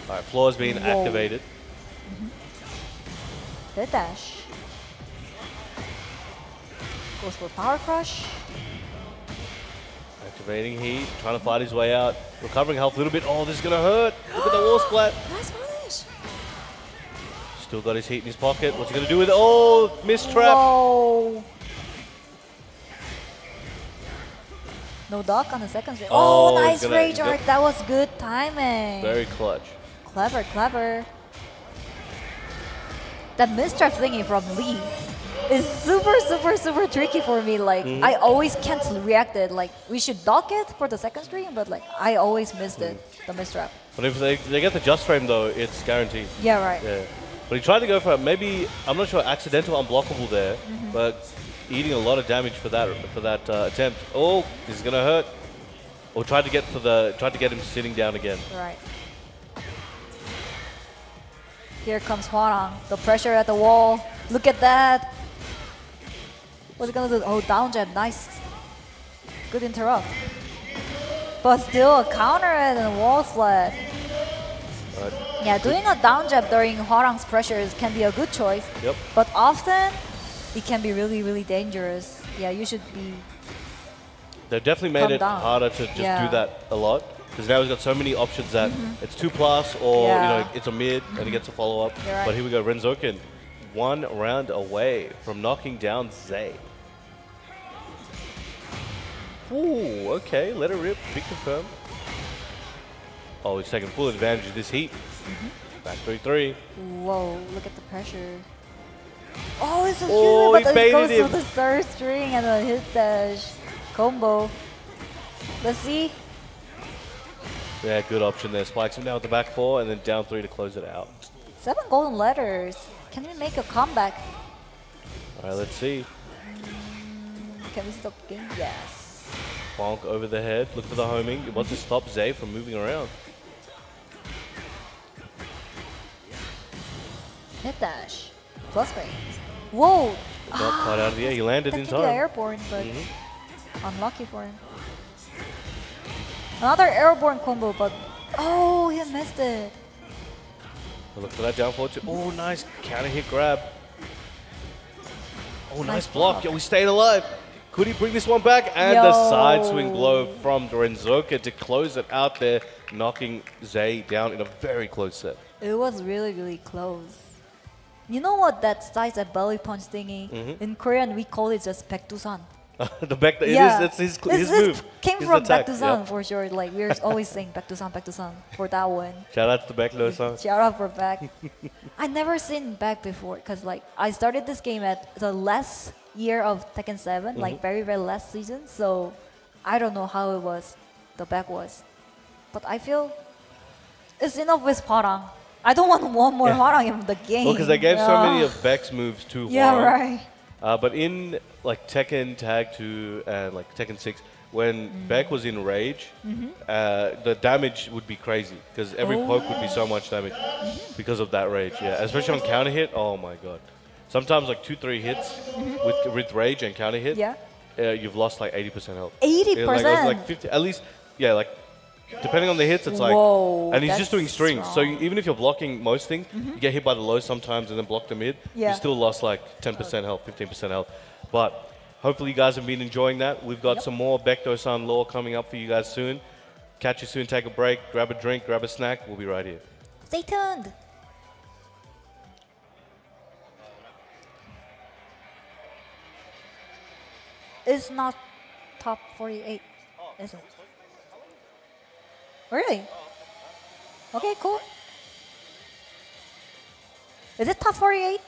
All right, floor's being Whoa. activated. Hit dash. Goes for power crush. Activating heat, trying to fight his way out. Recovering health a little bit. Oh, this is going to hurt. Look at the wall splat. Nice punish. Still got his heat in his pocket. What's he going to do with it? Oh, missed trap. Whoa. No dock on the second stage. Oh, Oh, he's nice gonna- rage yep. art. That was good timing. Very clutch. Clever, clever. That mistrap thingy from Lee is super, super, super tricky for me. Like, I always can't react it. Like, we should dock it for the second stream, but like, I always missed it, the mistrap. But if they get the just frame, though, it's guaranteed. Yeah, right. Yeah. But he tried to go for maybe, I'm not sure, accidental unblockable there, but eating a lot of damage for that attempt. Oh, this is going to hurt. or tried to get him sitting down again. Right. Here comes Hwarang. The pressure at the wall. Look at that. What's he gonna do? Oh, down jab. Nice. Good interrupt. But still a counter and a wall flat. Yeah, doing a down jab during Hwarang's pressures can be a good choice. Yep. But often, it can be really, really dangerous. Yeah, you should be. They've definitely made Calm it down. harder to just do Yeah. that a lot. Because now he's got so many options that it's 2+, or Yeah. it's a mid and he gets a follow-up. You're right. But here we go, Renzoken, 1 round away from knocking down Zay. Ooh, okay, let it rip, big confirm. Oh, he's taking full advantage of this heat. Back 3-3. Whoa, look at the pressure. Oh, it's a Oh, huge, he but it baited goes him. to the third string and a hit dash combo. Let's see. Yeah, good option there. Spikes him down with the back 4 and then down 3 to close it out. 7 golden letters. Can we make a comeback? All right, let's see. Can we stop the game? Yes. Bonk over the head. Look for the homing. He wants to stop Zay from moving around. Hit dash. Plus range. Whoa! Not quite out of the air. He landed in Technically time. airborne, but unlucky for him. Another airborne combo, but oh, he missed it. Look for that down forward. Oh, nice counter hit grab. Oh, nice Nice block. block. Yo, we stayed alive. Could he bring this one back? And the side swing blow from Renzoka to close it out there, knocking Zay down in a very close set. It was really, really close. You know what that size at belly punch thingy? In Korean, we call it just 백두산. The back, it's his This move. came His from attack. 백두산 Yep. for sure. Like we're always saying 백두산 for that one. Shout out to the back low song. Shout out for back. I never seen back before because like I started this game at the last year of Tekken 7, like very last season. So I don't know how it was, the back was, but I feel it's enough with Hwarang. I don't want one more Hwarang in the game. Well, because they gave so many of Beck's moves to Yeah, Hwarang. right. But in like Tekken Tag 2 and like Tekken 6, when Beck was in rage, the damage would be crazy because every poke would be so much damage because of that rage. Yeah, especially on counter hit. Oh my god! Sometimes like 2-3 hits with rage and counter hit. Yeah. You've lost like 80% health. 80%. Yeah, like, it was like 50, at least. Yeah, like depending on the hits, it's like. Whoa, And he's just doing that's strings, so strong. even if you're blocking most things, you get hit by the low sometimes and then block the mid. Yeah. You still lost like 10% health, 15% health. But hopefully you guys have been enjoying that. We've got some more Bekto-san lore coming up for you guys soon. Catch you soon. Take a break, grab a drink, grab a snack. We'll be right here. Stay tuned. It's not top 48, is it? Really? Okay, cool. Is it top 48?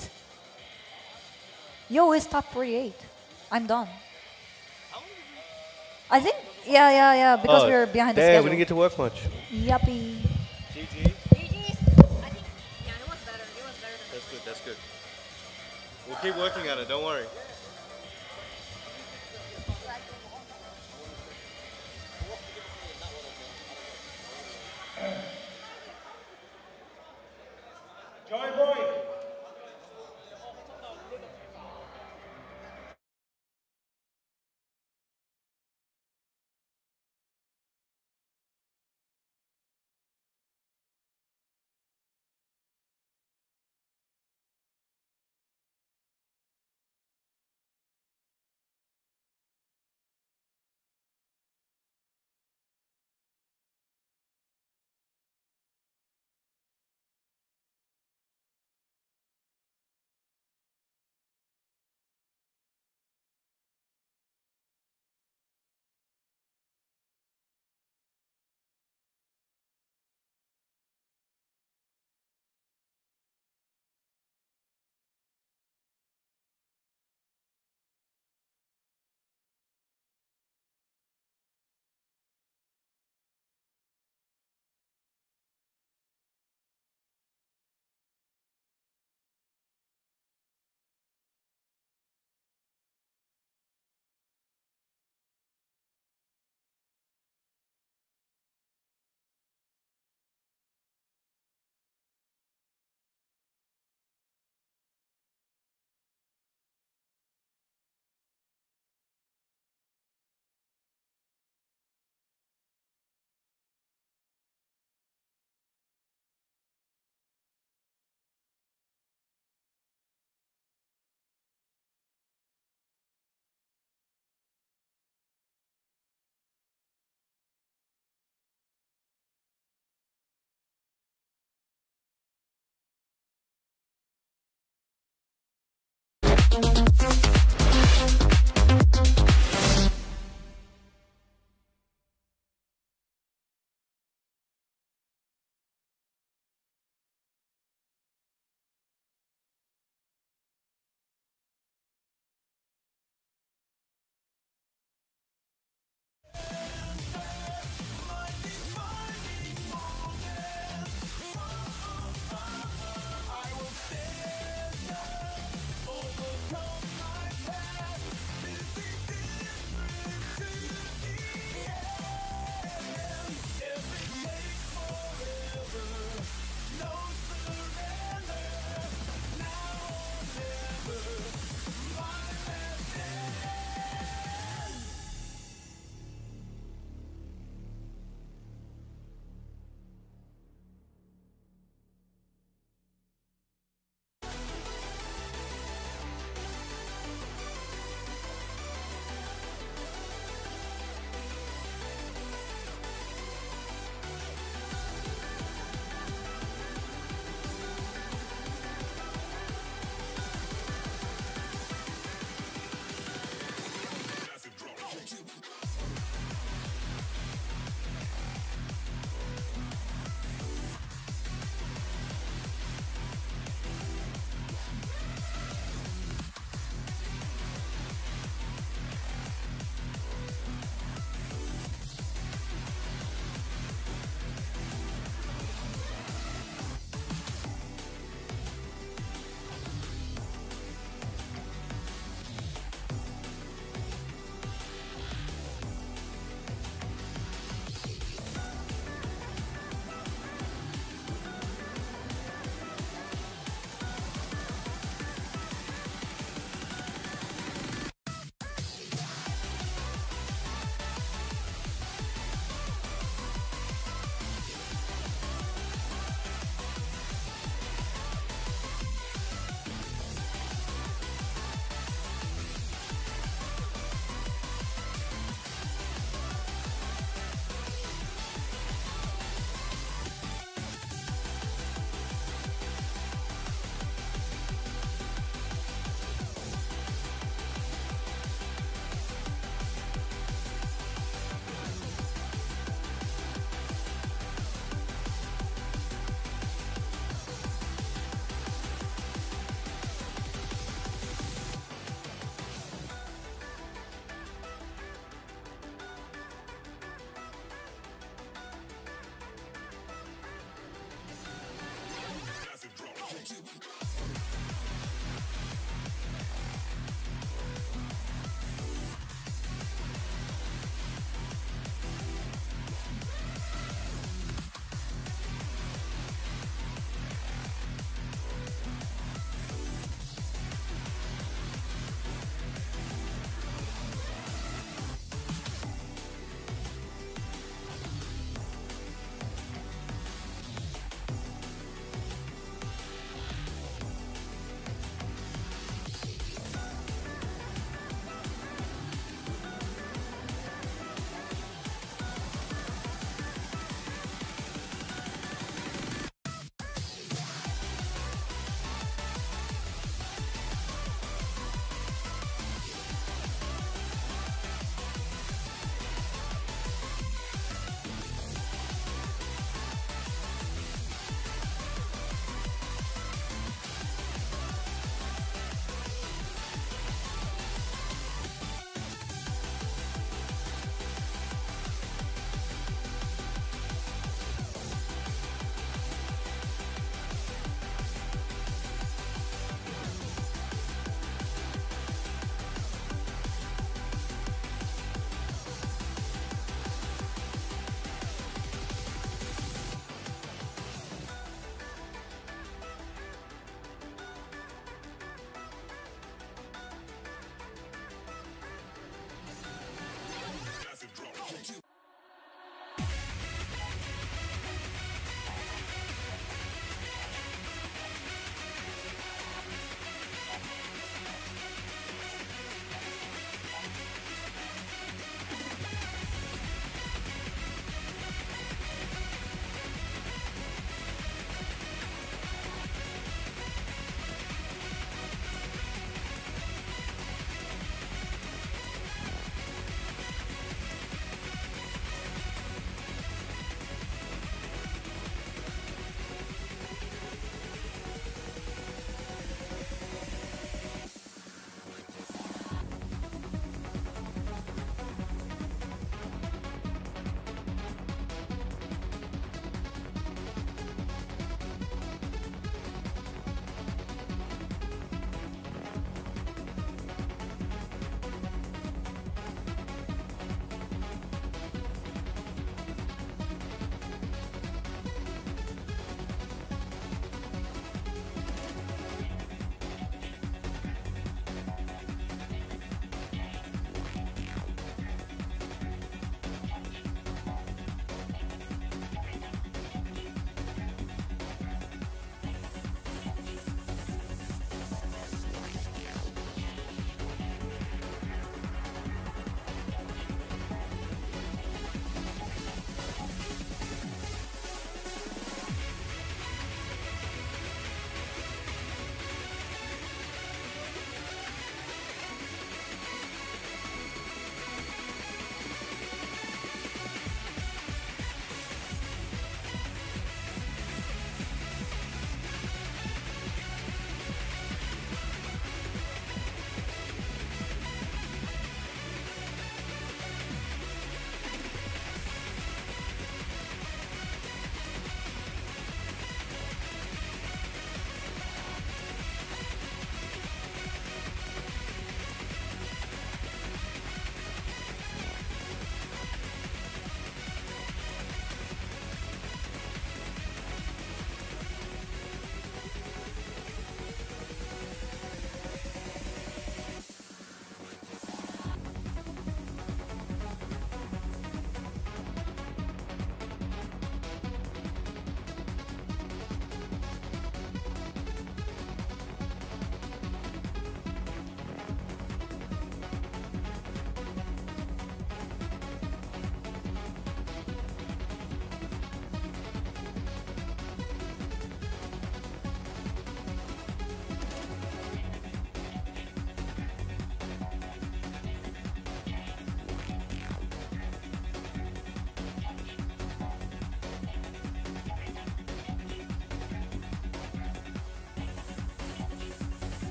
Yo, it's top 48. I'm done. I think, yeah, because we're behind the damn, schedule. we didn't get to work much. Yuppie. GG. I think, yeah, it was better. It was better than That's good, that's good. We'll keep working on it, don't worry. Joy boy.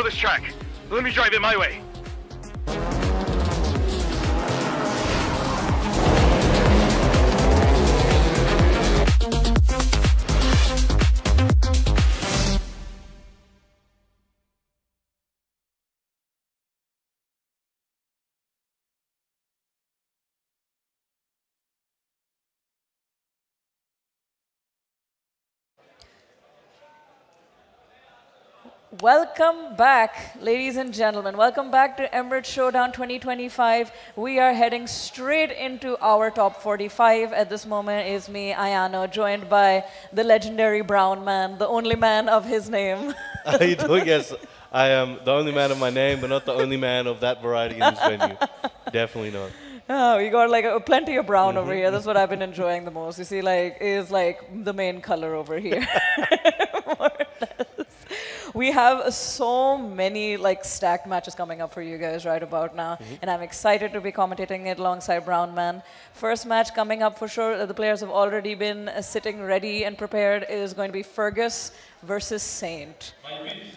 this track. Let me drive it my way. Welcome back, ladies and gentlemen. Welcome back to Emirates Showdown 2025. We are heading straight into our top 45. At this moment is me, Ayano, joined by the legendary brown man, the only man of his name. How you doing? Yes, I am the only man of my name, but not the only man of that variety in this venue. Definitely not. Oh, we got like plenty of brown over here. That's what I've been enjoying the most. You see, like, is like the main color over here. More or less. We have so many like stacked matches coming up for you guys right about now, and I'm excited to be commentating it alongside Brown Man. First match coming up for sure. The players have already been sitting ready and prepared. Is going to be Fergus versus Saint.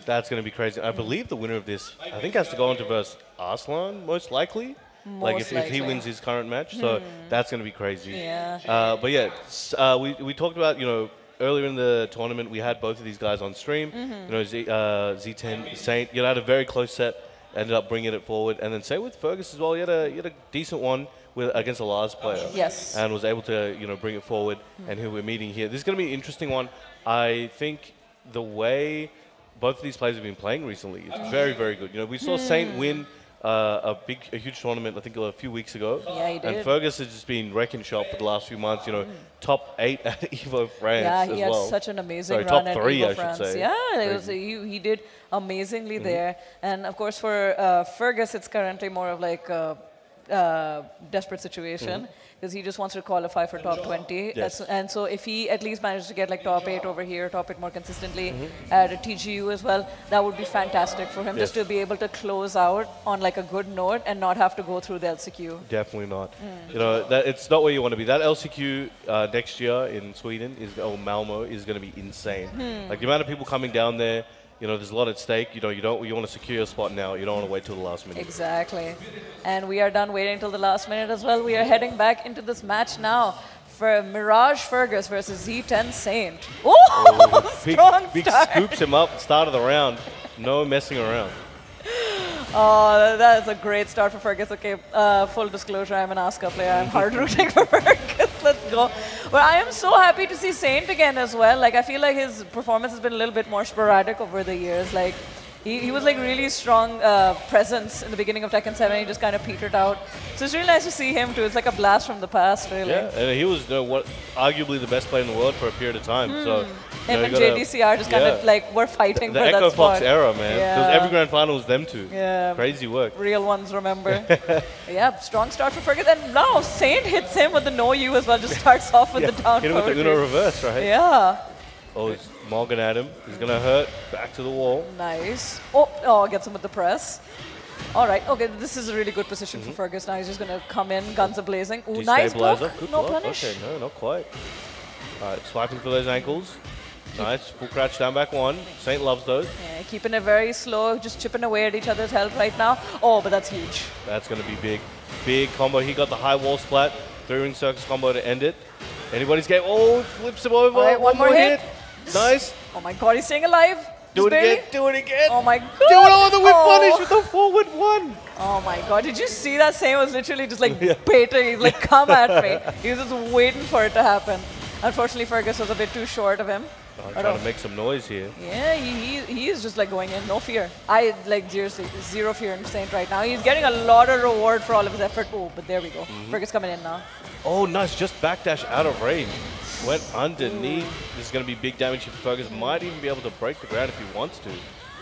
That's going to be crazy. I believe the winner of this, I think, has to go on to versus Arslan, most likely. Like if he wins his current match, so that's going to be crazy. Yeah. But yeah, we talked about, you know, earlier in the tournament we had both of these guys on stream. You know, Z10 Saint, you know, had a very close set, ended up bringing it forward, and then same with Fergus as well. He had a decent one against a Lars player. Yes. And was able to, you know, bring it forward. And who we're meeting here, this is going to be an interesting one. I think the way both of these players have been playing recently, it's very, very good. You know, we saw Saint win a huge tournament, I think, a few weeks ago. Yeah, he did. And Fergus has just been wrecking shop for the last few months. You know, top 8 at Evo France Yeah, as he had well. such an amazing Sorry, run top at 3, Evo I France. should say. Yeah, it was, he did amazingly there. And of course, for Fergus, it's currently more of like a desperate situation because he just wants to qualify for top 20. Yes. And so if he at least manages to get like top 8 over here, top 8 more consistently at a TGU as well, that would be fantastic for him just to be able to close out on like a good note and not have to go through the LCQ. Definitely not. You know, it's not where you want to be. That LCQ next year in Sweden, Malmo, is going to be insane. Like the amount of people coming down there, you know, there's a lot at stake. You know, you want to secure your spot now. You don't want to wait till the last minute. Exactly. And we are done waiting until the last minute as well. We are heading back into this match now for Mirage Fergus versus Z10 Saint. Oh, Big scoops him up at the start of the round. No messing around. Oh, that is a great start for Fergus. Okay, full disclosure, I'm an Asuka player. I'm hard rooting for Fergus. Let's go. But I am so happy to see Saint again as well. Like, I feel like his performance has been a little bit more sporadic over the years. Like, he was like really strong presence in the beginning of Tekken 7. He just kind of petered out. So it's really nice to see him too. It's like a blast from the past, really. Yeah, and he was arguably the best player in the world for a period of time. So him and JDCR just kind of like were fighting the for Echo that spot. Fox era, man. Yeah. Because every grand final was them two. Yeah. Crazy work. Real ones, remember. Yeah, strong start for Fergus. And now Saint hits him with the no U as well. Just starts off with the down hit him with the Uno reverse, right? Yeah. Oh, it's Morgan at him. He's going to hurt. Back to the wall. Nice. Oh, gets him with the press. All right. Okay, this is a really good position for Fergus. Now he's just going to come in, guns a-blazing. Ooh, nice block. Good no block. punish. Okay, no, not quite. All right, swiping for those ankles. Nice. Full crouch down back one. Saint loves those. Yeah, keeping it very slow, just chipping away at each other's health right now. Oh, but that's huge. That's going to be big. Big combo. He got the high wall splat. 3-ring circus combo to end it. Anybody's game. Oh, flips him over. All right, one more hit. Nice. Oh my god, he's staying alive. Do it again. Do it again. Oh my god. Do it on the whip punish with the forward one. Oh my god, did you see that? Saint was literally just like baiting. He's like, come at me. He was just waiting for it to happen. Unfortunately, Fergus was a bit too short of him. Trying to make some noise here. Yeah, he is just like going in, no fear. I like seriously, zero fear in Saint right now. He's getting a lot of reward for all of his effort. Oh, but there we go. Fergus coming in now. Oh, nice. Just backdash out of range. Went underneath. This is going to be big damage for Fergus. Might even be able to break the ground if he wants to.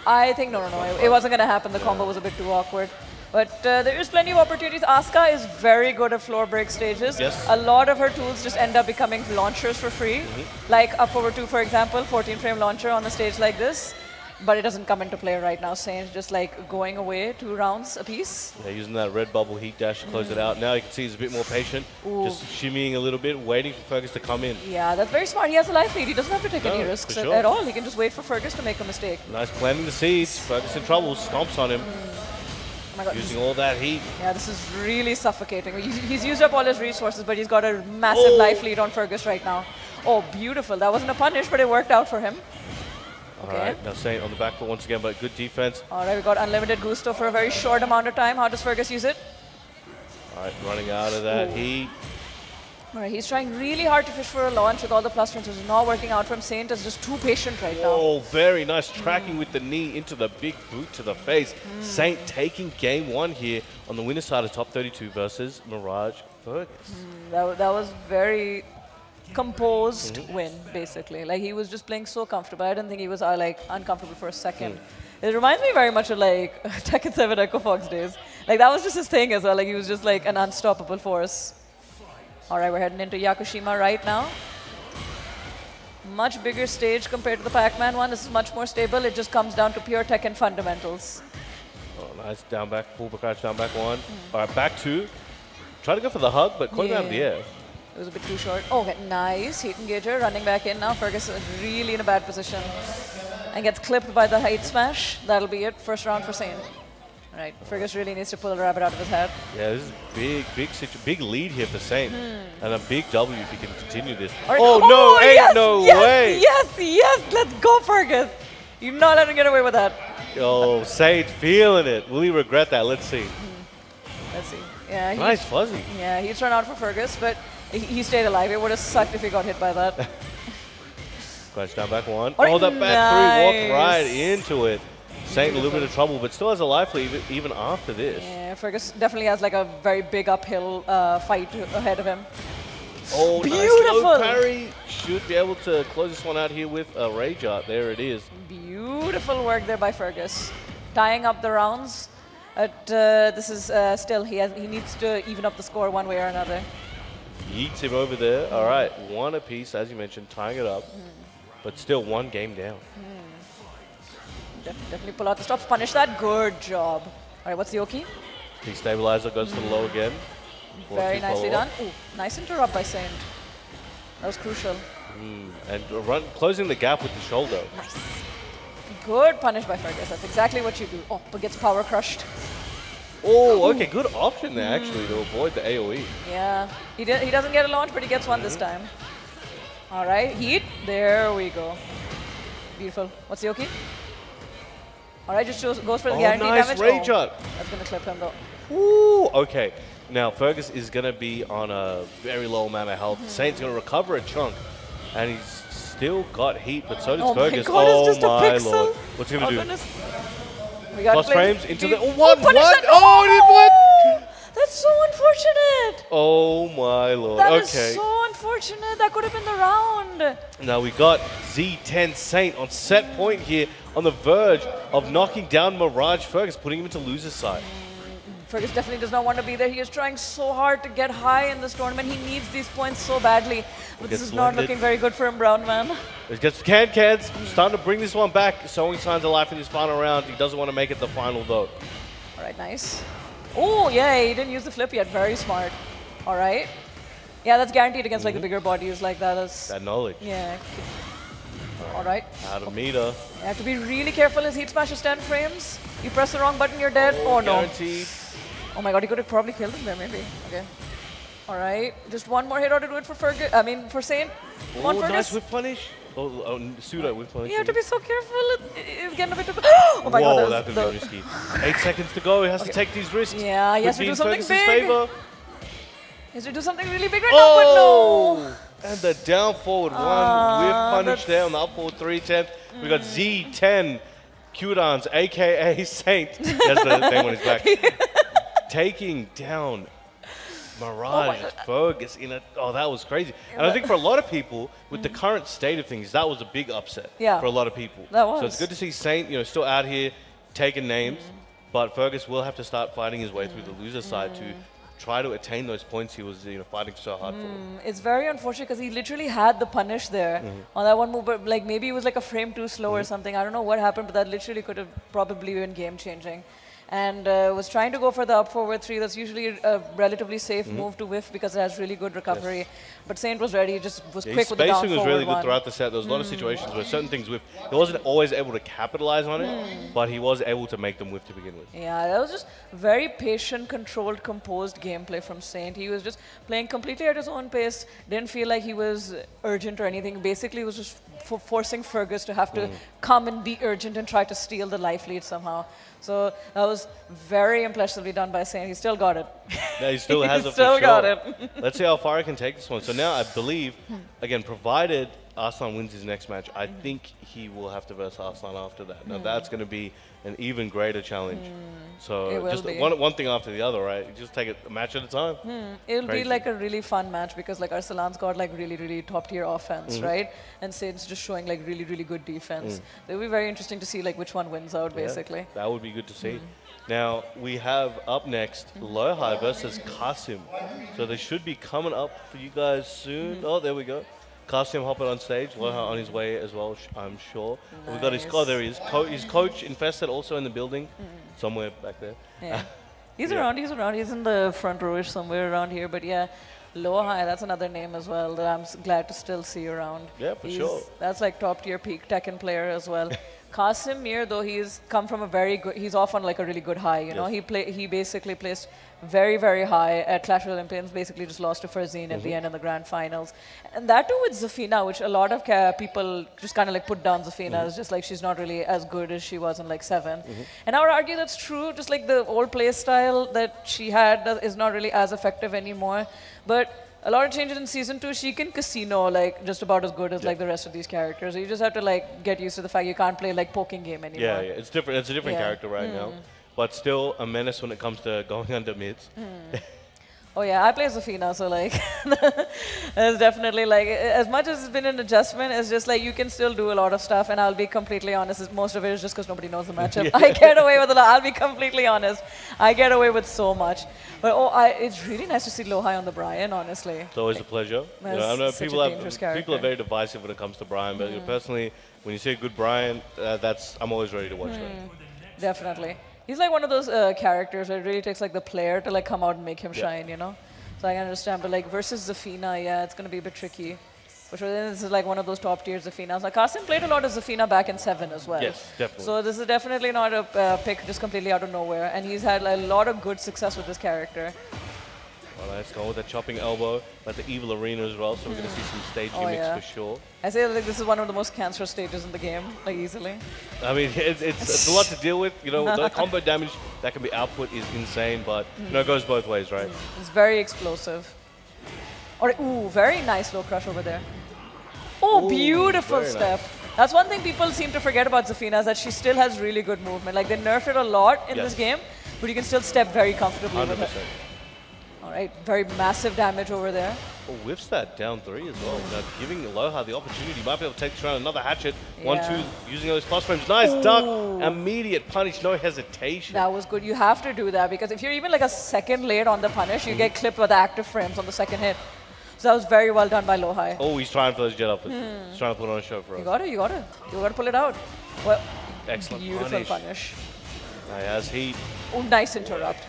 I think, no. It wasn't going to happen. The combo was a bit too awkward. But there is plenty of opportunities. Asuka is very good at floor break stages. Yes. A lot of her tools just end up becoming launchers for free. Like up over 2, for example, 14-frame launcher on a stage like this. but it doesn't come into play right now. Saint just like going away 2 rounds apiece. Yeah, using that red bubble heat dash to close it out. Now you can see he's a bit more patient, just shimmying a little bit, waiting for Fergus to come in. Yeah, that's very smart. He has a life lead. He doesn't have to take any risks for sure. at all. He can just wait for Fergus to make a mistake. Nice planting the seeds. Fergus in trouble, stomps on him, Oh my God. using all that heat. Yeah, this is really suffocating. He's used up all his resources, but he's got a massive life lead on Fergus right now. Oh, beautiful. That wasn't a punish, but it worked out for him. All right, now Saint on the back foot once again, but good defense. All right, we got unlimited gusto for a very short amount of time. How does Fergus use it? All right, running out of that heat. All right, he's trying really hard to fish for a launch with all the plus frames. It's not working out for him. Saint is just too patient right now. Oh, very nice tracking with the knee into the big boot to the face. Saint taking game 1 here on the winner's side of top 32 versus Mirage Fergus. That was very composed win, basically. Like, he was just playing so comfortable. I didn't think he was like uncomfortable for a second. It reminds me very much of like Tekken 7 Echo Fox days. Like, that was just his thing as well. Like, he was just like an unstoppable force. All right, we're heading into Yakushima right now. Much bigger stage compared to the Pac-Man one. This is much more stable. It just comes down to pure Tekken fundamentals. Oh, nice down back, full crouch down back 1. All right, back 2. Try to go for the hug, but caught him out of the air. It was a bit too short. Oh, okay, nice. Heat engager running back in now. Fergus is really in a bad position. And gets clipped by the height smash. That'll be it. First round for Saint. All right, Fergus really needs to pull the rabbit out of his hat. Yeah, this is big lead here for Saint. And a big W if he can continue this. Right. Oh, no, ain't no way. Yes, let's go, Fergus. You're not letting him get away with that. Oh, Saint feeling it. Will he regret that? Let's see. Let's see. Yeah, Nice fuzzy. Yeah, he's run out for Fergus, but he stayed alive. It would have sucked if he got hit by that. Crouch down back 1. All right, Oh, that back 3 nice. walked right into it. Saint in a little bit of trouble, but still has a life lead even after this. Yeah, Fergus definitely has like a very big uphill fight ahead of him. Oh, Beautiful. nice low parry. Should be able to close this one out here with a Rage Art. There it is. Beautiful work there by Fergus. Tying up the rounds. But this is still, he needs to even up the score one way or another. Yeets him over there. All right, 1 apiece, as you mentioned, tying it up. But still 1 game down. Definitely pull out the stops. Punish that. Good job. All right, what's the Oki? Destabilizer goes to the low again. Very 4-2 nicely follow-up. done. Ooh, nice interrupt by Saint. That was crucial. And closing the gap with the shoulder. Nice. Good punish by Fergus. That's exactly what you do. Oh, but gets power crushed. Oh, okay, good option there actually to avoid the AoE. Yeah, he doesn't get a launch, but he gets one this time. All right, heat. There we go. Beautiful. What's the Oki? All right, just goes for the guaranteed nice damage. Rage Art. That's going to clip him though. Ooh, okay. Now, Fergus is going to be on a very low amount of health. Saint's going to recover a chunk, and he's still got heat, but so does Fergus. My God, it's just a my pixel. lord. What's he going to do? Goodness. We got Plus frames into the... Oh, What? punish that. Oh, he did what? That's so unfortunate. Oh, my lord. That Okay. is so unfortunate. That could have been the round. Now we got Z10 Saint on set point here, on the verge of knocking down Mirage Fergus, putting him into loser's side. Fergus definitely does not want to be there. He is trying so hard to get high in this tournament. He needs these points so badly. But this is not looking very good for him, Brown Man. It gets Cans starting to bring this one back, showing signs of life in this final round. He doesn't want to make it the final though. All right, nice. Oh, yeah, he didn't use the flip yet. Very smart. All right. Yeah, that's guaranteed against like the bigger bodies like that. That knowledge. Yeah. All right. Out of meter. You have to be really careful. His heat smash is 10 frames. You press the wrong button, you're dead. Oh, no. Guaranteed. Oh my God, he could have probably killed him there, maybe. Okay. All right. Just one more hit ought to do it for Fergus. I mean, for Saint. Come on, Fergus. Nice whip punish. Oh, pseudo whip punish. You have to be so careful. It's getting a bit too... Oh my Whoa, God. that could be risky. 8 seconds to go. He has to take these risks. Yeah, he has to Could be do in something Fergus's big. favor. He has to do something really big right now, but no. And the down forward one with punish there on the up forward 310. We got Z10 Q-Dance, aka Saint. That's the name on his back. Taking down Mirage Fergus in a... Oh, that was crazy. And I think for a lot of people, with the current state of things, that was a big upset for a lot of people. That was. So it's good to see Saint, still out here taking names, but Fergus will have to start fighting his way through the loser side to try to attain those points he was fighting so hard for. It's very unfortunate because he literally had the punish there on that one move, but like maybe it was like a frame too slow or something. I don't know what happened, but that literally could have probably been game changing. And was trying to go for the up forward 3. That's usually a relatively safe move to whiff because it has really good recovery. But Saint was ready, just was quick with the down spacing was forward really good one. throughout the set. There was a lot of situations where certain things whiff. He wasn't always able to capitalize on it, but he was able to make them whiff to begin with. Yeah, that was just very patient, controlled, composed gameplay from Saint. He was just playing completely at his own pace, didn't feel like he was urgent or anything. Basically, was just forcing Fergus to have to come and be urgent and try to steal the life lead somehow. So that was very impressively done by Saint. He still got it. Yeah, he still has it for still sure. got it. Let's see how far he can take this one. So now I believe, again, provided Arslan wins his next match, I think he will have to verse Arslan after that. Now that's going to be an even greater challenge. It So will just be. one thing after the other, right? You just take it a match at a time. It'll be Crazy. like a really fun match because like Arsalan's got like really, really top tier offense, right? And Saint's just showing like really, really good defense. It'll be very interesting to see like which one wins out, basically. Yeah, that would be good to see. Now we have up next Lohai versus Kasim. So they should be coming up for you guys soon. Oh, there we go. Kasim hopping on stage, Lohai on his way as well, I'm sure. Nice. We've got his there he is. His coach Infested also in the building, somewhere back there. Yeah. He's Yeah. around, he's in the front rowish somewhere around here, but yeah, Lohai, that's another name as well that I'm glad to still see around. Yeah, for sure. That's like top tier peak Tekken player as well. Kasim Mir, though, he's come from a very good, he's off on like a really good high, you know. He basically placed very, very high at Clash of Olympians, basically just lost to Farzeen at the end in the grand finals. And that too with Zafina, which a lot of people just kind of like put down Zafina as just like she's not really as good as she was in like 7. And I would argue that's true, just like the old play style that she had is not really as effective anymore. But a lot of changes in season 2. She can casino like just about as good as like the rest of these characters. You just have to like get used to the fact you can't play like poking game anymore. Yeah, it's different. It's a different Yeah. character right now, but still a menace when it comes to going under mids. Oh yeah, I play Zafina, so like it's definitely like as much as it's been an adjustment, it's just like you can still do a lot of stuff. And I'll be completely honest, most of it is just because nobody knows the matchup. I get away with a lot. I'll be completely honest, I get away with so much. But it's really nice to see Lohai on the Brian, honestly. It's always a pleasure. That's I know such a people dangerous people are character. very divisive when it comes to Brian, but personally, when you see a good Brian, I'm always ready to watch that. Definitely. He's like one of those characters where it really takes like the player to like come out and make him shine, you know? So I can understand, but like versus Zafina, yeah, it's gonna be a bit tricky. But sure, this is like one of those top tier Zafinas. Like Kasim played a lot of Zafina back in 7 as well. Yes, definitely. So this is definitely not a pick just completely out of nowhere. And he's had a lot of good success with this character. Well, let's go with that chopping elbow, like the evil arena as well. So we're going to see some stage gimmicks yeah. for sure. I say like this is one of the most cancerous stages in the game, like easily. I mean, it's a lot to deal with. You know, the combo damage that can be output is insane, but you know, it goes both ways, right? It's very explosive. Or ooh, very nice low crush over there. Oh, Ooh, beautiful very step. nice. That's one thing people seem to forget about Zafina is that she still has really good movement. Like they nerfed it a lot in this game, but you can still step very comfortably 100%. with her. All right, very massive damage over there. Oh, whiffs that down 3 as well. Now, giving Aloha the opportunity, might be able to take this round another hatchet. 1-2, using those plus frames. Nice duck, immediate punish, no hesitation. That was good. You have to do that because if you're even like a second late on the punish, you get clipped with the active frames on the second hit. So that was very well done by Lohai. Oh, he's trying for those jet uppers. He's trying to put on a show for us. You gotta pull it out. Well, Excellent beautiful punish. He has heat. Oh, nice interrupt.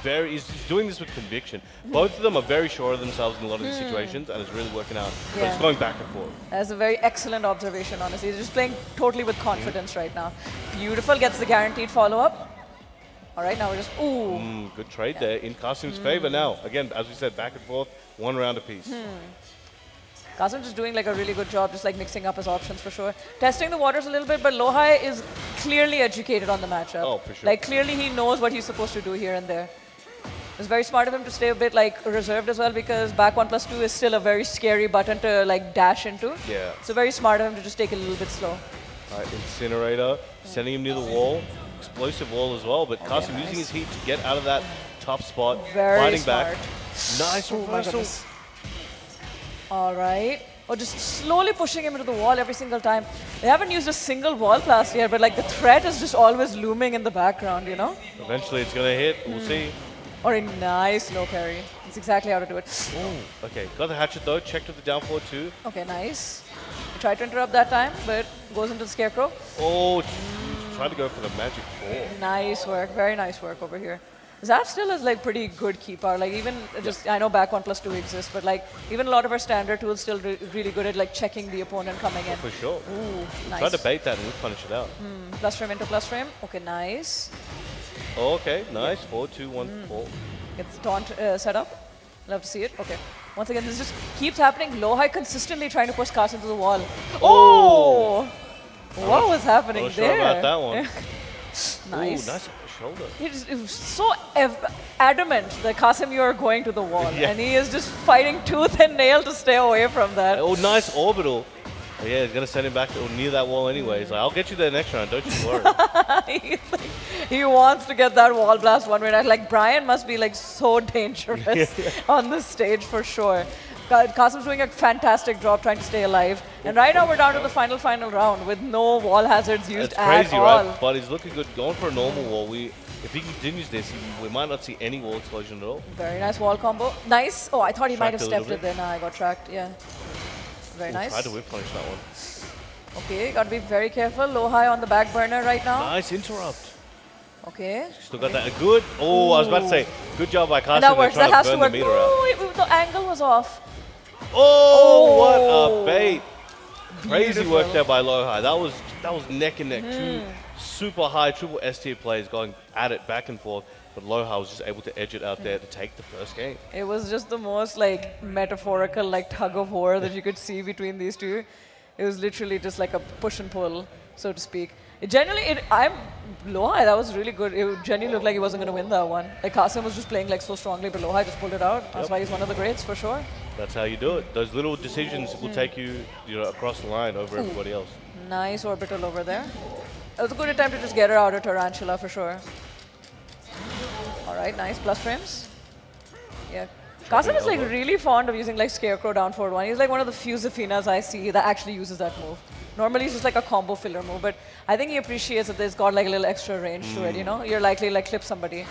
He's doing this with conviction. Both of them are very sure of themselves in a lot of these situations, and it's really working out. But it's going back and forth. That's a very excellent observation, honestly. He's just playing totally with confidence right now. Beautiful, gets the guaranteed follow-up. All right, now we're just, ooh. Good trade there in Kasim's favor now. Again, as we said, back and forth, 1 round apiece. Kasim's just doing like a really good job, just like mixing up his options for sure. Testing the waters a little bit, but Lohai is clearly educated on the matchup. Oh, for sure. Like clearly he knows what he's supposed to do here and there. It's very smart of him to stay a bit like reserved as well because back 1+2 is still a very scary button to like dash into. Yeah. So very smart of him to just take it a little bit slow. All right, Incinerator, sending him near the wall. Explosive wall as well, but Kasim nice. using his heat to get out of that tough spot. Very fighting smart. back. Nice Oh my reversal. goodness. All right. Or just slowly pushing him into the wall every single time. They haven't used a single wall blast yet, but like the threat is just always looming in the background, you know? Eventually it's going to hit. We'll see. Or a nice low parry. That's exactly how to do it. Oh, okay. Got the hatchet though. Checked with the down forward too. Okay, nice. He tried to interrupt that time, but goes into the scarecrow. Oh, tried to go for the magic 4. Nice work. Very nice work over here. Zaf still has like pretty good key power. Like even just, I know back 1+2 exists, but like even a lot of our standard tools still really good at like checking the opponent coming in. For sure. Ooh, nice. Try to bait that and we'll punish it out. Plus frame into plus frame. Okay, nice. Oh, okay, nice. 4, 2, 1, 4. Gets taunt set up. Love to see it. Okay. Once again, this just keeps happening. Low high consistently trying to push Cast into the wall. Oh! What was happening Not there? sure about that one. Nice. Ooh, nice shoulder. It was so adamant that Qasim, you are going to the wall. Yeah. And he is just fighting tooth and nail to stay away from that. Oh, nice orbital. Oh, yeah, he's going to send him back near that wall anyway. He's like, I'll get you there next round, don't you worry. He wants to get that wall blast one way. Like, Brian must be like so dangerous on this stage for sure. Qasim's doing a fantastic job trying to stay alive. And right now we're down to the final round with no wall hazards used That's at crazy, all. right? But he's looking good. Going for a normal wall. If he continues this, we might not see any wall explosion at all. Very nice wall combo. Nice. Oh, I thought he might have Tracked a little stepped it there. Nah, I got tracked. Yeah. Very nice. Try to whip punish that one. Okay, gotta be very careful. Low high on the back burner right now. Nice interrupt. Okay. Still got that. Good. Oh, I was about to say, good job by Qasim. That works. That has to work. The meter No, the angle was off. Oh, what a bait. Crazy Beautiful. work there by Low High. That was neck and neck. Two super high triple S tier players going at it back and forth. But Low High was just able to edge it out there to take the first game. It was just the most like metaphorical like tug of war that you could see between these two. It was literally just like a push and pull, so to speak. I'm Low High, that was really good. It genuinely looked like he wasn't going to win that one. Like Qasim was just playing like so strongly, but Low High just pulled it out. That's why he's one of the greats for sure. That's how you do it. Those little decisions will take you, across the line over everybody else. Nice orbital over there. It was a good attempt to just get her out of Tarantula for sure. All right, nice plus frames. Yeah. Qasim is like really fond of using like Scarecrow down forward one. He's like one of the few Zafinas I see that actually uses that move. Normally it's just like a combo filler move, but I think he appreciates that there's got like a little extra range to it, You're likely like clip somebody.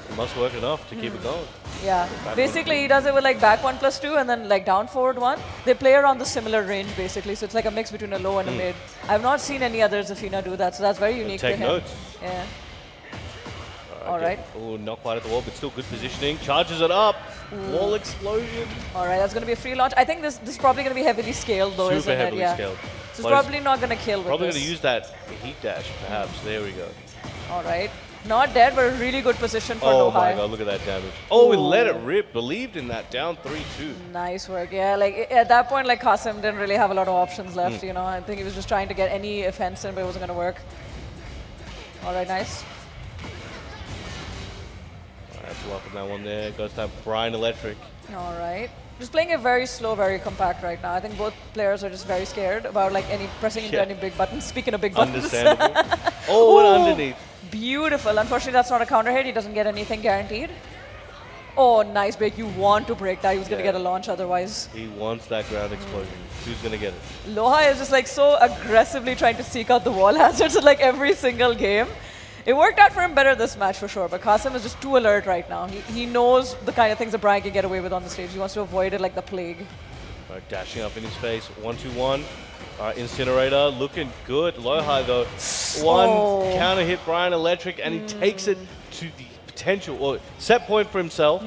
It must work enough to keep it going. Yeah. Basically he does it with like back 1+2 and then like down forward one. They play around the similar range basically, so it's like a mix between a low and a mid. I've not seen any other Zafina do that, so that's very unique to him. Take notes. Yeah. All right. Oh, not quite at the wall, but still good positioning. Charges it up. Wall explosion. All right, that's going to be a free launch. I think this is probably going to be heavily scaled though, Super isn't heavily it? Yeah. scaled. So it's probably not going to kill with Probably this. going to use that heat dash, perhaps. There we go. All right. Not dead, but a really good position for Oh Low High. my god, look at that damage. Oh, we let it rip. Believed in that. Down 3-2. Nice work. Yeah, like at that point, like Qasim didn't really have a lot of options left, I think he was just trying to get any offense in, but it wasn't going to work. All right, nice. That's welcome that one there. Goes to that Brian Electric. All right. Just playing it very slow, very compact right now. I think both players are just very scared about like pressing into any big buttons. Speaking of big buttons. Understandable. Oh, and underneath. Beautiful. Unfortunately, that's not a counter hit. He doesn't get anything guaranteed. Oh, nice break. You want to break that. He was going to get a launch otherwise. He wants that ground explosion. Who's going to get it? Low High is just like so aggressively trying to seek out the wall hazards in like every single game. It worked out for him better this match for sure, but Qasim is just too alert right now. He knows the kind of things that Brian can get away with on the stage. He wants to avoid it like the plague. All right, dashing up in his face. 1-2-1. All right, Incinerator looking good. Low High though. One counter hit Brian Electric, and he takes it to the potential or set point for himself.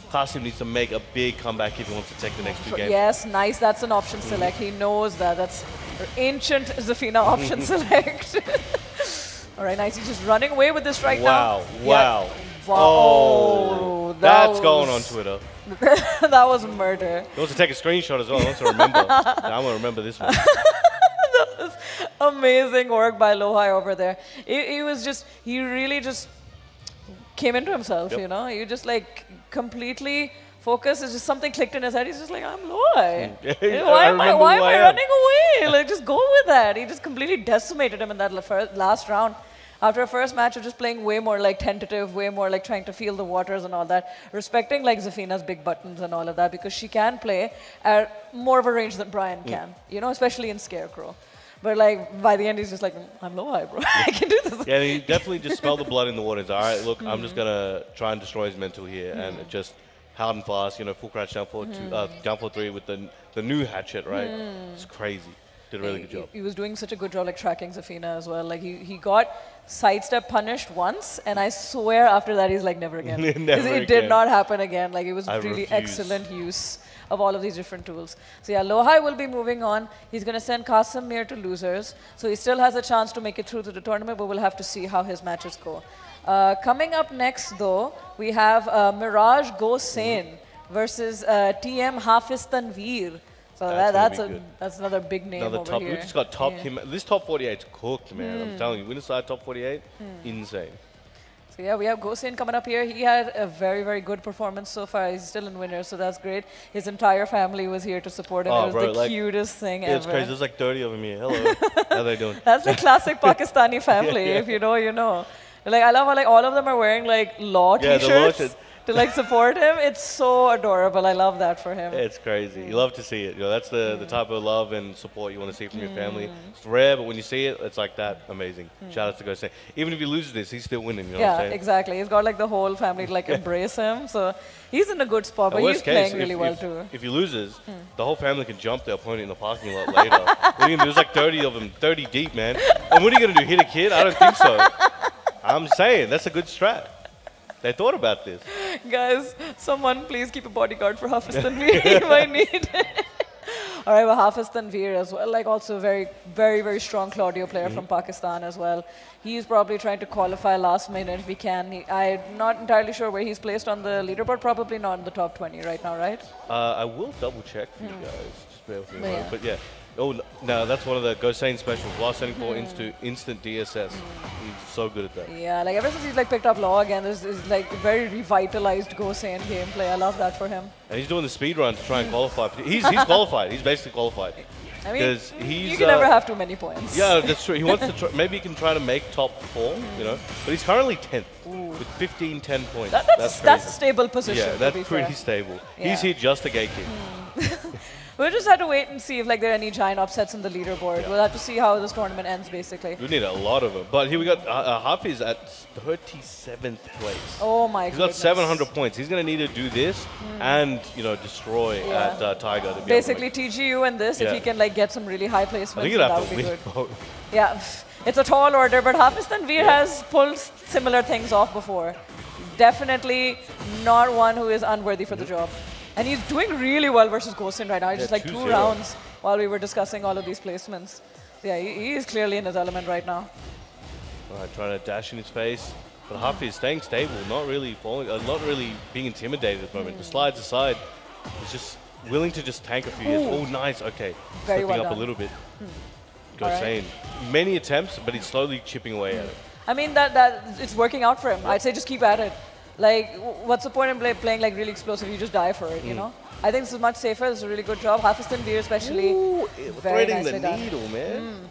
Qasim needs to make a big comeback if he wants to take the next two games. Yes, nice. That's an option select. He knows that. That's ancient Zafina option select. All right, nice. He's just running away with this right now. Wow. Wow. Oh, that's going on Twitter. That was murder. He wants to take a screenshot as well. He wants to remember. I'm going to remember this one. That was amazing work by Low High over there. He really just came into himself, He just like completely focused. It's just something clicked in his head. He's just like, I'm Low High. Why am I running away? Like, just go with that. He just completely decimated him in that last round. After a first match of just playing way more like tentative, way more like trying to feel the waters and all that, respecting like Zafina's big buttons and all of that, because she can play at more of a range than Brian can, especially in Scarecrow. But like by the end, he's just like, I'm low high, bro. I can do this. Yeah, he definitely just smelled the blood in the water. He's all right, look, I'm just going to try and destroy his mental here. And just hard and fast, you know, full crouch down for down for 3 with the new hatchet, right? It's crazy. Did a really good job. He was doing such a good job like tracking Zafina as well. Like he got sidestep punished once, and I swear after that he's like never again. It did not happen again. Like it was really excellent use of all of these different tools. So yeah, Lohai will be moving on. He's going to send Qasim Mir to losers. So he still has a chance to make it through to the tournament, but we'll have to see how his matches go. Coming up next though, we have Mirage Gosain versus TM Hafiz Tanveer. So that's another big name over top, here. We just got top him. This top 48's cooked, man. I'm telling you, winner side top 48, insane. So yeah, we have Gosain coming up here. He had a very, very good performance so far. He's still in winners, so that's great. His entire family was here to support him. Oh, it was bro, the like, cutest thing ever. Yeah, it's crazy. There's like 30 of them here. Hello. How they doing? That's the classic Pakistani family. If you know, you know. Like I love how like all of them are wearing like law t-shirts to like support him. It's so adorable. I love that for him. It's crazy. You love to see it. You know, that's the type of love and support you want to see from your family. It's rare, but when you see it, it's like that. Amazing. Shout out to Gosain. Even if he loses this, he's still winning. You know what I'm saying? Exactly. He's got like the whole family to like embrace him. So he's in a good spot, but he's playing really well too. If he loses, the whole family can jump their opponent in the parking lot later. What are you gonna do? There's like 30 of them, 30 deep, man. And what are you gonna do? Hit a kid? I don't think so. I'm saying that's a good strat. They thought about this. Guys, someone please keep a bodyguard for Hafiz Tanveer. He might need it. All right, well, Hafiz Tanveer as well, like also very, very, very strong Claudio player from Pakistan as well. He's probably trying to qualify last minute if he can. I'm not entirely sure where he's placed on the leaderboard. Probably not in the top 20 right now, right? I will double check for you guys. Just bear with me a moment. But yeah. Oh, no, that's one of the Gosain specials. Last setting for instant DSS. He's so good at that. Yeah, like ever since he's like picked up Law again, this is like very revitalized Gosain gameplay. I love that for him. And he's doing the speed run to try and qualify. He's qualified. He's basically qualified. I mean, you can never have too many points. Yeah, that's true. He wants to try, maybe he can try to make top 4, you know. But he's currently 10th with 15, 10 points. That's a stable position. Yeah, that's pretty stable. Yeah. He's here just to gatekeep. We'll just have to wait and see if like there are any giant upsets in the leaderboard. Yeah. We'll have to see how this tournament ends, basically. We need a lot of them. But here we got Hafiz at 37th place. Oh my god! He's got 700 points. He's going to need to do this and, you know, destroy at Tiger. To be basically, TGU and this, if he can like get some really high placements, I think that would be good. Yeah, it's a tall order, but Hafiz Tanveer has pulled similar things off before. Definitely not one who is unworthy for the job. And he's doing really well versus Gosain right now. He's just like 2 rounds while we were discussing all of these placements. So yeah, he is clearly in his element right now. All right, trying to dash in his face. But Hafiz is staying stable, not really falling, not really being intimidated at the moment. The slides aside, he's just willing to just tank a few hits. Oh, nice. Okay. Very Slipping up a little bit. Gosain. Many attempts, but he's slowly chipping away at it. I mean, that it's working out for him. I'd say just keep at it. Like, what's the point in playing like really explosive? You just die for it, you know? I think this is much safer. This is a really good job. Hafiz Tanveer especially. Very threading nicely the needle, man.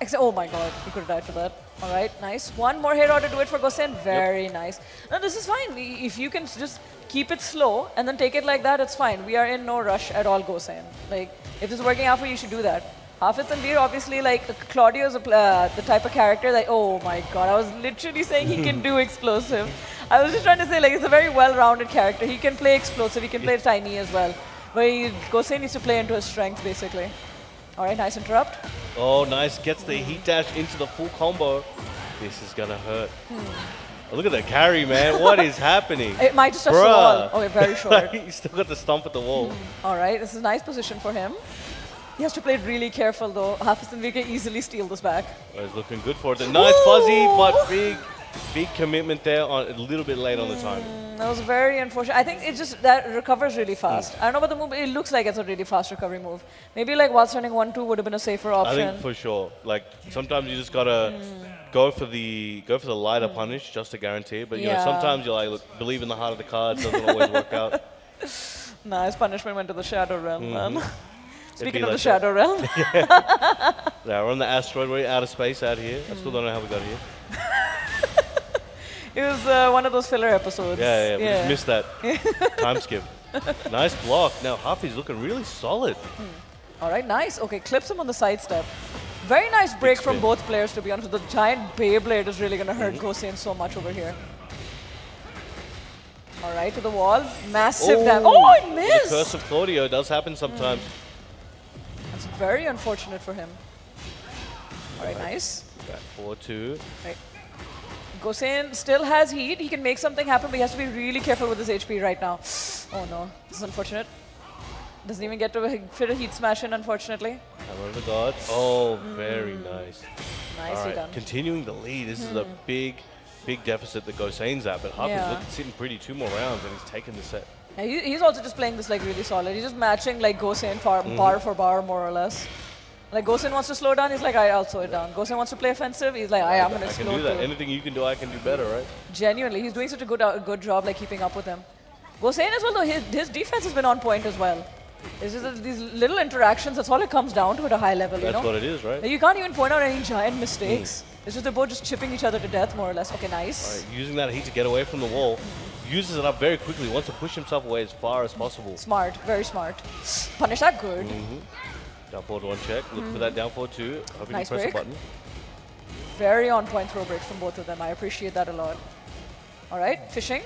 Except, oh my god, he could have died for that. All right, nice. One more hit ought to do it for Gosain. Very nice. Now, this is fine. If you can just keep it slow and then take it like that, it's fine. We are in no rush at all, Gosain. Like, if this is working out for you, you should do that. Hafiz Tanveer, obviously, like, Claudio is the type of character that, oh my god, I was literally saying he can do explosive. I was just trying to say, like, he's a very well-rounded character. He can play explosive, he can play tiny as well. But Gosain needs to play into his strengths, basically. All right, nice interrupt. Oh, nice. Gets the heat dash into the full combo. This is going to hurt. Oh, look at the carry, man. What is happening? It might just touch the wall. Okay, very short. He's still got the stomp at the wall. All right, this is a nice position for him. He has to play it really careful, though. Hafiz Tanveer can easily steal this back. Oh, he's looking good for it. Nice fuzzy, but big commitment there. On a little bit late on the time. That was very unfortunate. I think it just that recovers really fast. I don't know about the move, but it looks like it's a really fast recovery move. Maybe like while turning 1-2 would have been a safer option. I think for sure. Like sometimes you just gotta go for the lighter punish just to guarantee it. But you know, sometimes you're like, look, believe in the heart of the cards. Doesn't always work out. Nice punishment went to the Shadow Realm, man. Speaking of the Shadow Realm. Yeah, we're on the asteroid. We're out of space out here. I still don't know how we got here. It was one of those filler episodes. Yeah, we just missed that time skip. Nice block. Now Hafiz looking really solid. All right, nice. Okay, clips him on the sidestep. Very nice break from both players, to be honest. The giant Beyblade is really going to hurt Gosen so much over here. All right, to the wall. Massive damage. Oh, it missed! The curse of Claudio does happen sometimes. That's very unfortunate for him. All right, nice. Back 4-2. Right. Gosen still has heat. He can make something happen, but he has to be really careful with his HP right now. Oh no, this is unfortunate. Doesn't even get to fit a heat smash in, unfortunately. Hammer of the Gods. Oh, very nice. Nicely done. Continuing the lead. This is a big deficit that Gosen's at, but Huff is sitting pretty 2 more rounds and he's taken the set. Yeah, he's also just playing this like really solid. He's just matching like Gosen bar for bar, more or less. Like Gosen wants to slow down, he's like, I'll slow it down. Gosen wants to play offensive, he's like, I'm going to slow I can do that. too. Anything you can do, I can do better, right? Genuinely, he's doing such a good job like keeping up with him. Gosen as well, though, his defense has been on point as well. It's just that these little interactions, that's all it comes down to at a high level, you know? That's what it is, right? Like, you can't even point out any giant mistakes. It's just they're both just chipping each other to death, more or less. Okay, nice. All right, using that heat to get away from the wall. Uses it up very quickly, wants to push himself away as far as possible. Smart, very smart. Punish that good. Down forward 1 check, look for that down forward 2. Hoping Nice to press break. the button. Very on point throw breaks from both of them. I appreciate that a lot. All right, fishing.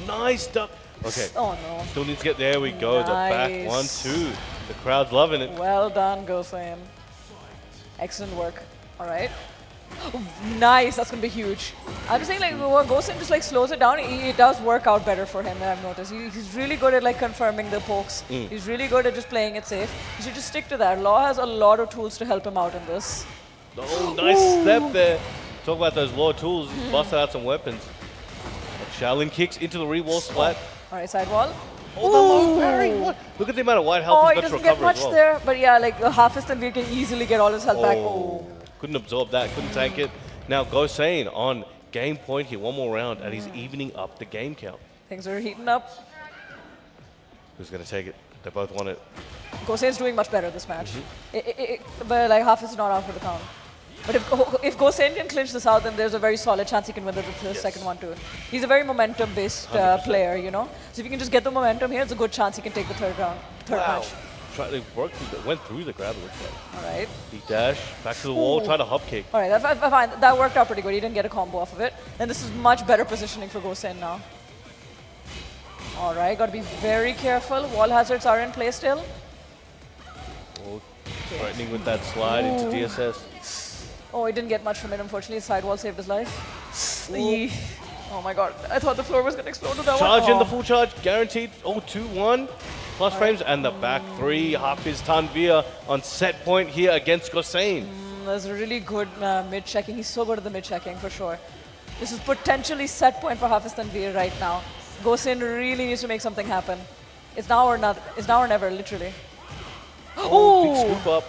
Nice duck. Okay. Oh no. Still needs to get there. We go. The back Nice. 1-2. The crowd's loving it. Well done, Gosen. Excellent work. All right. Nice. That's gonna be huge. I'm just saying, like, when Gosen just like slows it down, it does work out better for him. I've noticed. He's really good at like confirming the pokes. He's really good at just playing it safe. You should just stick to that. Law has a lot of tools to help him out in this. Oh, nice step there. Talk about those law tools. He's busted out some weapons. Shaolin kicks into the re-wall splat. All right, sidewall. Oh, the low parry. What? Look at the amount of white health Oh, he's he got to doesn't get recover much as well. there, but yeah, like Hafiz and we can easily get all his health back. Oh. Couldn't absorb that, couldn't take it. Now Gosen on game point here, 1 more round, and he's evening up the game count. Things are heating up. Who's going to take it? They both want it. Gosen's doing much better this match. But like Hafiz is not out for the count. But if Gosen can clinch this out, then there's a very solid chance he can win the second one too. He's a very momentum-based player, you know. So if you can just get the momentum here, it's a good chance he can take the third match. Tried to work through went through the grab, it looks like. All right. Deep dash, back to the wall, try to hop kick. All right, fine. That worked out pretty good. He didn't get a combo off of it. And this is much better positioning for Gosen now. All right, got to be very careful. Wall hazards are in play still. Oh, threatening with that slide into DSS. Oh, he didn't get much from it, unfortunately. Sidewall saved his life. Oh my god, I thought the floor was going to explode with that Charge one. in the full charge, guaranteed. Oh, 2-1. Plus frames and the back 3. Hafiz Tanvir on set point here against Gosen. That's a really good mid-checking. He's so good at the mid-checking, for sure. This is potentially set point for Hafiz Tanvir right now. Gosen really needs to make something happen. It's now or not. It's now or never, literally. Oh, big scoop up.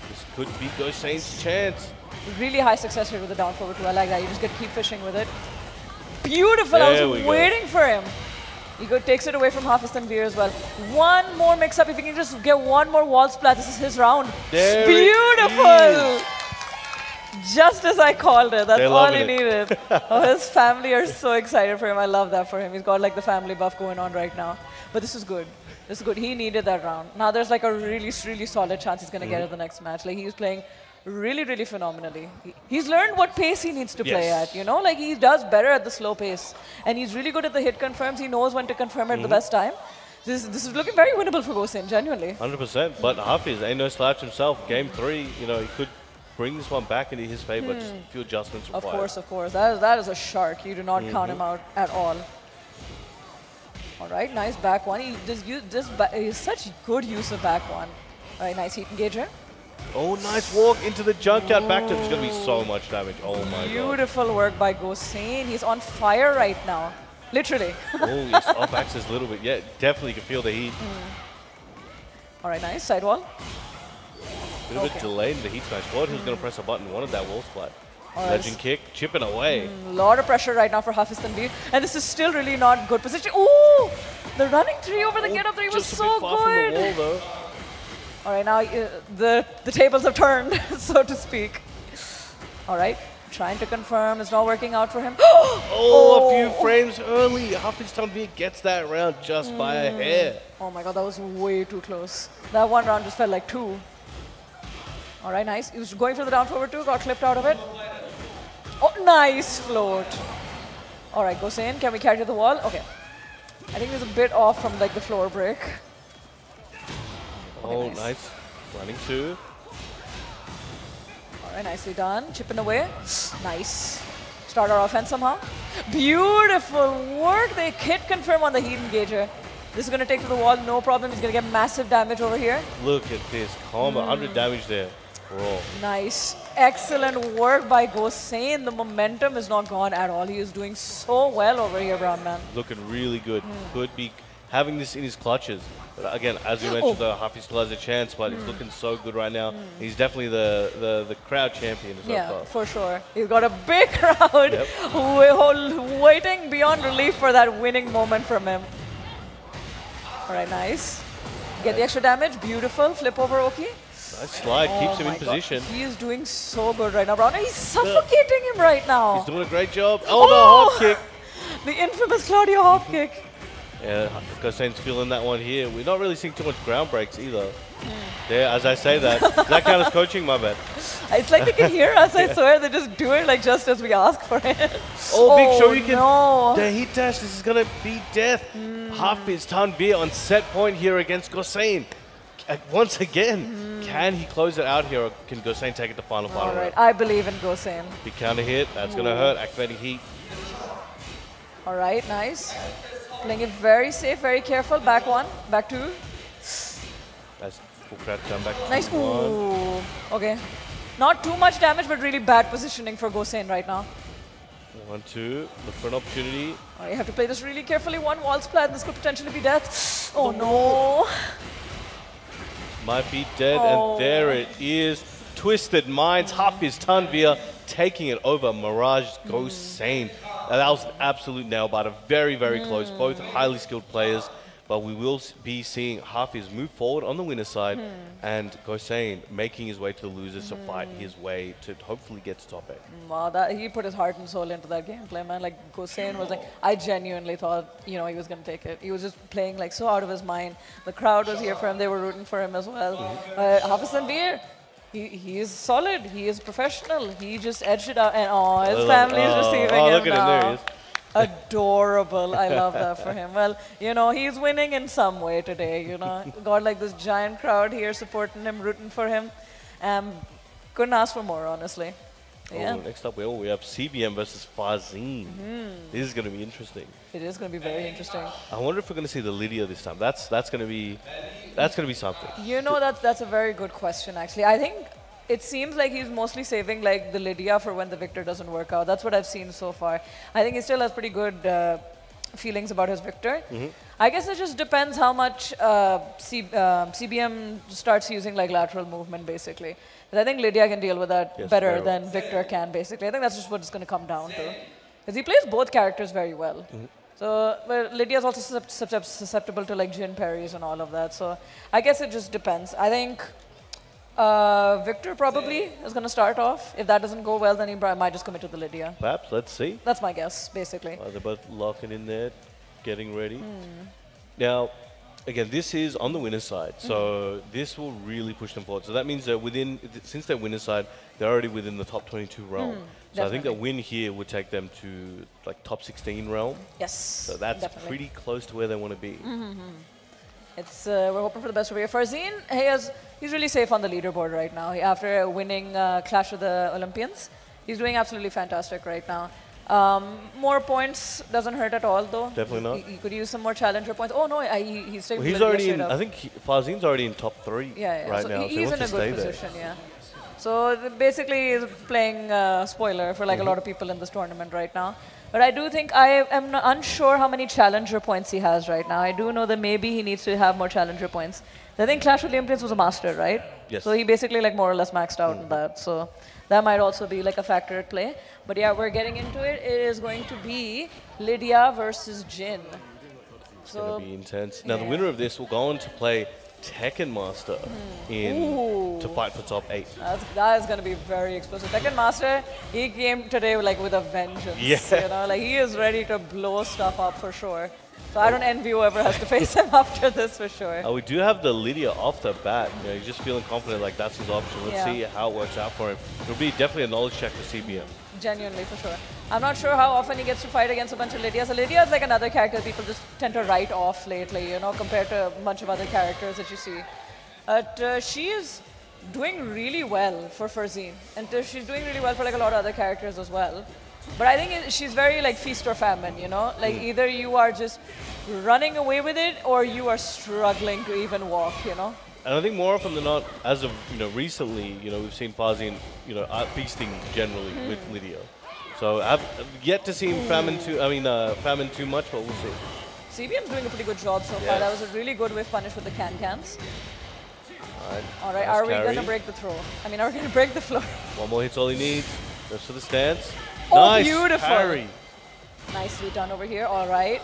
This could be Gosen's chance. Really high success rate with the down forward too. I like that. You just get to keep fishing with it. Beautiful. I was waiting for him. He takes it away from Hafiz Tanvir as well. One more mix-up. If he can just get one more wall splat, this is his round. There Beautiful. Just as I called it. That's all he needed. Oh, his family are so excited for him. I love that for him. He's got like the family buff going on right now. But this is good. This is good. He needed that round. Now there's like a really solid chance he's going to get it the next match. Like he's playing really phenomenally. He's learned what pace he needs to play at, you know? Like he does better at the slow pace. And he's really good at the hit confirms. He knows when to confirm at the best time. This is looking very winnable for Gosen, genuinely. 100%. But Hafiz ain't no slouch himself. Game 3, you know, he could bring this one back into his favor. Just a few adjustments required. Of course. That is a shark. You do not count him out at all. All right, nice back one. He has such good use of back one. All right, nice heat engager. Oh, nice walk into the junkyard back to. There's going to be so much damage. Oh my god. Beautiful work by Gosen. He's on fire right now. Literally. Oh, he's off axis a little bit. Yeah, definitely can feel the heat. All right, nice. Sidewall. Bit of a delay in the heat smash. Thought he was going to press a button. Wanted that wall splat. Right. Legend kick, chipping away. A lot of pressure right now for Hafiz Tanvir. And this is still really not good position. Ooh! The running 3 over the get-up 3 was so just a bit far from the wall, good. though. All right, now the tables have turned, so to speak. All right, trying to confirm. It's not working out for him. Oh, a few frames early. Hafiz Tanvir gets that round just by a hair. Oh my god, that was way too close. That one round just felt like 2. All right, nice. He was going for the down forward too, got clipped out of it. Oh, nice float. All right, Gosain, can we carry to the wall? Okay. I think he's a bit off from like the floor break. Oh, nice. Running two. All right, nicely done. Chipping away. Nice. Start our offense somehow. Beautiful work. They hit confirm on the heat engager. This is going to take to the wall, no problem. He's going to get massive damage over here. Look at this combo, 100 damage there. Raw. Nice. Excellent work by Gosain. The momentum is not gone at all. He is doing so well over here, Brown Man. Looking really good. Could be having this in his clutches. But again, as you mentioned, though, Huffy still has a chance, but it's looking so good right now. He's definitely the crowd champion so far. For sure. He's got a big crowd waiting beyond relief for that winning moment from him. All right, nice. Get the extra damage. Beautiful. Flip over Oki. Nice slide. Keeps him in position. He is doing so good right now, Brown. He's suffocating him right now. He's doing a great job. Oh, the hop kick. The infamous Claudio hop kick. Yeah, Gosain's feeling that one here. We're not really seeing too much ground breaks either. Yeah, as I say that, that count as coaching, my bad. It's like they can hear us, I swear. They just do it like just as we ask for it. Oh, big show you can. No. The hit dash, this is going to be death. Hafiz Tanvir on set point here against Gosain. Once again, can he close it out here or can Gosain take it to final All right, round? I believe in Gosain. Big counter hit, that's going to hurt. Activating heat. All right, nice. Playing it very safe, very careful. Back one, back two. That's full crowd turn back. Nice. One. Ooh. Okay. Not too much damage, but really bad positioning for Gosain right now. 1, 2. Look for an opportunity. All right, you have to play this really carefully. One wall splat. This could potentially be death. Oh no. Might be dead, and there it is. Twisted Minds, Hafiz Tanvir taking it over Mirage Gosain. That was an absolute nail-biter. Very, very close. Both highly skilled players. But we will be seeing Hafiz move forward on the winner's side and Gosain making his way to the losers to fight his way to hopefully get to top 8. Wow, that, he put his heart and soul into that gameplay, man. Like, Gosain was like, I genuinely thought, you know, he was going to take it. He was just playing like so out of his mind. The crowd was here for him. They were rooting for him as well. Hafiz Tanvir, he is solid. He is professional. He just edged it out. And his family is receiving him look at now. him, there he is. Adorable. I love that for him. Well, you know, he's winning in some way today, you know. Got like this giant crowd here supporting him, rooting for him. Couldn't ask for more, honestly. Yeah. Oh, next up we have CBM versus Farzin. This is going to be interesting. It is going to be very interesting. I wonder if we're going to see the Lydia this time. That's going to be something. You know, that's a very good question, actually. I think it seems like he's mostly saving like the Lydia for when the Victor doesn't work out. That's what I've seen so far. I think he still has pretty good feelings about his Victor. I guess it just depends how much CBM starts using like lateral movement, basically. But I think Lydia can deal with that better than Victor can, basically. I think that's just what it's going to come down to. Because he plays both characters very well. So, well, Lydia is also susceptible to like Jin parries and all of that. So, I guess it just depends. I think Victor probably is going to start off. If that doesn't go well, then he might just commit to the Lydia. Perhaps, let's see. That's my guess, basically. They're both locking in there, getting ready. Now, again, this is on the winner's side, so this will really push them forward. So that means that since they're winner's side, they're already within the top 22 realm. So I think a win here would take them to like top 16 realm. Yes. So that's pretty close to where they want to be. It's we're hoping for the best over here. Farzin, he's really safe on the leaderboard right now. After winning Clash of the Olympians, he's doing absolutely fantastic right now. More points doesn't hurt at all, though. Definitely not. He could use some more challenger points. Oh no, he's taking. Well, he's already in. I think Farzin's already in top 3 right so now. He's so in a good position. Yeah. So basically, he's playing spoiler for like a lot of people in this tournament right now. But I do think I am unsure how many challenger points he has right now. I do know that maybe he needs to have more challenger points. I think Clash of Olympians was a master, right? Yes. So he basically like more or less maxed out on that. So that might also be like a factor at play. But yeah, we're getting into it. It is going to be Lydia versus Jin. It's going to be intense. Now, the winner of this will go on to play Tekken Master in to fight for top 8. That is going to be very explosive. Tekken Master, he came today like with a vengeance. Yeah. You know, like he is ready to blow stuff up for sure. So I don't envy whoever has to face him after this for sure. We do have the Lydia off the bat. You know, he's just feeling confident like that's his option. Let's see how it works out for him. It'll be definitely a knowledge check for CBM. Genuinely, for sure. I'm not sure how often he gets to fight against a bunch of Lydias. So Lydia is like another character people just tend to write off lately, you know, compared to a bunch of other characters that you see. But she is doing really well for Farzin. And she's doing really well for like a lot of other characters as well. But I think she's very like feast or famine, you know? Like either you are just running away with it or you are struggling to even walk, you know? And I think more often than not, as of recently, we've seen Farzin, feasting generally with Lydia. So I've yet to see him famine too much, but we'll see. CBM's doing a pretty good job so far. That was a really good whiff punish with the can-cans. All right, nice are we carry. going to break the throw? I mean, are we going to break the floor? One more hit's all he needs. Goes for the stance. Oh, nice beautiful. carry. Nicely done over here. All right.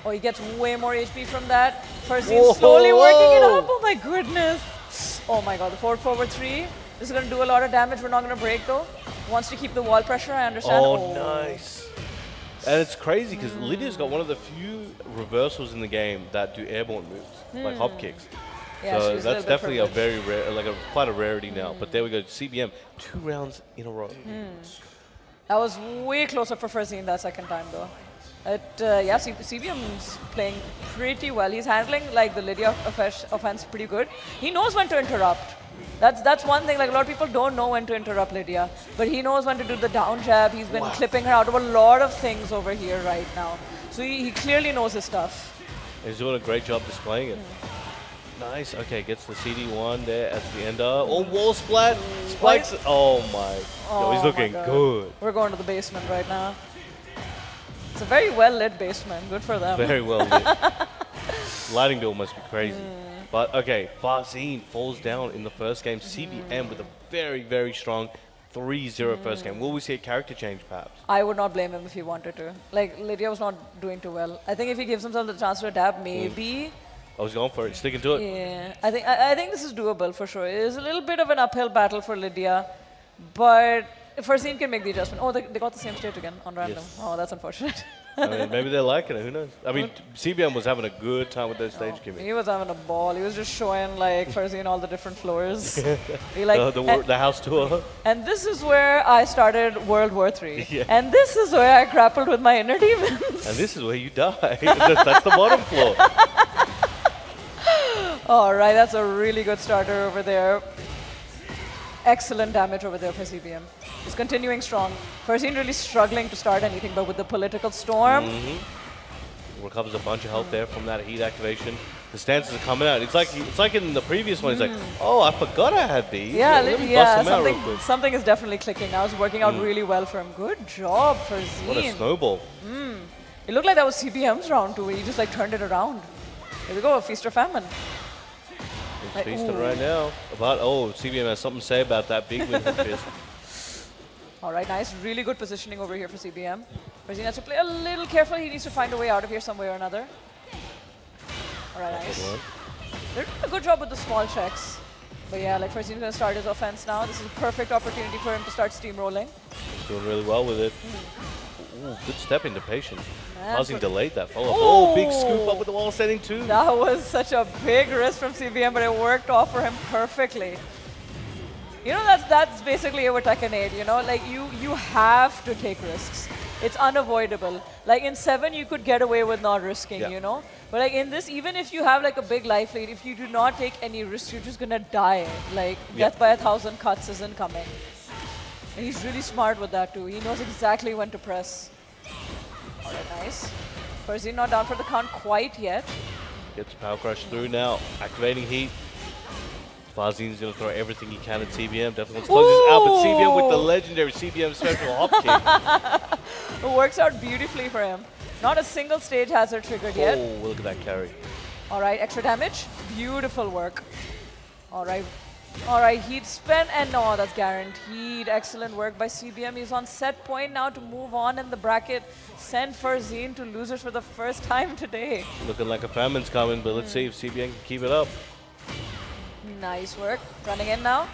Oh, he gets way more HP from that. Farzin slowly working it up. Oh my goodness. Oh my god, the forward 3. This is going to do a lot of damage. We're not going to break though. Wants to keep the wall pressure, I understand. Oh, nice. And it's crazy because Lydia's got one of the few reversals in the game that do airborne moves, like hop kicks. Yeah, so she's that's definitely a privileged. very rare, like quite a rarity now. But there we go, CBM, 2 rounds in a row. That was way closer for Farzin that second time though. Yeah, CBM's playing pretty well. He's handling like the Lydia offense pretty good. He knows when to interrupt. That's one thing, like a lot of people don't know when to interrupt Lydia, but he knows when to do the down jab. He's been clipping her out of a lot of things over here right now. So he clearly knows his stuff. He's doing a great job displaying it. Nice, okay, gets the CD1 there at the end. Oh, wall splat, spikes. Oh my, yo, he's looking good. We're going to the basement right now. It's a very well-lit basement, good for them. Very well lit. Lighting bill must be crazy. But okay, Farzin falls down in the first game. CBM with a very, very strong 3-0 first game. Will we see a character change perhaps? I would not blame him if he wanted to. Like, Lydia was not doing too well. I think if he gives himself the chance to adapt, maybe. I was going for it, sticking to it. Yeah, I think this is doable for sure. It is a little bit of an uphill battle for Lydia, but Farzin can make the adjustment. Oh, they got the same stage again on random. Yes. Oh, that's unfortunate. I mean, maybe they're liking it, who knows? I mean, CBM was having a good time with their stage gimmick. He was having a ball. He was just showing like Farzin all the different floors. He, like, the house tour. And this is where I started World War III. Yeah. And this is where I grappled with my inner demons. And this is where you die. That's the bottom floor. All right, that's a really good starter over there. Excellent damage over there for CBM. He's continuing strong. Farzin really struggling to start anything, but with the political storm. Recovers a bunch of health there from that heat activation. The stances are coming out. It's like in the previous one. He's like, oh, I forgot I had these. Yeah, Let me bust them out real quick. something is definitely clicking now. It's working out really well for him. Good job, Farzin. What a snowball. It looked like that was CBM's round too. He just like turned it around. Here we go, feast or famine. He's feasting right now. CBM has something to say about that big win from Fist. All right, nice. Really good positioning over here for CBM. Farzin has to play a little careful. He needs to find a way out of here some way or another. All right, nice. They're doing a good job with the small checks. But yeah, like Farzin's going to start his offense now. This is a perfect opportunity for him to start steamrolling. He's doing really well with it. Ooh, good step into patience. Farzin delayed that follow-up. Oh, Oh, big scoop up with the wall setting too. That was such a big risk from CBM, but it worked off for him perfectly. You know, that's basically our Tekken 8, you know? Like, you have to take risks. It's unavoidable. Like, in 7, you could get away with not risking, you know? But, like, in this, even if you have, like, a big life lead, if you do not take any risks, you're just gonna die. Like, death by 1,000 cuts isn't coming. And he's really smart with that, too. He knows exactly when to press. All right, nice. Farzin not down for the count quite yet. Gets Power Crush through now, activating heat. Farzin's going to throw everything he can at CBM. Definitely wants to close this out, but CBM with the legendary CBM special hop kick. It works out beautifully for him. Not a single stage hazard triggered yet. Oh, look at that carry. All right, extra damage. Beautiful work. All right. All right, he'd spent, and no, that's guaranteed. Excellent work by CBM. He's on set point now to move on in the bracket. Send Farzeen to losers for the first time today. Looking like a famine's coming, but let's see if CBN can keep it up. Nice work. Running in now.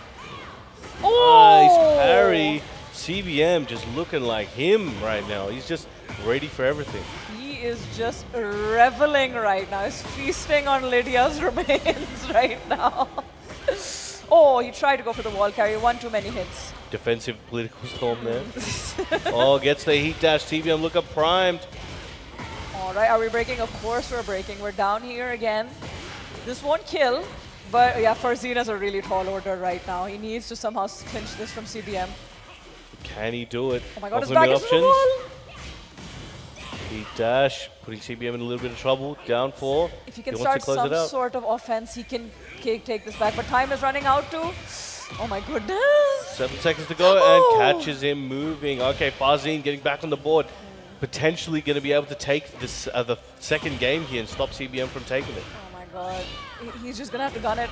Nice parry. CBM just looking like him right now. He's just ready for everything. He is just reveling right now. He's feasting on Lydia's remains right now. Oh, he tried to go for the wall carry. One too many hits. Defensive political storm there. Oh, gets the heat dash. CBM look up primed. All right, are we breaking? Of course we're breaking. We're down here again. This won't kill, but yeah, Farzeen has a really tall order right now. He needs to somehow clinch this from CBM. Can he do it? Oh my god, his Offer back mid is to the wall. Heat dash, putting CBM in a little bit of trouble. Down 4. If he can wants start to close some it out. sort of offense, he can take this back. But time is running out too. Oh my goodness. 7 seconds to go and catches him moving. Okay, Farzeen getting back on the board. Potentially going to be able to take this the second game here and stop CBM from taking it. Oh my god. He's just going to have to gun it.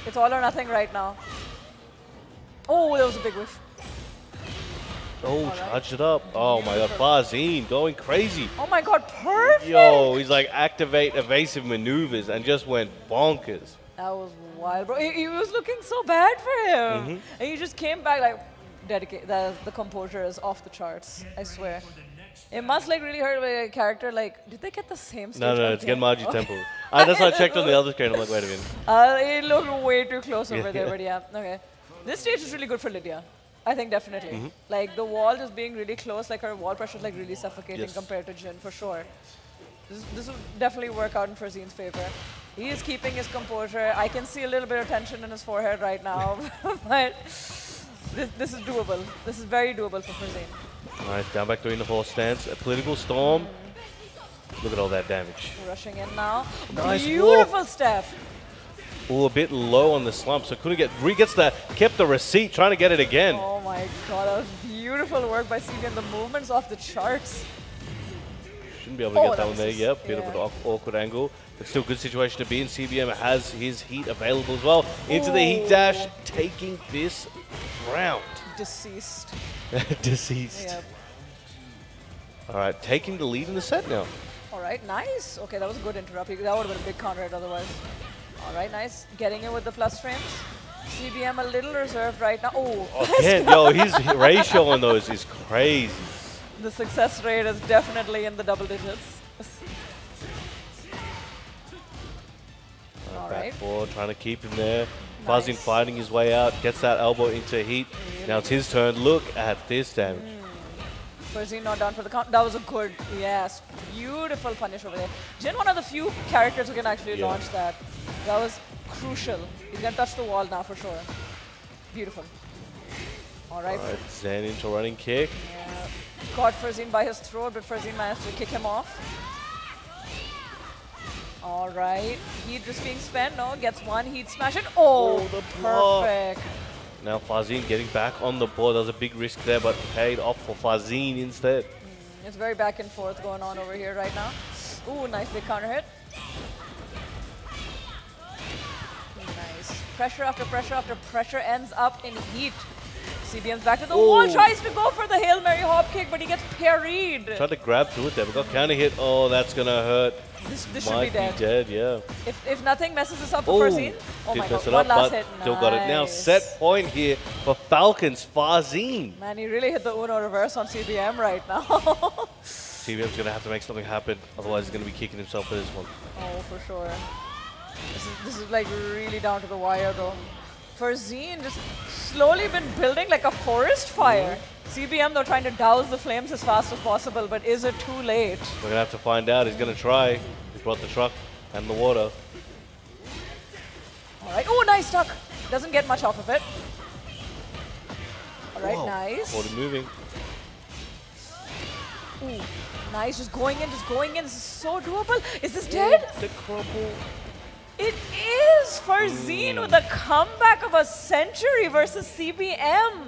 It's all or nothing right now. Oh, that was a big whiff. Oh, charged it up. Oh my god, Farzeen going crazy. Oh my god, perfect. Yo, he's like activate evasive maneuvers and just went bonkers. That was wild, bro. He was looking so bad for him. And he just came back like, dedicate. The composure is off the charts, I swear. It must like really hurt a character. Like, did they get the same stage? No, it's Genmaji Temple. That's why I checked on the other screen. I'm like, wait a minute. It looked way too close over there, but yeah, okay. This stage is really good for Lydia. I think definitely. Like the wall just being really close, like her wall pressure is like really suffocating compared to Jin for sure. This will definitely work out in Farzeen's favor. He is keeping his composure. I can see a little bit of tension in his forehead right now, but this is doable. This is very doable for Farzeen. Alright, down back 3 in the 4 stance. A political storm. Look at all that damage. Rushing in now. Nice Beautiful walk. step. Oh, a bit low on the slump, so couldn't get. Kept the receipt, trying to get it again. Oh my god, that was beautiful work by CBM. The movements off the charts. Shouldn't be able to get that one there. Yep, bit of an awkward angle. But still good situation to be in. CBM has his heat available as well. Into the heat dash, taking this round. Deceased. Deceased. Yep. All right, taking the lead in the set now. All right, nice. Okay, that was a good interrupt. That would have been a big counter hit otherwise. All right, nice. Getting in with the plus frames. CBM a little reserved right now. Oh, again, yo, his ratio on those is crazy. The success rate is definitely in the double digits. All Back right. 4, trying to keep him there. Farzeen fighting his way out, gets that elbow into heat. Now it's his turn. Look at this damage. Farzeen not down for the count. That was a good, yes, beautiful punish over there. Jin, one of the few characters who can actually launch that. That was crucial. He's going to touch the wall now for sure. Beautiful. All right. All right, Zen into running kick. Yeah. Caught Farzeen by his throat, but Farzeen managed to kick him off. All right. Heat just being spent. No, gets one. Heat smash it. Oh, the block. perfect. Now Farzeen getting back on the board. That was a big risk there, but paid off for Farzeen instead. It's very back and forth going on over here right now. Ooh, nice big counter hit. Nice. Pressure after pressure after pressure ends up in heat. CBM's back to the wall, tries to go for the Hail Mary hop kick, but he gets parried. Tried to grab to it there, but got counter hit. Oh, that's going to hurt. This should Might be dead. Yeah. If nothing messes this up for Farzeen. Oh my god, one last hit. Still got it. Now set point here for Falcons, Farzeen. Man, he really hit the Uno reverse on CBM right now. CBM's going to have to make something happen, otherwise he's going to be kicking himself for this one. Oh, for sure. This is like really down to the wire though. Farzeen just slowly been building like a forest fire. CBM though trying to douse the flames as fast as possible, but is it too late? We're going to have to find out. He's going to try. He brought the truck and the water. All right. Oh, nice tuck. Doesn't get much off of it. All right, Whoa. nice. Caught him moving. Ooh, nice. Just going in, just going in. This is so doable. Is this dead? The crumple. It is Farzeen with a comeback of a century versus CBM.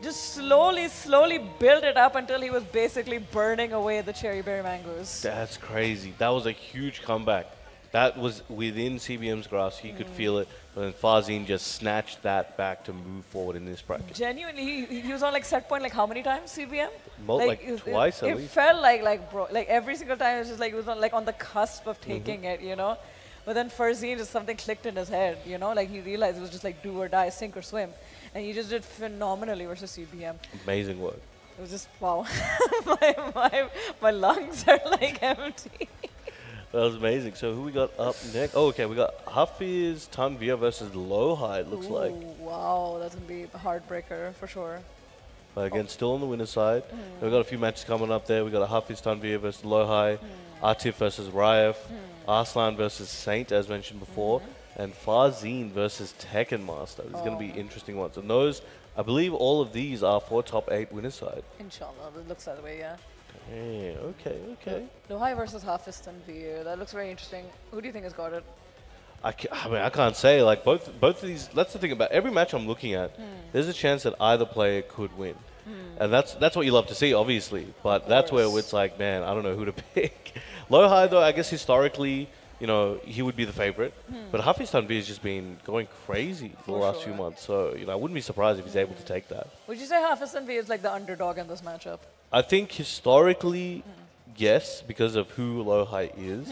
Just slowly build it up until he was basically burning away the cherry berry mangoes. That's crazy. That was a huge comeback. That was within CBM's grasp. He could feel it. But then Farzin just snatched that back to move forward in this bracket. Genuinely, he was on like set point like how many times, CBM? Like twice at it least. felt like bro, like every single time it was just like it was on, like on the cusp of taking it, you know. But then Farzin, just something clicked in his head, you know, like he realized it was just like do or die, sink or swim, and he just did phenomenally versus CBM. Amazing work. It was just wow, my lungs are like empty. That was amazing. So who we got up next? Oh, okay, we got Hafiz Tanvir versus Lohai, it looks like. Wow, that's gonna be a heartbreaker for sure. But again, still on the winner's side. We've got a few matches coming up there. We've got a Hafiz Tanvir versus Lohai, Atif versus Raif, Arslan versus Saint, as mentioned before, and Farzin versus Tekken Master. These are going to be interesting ones. And those, I believe all of these are for top 8 winner's side. Inshallah, it looks that way, yeah. Okay. Lohai versus Hafiz Tanvir. That looks very interesting. Who do you think has got it? I mean, I can't say. Like both of these. That's the thing about every match I'm looking at. There's a chance that either player could win, and that's what you love to see, obviously. But that's where it's like, man, I don't know who to pick. Lohai, though, I guess historically, you know, he would be the favorite. But Hafiz Tanvir has just been going crazy for the last few months. So you know, I wouldn't be surprised if he's able to take that. Would you say Hafiz Tanvir is like the underdog in this matchup? I think historically, yes, because of who Lohai is.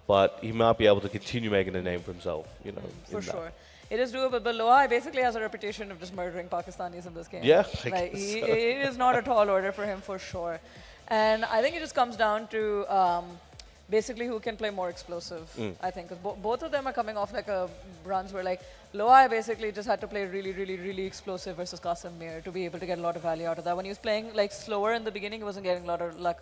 But he might be able to continue making a name for himself, you know. For sure. It is doable, but Lohai basically has a reputation of just murdering Pakistanis in this game. Yeah, like it is not a tall order for him for sure. And I think it just comes down to basically who can play more explosive, I think. Because both of them are coming off like a runs where like Lohai basically just had to play really explosive versus Qasim Mir to be able to get a lot of value out of that. When he was playing like slower in the beginning, he wasn't getting a lot of luck.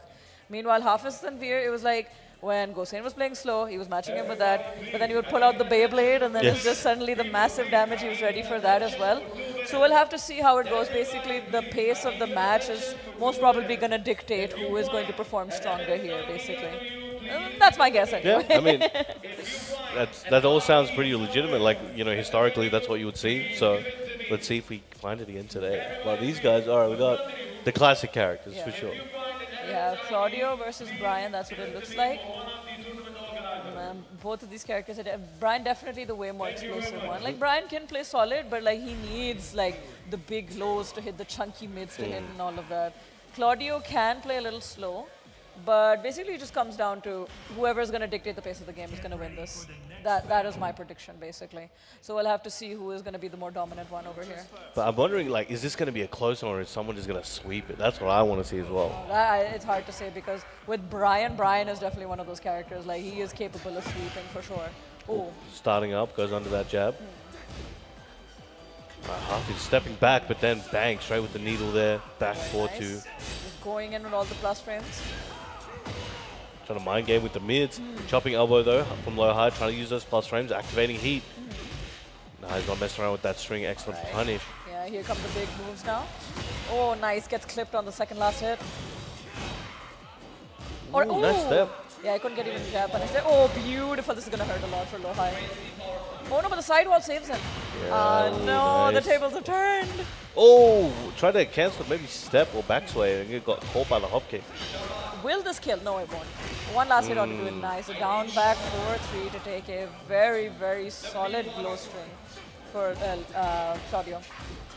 Meanwhile, Hafiz Tanvir, it was like when Gosain was playing slow, he was matching him with that, but then he would pull out the Beyblade, and then it's just suddenly the massive damage. He was ready for that as well. So we'll have to see how it goes. Basically, the pace of the match is most probably going to dictate who is going to perform stronger here, basically. That's my guess anyway. Yeah, I mean, that all sounds pretty legitimate. Like, you know, historically, that's what you would see. So let's see if we find it again today. Well, these guys, all right, we got the classic characters for sure. Yeah, Claudio versus Brian, that's what it looks like. Both of these characters, Brian definitely the way more explosive one. Like Brian can play solid, but like he needs like the big lows to hit, the chunky mids to hit and all of that. Claudio can play a little slow, but basically it just comes down to whoever is going to dictate the pace of the game is going to win this. That is my prediction, basically. So we'll have to see who is going to be the more dominant one over here. But I'm wondering, like, is this going to be a close one or is someone just going to sweep it? That's what I want to see as well. It's hard to say because with Brian is definitely one of those characters. Like, he is capable of sweeping for sure. Oh. Starting up, goes under that jab. Hafiz stepping back, but then bang, straight with the needle there. Back 4-2. Just going in with all the plus frames. Trying to mind game with the mids. Chopping elbow though from Lohai, trying to use those plus frames, activating heat. No, he's not messing around with that string. Excellent punish. Yeah, here come the big moves now. Oh, nice. Gets clipped on the second last hit. Ooh, nice step. Yeah, I couldn't get even jab punish there. Oh, beautiful. This is going to hurt a lot for Lohai. Oh no, but the sidewall saves him. No, nice. the tables have turned. Oh, try to cancel maybe step or back sway and it got caught by the hop kick. Will this kill? No, it won't. One last hit ought to do it nice. A down back 4-3 to take a very solid blow string for Claudio.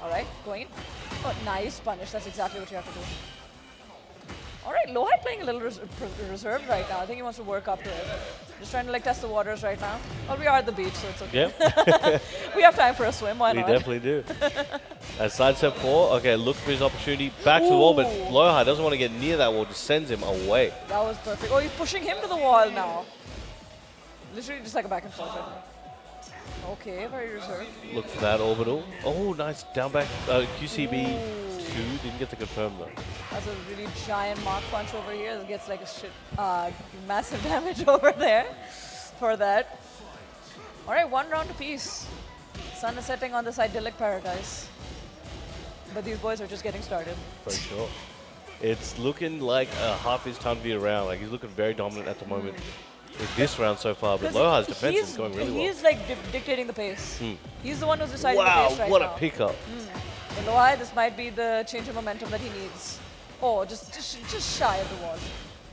All right, going in. Oh, nice punish. That's exactly what you have to do. All right, Lohai playing a little reserved right now. I think he wants to work up to it. Just trying to like test the waters right now. Well, we are at the beach, so it's okay. Yeah. We have time for a swim. Why not? We definitely do. At side step 4, okay, look for his opportunity. Back to the wall, but Lohai doesn't want to get near that wall, just sends him away. That was perfect. Oh, he's pushing him to the wall now. Literally just like a back and forth right now. Okay, very reserved. Look for that orbital. Oh, nice down back. QCB 2, didn't get to confirm though. That's a really giant mark punch over here. It gets like a massive damage over there for that. All right, one round apiece. Sun is setting on this idyllic paradise. But these boys are just getting started. For sure. It's looking like Hafiz Tanvir round. Like he's looking very dominant at the moment with this round so far. But Lohai's defense is going really well. He's like dictating the pace. He's the one who's deciding the pace right now. Wow, what a pickup. But Lohai, this might be the change of momentum that he needs. Oh, just shy of the wall.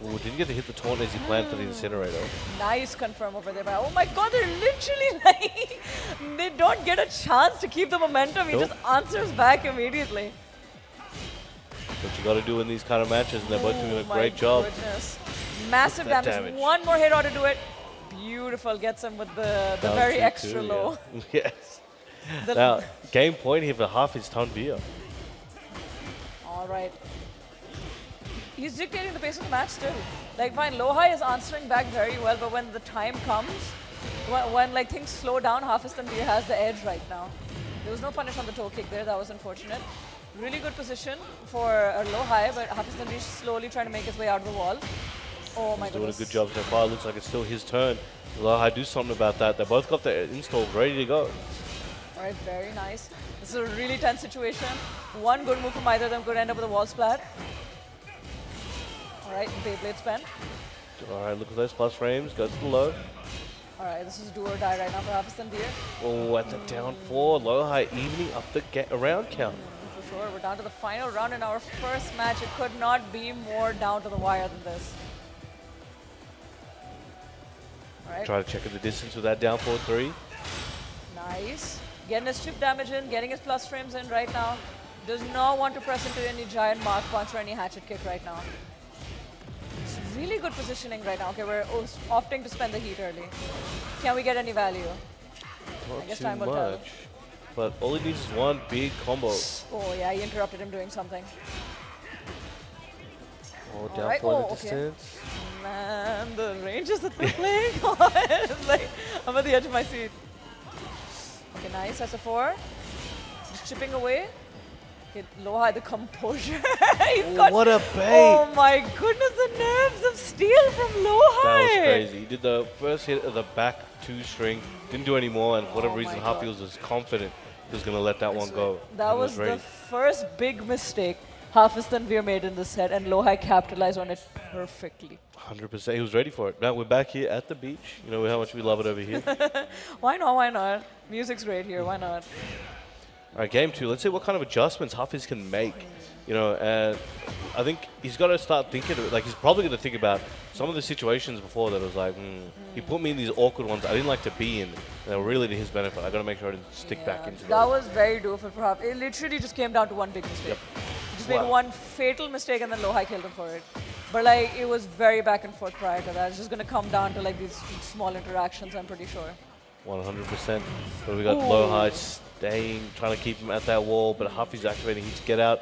Ooh, didn't get to hit the taunt as he planned for the incinerator. Nice confirm over there. Oh my god, they're literally like, they don't get a chance to keep the momentum. He Nope. just answers back immediately. What you got to do in these kind of matches, and they're both doing a Oh my great job. Goodness. Massive That damage. damage. One more hit ought to do it. Beautiful. Gets him with the Down very 2-2, extra yeah. low. Yes. The- Now, game point here for half his Tanvir. All right. He's dictating the pace of the match still. Like, fine, Lohai is answering back very well, but when the time comes, when like things slow down, Tanvir has the edge right now. There was no punish on the toe kick there. That was unfortunate. Really good position for Lohai, but Tanvir slowly trying to make his way out of the wall. Oh my He's doing a goodness. good job so far. Looks like it's still his turn. Lohai do something about that. They both got their install ready to go. All right, very nice. This is a really tense situation. One good move from either of them could end up with a wall splat. All right, Beyblade spent. All right, look at those plus frames. Goes to the low. All right, this is do or die right now for Tanvir. Oh, at the down 4. Lohai evening up the round count. For sure, we're down to the final round in our first match. It could not be more down to the wire than this. All right, Try to check the distance with that down 4-3. nice. Getting his chip damage in, getting his plus frames in right now. Does not want to press into any giant mark punch or any hatchet kick right now. It's really good positioning right now. Okay, we're opting to spend the heat early. Can we get any value? Not guess too time will tell. much. But all he needs is one big combo. Oh yeah, he interrupted him doing something. Oh, down Alright, 4 in oh, the okay. distance. Man, the ranges that they're playing on. It's like, I'm at the edge of my seat. Okay, nice. That's a 4. Just chipping away. Okay, Lohai, the composure. He's got, what a bait. Oh my goodness, the nerves of steel from Lohai. That was crazy. He did the first hit of the back 2 string, didn't do any more, and for whatever Oh reason, my God. Halfields was confident he was going to let that one go. That and was the ready. first big mistake Tanvir made in this set, and Lohai capitalized on it perfectly. 100%. He was ready for it. Now we're back here at the beach. You know how much we love it over here. Why not? Why not? Music's great here. Why not? All right, game 2. Let's see what kind of adjustments Hafiz can make. You know, and I think he's got to start thinking of it. Like, he's probably going to think about some of the situations before that was like, he put me in these awkward ones I didn't like to be in. They were really to his benefit. I got to make sure I didn't stick back into That those. was very doable for Hafiz. It literally just came down to one big mistake. He just made Wow. one fatal mistake, and then Lohai killed him for it. But like, it was very back and forth prior to that. It's just going to come down to like these small interactions, I'm pretty sure. 100%. But we got Ooh. Lohai staying, trying to keep him at that wall, but Hafiz activating heat to get out.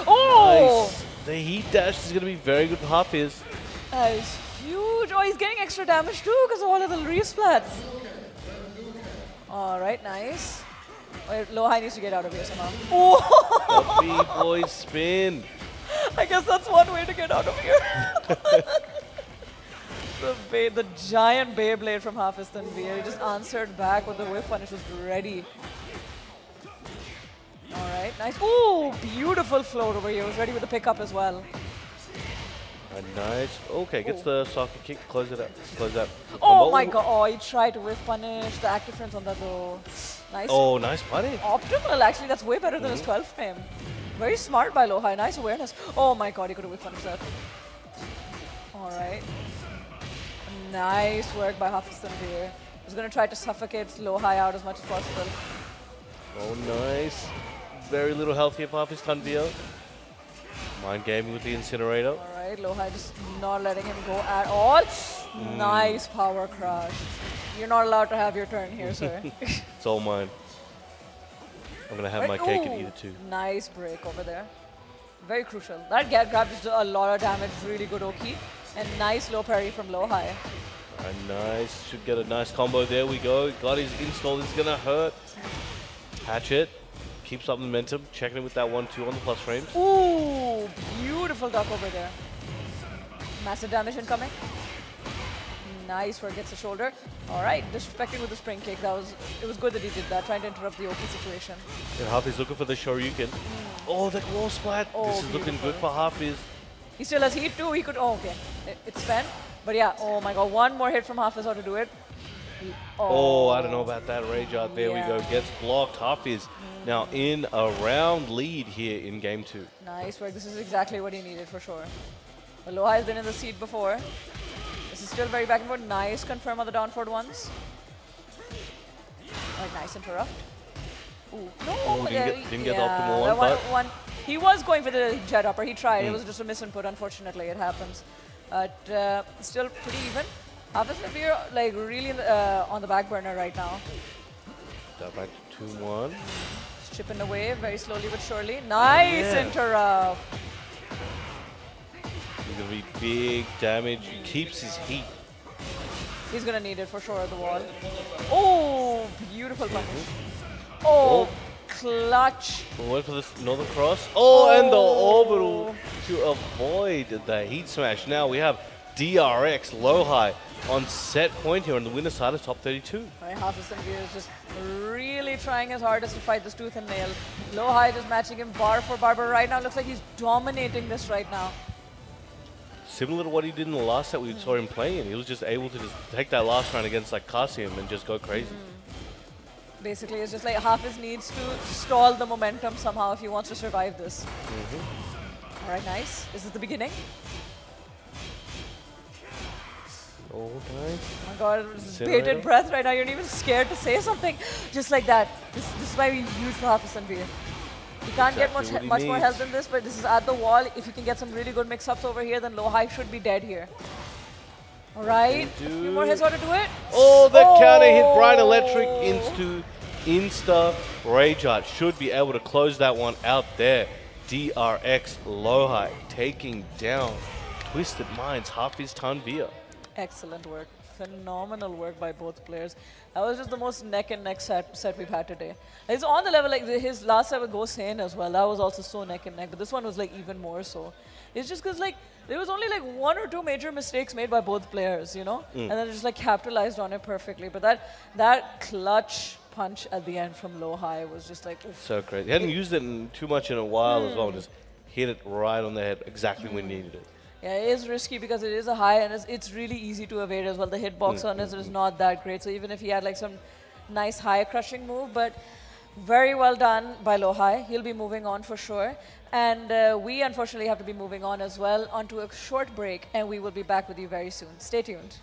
Oh! Nice. The heat dash is going to be very good for Hafiz. That is huge. Oh, he's getting extra damage too because of all of the resplats. All right, nice. Wait, Lohai needs to get out of here somehow. Oh! The B-boy spin. I guess that's one way to get out of here. the giant Beyblade from Tanvir. He just answered back with the whip punish was ready. All right, nice. Ooh, beautiful float over here. He was ready with the pickup as well. Nice. Okay, gets the socket kick. Close it up. Close that. Oh my god. Oh, he tried to whip punish. The active frames on that though. Nice. Oh, nice punish. Optimal, actually. That's way better than his 12 frame. Very smart by Lohai. Nice awareness. Oh my god, he could have whip punished that. All right. Nice work by Tanvir. He's going to try to suffocate Lohai out as much as possible. Oh, nice. Very little health here for Tanvir. Mind gaming with the incinerator. All right, Lohai just not letting him go at all. Nice power crush. You're not allowed to have your turn here, sir. It's all mine. I'm going to have my cake and eat it too. Nice break over there. Very crucial. That get grab just did a lot of damage. Really good Oki. And nice low parry from Lohai. Nice. Should get a nice combo. There we go. Got his install. This is going to hurt. Hatchet. Keeps up momentum. Checking it with that 1-2 on the plus frames. Ooh, beautiful duck over there. Massive damage incoming. Nice where it gets the shoulder. All right, disrespecting with the spring kick. It was good that he did that, trying to interrupt the Oki situation. And Hafiz looking for the Shoryuken. Oh, that wall splat. Oh, this is looking good for Hafiz. He still has heat too. He could. Oh, okay. It's spent. But yeah. Oh my God. One more hit from Hafiz ought to do it. Oh, I don't know about that rage out. There we go. Yeah. Gets blocked. Hafiz now in a round lead here in game 2. Nice work. This is exactly what he needed for sure. Aloha has been in the seat before. This is still very back and forth. Nice confirm on the down forward ones. Like nice interrupt. Ooh, no, Didn't get the optimal that one, but he was going for the jet upper. He tried. It was just a misinput. Unfortunately, it happens. But still pretty even. Hafiz Nabir like really on the back burner right now. that back to 2-1. Just chipping away very slowly but surely. Nice interrupt. He's gonna be big damage. He keeps his heat. He's gonna need it for sure at the wall. Oh, beautiful punch. Oh, clutch. We'll wait for this Northern Cross. Oh, and the orbital to avoid the heat smash. Now we have DRX Lohai on set point here on the winner's side of top 32. Right, Hafiz Nabir is just really trying his hardest to fight this tooth and nail. Lohai just matching him bar for bar, but right now looks like he's dominating this right now. Similar to what he did in the last set we saw him playing. He was just able to just take that last round against like Kasim and just go crazy. Basically, it's just like Hafiz needs to stall the momentum somehow if he wants to survive this. All right, nice. Is this the beginning? Oh, nice. Oh my god, this bated breath right now. You're not even scared to say something. Just like that. This is why we use for Hafiz Nabir. He can't get much more health than this, but this is at the wall. If you can get some really good mix-ups over here, then Lohai should be dead here. All right, a few more hits ought to do it. Oh, the counter hit Brian Electric into Insta Rage Art. Should be able to close that one out there. DRX Lohai taking down Twisted Minds, Hafiz Tanvir. Excellent work. Phenomenal work by both players. That was just the most neck and neck set we've had today. It's on the level like his last set with Go Sane as well. That was also so neck and neck, but this one was like even more so. It's just because like there was only like 1 or 2 major mistakes made by both players, you know, and then just like capitalized on it perfectly. But that clutch punch at the end from Lohai was just like oof. So crazy. He hadn't used it too much in a while as well. Just hit it right on the head exactly when he needed it. Yeah, it is risky because it is a high and it's really easy to evade as well. The hitbox on it is not that great. So even if he had like some nice high crushing move, but very well done by Lohai. He'll be moving on for sure. And we unfortunately have to be moving on as well onto a short break, and we will be back with you very soon. Stay tuned.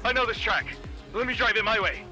I know this track. Let me drive it my way.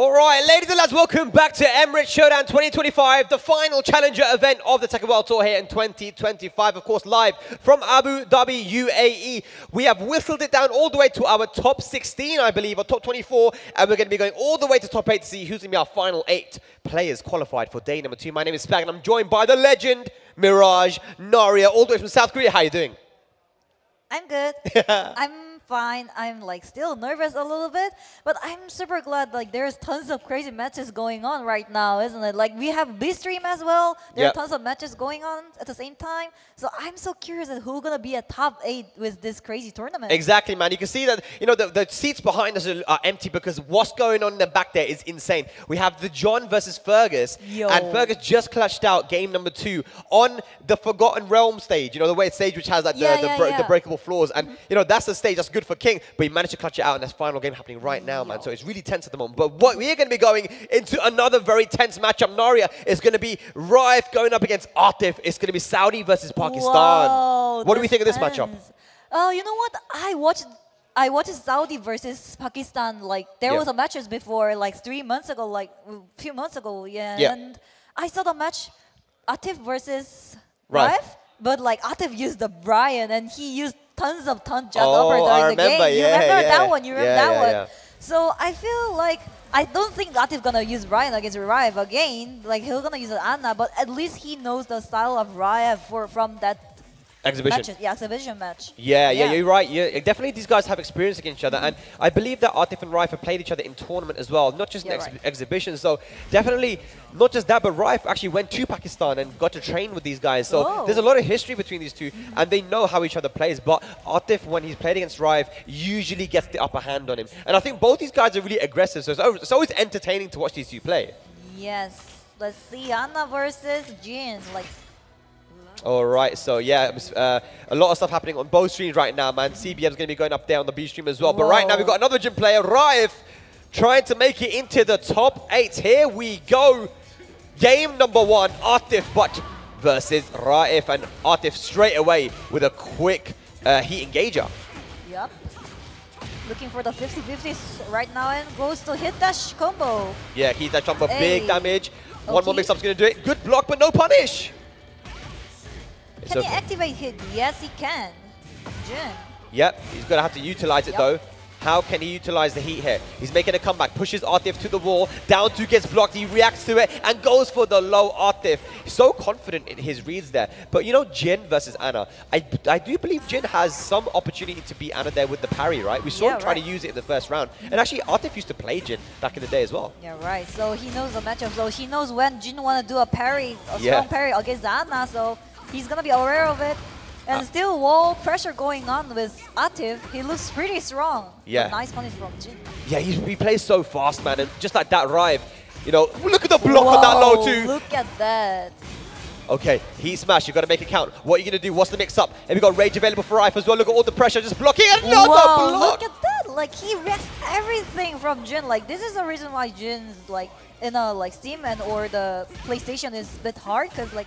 All right, ladies and lads, welcome back to Emirates Showdown 2025, the final challenger event of the Tekken World Tour here in 2025, of course, live from Abu Dhabi, UAE. We have whistled it down all the way to our top 16, I believe, or top 24, and we're going to be going all the way to top 8 to see who's going to be our final 8 players qualified for day number 2. My name is Spag, and I'm joined by the legend, Mirage Naria, all the way from South Korea. How are you doing? I'm good. I'm fine. I'm like still nervous a little bit, but I'm super glad like there's tons of crazy matches going on right now, isn't it? Like we have B stream as well. There are tons of matches going on at the same time. So I'm so curious at who's gonna be a top 8 with this crazy tournament. Exactly, man. You can see that the seats behind us are empty because what's going on in the back there is insane. We have the John versus Fergus, and Fergus just clutched out game number 2 on the Forgotten Realm stage. You know, the way stage which has like the breakable floors, and you know that's the stage that's good for King, but he managed to clutch it out in this final game happening right now, man. So it's really tense at the moment. But what we're going to be going into another very tense matchup. Naria is going to be Rife going up against Atif. It's going to be Saudi versus Pakistan. Whoa, what do we think of this matchup? Oh, you know what? I watched Saudi versus Pakistan. Like there was a matches before, like 3 months ago, like a few months ago, and I saw the match Atif versus Rife. But like Atif used the Brian and he used tons of jump upper during the game. You remember that one? You remember that one? So I feel like I don't think Atif gonna use Brian against Rive again. Like he's gonna use Anna, but at least he knows the style of Rive from that exhibition. Exhibition match. Yeah, you're right. Yeah, definitely these guys have experience against each other. And I believe that Atif and Rife have played each other in tournament as well, not just in exhibitions. So definitely, not just that, but Rife actually went to Pakistan and got to train with these guys. So there's a lot of history between these two, and they know how each other plays. But Atif, when he's played against Rife, usually gets the upper hand on him. And I think both these guys are really aggressive, so it's always entertaining to watch these two play. Yes. Let's see, Anna versus Jin. Like. All right, so yeah, a lot of stuff happening on both streams right now, man. CBM's going to be going up there on the B stream as well. But right now, we've got another gym player, Rife, trying to make it into the top 8. Here we go. Game number 1, Atif versus Rife. And Atif straight away with a quick heat engager. Yep. Looking for the 50-50s right now and goes to hit dash combo. Yeah, heat dash combo, big damage. One more mix-up's going to do it. Good block, but no punish. Can he activate hit? Yes, he can. Jin. Yep, he's going to have to utilize it though. How can he utilize the heat here? He's making a comeback, pushes Atif to the wall, down 2 gets blocked, he reacts to it and goes for the low Atif. He's so confident in his reads there. But you know, Jin versus Anna, I do believe Jin has some opportunity to beat Anna there with the parry, right? We saw him try to use it in the first round. And actually, Atif used to play Jin back in the day as well. Yeah, right. So he knows the matchup. So he knows when Jin want to do a parry, a strong parry against Anna. So he's going to be aware of it. And still wall pressure going on with Atif. He looks pretty strong. Yeah. Nice punish from Jin. Yeah, he plays so fast, man. And just like that Rive, you know, look at the block on that low too. Look at that. Okay, heat smash, you've got to make it count. What are you going to do? What's the mix-up? And we've got Rage available for Rife as well. Look at all the pressure, just blocking another block. Look at that. Like, he reacts everything from Jin. Like, this is the reason why Jin's, like, in a, like, Steam and or the PlayStation is a bit hard. Because, like,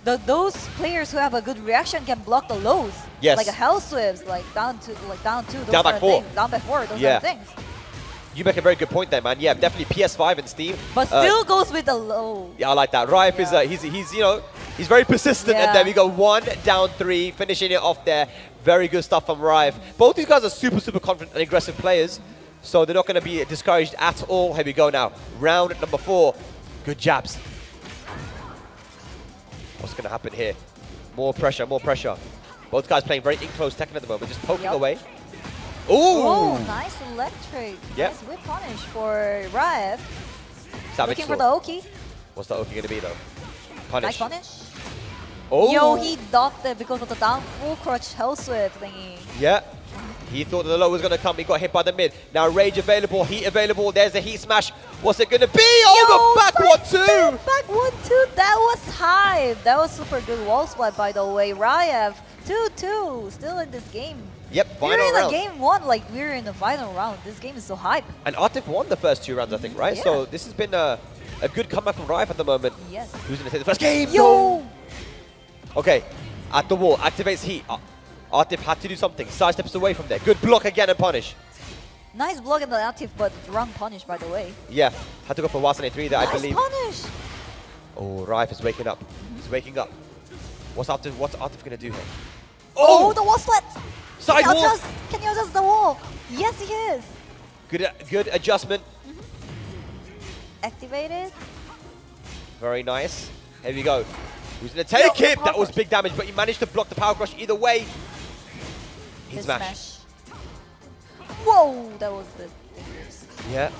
those players who have a good reaction can block the lows. Yes. Like a hell swivs, like down 2, those down by 4. Down by 4, those are things. You make a very good point there, man. Yeah, definitely PS5 and Steam. But still goes with the low. Yeah, I like that. Rife is, he's you know, he's very persistent. And then we go 1 down 3, finishing it off there. Very good stuff from Rife. Both these guys are super, super confident and aggressive players. So they're not going to be discouraged at all. Here we go now. Round number 4. Good jabs. What's going to happen here? More pressure, more pressure. Both guys playing very in-close Tekken at the moment, just poking away. Ooh! Oh, nice electric. Nice whip punish for Rife. Savage Looking for the Oki. What's the Oki going to be though? Punish. Nice punish. Oh! Yo, he docked it because of the down full crutch hell swift thingy. Yeah. He thought the low was going to come. He got hit by the mid. Now Rage available, heat available. There's the heat smash. What's it going to be? Oh, the back 1-2. Back 1-2. That was high. That was super good wall swipe, by the way. Rife 2-2. Still in this game. Yep, final round. We're in the game 1. Like, we're in the final round. This game is so hype. And Atif won the first 2 rounds, I think, right? So this has been a good comeback from Rife at the moment. Yes. Who's going to take the first game? Yo! No. Okay. At the wall. Activates heat. Atif had to do something. Side steps away from there. Good block again and punish. Nice block in the active, but wrong punish, by the way. Yeah, had to go for Wasane 3 there, I Nice believe. punish! Oh, Rife is waking up. He's waking up. What's Artif gonna do here? Oh, the wall split! Side wall! Can you adjust the wall? Yes, he is! Good adjustment. Activated. Very nice. Here we go. Who's gonna take it? That was big damage, but he managed to block the power crush either way. He smash. Whoa, that was the dangerous. Yeah.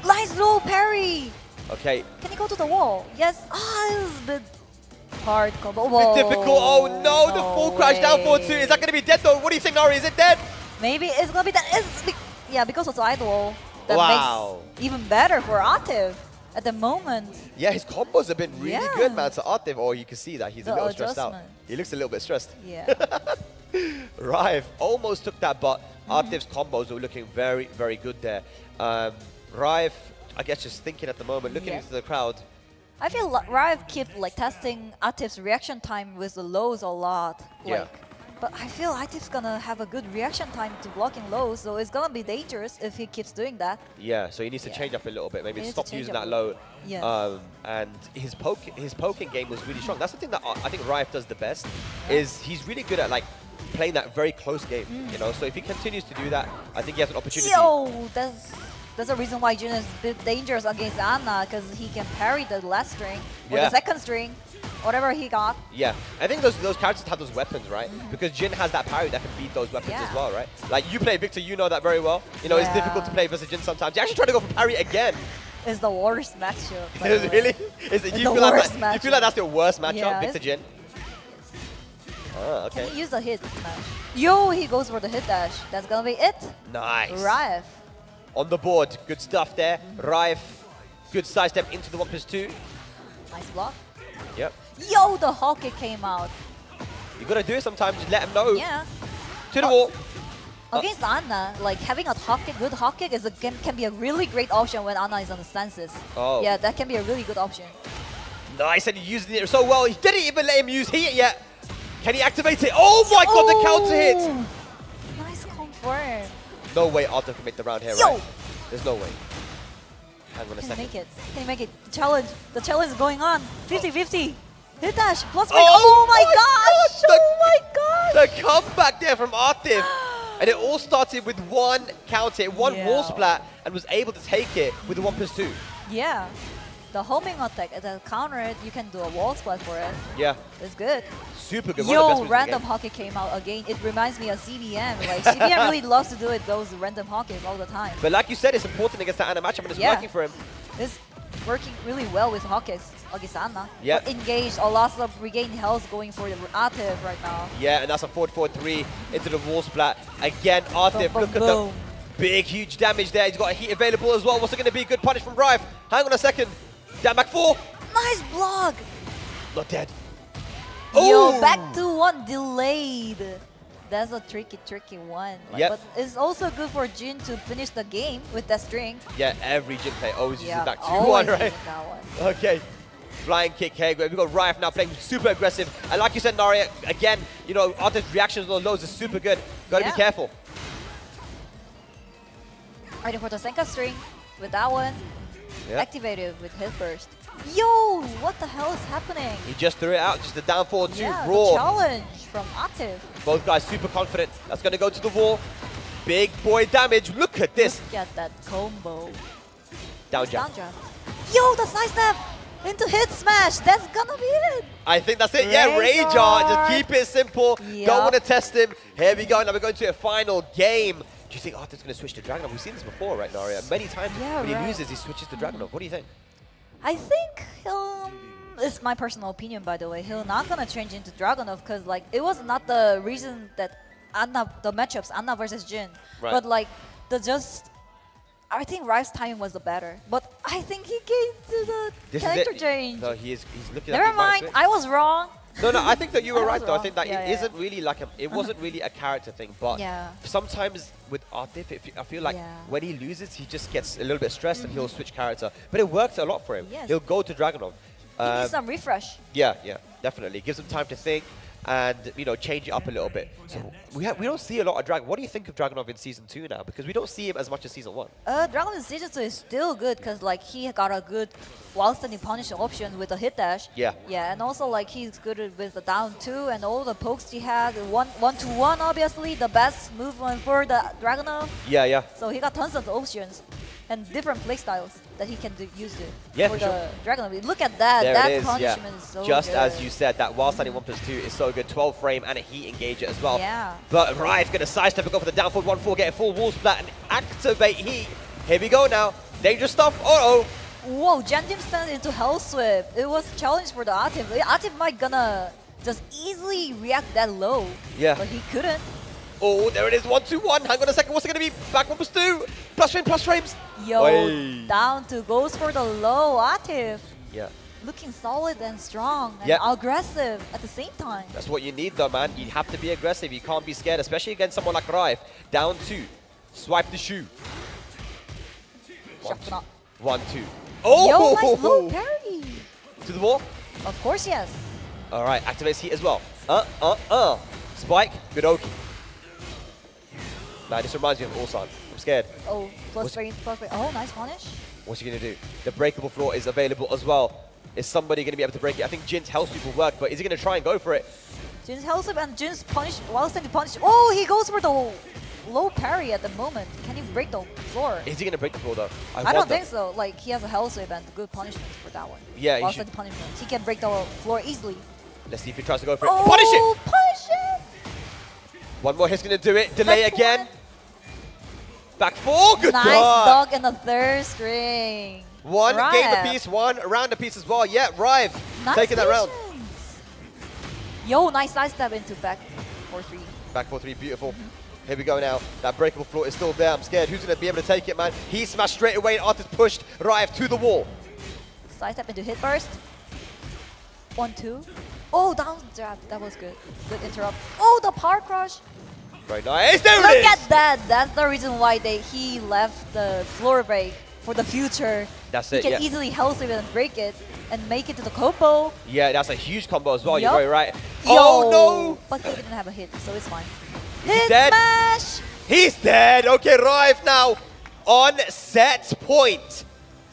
Nice low parry! Okay. Can he go to the wall? Yes. Ah, it was a bit hard combo. Bit difficult. Oh no, the full crash down for 2. Is that gonna be dead though? What do you think, Nari? Is it dead? Maybe it's gonna be that. Yeah, because of the idol. That Wow. makes even better for Atif at the moment. Yeah, his combos have been really good, Yeah. man. So Artif, oh, you can see that he's a The little stressed out. adjustment. He looks a little bit stressed. Yeah. Rive almost took that, but Artif's combos were looking very, very good there. Rive, I guess, just thinking at the moment, looking into the crowd. I feel like Rive kept like testing Atif's reaction time with the lows a lot. Yeah. But I feel Atif's gonna have a good reaction time to blocking lows, so it's gonna be dangerous if he keeps doing that. Yeah, so he needs to change up a little bit. Maybe He needs stop to change using up that a low. little bit. Yes. And his poking game was really strong. That's the thing that I think Rive does the best. Is he's really good at like playing that very close game. You know, so if he continues to do that, I think he has an opportunity. Yo, that's a reason why Jun is a bit dangerous against Anna, because he can parry the last string or the second string, whatever he got. Yeah, I think those characters have those weapons, right? Because Jin has that parry that can beat those weapons as well, right? Like you play Victor, you know that very well. You know, it's difficult to play versus Jin sometimes. You actually try to go for parry again. It's the worst matchup. Really? You feel like that's the worst matchup, Victor Jin? Oh, okay. Can he use the hit smash? Yo, he goes for the hit dash. That's gonna be it. Nice. Rive. On the board, good stuff there. Rive, good sidestep into the 1+2. Nice block. Yep. Yo, the hawk kick came out. You gotta do it sometimes, just let him know. Yeah. To the wall. Against Anna, like having a good hawk kick can be a really great option when Anna is on the stances. Oh. Yeah, that can be a really good option. Nice, and he used it so well. He didn't even let him use heat yet. Can he activate it? Oh my god, the counter hit! Nice confirm. No way Arthur can make the round here, Yo. right? There's no way. Hang on a Can he second. make it? Can he make it? The challenge is going on. 50-50. Hit dash. Plus Oh my my gosh! Oh my gosh! The comeback there from Artif. And it all started with one counter, one wall splat, and was able to take it with the 1+2. Yeah. The homing attack, the counter it, you can do a wall splat for it. Yeah. It's good. Super good. Yo, random hockey came out again. It reminds me of CBM. Like CBM really loves to do it, those random hockeys all the time. But like you said, it's important against that Anna matchup, and it's working for him. It's working really well with hockeys against Anna. Yeah. Engaged, a lot of regained health going for the Atif right now. Yeah, and that's a 4-4-3 into the wall splat. Again, Artif, look at the big, huge damage there. He's got a heat available as well. What's it going to be? Good punish from Rive. Hang on a second. Down back 4. Nice block. Not dead. Yo, back to 1 delayed. That's a tricky one. Like, but it's also good for Jin to finish the game with that string. Yeah, every Jin player always uses back 2-1, always right? using that one. Okay. Flying kick here. We've got Rife now playing super aggressive. And like you said, Nari, again, you know, Artif's reactions on lows are super good. Got to be careful. Ready for the second string with that one. Yep. Activated with hit first. Yo, what the hell is happening? He just threw it out, just a down forward 2 Yeah, raw. the challenge from Atif. Both guys super confident. That's going to go to the wall. Big boy damage. Look at this. Look at that combo. Down jab. Yo, the side step into hit smash. That's gonna be it. I think that's it. Yeah, Rage Art. Just keep it simple. Yep. Don't want to test him. Here we go. Now we're going to a final game. Do you think Arthur's going to switch to Dragunov? We've seen this before, right, Naria? Many times when he loses, he switches to Dragunov. What do you think? I think he'll... It's my personal opinion, by the way. He'll not gonna change into Dragunov because, like, it was not the reason that the matchups Anna versus Jin, but like I think Rive's timing was the better, but I think he came to the character change. No, he's looking. Never mind, I was wrong. No, I think that you were right though. I wrong. think that it isn't really like it wasn't really a character thing, but sometimes with Artif, I feel like when he loses, he just gets a little bit stressed and he'll switch character. But it works a lot for him. Yes. He'll go to Dragunov. He needs some refresh. Yeah, definitely. Gives him time to think. and change it up a little bit. So we don't see a lot of Dragon. What do you think of Dragunov in Season 2 now? Because we don't see him as much as Season 1. Dragon in Season 2 is still good because like he got a good while standing punish option with the hit dash. Yeah. Yeah, and also like he's good with the down 2 and all the pokes he had. 1-1 obviously the best movement for the Dragunov. Yeah, yeah. So he got tons of options and different playstyles that he can use for sure. the Dragunov. Look at that. There That it is, punishment is so Just good. as you said, that while standing 1+2 is so good. 12 frame and a heat engager as well. Yeah. But Rive going to sidestep and go for the down forward 1-4, get a full wall splat and activate heat. Here we go now. Dangerous stuff. Uh-oh. Whoa, Jandim stands into Hell Sweep. It was a challenge for the Atif. Atif might gonna just easily react that low. Yeah. But he couldn't. Oh, there it is. 1-2-1. Hang on a second. What's it going to be? Back 1+2. Plus frames. Yo, Oi. down to goes for the low Atif. Yeah. Looking solid and strong and Yeah. aggressive at the same time. That's what you need though, man. You have to be aggressive. You can't be scared, especially against someone like Rive. Down 2. Swipe the shoe. 1-2. 1-2. Oh! Yo, nice low parry. To the wall. Of course, yes. All right, activates heat as well. Spike, good Oki. Man, this reminds me of Ulsan. I'm scared. Oh, plus frame. Oh, nice punish. What's he going to do? The breakable floor is available as well. Is somebody going to be able to break it? I think Jin's Hell Sweep will work, but is he going to try and go for it? Jin's Hell Sweep and Jin's punish, while standing punish. Oh, he goes for the low parry at the moment. Can he break the floor? Is he going to break the floor though? I don't think so. Like, he has a Hell Sweep and good punishment for that one. Yeah, while he should. standing punishment. He can break the floor easily. Let's see if he tries to go for it. Oh, Punish it! Punish it! One more hit's going to do it. Delay Back again. one. Back 4. Good Nice dog. dog in the third string. One Rive. game apiece, one round apiece as well. Yeah, Rive Nice taking that round. patience. Yo, nice sidestep into back 4-3. Back 4-3, beautiful. Here we go now. That breakable floor is still there. I'm scared. Who's going to be able to take it, man? He smashed straight away and Artist pushed Rive to the wall. Sidestep into hit burst. 1-2. Oh, down jab. That was good. Good interrupt. Oh, the power crush. Very nice. There it Look is. at that. That's the reason why he left the floor break for the future. That's He it, can yeah. easily Hell Sweep and break it and make it to the combo. Yeah, that's a huge combo as well. Yup. You're very right. Yo. Oh, no. But he didn't have a hit, so it's fine. He's Hit dead. smash! He's dead. Okay, Rive now on set point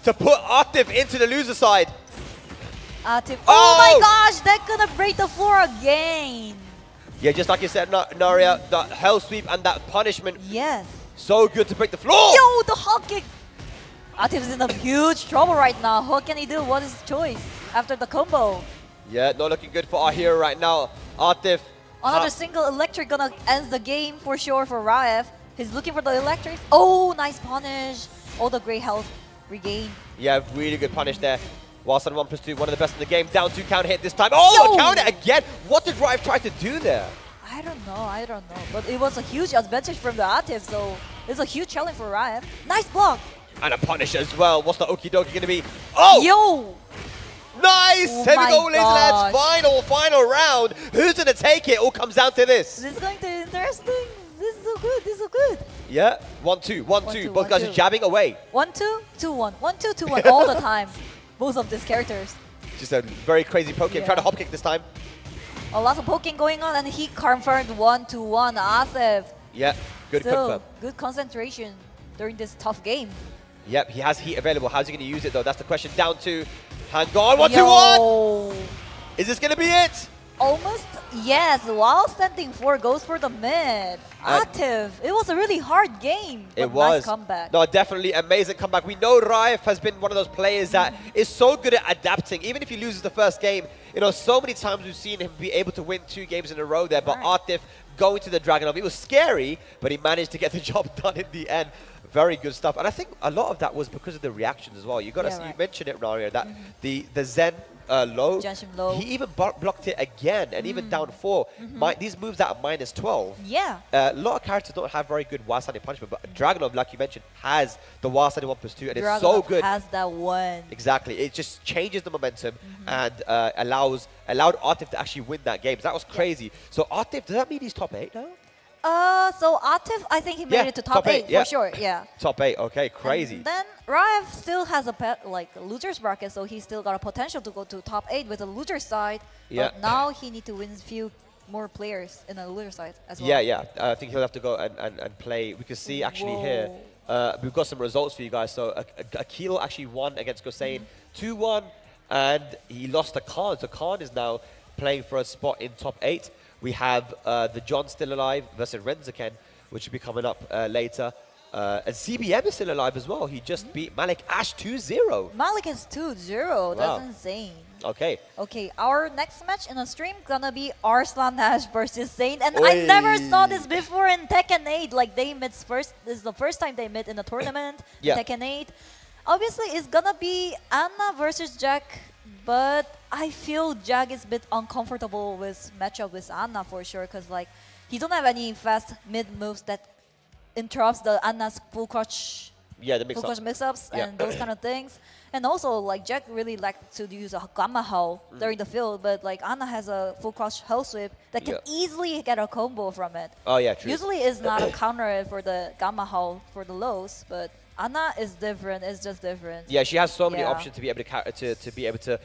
to put Artif into the loser side. Atif. Oh! Oh my gosh, that's gonna break the floor again. Yeah, just like you said, Naria, the Hell Sweep and that punishment. Yes. So good to break the floor. Yo, the hot kick. Atif is in a huge trouble right now. What can he do? What is his choice after the combo? Yeah, not looking good for our hero right now. Artif. Another single electric gonna end the game for sure for Rive. He's looking for the electric. Oh, nice punish. All the great health regain. Yeah, really good punish there. Whilst on 1+2, one of the best in the game. Down 2 counter hit this time. Oh, Yo! counter again. What did Rive try to do there? I don't know. But it was a huge advantage from the Atif, so it's a huge challenge for Rive. Nice block. And a punish as well. What's the okie dokie going to be? Oh! Yo! Nice! Oh Here we my go, ladies and lads. gosh. Final round. Who's going to take it? All comes down to this. This is going to be interesting. This is so good. This is so good. Yeah, 1-2, 1-2. Both guys are 1-2. jabbing away. 1-2, 2-1. 1-2, 2-1 all the time. Both of these characters. Just a very crazy poke game. Yeah. Trying to hop kick this time. A lot of poking going on, and he confirmed 1-1 Atif. Yeah, good Still, confirm. good concentration during this tough game. Yep, he has heat available. How's he going to use it, though? That's the question. Down 2. Hang on. 1-2-1. Yo. Is this going to be it? Almost, yes. While standing 4 goes for the mid. Atif. It was a really hard game. But It was. Nice comeback. No, definitely amazing comeback. We know Rive has been one of those players that is so good at adapting. Even if he loses the first game, so many times we've seen him be able to win 2 games in a row there. But Artif going to the Dragunov, it was scary, but he managed to get the job done in the end. Very good stuff. And I think a lot of that was because of the reactions as well. You got to see, you mentioned it, Naria, that the Zen low, Janshim low. he even blocked it again, and even down 4. These moves at -12. Yeah. A lot of characters don't have very good wild standing punishment, but Dragunov, like you mentioned, has the wild standing 1+2, and it's so Dragunov good. has that one. Exactly. It just changes the momentum and allowed Artif to actually win that game. So that was crazy. So Artif, does that mean he's top 8 now? So Atif, I think he made it to top 8 yeah. for sure. Yeah. Top 8, okay, crazy. And then Rive still has a loser's bracket, so he still got a potential to go to top 8 with the loser side. Yeah. But now he need to win a few more players in the lure side as well. Yeah, yeah. I think he'll have to go and play. We can see actually here, we've got some results for you guys. So Akil actually won against Gosain 2-1, and he lost to Khan. So Khan is now playing for a spot in top 8. We have the John still alive versus Renzaken, which will be coming up later. And CBM is still alive as well. He just beat Malik Ash 2-0. Malik is 2-0. That's Wow. insane. Okay. Okay, our next match in the stream gonna be Arslan Nash versus Saint, and I never saw this before in Tekken 8. Like they met first. This is the first time they met in a tournament. Yeah. Tekken 8. Obviously, it's gonna be Anna versus Jack, but I feel Jack is a bit uncomfortable with matchup with Anna for sure, because like he don't have any fast mid moves that interrupts the Anna's full crouch. Yeah, the full crouch mix-ups Yeah. and those kind of things. And also, like, Jack really liked to use a Gamma Howl during the field, but, like, Anna has a full crouch Hell Sweep that can easily get a combo from it. Oh, yeah, true. Usually it's not a counter for the Gamma Howl for the lows, but Anna is different. It's just different. Yeah, she has so many Yeah. options to be able to be able to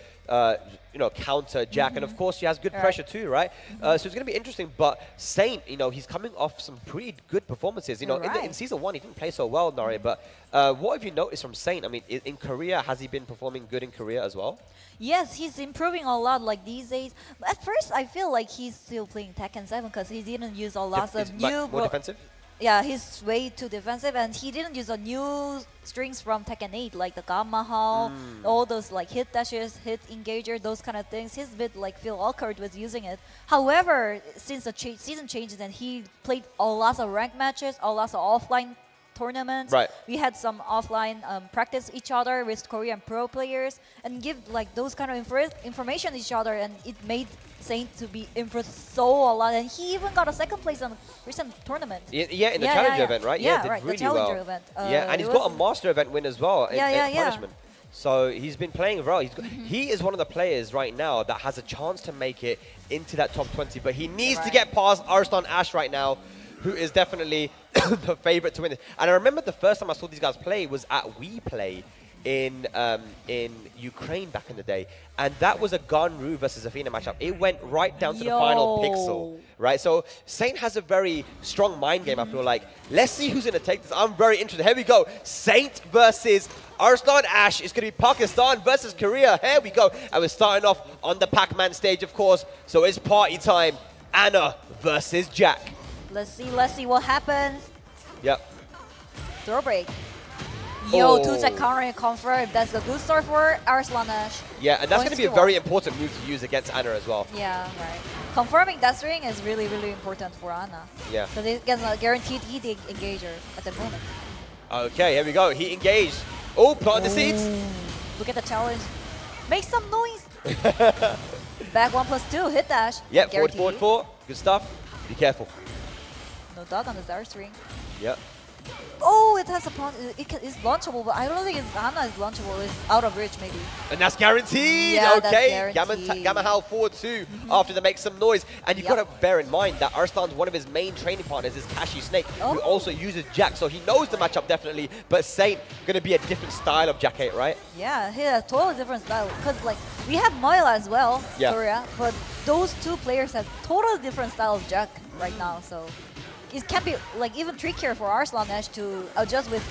you know, counter Jack, and of course she has good pressure too, right? So it's going to be interesting. But Saint, you know, he's coming off some pretty good performances. You know, in season 1 he didn't play so well, Nari. But what have you noticed from Saint? I mean, in Korea, has he been performing good in Korea as well? Yes, he's improving a lot, like, these days. But at first, I feel like he's still playing Tekken 7 because he didn't use a lot of new... More defensive? Yeah, he's way too defensive, and he didn't use the new strings from Tekken 8, like the Gamma Howl, all those like hit dashes, hit engager, those kind of things. He's a bit like feel awkward with using it. However, since the season changes and he played a lot of ranked matches, a lot of offline tournaments. Right. We had some offline practice each other with Korean pro players and give like those kind of information each other, and it made Saint to be improved so a lot, and he even got a second place on recent tournament. Yeah, in the challenger event, right? Yeah, did right, really the challenger well. event. Yeah, and he's got a master event win as well in punishment. So he's been playing well. He is one of the players right now that has a chance to make it into that top 20, but he needs to get past Arslan Ash right now, who is definitely the favorite to win it. And I remember the first time I saw these guys play was at WePlay in Ukraine back in the day, and that was a Ganru versus Athena matchup. It went right down to the final pixel, right? So Saint has a very strong mind game, I feel like. Let's see who's going to take this. I'm very interested. Here we go. Saint versus Arslan Ash. It's going to be Pakistan versus Korea. Here we go. And we're starting off on the Pac-Man stage, of course. So it's party time. Anna versus Jack. Let's see what happens. Yep. Throw break. Yo, 2-tech counter confirmed. That's a good start for Arslan Ash. Yeah, and that's going to be a very important move to use against Anna as well. Yeah, right. Confirming that string is really, really important for Anna. Yeah. Because it gets a guaranteed heat engager at the moment. Okay, here we go. He engaged. Oh, planting the seeds. Look at the challenge. Make some noise. Back 1+2, hit dash. Yep, forward, 4. Good stuff. Be careful. No dog on the Zara string. Yep. Oh, it has a pawn. It's launchable, but I don't think Anna is launchable. It's out of reach, maybe. And that's guaranteed. Yeah, okay. that's guaranteed. Gamma Howl forward 2 after they make some noise. And you've got to bear in mind that Arslan's one of his main training partners is Kashi Snake, who also uses Jack. So he knows the matchup definitely. But Saint going to be a different style of Jack 8, right? Yeah, he has a totally different style. Because like we have Moila as well, Korea, but those two players have totally different style of Jack right now. So it can be like even trickier for Arslan Ash to adjust with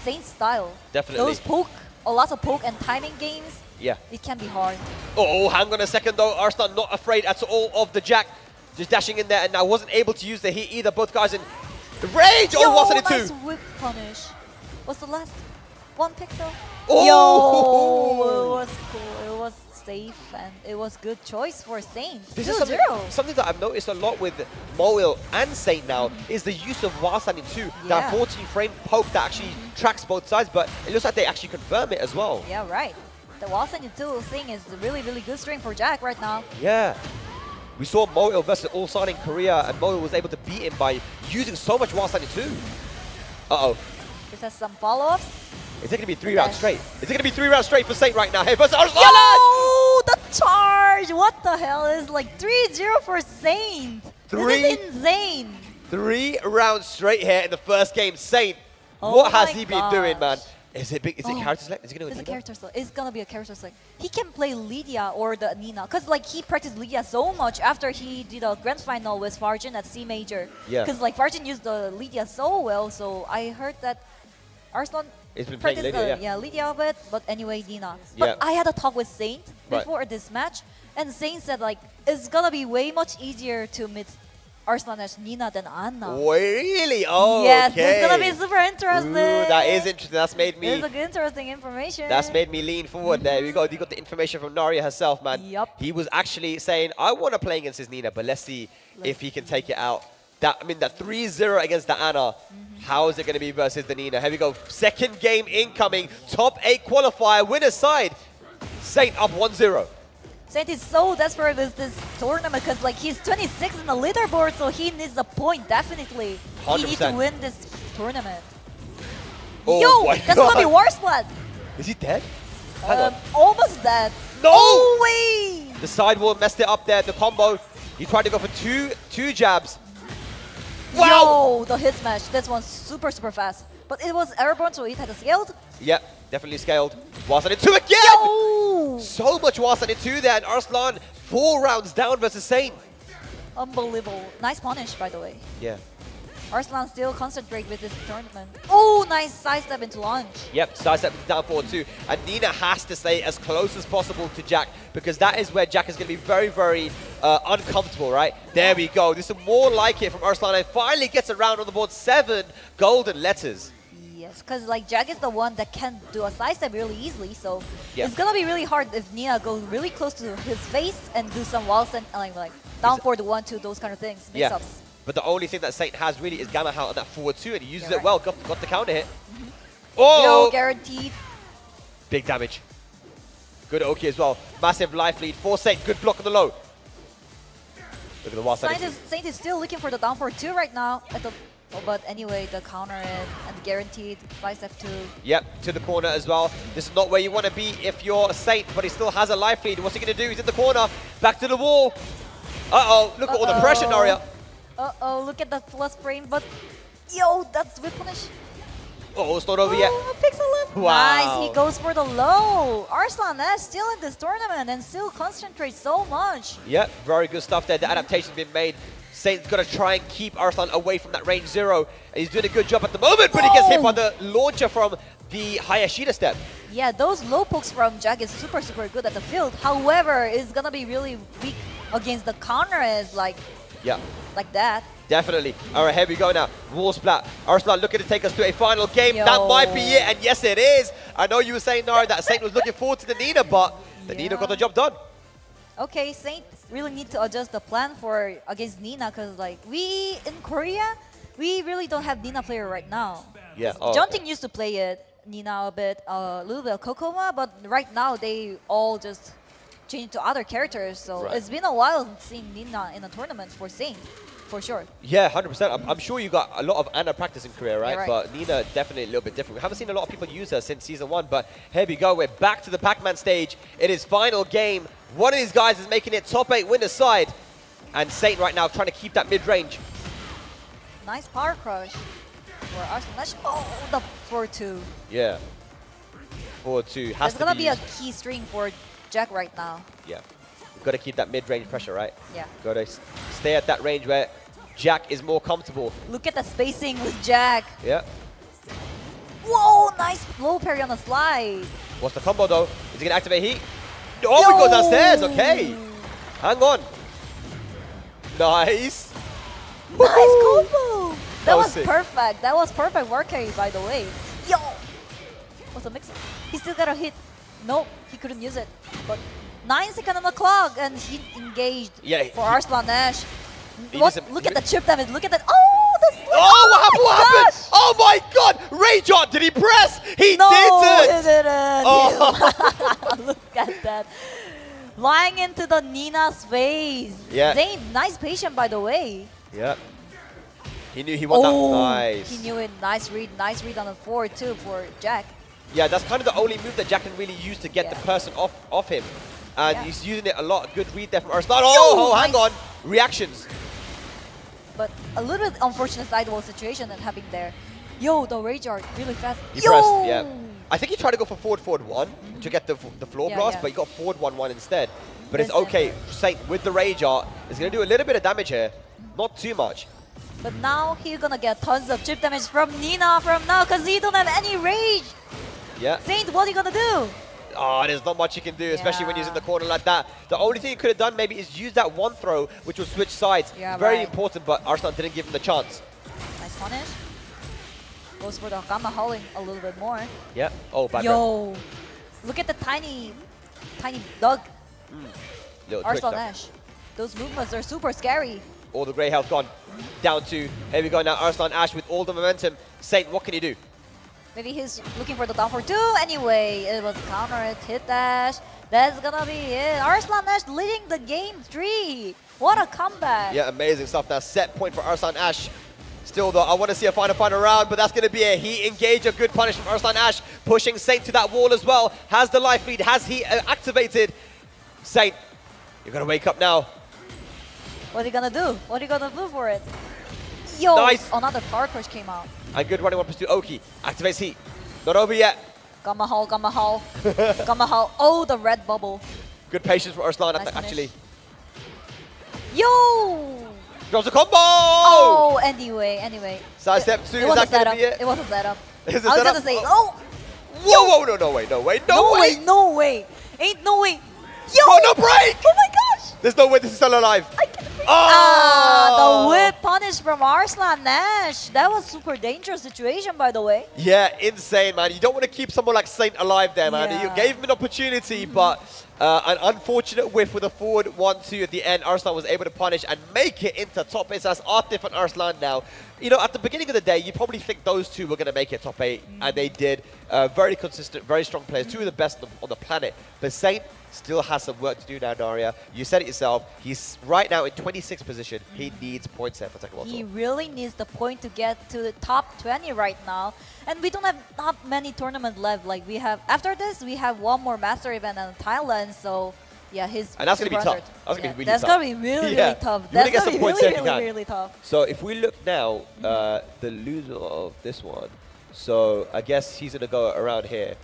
Saint's style. Definitely. Those poke, a lot of poke and timing games. Yeah. It can be hard. Oh, hang on a second though. Arslan not afraid at all of the Jack. Just dashing in there, and I wasn't able to use the heat either. Both guys in rage. Yo, Oh, what's it nice two? whip punish. What's the last one pixel? Oh! Yo, it was cool. It was safe, and it was good choice for Saint. This is 2-0. something that I've noticed a lot with Moil and Saint now is the use of while standing 2. That 14 frame poke that actually tracks both sides, but it looks like they actually confirm it as well. Yeah, right. The wall standing 2 thing is a really, really good string for Jack right now. Yeah. We saw Moil versus Ulsan in Korea, and Moil was able to beat him by using so much while standing 2. Uh-oh. This has some follow-ups. Is it going to be 3 rounds straight? Is it going to be 3 rounds straight for Saint right now? Hey, versus Arslan! Yo, the charge! What the hell is like 3-0 for Saint? This is insane. 3 rounds straight here in the first game. Saint, what has he been doing, man? Is it big? Is it character select? Is he gonna It's do a that? character select. It's gonna be a character select. He can play Lydia or the Nina, cause like he practiced Lydia so much after he did a grand final with Farjin at C major. Yeah. Cause like Farjin used the Lydia so well, so I heard that Arslan He's been playing practiced Lydia, yeah. Lydia a bit, but anyway Nina. But Yeah. I had a talk with Saint Right. before this match, and Saint said like it's gonna be way much easier to meet Arslan as Nina than Anna. Really? Oh, Yes, okay. this is gonna be super interesting. Ooh, that is interesting. That's made me. It's a good, interesting information. That's made me lean forward there. You got the information from Naria herself, man. Yup. He was actually saying, I want to play against his Nina, but let's see if he can take it out. That 3-0 against the Anna. How is it going to be versus the Nina? Here we go. Second game incoming. Top 8 qualifier. Winner side. Saint up 1-0. Saint is so desperate with this tournament because like he's 26 in the leaderboard, so he needs a point definitely. He needs to 100%. win this tournament. Oh Yo, my that's gonna be God. war splat. Is he dead? Hang on. Almost dead. No! Oh wait. The sidewall messed it up there. The combo. He tried to go for two jabs. Wow! Yo, the hit smash. This one's super fast. But it was airborne, so it had a scaled. Yep, definitely scaled. Wasan in 2 again! Yo! So much Wasan in 2 there, and Arslan 4 rounds down versus Saint. Unbelievable. Nice punish, by the way. Yeah. Arslan still concentrate with this tournament. Oh, nice sidestep into launch. Yep, sidestep down forward too. And Nina has to stay as close as possible to Jack because that is where Jack is going to be very, very uncomfortable, right? There we go. This is more like it from Arslan. And finally gets around on the board 7 golden letters. Yes, because like Jack is the one that can do a sidestep really easily, so Yeah. it's gonna be really hard if Nina goes really close to his face and do some wall send like down for the 1-2, those kind of things, mix-ups. But the only thing that Saint has really is Gamma Out on that forward 2, and he uses Yeah, it well. Got the counter hit. Yo, Oh! guaranteed. Big damage. Good Oki as well. Massive life lead for Saint. Good block on the low. Look at the wild side. Saint is still looking for the down for 2 right now. But anyway, the counter it and guaranteed sidestep 2. Yep, to the corner as well. This is not where you want to be if you're Saint, but he still has a life lead. What's he going to do? He's in the corner. Back to the wall. Uh-oh. Look at all the pressure, Naria. Uh-oh, look at that plus frame, but yo, that's whip punish. Oh, it's not over yet. Oh, pixel left. Wow. Nice, he goes for the low. Arslan is still in this tournament and still concentrates so much. Yep, very good stuff there. The adaptation's been made. Saint's got to try and keep Arslan away from that range 0. And he's doing a good job at the moment, but he gets hit by the launcher from the Hayashida step. Yeah, those low pokes from Jack is super good at the field. However, it's gonna be really weak against the counter is like that. Definitely. All right, here we go now. Wall splat. Arslan looking to take us to a final game. Yo. That might be it, and yes, it is. I know you were saying, Nara, that Saint was looking forward to the Nina, but the Nina got the job done. Okay, Saint really need to adjust the plan for against Nina because like we in Korea, we really don't have Nina player right now. Yeah. Junting used to play it, Nina a bit, a little bit of Kokoma, but right now they all just changed to other characters. So Right. it's been a while seeing Nina in a tournament for Saint, for sure. Yeah, 100%. I'm sure you got a lot of Anna practice in Korea, right? Yeah, right. But Nina definitely a little bit different. We haven't seen a lot of people use her since Season 1, but here we go. We're back to the Pac-Man stage. It is final game. One of these guys is making it top 8 winner side. And Saint right now trying to keep that mid-range. Nice power crush for Arslan. Oh, the 4-2. Yeah. 4-2. Has That's to gonna be be a used. key string for Jack right now. Yeah. We've got to keep that mid-range pressure, right? Yeah. Got to stay at that range where Jack is more comfortable. Look at the spacing with Jack. Yeah. Whoa, nice low parry on the slide. What's the combo, though? Is he going to activate heat? Oh, he goes downstairs. Okay. Hang on. Nice. Nice combo. That was sick. perfect. That was perfect work carry, by the way. Yo. What's the mix? He still got a hit. Nope, he couldn't use it. But 9 seconds on the clock, and he engaged for Arslan Nash. Look at the chip damage. Look at that. Oh, the slip. Oh, what happened? What my happened? Oh my God! Rage on! Did he press? He No, didn't! he didn't. Oh. Look at that. Flying into the Nina's face. Yeah. Zayn, nice patient, by the way. Yeah. He knew he won that. Nice. He knew it. Nice read on the 4-2 for Jack. Yeah, that's kind of the only move that Jack can really use to get the person off him. And he's using it a lot. Good read there from Arslan. Oh, hang on. Reactions. But a little bit unfortunate sidewall situation that happened there. Yo, the rage art really fast. He Yo! pressed, yeah. I think he tried to go for forward 1 to get the floor Yeah, blast, yeah. but he got forward 1-1 instead. But it's Listen. okay. Saint with the rage art is going to do a little bit of damage here. Not too much. But now he's gonna get tons of chip damage from Nina from now because he don't have any rage. Yeah. Saint, what are you gonna do? Oh, there's not much you can do, especially when he's in the Yeah. corner like that. The only thing he could have done maybe is use that one throw, which will switch sides. Yeah, Very right. important, but Arslan didn't give him the chance. Nice punish. Goes for the gamma hauling a little bit more. Yeah. Oh, bad grab. Yo, look at the tiny dog. Little twitch Arslan there. Ash. Those movements are super scary. All the grey health gone. Down to, here we go now, Arslan Ash with all the momentum. Saint, what can he do? Maybe he's looking for the down for 2. Anyway, it was counter, it hit dash. That's gonna be it. Arslan Ash leading the game 3. What a comeback. Yeah, amazing stuff. That set point for Arslan Ash. Still though, I want to see a final round, but that's going to be a heat engage, a good punish from Arslan Ash, pushing Saint to that wall as well. Has the life lead, has he activated? Saint, you're going to wake up now. What are you gonna do? What are you gonna do for it? Yo, Nice. another power crush came out. And good running 1+2 Oki. Activates heat. Not over yet. Gamma haul, gamma haul, gamma haul. Oh, the red bubble. Good patience for Arslan Nice finish. actually. Yo! Drops a combo! Oh, anyway. Side step 2, It is was a that going to setup. be it? It was a setup. Is it I was setup? gonna say, oh! Whoa, no way. No way. Ain't no way. Yo! Oh, no break! Oh my gosh! There's no way this is still alive. I can't break. Oh! The whip punish from Arslan Nash. That was super dangerous situation, by the way. Yeah, insane, man. You don't want to keep someone like Saint alive there, man. Yeah. You gave him an opportunity, but an unfortunate whiff with a forward 1-2 at the end. Arslan was able to punish and make it into top 8. So that's Artif and Arslan now. You know, at the beginning of the day, you probably think those two were going to make it top 8, and they did. Very consistent, very strong players. Two of the best on the planet. But Saint still has some work to do now, Daria. You said it yourself. He's right now in 26th position. He needs points here for Tekken World He Tour. really needs the point to get to the top 20 right now. And we don't have not many tournaments left. Like we have, after this, we have one more master event in Thailand. So yeah, he's And that's going to be super tough. under- That's going to be really that's tough. gonna be really, Yeah. really tough. You wanna That's get gonna some be points really, if you really, can. really tough. So if we look now, the loser of this one, so I guess he's going to go around here.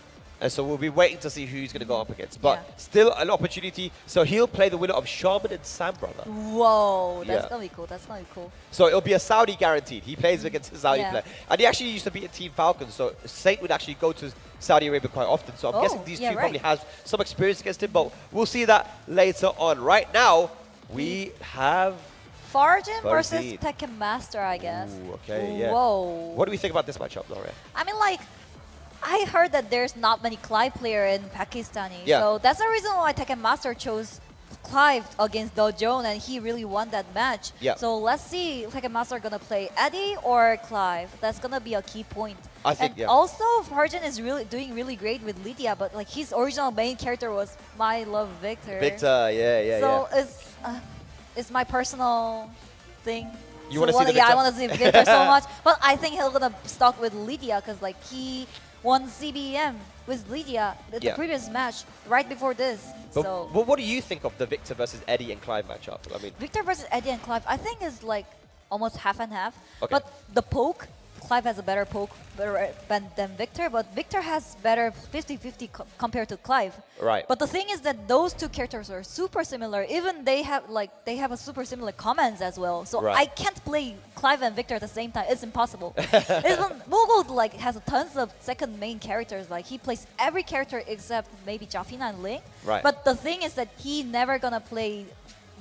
And so we'll be waiting to see who he's going to go up against. But Yeah. still an opportunity. So he'll play the winner of Shaman and Sam Brother. Whoa, that's Yeah. gonna be cool. That's gonna be cool. So it'll be a Saudi guaranteed. He plays against a Saudi Yeah. player. And he actually used to be in Team Falcon. So Saint would actually go to Saudi Arabia quite often. So I'm Oh, guessing these yeah, two right. probably have some experience against him. But we'll see that later on. Right now, we have... Farjin versus Farzin. Tekken Master, I guess. Ooh, okay, yeah. Whoa. What do we think about this matchup, Laura? I mean, like, I heard that there's not many Clive player in Pakistani. Yeah. So that's the reason why Tekken Master chose Clive against Do Joan, and he really won that match. Yeah. So let's see Tekken Master gonna play Eddie or Clive. That's gonna be a key point. I think, and yeah. also, Farjin is really doing really great with Lydia, but like his original main character was My Love Victor. Victor, yeah. So it's my personal thing. You wanna see the Yeah, I Victor? want to see Victor so much. But I think he's gonna stock with Lydia because like he won CBM with Lydia at Yeah. the previous match right before this. But So what do you think of the Victor versus Eddie and Clive matchup? I mean, Victor versus Eddie and Clive, I think is like almost half and half. Okay. But the poke, Clive has a better poke than Victor, but Victor has better 50-50 compared to Clive. Right. But the thing is that those two characters are super similar. Even they have a super similar comments as well. So Right. I can't play Clive and Victor at the same time. It's impossible. Even Mogul like has tons of second main characters. Like he plays every character except maybe Jafina and Ling. Right. But the thing is that he never gonna play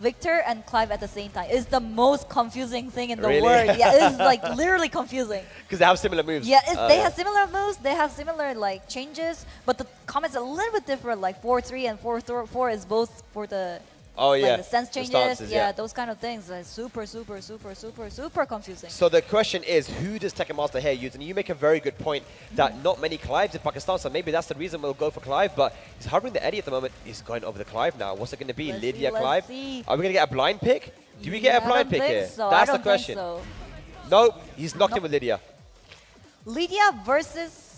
Victor and Clive at the same time. It's the most confusing thing in the Really? world. Yeah, it's like literally confusing. because they have similar moves. Yeah, they have similar moves. They have similar like changes, but the comments are a little bit different. Like 4-3 and 4-4 is both for the Oh, yeah. the stance The changes. stances, yeah. Those kind of things. Super confusing. So the question is, who does Tekken Master here use? And you make a very good point that not many Clives in Pakistan, so maybe that's the reason we'll go for Clive. But he's hovering the Eddie at the moment. He's going over the Clive now. What's it going to be? Let's Lydia, see, let's Clive? see. Are we going to get a blind pick? Do we get a I blind don't pick think here? so. That's I the don't question. Think so. No, he's locked in Nope. with Lydia. Lydia versus.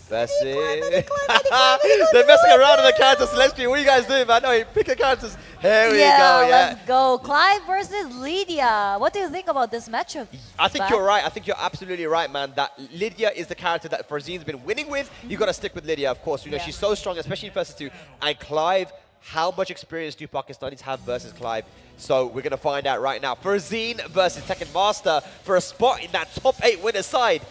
That's Eddie Clive, it. Eddie Clive, Eddie Clive, They're messing around in the characters. Celestial, what are you guys doing, man? No, pick your characters. Here we yeah, go, yeah. let's go. Clive versus Lydia. What do you think about this matchup? I think Bak? you're right. I think you're absolutely right, man. That Lydia is the character that Farzine's been winning with. You got to stick with Lydia, of course. You know, Yeah. she's so strong, especially in versus 2. And Clive, how much experience do Pakistanis have versus Clive? So we're going to find out right now. Farzine versus Tekken Master for a spot in that top 8 winner side.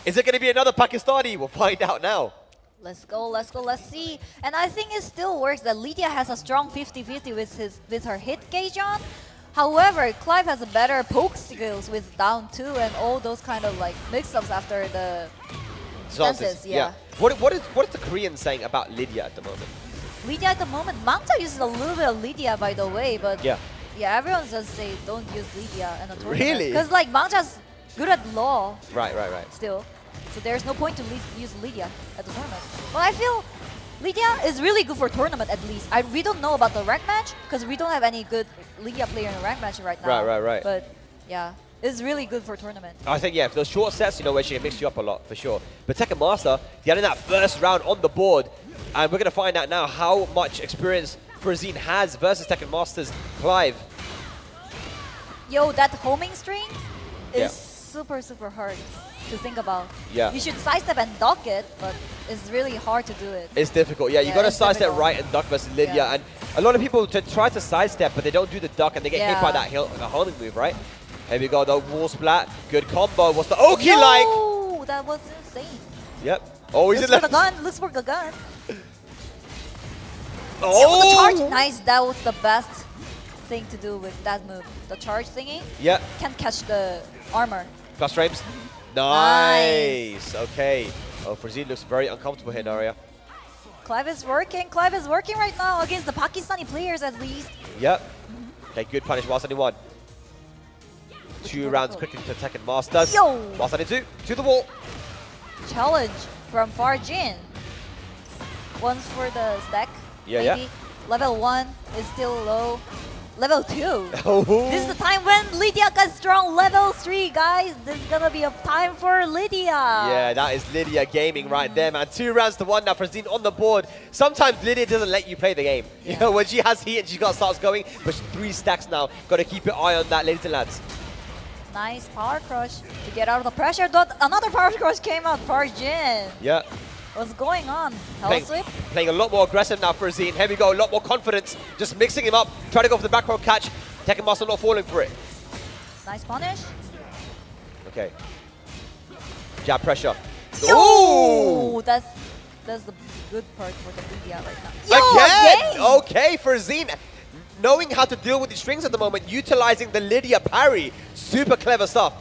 Is it going to be another Pakistani? We'll find out now. Let's go, let's go, let's see. And I think it still works that Lydia has a strong 50-50 with her hit gauge on. However, Clive has a better poke skills with down 2 and all those kind of like mix-ups after the stances. Yeah. What is the Koreans saying about Lydia at the moment? Lydia at the moment, Mangta uses a little bit of Lydia by the way, but Yeah. yeah, everyone just say don't use Lydia in a tournament. Really? Because like Mangta's good at law Right. still. So there's no point to use Lydia at the tournament. But I feel Lydia is really good for tournament at least. We don't know about the rank match because we don't have any good Lydia player in a rank match right now. Right. But yeah, it's really good for tournament. I think, yeah, for those short sets, you know, where she can mix you up a lot, for sure. But Tekken Master, getting that first round on the board. And we're going to find out now how much experience Farzine has versus Tekken Master's Clive. Yo, that homing string is Yeah. super hard to think about. Yeah. You should sidestep and dock it, but it's really hard to do it. It's difficult, yeah. You Yeah, got to it's sidestep difficult. right and duck versus Lydia. Yeah. And a lot of people try to sidestep, but they don't do the duck and they get hit by Yeah. that homing move, right? Here we go, the wall splat. Good combo. What's the Oki like? Yo, that was insane. Yep. Oh, he's in Looks for the left. gun. Looks for the gun. Oh! The charge, nice. That was the best thing to do with that move. The charge thingy Yeah. can catch the armor. Plus frames. Nice. Okay. Oh, Farzine looks very uncomfortable here, Daria. Clive is working. Clive is working right now against the Pakistani players at least. Yep. Okay, good punish. Whilst anyone. 2 rounds quickly to Tekken Masters. Yo! Whilst 2 to the wall. Challenge from Farjin. One's for the stack. Yeah, maybe. yeah. Level 1 is still low. Level 2. Oh. This is the time when Lydia got strong. Level 3, guys. This is gonna be a time for Lydia. Yeah, that is Lydia gaming right there, man. 2 rounds to 1 now. Farzine on the board. Sometimes Lydia doesn't let you play the game. You know, when she has heat and she starts going, but 3 stacks now. Got to keep your eye on that, ladies and lads. Nice power crush to get out of the pressure. Another power crush came out. Farjin. Yeah. What's going on? Hell Playing, sweep? playing a lot more aggressive now for Farzine. Here we go, a lot more confidence. Just mixing him up. Trying to go for the back row catch. Tekken Master not falling for it. Nice punish. Okay. Jab pressure. Yo! That's the good part for the Lydia right now. Yo, Again! Okay, Farzine. Knowing how to deal with the strings at the moment, utilizing the Lydia parry. Super clever stuff.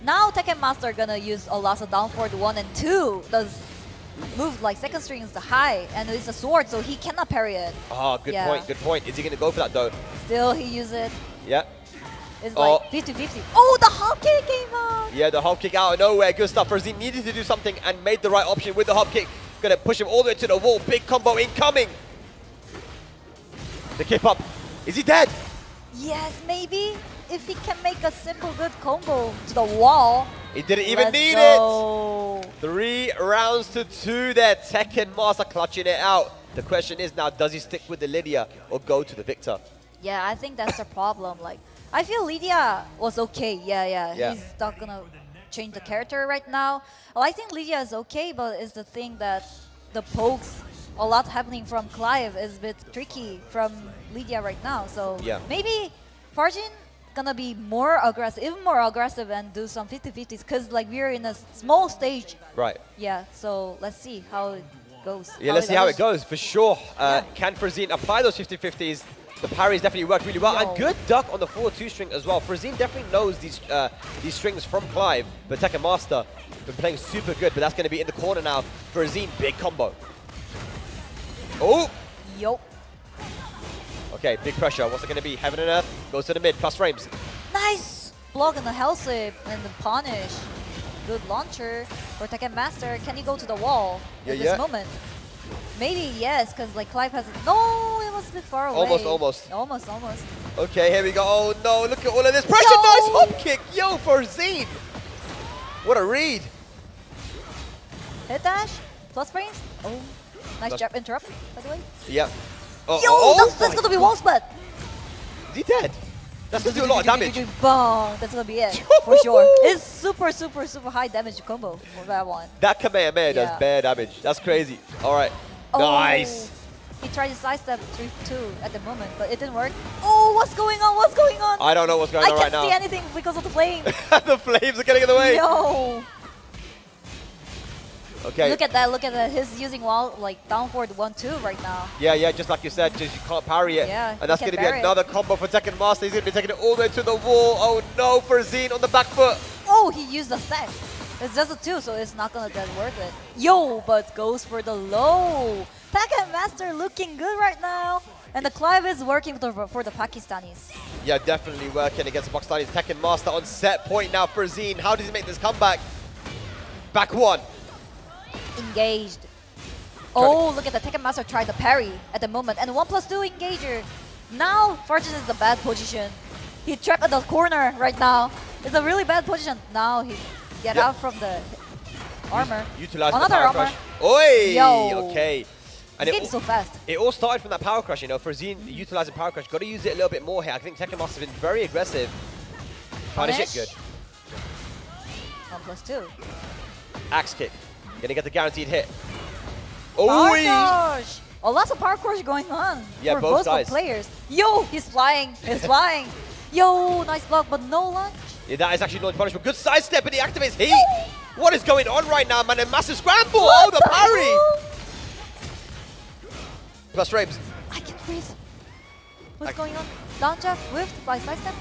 Now Tekken Master gonna use a lot of down forward 1 and 2. Does move like second string is the high and it's a sword, so he cannot parry it. Ah, good Yeah. point, good point. Is he going to go for that though? Still, he use it. Yeah. It's Oh. like 50-50. Oh, the hop kick came out. Yeah, the hop kick out of nowhere. Good stuff. Farzine needed to do something and made the right option with the hop kick. Going to push him all the way to the wall. Big combo incoming. The kick up. Is he dead? Yes, maybe if he can make a simple good combo to the wall. He didn't even Let's need go. it. 3 rounds to 2 there. Tekken Master clutching it out. The question is now, does he stick with the Lydia or go to the Victor? Yeah, I think that's the problem. Like, I feel Lydia was okay. Yeah. Yeah. He's not gonna change the character right now. Well, I think Lydia is okay, but it's the thing that the pokes, a lot happening from Clive is a bit tricky from Lydia right now. So Yeah. maybe Farjin gonna be more aggressive, even more aggressive and do some 50-50s because like we're in a small stage. Right. Yeah, so let's see how it goes. Yeah, let's see how it goes, for sure. Can Farzine apply those 50-50s? The parries definitely worked really well. Yo. And good duck on the 4-2 string as well. Farzine definitely knows these strings from Clive, but Tekken Master been playing super good, but that's going to be in the corner now. Farzine, big combo. Oh! Yo. Okay, big pressure. What's it going to be? Heaven and Earth goes to the mid, plus frames. Nice block on the hell sweep and the punish. Good launcher for Tekken Master. Can he go to the wall at this moment? Maybe yes, because like Clive has no, it was a bit far away. Almost. Almost. Okay, here we go. Oh no, look at all of this pressure. Yo! Nice hop kick. Yo, Farzine. What a read. Hit dash, plus frames. Oh, nice That's- jab interrupt, by the way. Yep. Yo, that's gonna be wall split. Is he dead? That's going to do a lot of damage. Boom. That's gonna be it for sure. It's super, super, super high damage combo for that one. That Kamehameha does bare damage. That's crazy. All right. Oh, Nice. He tried to sidestep 3-2 at the moment, but it didn't work. Oh, what's going on? What's going on? I don't know what's going on right now. I can't see anything because of the flame. The flames are getting in the way. Yo. Okay. Look at that. Look at that. He's using wall like down forward 1-2 right now. Yeah, just like you said, just you can't parry it. Yeah, and that's you going to can't be parry another combo for Tekken Master. He's going to be taking it all the way to the wall. Oh no, for Zine on the back foot. Oh, he used the stack. It's just a 2, so it's not gonna that worth it. Yo, but goes for the low. Tekken Master looking good right now. And the Clive is working for the Pakistanis. Yeah, definitely working against the Pakistanis. Tekken Master on set point now for Zine. How does he make this comeback? Back one. Engaged. Oh, look at the Tekken Master tried the parry at the moment. And 1+2 engager. Now, Fortune is in the bad position. He trapped at the corner right now. It's a really bad position. Now he get out from the armor. Utilize another the power armor. crush. Oi! Yo. Okay. And It's getting so fast. It all started from that power crush, you know, for Zine utilizing power crush. Got to use it a little bit more here. I think Tekken Master has been very aggressive. Punish it good. 1+2. Axe kick. Gonna get the guaranteed hit. Power Oh, crush! Oh, lots of power crush going on Yeah, for both both sides. players. Yo, he's flying. He's flying. Yo, nice block, but no launch. yeah, that is actually launch punishment. Good sidestep, and he activates heat. What is going on right now, man? A massive scramble. What Oh, the parry. hell? Plus frames. I can freeze. What's going on? Down jab, whiffed by sidestep.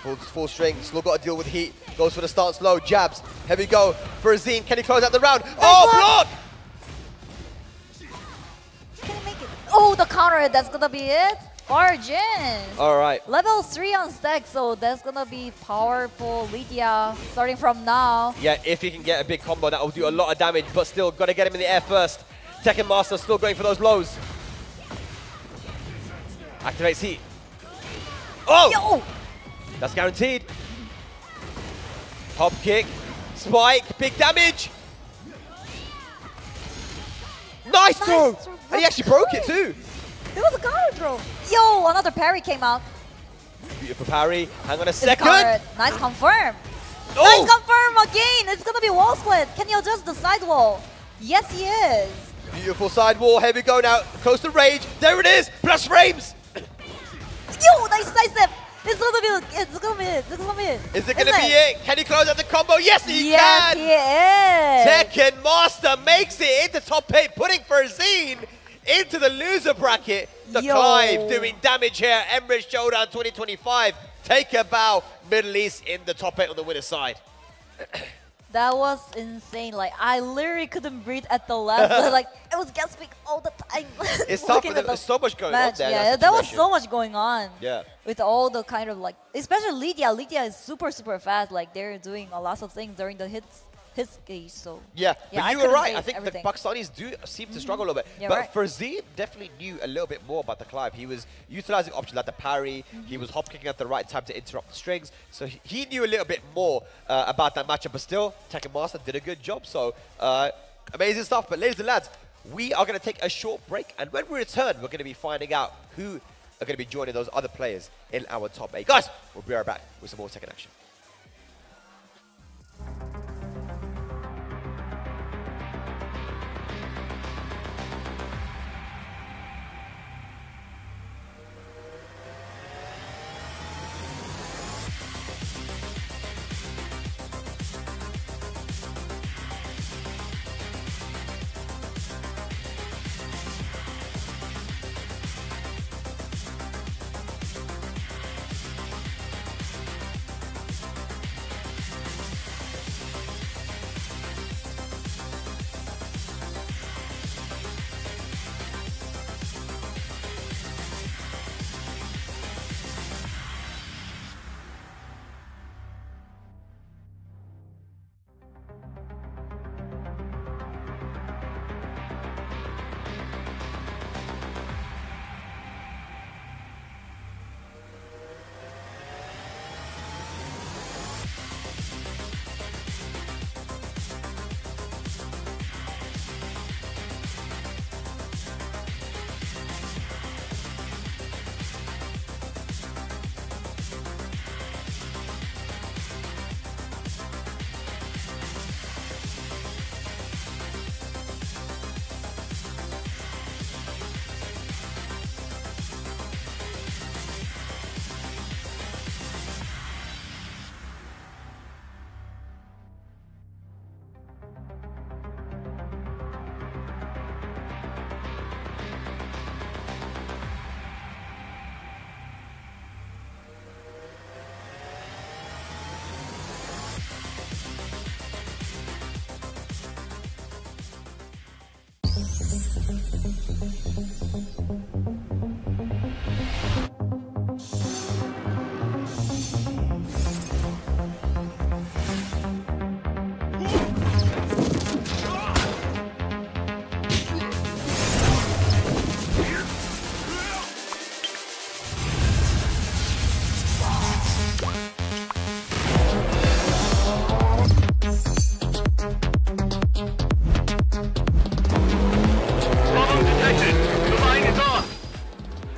Full string. Still got to deal with heat. Goes for the stance low. Jabs. Here we go. For Zine. Can he close out the round? Oh, block! Can he make it? Oh, the counter. That's gonna be it. Origins. All right. Level 3 on stack, so that's gonna be powerful Lydia starting from now. Yeah, if he can get a big combo, that will do a lot of damage, but still, got to get him in the air first. Tekken Master still going for those lows. Activates heat. Oh! Yo! That's guaranteed. Hop kick. Spike. Big damage. Nice throw! throw. And he actually broke it too. It was a counter throw. Yo, another parry came out. Beautiful parry. Hang on a It's second. countered. Nice confirm. Oh! Nice confirm again. It's gonna be wall split. Can you adjust the side wall? Yes, he is. Beautiful side wall. Here we go now. Close to rage. There it is. Plus frames. Yo, nice sidestep. It's gonna be. It's gonna be it. It's gonna be it. Is it going to be it? Can he close out the combo? Yes, he Yes, can. he is. Tekken Master makes it into top 8, putting Zine into the loser bracket. The Yo. Clive doing damage here. Emirates Showdown 2025. Take a bow. Middle East in the top 8 on the winner's side. That was insane. Like, I literally couldn't breathe at the last. Like, I was gasping all the time. It's tough, looking but at there's the so much going match. on there. Yeah, that there was situation. so much going on. Yeah. With all the kind of like, especially Lydia. Lydia is super, super fast. Like, they're doing a lot of things during the hits gauge. So Yeah, Yeah, but I you were couldn't right. say I think everything. the Pakistanis do seem to struggle a little bit. Yeah, but right. Zine definitely knew a little bit more about the Clive. He was utilizing options like the parry. He was hop kicking at the right time to interrupt the strings. So he knew a little bit more about that matchup. But still, Tekken Master did a good job. So amazing stuff. But ladies and lads, we are going to take a short break. And when we return, we're going to be finding out who are going to be joining those other players in our top 8. Guys, we'll be right back with some more Tekken action.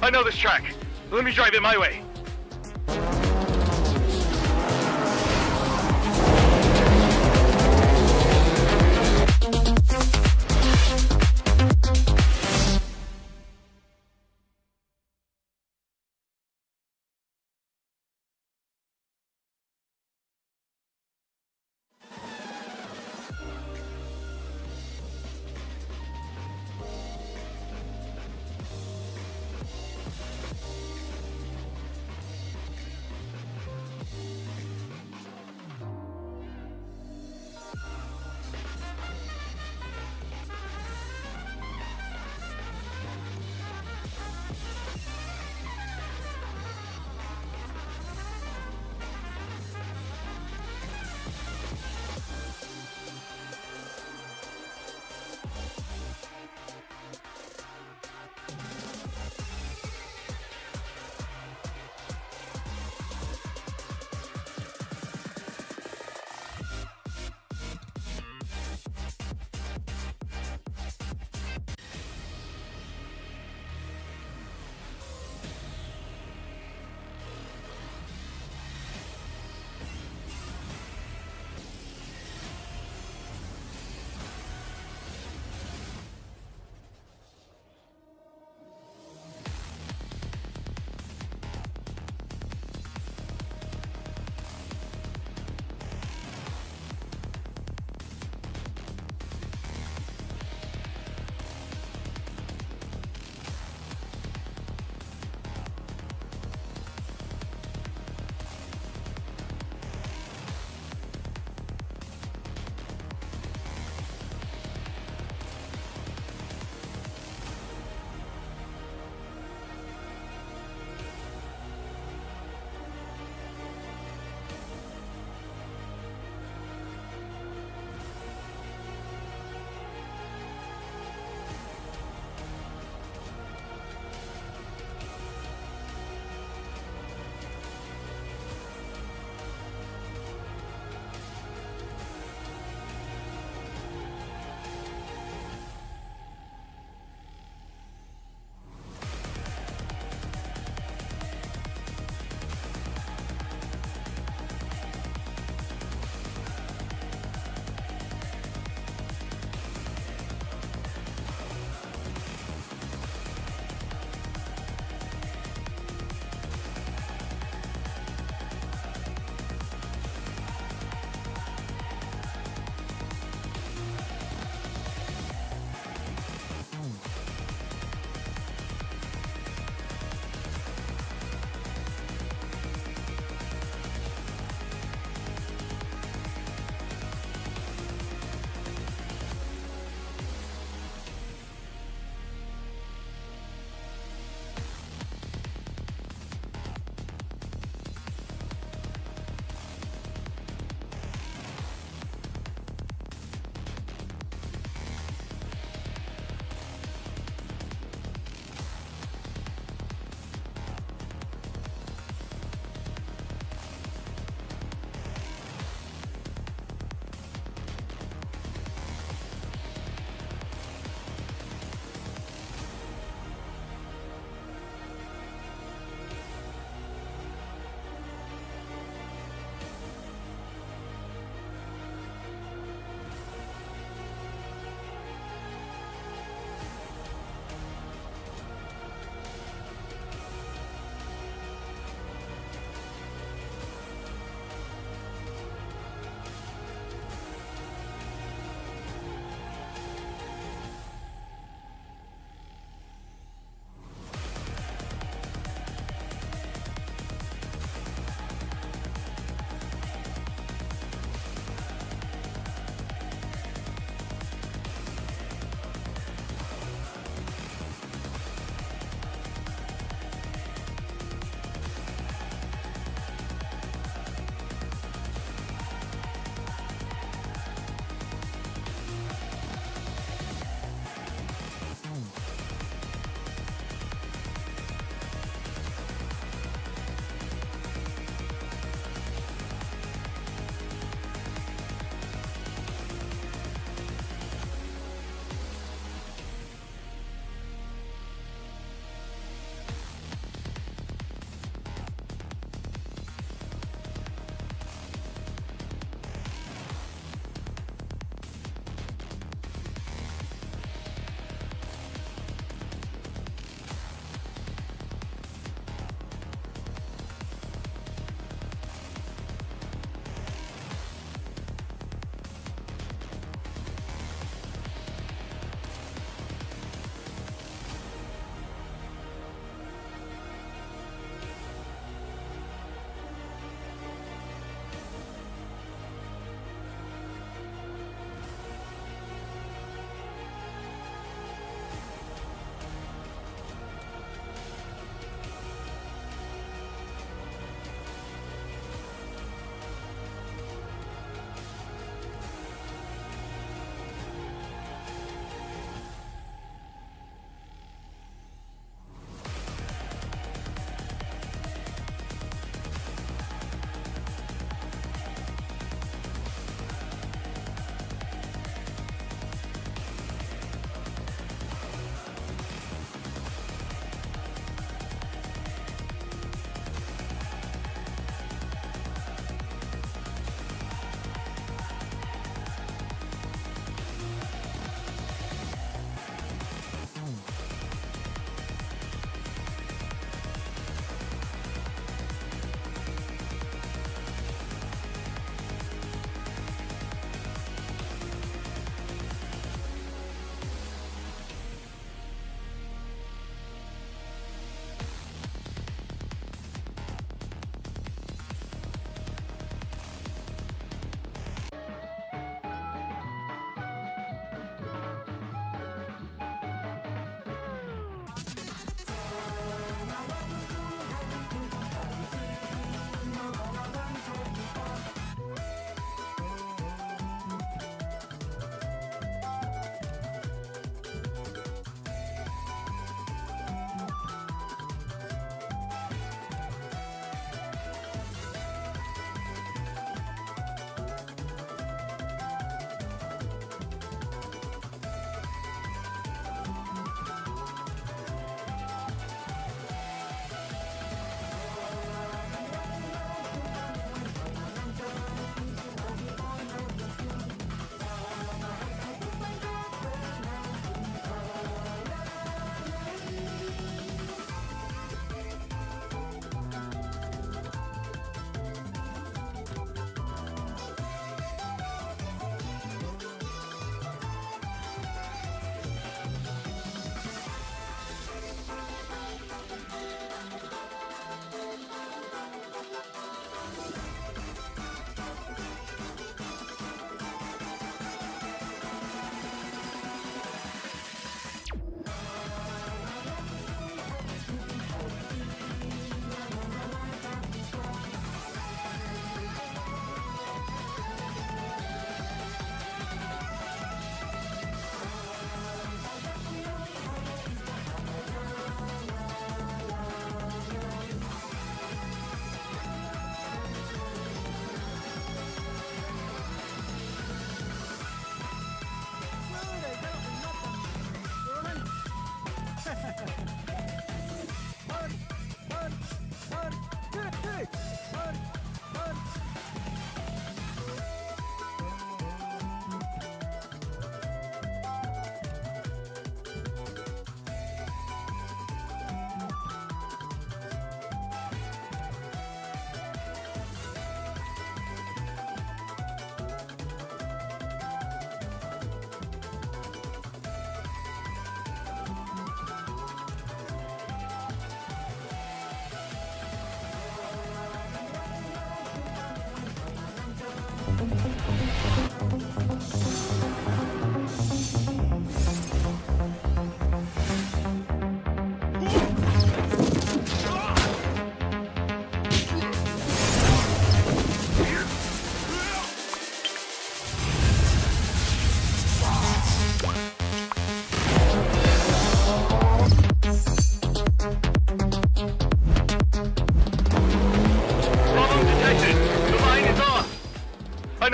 I know this track. Let me drive it my way.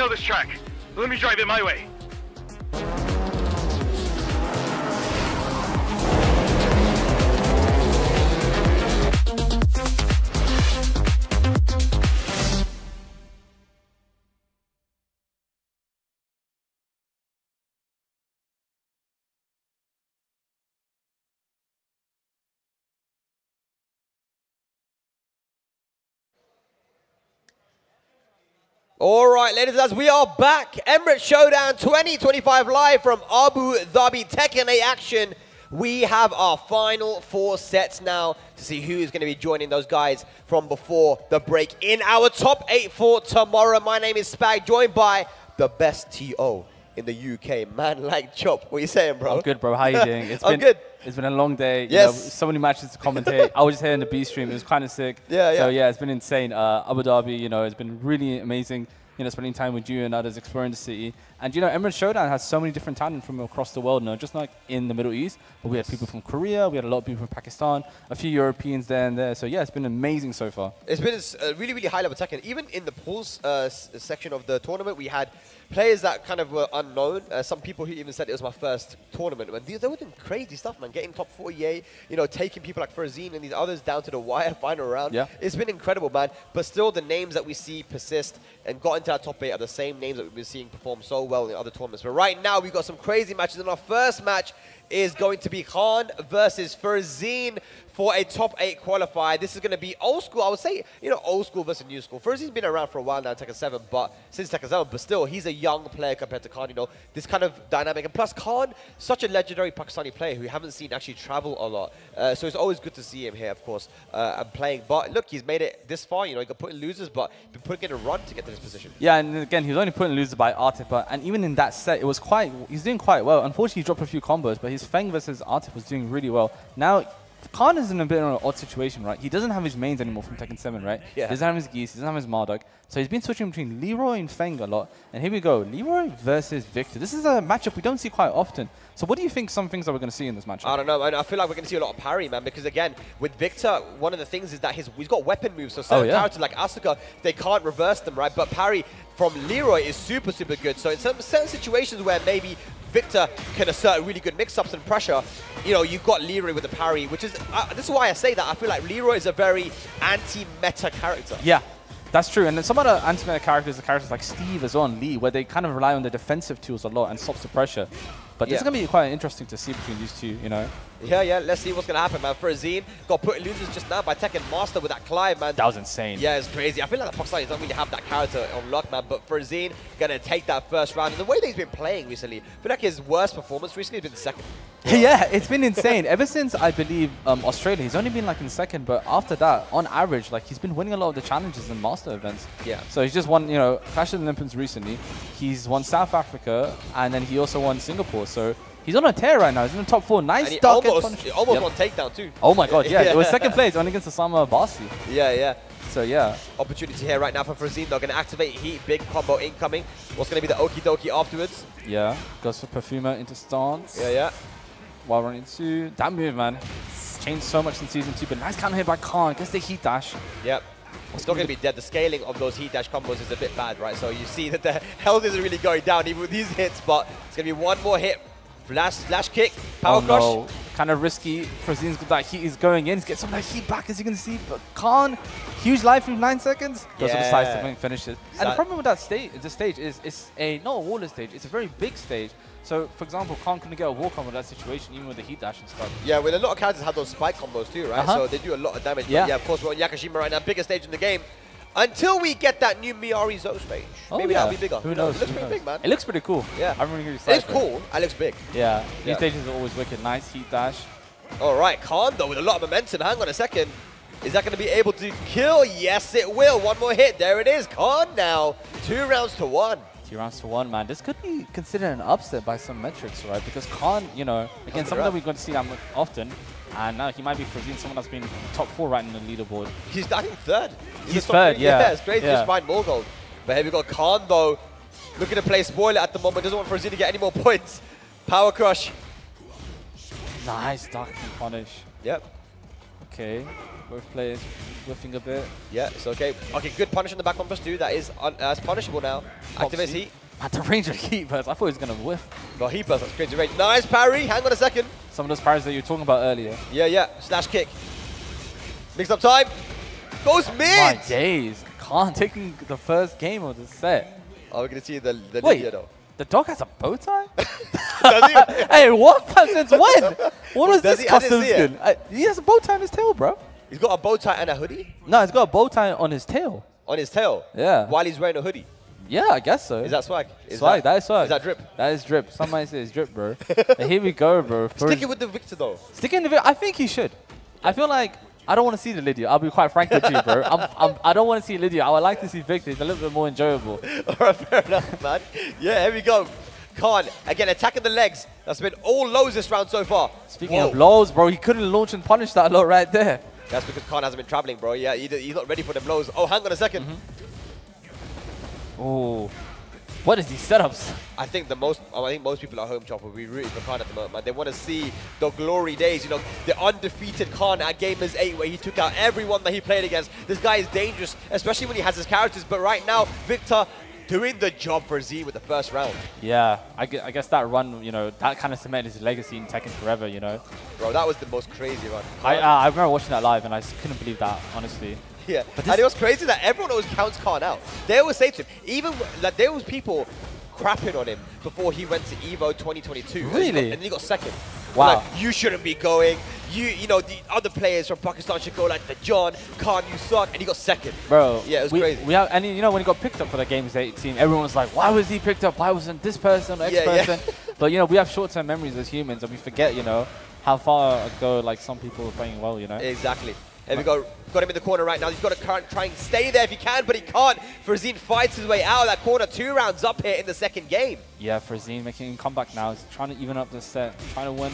know this track. Let me drive it my way. All right, ladies and gentlemen, we are back. Emirates Showdown 2025 live from Abu Dhabi Tekken 8 action. We have our final 4 sets now to see who is going to be joining those guys from before the break in our top 8 for tomorrow. My name is Spag, joined by the best TO in the UK, man like Chop. What are you saying, bro? I'm good, bro. How are you doing? I'm good. It's been a long day. Yes. You know, so many matches to commentate. I was just here in the B stream. It was kind of sick. Yeah. So yeah, it's been insane. Abu Dhabi, you know, it's been really amazing. You know, spending time with you and others, exploring the city. And you know, Emirates Showdown has so many different talent from across the world, not just like in the Middle East, but we had people from Korea, we had a lot of people from Pakistan, a few Europeans there and there. So yeah, it's been amazing so far. It's been a really, really high level Tekken. Even in the pools section of the tournament, we had players that kind of were unknown. Some people who even said it was my first tournament. And they were doing crazy stuff, man. Getting top 48, you know, taking people like Farzine and these others down to the wire final round. Yeah. It's been incredible, man. But still, the names that we see persist and got into our top 8 are the same names that we've been seeing perform so well in other tournaments. But right now, we've got some crazy matches. And our first match is going to be Khan versus Farzine for a top 8 qualifier. This is going to be old school. I would say, you know, old school versus new school. Farzine's been around for a while now in Tekken 7, since Tekken 7, but still, he's a young player compared to Khan, you know, this kind of dynamic. And plus, Khan, such a legendary Pakistani player who we haven't seen actually travel a lot. So it's always good to see him here, of course, and playing. But look, he's made it this far, you know, he got put in losers, but been putting in a run to get to this position. Yeah, and again, he was only put in loser by Artif, and even in that set, it was he's doing quite well. Unfortunately, he dropped a few combos, but his Feng versus Artif was doing really well. Now, Khan is in a bit of an odd situation, right? He doesn't have his mains anymore from Tekken 7, right? Yeah. He doesn't have his Geese, he doesn't have his Marduk. So he's been switching between Leroy and Feng a lot. And here we go, Leroy versus Victor. This is a matchup we don't see quite often. So what do you think some things that we're going to see in this matchup? I don't know, man. I feel like we're going to see a lot of parry, man, because again, with Victor, one of the things is that he's got weapon moves. So certain characters like Asuka, they can't reverse them, right? But parry from Leroy is super, super good. So in certain situations where maybe Victor can assert really good mix-ups and pressure, you know, you've got Leroy with the parry, which is, this is why I say that. I feel like Leroy is a very anti-meta character. Yeah, that's true. And then some other anti-meta characters are characters like Steve as well and Lee, where they kind of rely on the defensive tools a lot and stops the pressure. But this is going to be quite interesting to see between these two, you know. Yeah, let's see what's going to happen, man. Farzine got put in losers just now by Tekken Master with that Clive, man. That was insane. Yeah, it's crazy. I feel like the Pakistanis don't really have that character on lock, man. But Farzine going to take that first round. And the way that he's been playing recently, I feel like his worst performance recently has been second. Yeah, it's been insane. Ever since, I believe, Australia, he's only been like in second. But after that, on average, like he's been winning a lot of the challenges and master events. Yeah. So he's just won, you know, Clash of the Olympians recently. He's won South Africa, and then he also won Singapore. So he's on a tear right now. He's in the top 4. Nice and he duck. almost won takedown too. Oh my god, yeah. It was second place, only against Osama Abbasi. Yeah. So yeah. Opportunity here right now for Farzine. They're going to activate Heat. Big combo incoming. What's going to be the okie dokie afterwards? Yeah. Goes for Perfumer into stance. Yeah. While running 2. That move, man. It's changed so much in Season 2, but nice counter hit by Khan. Gets the Heat dash. Yep. It's not going to be dead. The scaling of those Heat dash combos is a bit bad, right? So you see that the health isn't really going down even with these hits, but it's going to be one more hit. Flash kick, power crush. No. Kind of risky. Farzine's got that heat is going in. He's getting some of that heat back, as you can see. But Khan, huge life in 9 seconds. Goes to the side step and finishes. And the problem with that stage, is it's not a waller stage. It's a very big stage. So, for example, Khan couldn't get a walk on with that situation, even with the heat dash and stuff. Yeah, well, a lot of characters have those spike combos too, right? So they do a lot of damage. Yeah. But yeah, of course, we're on Yakashima right now, biggest stage in the game. Until we get that new Miyari Zo stage. Maybe that'll be bigger. Who knows? It looks pretty big, man. It looks pretty cool. Yeah. I'm really excited. It's cool. It looks big. Yeah. These stages are always wicked. Nice heat dash. All right, Khan, though, with a lot of momentum. Hang on a second. Is that going to be able to kill? Yes, it will. One more hit. There it is. Khan now. 2 rounds to 1. 2 rounds to 1, man. This could be considered an upset by some metrics, right? Because Khan, you know, again, something that we're going to see that often. And now he might be Farzine, someone that's been top 4 right in the leaderboard. He's, I think, 3rd. He's 3rd, yeah. Yeah, it's crazy. Just find more gold. But here we go. Khan, though, looking to play spoiler at the moment. Doesn't want Farzine to get any more points. Power crush. Nice duck and punish. Yep. Okay, both players whiffing a bit. Yeah, it's okay. Okay, good punish on the back 1+2. That is punishable now. Activates heat. At the range of heat burst, I thought he was going to whiff. Well, heat burst, that's crazy range. Nice parry. Hang on a second. Some of those parries that you were talking about earlier. Yeah. Slash kick. Mixed up time. Goes mid. My days. Khan taking the first game of the set. Oh, we're going to see the Wait, Lydia though. the dog has a bow tie? Does he? Hey, what? Since when? What was Does this he? I didn't custom see it. skin? He has a bow tie on his tail, bro. He's got a bow tie and a hoodie? No, he's got a bow tie on his tail. On his tail? Yeah. While he's wearing a hoodie? Yeah, I guess so. Is that swag? Swag, that is swag. Is that drip? That is drip. Some might say it's drip, bro. And here we go, bro. Sticking with the Victor though. Sticking with the I think he should. I feel like I don't want to see the Lydia. I'll be quite frank with you, bro. I don't want to see Lydia. I would like to see Victor. It's a little bit more enjoyable. Alright, fair enough, man. Yeah, here we go. Khan, again, attacking the legs. That's been all lows this round so far. Speaking of lows, bro, he couldn't launch and punish that low right there. That's because Khan hasn't been traveling, bro. Yeah, he's not ready for them blows. Oh, hang on a second. Oh, what is these setups? I think most people at home, Chop, will be rooting for Khan at the moment, man. They want to see the glory days, you know, the undefeated Khan at Gamers 8 where he took out everyone that he played against. This guy is dangerous, especially when he has his characters. But right now, Victor doing the job for Z with the first round. Yeah, I guess that run, you know, that kind of cemented his legacy in Tekken forever, you know. Bro, that was the most crazy run. I remember watching that live and I just couldn't believe that, honestly. Yeah, and it was crazy that everyone always counts Khan out. They always say to him, even like there was people crapping on him before he went to Evo 2022. Really? And he got second. Wow. Like, you shouldn't be going. You know, the other players from Pakistan should go like the John, Khan, you suck. And he got second. Bro. Yeah, it was crazy. We have, and you know, when he got picked up for the Games 8 team, everyone was like, why was he picked up? Why wasn't this person or X person? But, you know, we have short-term memories as humans and we forget, you know, how far ago, like, some people were playing well, you know? Exactly. There we go. Got him in the corner right now. He's got to try and stay there if he can, but he can't. Frazine fights his way out of that corner. 2 rounds up here in the second game. Yeah, Frazine making a comeback now. He's trying to even up the set, trying to win.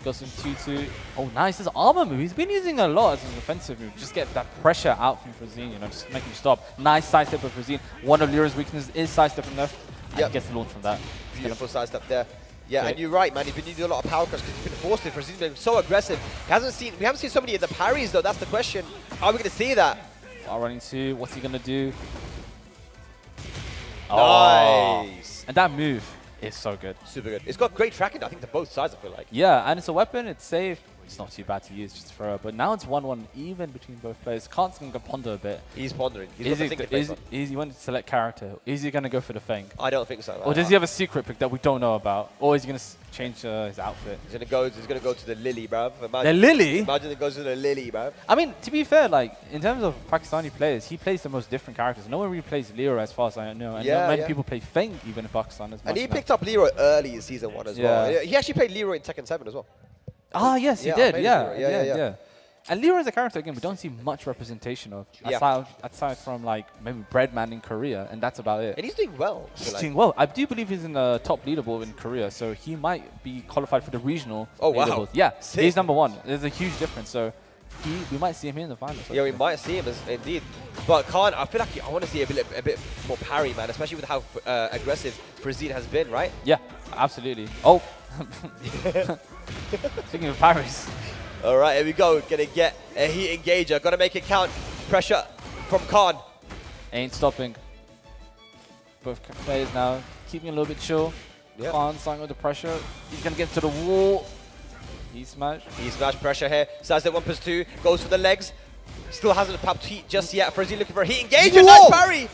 Goes in 2-2. Oh, nice. This armor move. He's been using a lot as an offensive move. Just get that pressure out from Frazine, you know, just make him stop. Nice sidestep of Frazine. One of Lyra's weaknesses is sidestepping left. And he gets the launch from that. Beautiful sidestep there. Yeah, and you're right, man. He's been using a lot of power crush because he's been forced to. Frazine's been so aggressive. We haven't seen so many of the parries though. That's the question. Are we going to see that? Running 2. What's he going to do? Nice. Oh. And that move is so good. Super good. It's got great tracking, I think, to both sides, I feel like. Yeah, and it's a weapon. It's safe. It's not too bad to use, just throw it. But now it's 1-1 even between both players. Khan's going to ponder a bit. He's pondering. Is he going to select character? Is he going to go for the Fang? I don't think so. Or does he have a secret pick that we don't know about? Or is he going to change his outfit? He's going to go to the Lily, bruv. The Lily? Imagine it goes to the Lily, bruv. I mean, to be fair, like, in terms of Pakistani players, he plays the most different characters. No one really plays Lyra as far as I know. And not many people play Fang even in Pakistan as much. And he picked up Lyra early in Season 1 as well. He actually played Lyra in Tekken 7 as well. Ah, yes, he did. Yeah. And Lyra is a character, again, we don't see much representation of, aside from, like, maybe Breadman in Korea, and that's about it. And he's doing well. He's doing well. I do believe he's in the top leaderboard in Korea, so he might be qualified for the regional leaderboard. Wow. Yeah, Sick. he's #1. There's a huge difference, so we might see him here in the finals. Yeah, we might see him, indeed. But Khan, I feel like I want to see a bit more parry, man, especially with how aggressive Frazine has been, right? Yeah, absolutely. Oh. Speaking of parries. All right, here we go. Gonna get a heat engager. Gotta make it count. Pressure from Khan. Ain't stopping. Both players now keeping a little bit chill. Yep. Khan starting with the pressure. He's gonna get to the wall. He smashed. He smashed pressure here. Sidestep 1+2. Goes for the legs. Still hasn't popped heat just yet. Frazine looking for a heat engager. Nice parry.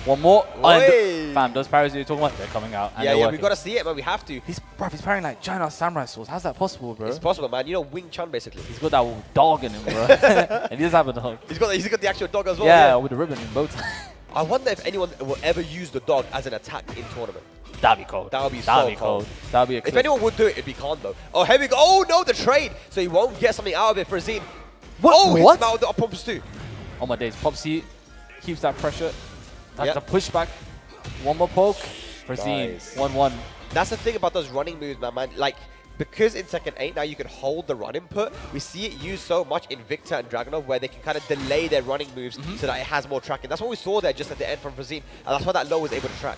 One more. Oi. Fam, those parries you're talking about, they're coming out. And yeah, we've got to see it, man. We have to. He's parrying like China samurai swords. How's that possible, bro? It's possible, man. You know, Wing Chun, basically. He's got that dog in him, bro. And he does have a dog. He's got the actual dog as well. Yeah, with the ribbon in both. I wonder if anyone will ever use the dog as an attack in tournament. That'd be cold. That would be so cold. That'd be a clip. If anyone would do it, it'd be Khan, though. Oh, here we go. Oh, no, the trade. So he won't get something out of it for Frazine. What? Oh, what? He's out of the up +2. Oh, my days. Popsy keeps that pressure. That's a pushback. One more poke. Frazine. Nice. 1-1. That's the thing about those running moves, man. Like, because in Tekken 8 now you can hold the run input, we see it used so much in Victor and Dragunov where they can kind of delay their running moves so that it has more tracking. That's what we saw there just at the end from Frazine, and that's why that low was able to track.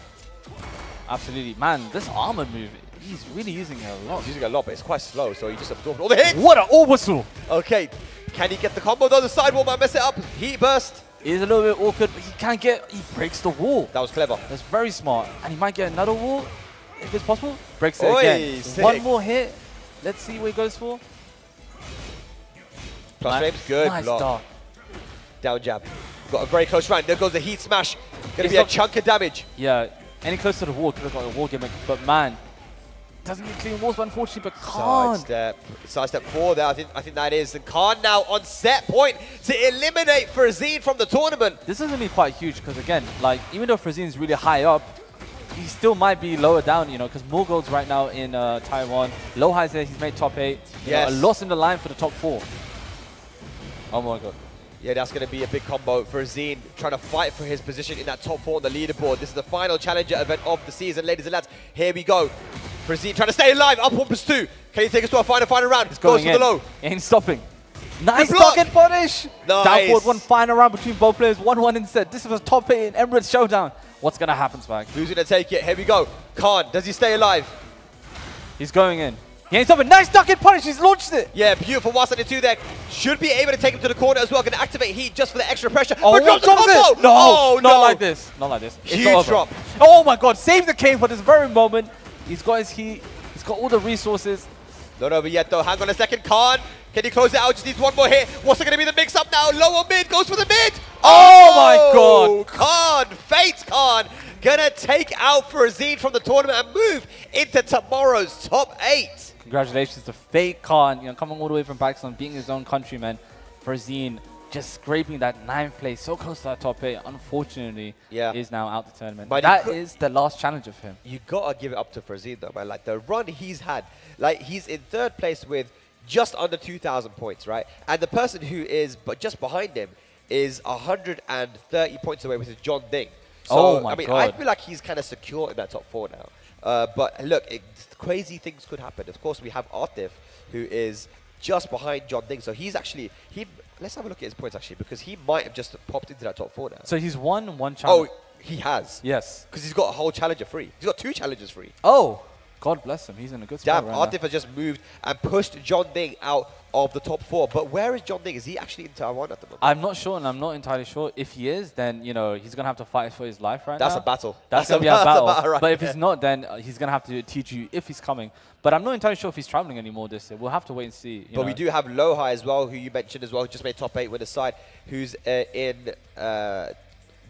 Absolutely. Man, this armor move, he's really using it a lot. He's using it a lot, but it's quite slow, so he just absorbed all the hits. What an orbital! Okay, Can he get the combo though? The sidewall might mess it up. Heat burst. It is a little bit awkward, but he can't get, he breaks the wall. That was clever. That's very smart. And he might get another wall, if it's possible. Breaks it Oi, again. sick. One more hit. Let's see what he goes for. Plus frames, good Nice block. dart. Down jab. Got a very close round. There goes the heat smash. Gonna It's be a not- chunk of damage. Yeah, any closer to the wall could have got a wall gimmick, but man, doesn't get clean walls, unfortunately, but can't. Sidestep 4 there. I think that is. And Khan now on set point to eliminate Frazine from the tournament. This is going to be quite huge because, again, like, even though Frazine's really high up, he still might be lower down, you know, because Murgold's right now in Taiwan. Lohai's there, he's made top 8. Yes. A loss in the line for the top 4. Oh my god. Yeah, that's going to be a big combo for Frazine, trying to fight for his position in that top 4 on the leaderboard. This is the final challenger event of the season, ladies and lads. Here we go. Frazine trying to stay alive, up 1+2. Can he take us to a final round? Goes for the low. Ain't stopping. Nice block. block and punish. Nice. Down forward, one final round between both players. 1-1 instead. This was top 8 in Emirates Showdown. What's going to happen, Swag? Who's going to take it? Here we go. Khan, does he stay alive? He's going in. He ain't stopping. Nice duck and punish. He's launched it. Yeah, beautiful. 172 there. Should be able to take him to the corner as well. Going to activate heat just for the extra pressure. Oh, but drops the drops combo. it. No, Oh, not no. like this. Not like this. It's Huge over. drop. Oh my god, save the cane for this very moment. He's got his heat. He's got all the resources. Not over yet though. Hang on a second. Khan, can he close it out? Just needs one more hit. What's it going to be the mix up now? Low or mid? Goes for the mid. Oh my god. Khan, Fate Khan, gonna take out Frazine from the tournament and move into tomorrow's top 8. Congratulations to Fate Khan, you know, coming all the way from Pakistan, being his own countryman. Frazine just scraping that 9th place, so close to that top 8. Unfortunately, is now out the tournament. But that is the last challenge of him. You gotta give it up to Frazine though, man. Like the run he's had, like he's in 3rd place with just under 2,000 points, right? And the person who is just behind him is 130 points away, which is John Ding. So, Oh my I mean, God. I feel like he's kind of secure in that top 4 now. But look, crazy things could happen. Of course, we have Atif, who is just behind John Ding. So he's actually, let's have a look at his points actually, because he might have just popped into that top 4 now. So he's won one challenge. Oh, he has. Yes. Because he's got a whole challenger free. He's got 2 challenges free. Oh, God bless him. He's in a good spot Damn, right Atif has just moved and pushed John Ding out of the top 4. But where is John Ding? Is he actually in Taiwan at the moment? I'm not sure, and I'm not entirely sure. If he is, then, you know, he's going to have to fight for his life right That's now. a battle. That's going to be a battle. right But if there. he's not, then he's going to have to teach you if he's coming. But I'm not entirely sure if he's traveling anymore this year. We'll have to wait and see. But we do have Lohai as well, who you mentioned as well, who just made top 8 with his side, who's in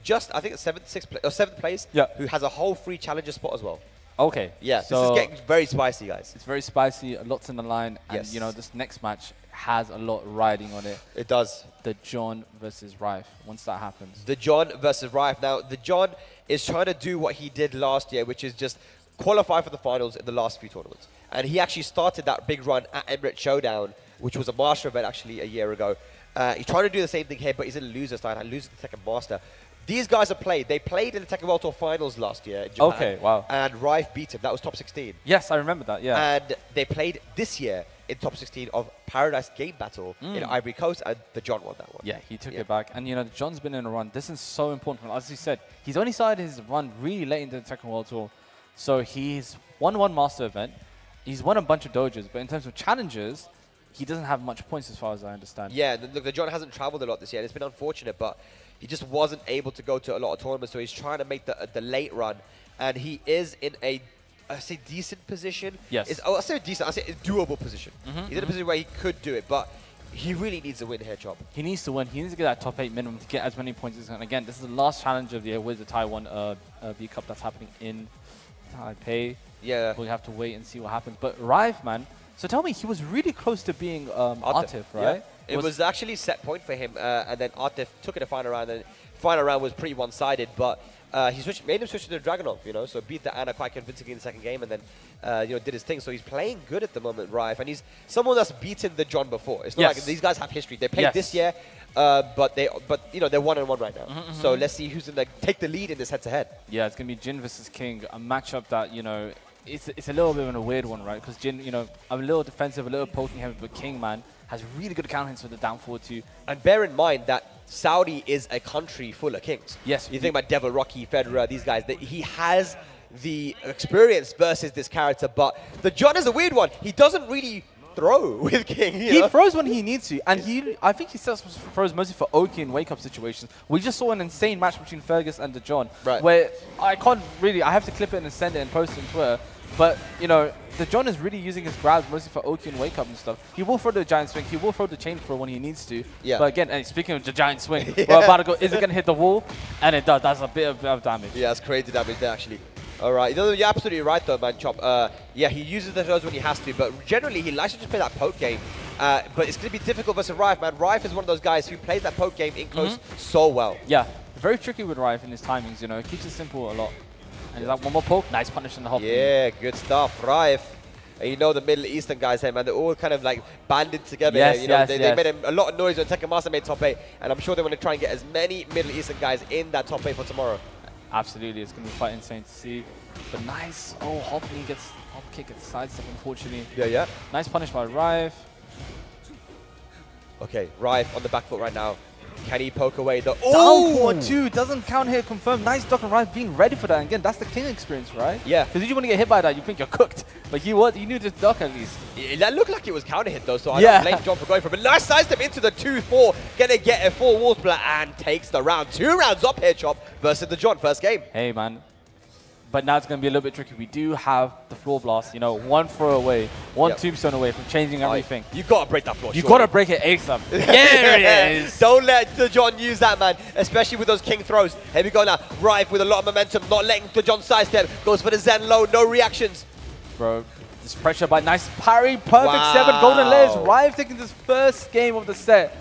just, I think, 7th place, who has a whole free challenger spot as well. Okay. Yeah, so this is getting very spicy, guys. It's very spicy, lots in the line, and Yes. you know, this next match has a lot riding on it. It does. The John versus Rife, once that happens. The John versus Rife. Now, the John is trying to do what he did last year, which is just qualify for the finals in the last few tournaments. And he actually started that big run at Emirates Showdown, which was a master event actually a year ago. He's trying to do the same thing here, but he's in a loser side and loses the Tekken Master. These guys have played. They played in the Tekken World Tour finals last year in Japan. Okay, wow. And Rife beat him. That was top 16. Yes, I remember that, yeah. And they played this year in top 16 of Paradise Game Battle in Ivory Coast, and the John won that one. Yeah, he took it back. And, you know, John's been in a run. This is so important. As you said, he's only started his run really late into the Tekken World Tour. So he's won one master event. He's won a bunch of dojos. But in terms of challenges, he doesn't have much points as far as I understand. Yeah, look, the John hasn't traveled a lot this year. It's been unfortunate, but he just wasn't able to go to a lot of tournaments. So he's trying to make the late run. And he is in a, I say, decent position. Yes. I say decent. I say a doable position. He's in a position where he could do it, but he really needs to win here, Chop. He needs to win. He needs to get that top 8 minimum to get as many points as he can. Again, this is the last challenge of the year with the Taiwan V Cup that's happening in Taipei. Yeah. We'll have to wait and see what happens. But Rive, man, so tell me, he was really close to being Atif, right? Yeah. It was actually set point for him, and then Atif took it to final round, and final round was pretty one-sided, but he made him switch to the Dragunov, you know, so beat the Ana quite convincingly in the second game, and then, you know, did his thing. So he's playing good at the moment, Rife, and he's someone that's beaten the John before. It's not like these guys have history. They played this year, but you know, they're 1-1 right now. So let's see who's going to take the lead in this head-to-head. Yeah, it's going to be Jin versus King, a matchup that, you know, it's a little bit of a weird one, right? Because Jin, you know, I'm a little defensive, a little poking heavy, but King, man, has really good counter hits with the down forward too. And bear in mind that Saudi is a country full of kings. Yes. You think about Devil Rocky, Federer, these guys, that he has the experience versus this character, but the John is a weird one. He doesn't really throw with King. He throws when he needs to, and I think he sets throws mostly for Oki and wake-up situations. We just saw an insane match between Fergus and DeJohn, where I have to clip it and send it and post it on Twitter. But, you know, DeJohn is really using his grabs mostly for Oki and wake-up and stuff. He will throw the giant swing. He will throw the chain throw when he needs to. Yeah. But again, and speaking of the giant swing, we're about to go, is it going to hit the wall? And it does. That's a bit of damage. Yeah, it's crazy damage there, actually. All right. You're absolutely right, though, man, Chop. Yeah, he uses the throws when he has to, but generally, he likes to just play that poke game. But it's going to be difficult versus Rife, man. Rife is one of those guys who plays that poke game in close so well. Yeah, very tricky with Rife in his timings, you know. It keeps it simple a lot. And he's like, one more poke, nice punish in the hop. Yeah, good stuff. Rife. And you know the Middle Eastern guys here, man, they're all kind of like banded together. Yes, you know, they made a lot of noise when Tekken Master made top 8, and I'm sure they want to try and get as many Middle Eastern guys in that top 8 for tomorrow. Absolutely, it's going to be quite insane to see. But nice, hop kick gets sidestep, unfortunately. Yeah. Nice punish by Rife. Okay, Rife on the back foot right now. Can he poke away the... Down for 2, doesn't count here, confirmed. Nice duck and Rife being ready for that. And again, that's the King experience, right? Yeah. Because if you want to get hit by that, you think you're cooked. But he knew to duck at least. That looked like it was counter hit though, so I don't blame John for going for it. But nice sidestep into the 2-4. Gonna get a 4 wall split and takes the round. 2 rounds up here, Chop, versus the John, first game. Hey, man. But now it's going to be a little bit tricky. We do have the floor blast, you know, 1 throw away, 1 tombstone away from changing everything. You got to break that floor. You got to break it ASAP. There it is. Don't let the John use that, man, especially with those King throws. Here we go now. Rife with a lot of momentum, not letting the John sidestep. Goes for the Zen low, no reactions. Bro, this pressure by nice parry, perfect 7 golden layers. Rife taking this first game of the set.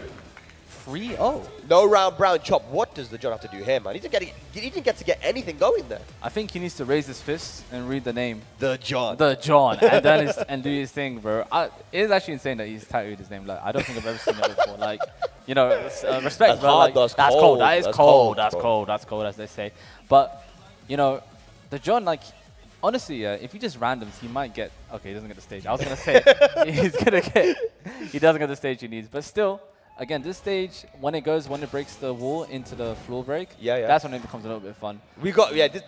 3-0. No round brown, Chop. What does the John have to do here, man? He didn't get to get anything going there. I think he needs to raise his fist and read the name. The John. The John. And then and do his thing, bro. It is actually insane that he's tattooed his name. Like, I don't think I've ever seen it before. Like, you know, respect, that's bro. hard, Like, that's cold. That is cold. That's cold. cold. That's cold, as they say. But, you know, the John, like, honestly, if he just randoms, he might get... Okay, he doesn't get the stage. I was going to say, he doesn't get the stage he needs. But still... Again, this stage, when it breaks the wall into the floor break, that's when it becomes a little bit fun.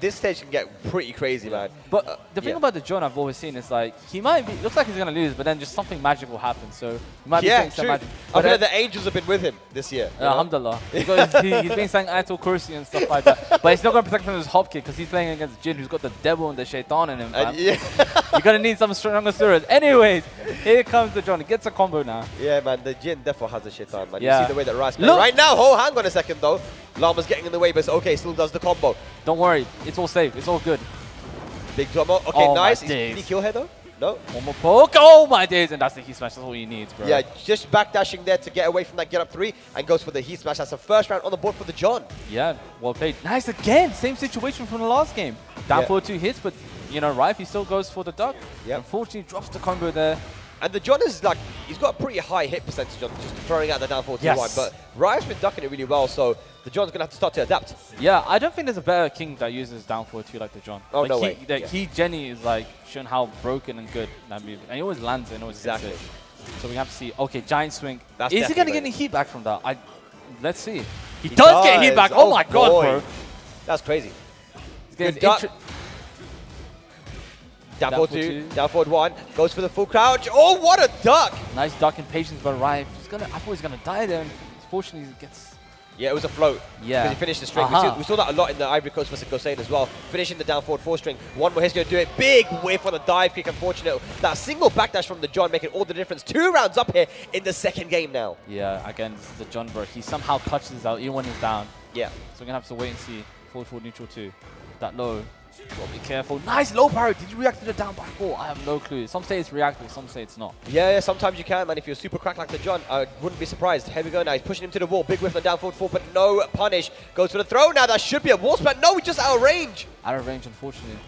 This stage can get pretty crazy, man. But the thing about the John I've always seen is like, he might be, looks like he's going to lose, but then just something magical happens. So he might be saying some magic. I feel like the angels have been with him this year. Alhamdulillah. Because he's been saying Ayatul Kursi and stuff like that. But he's not going to protect him with his hop kick because he's playing against Jin, who's got the devil and the shaitan in him. You're going to need some stronger steroids. Anyways, here comes the John. He gets a combo now. Yeah, man. The Jin definitely has the shaitan, man. Yeah. You see the way that Rice plays right now. Oh, hang on a second, though. Llama's getting in the way, but it's okay. Still does the combo. Don't worry. It's all safe. It's all good. Big drummer. Okay, nice. Did he kill her, though? No. One more poke. Oh, my days. And that's the heat smash. That's all you need, bro. Yeah, just backdashing there to get away from that get up 3 and goes for the heat smash. That's the first round on the board for the John. Yeah, well played. Nice again. Same situation from the last game. Down for 2 hits, but, you know, Rife, he still goes for the duck. Unfortunately, drops the combo there. And the John is like, he's got a pretty high hit percentage on just throwing out the down 4-2-1. But Rife's been ducking it really well, so the John's going to have to start to adapt. Yeah, I don't think there's a better King that uses down 4-2 like the John. Oh, like no way. He Jenny is like showing how broken and good that move. And he always lands it and always hits it. So we have to see. Okay, giant swing. Is he going to get any heat back from that? Let's see. He does get heat back. Oh my god, bro. That's crazy. He's getting down forward 2, down forward 1, goes for the full crouch. Oh, what a duck! Nice duck and patience by Rife. I thought he was going to die there. Fortunately, he gets... Yeah, it was a float. Yeah. Because he finished the string. We saw that a lot in the Ivory Coast versus Gosain as well. Finishing the down forward 4 string. One more, he's going to do it. Big whiff on the dive kick, unfortunate. That single backdash from the John making all the difference. 2 rounds up here in the second game now. Yeah, again, this is the John, bro. He somehow clutches out even when he's down. Yeah. So we're going to have to wait and see. Forward neutral 2. That low. Gotta be careful. Nice low parry. Did you react to the down by 4? I have no clue. Some say it's reactive, some say it's not. Yeah, sometimes you can, man. If you're super cracked like the John, I wouldn't be surprised. Here we go now. He's pushing him to the wall. Big whiff on down forward 4, but no punish. Goes for the throw now. That should be a wall split. No, he's just out of range. Out of range, unfortunately.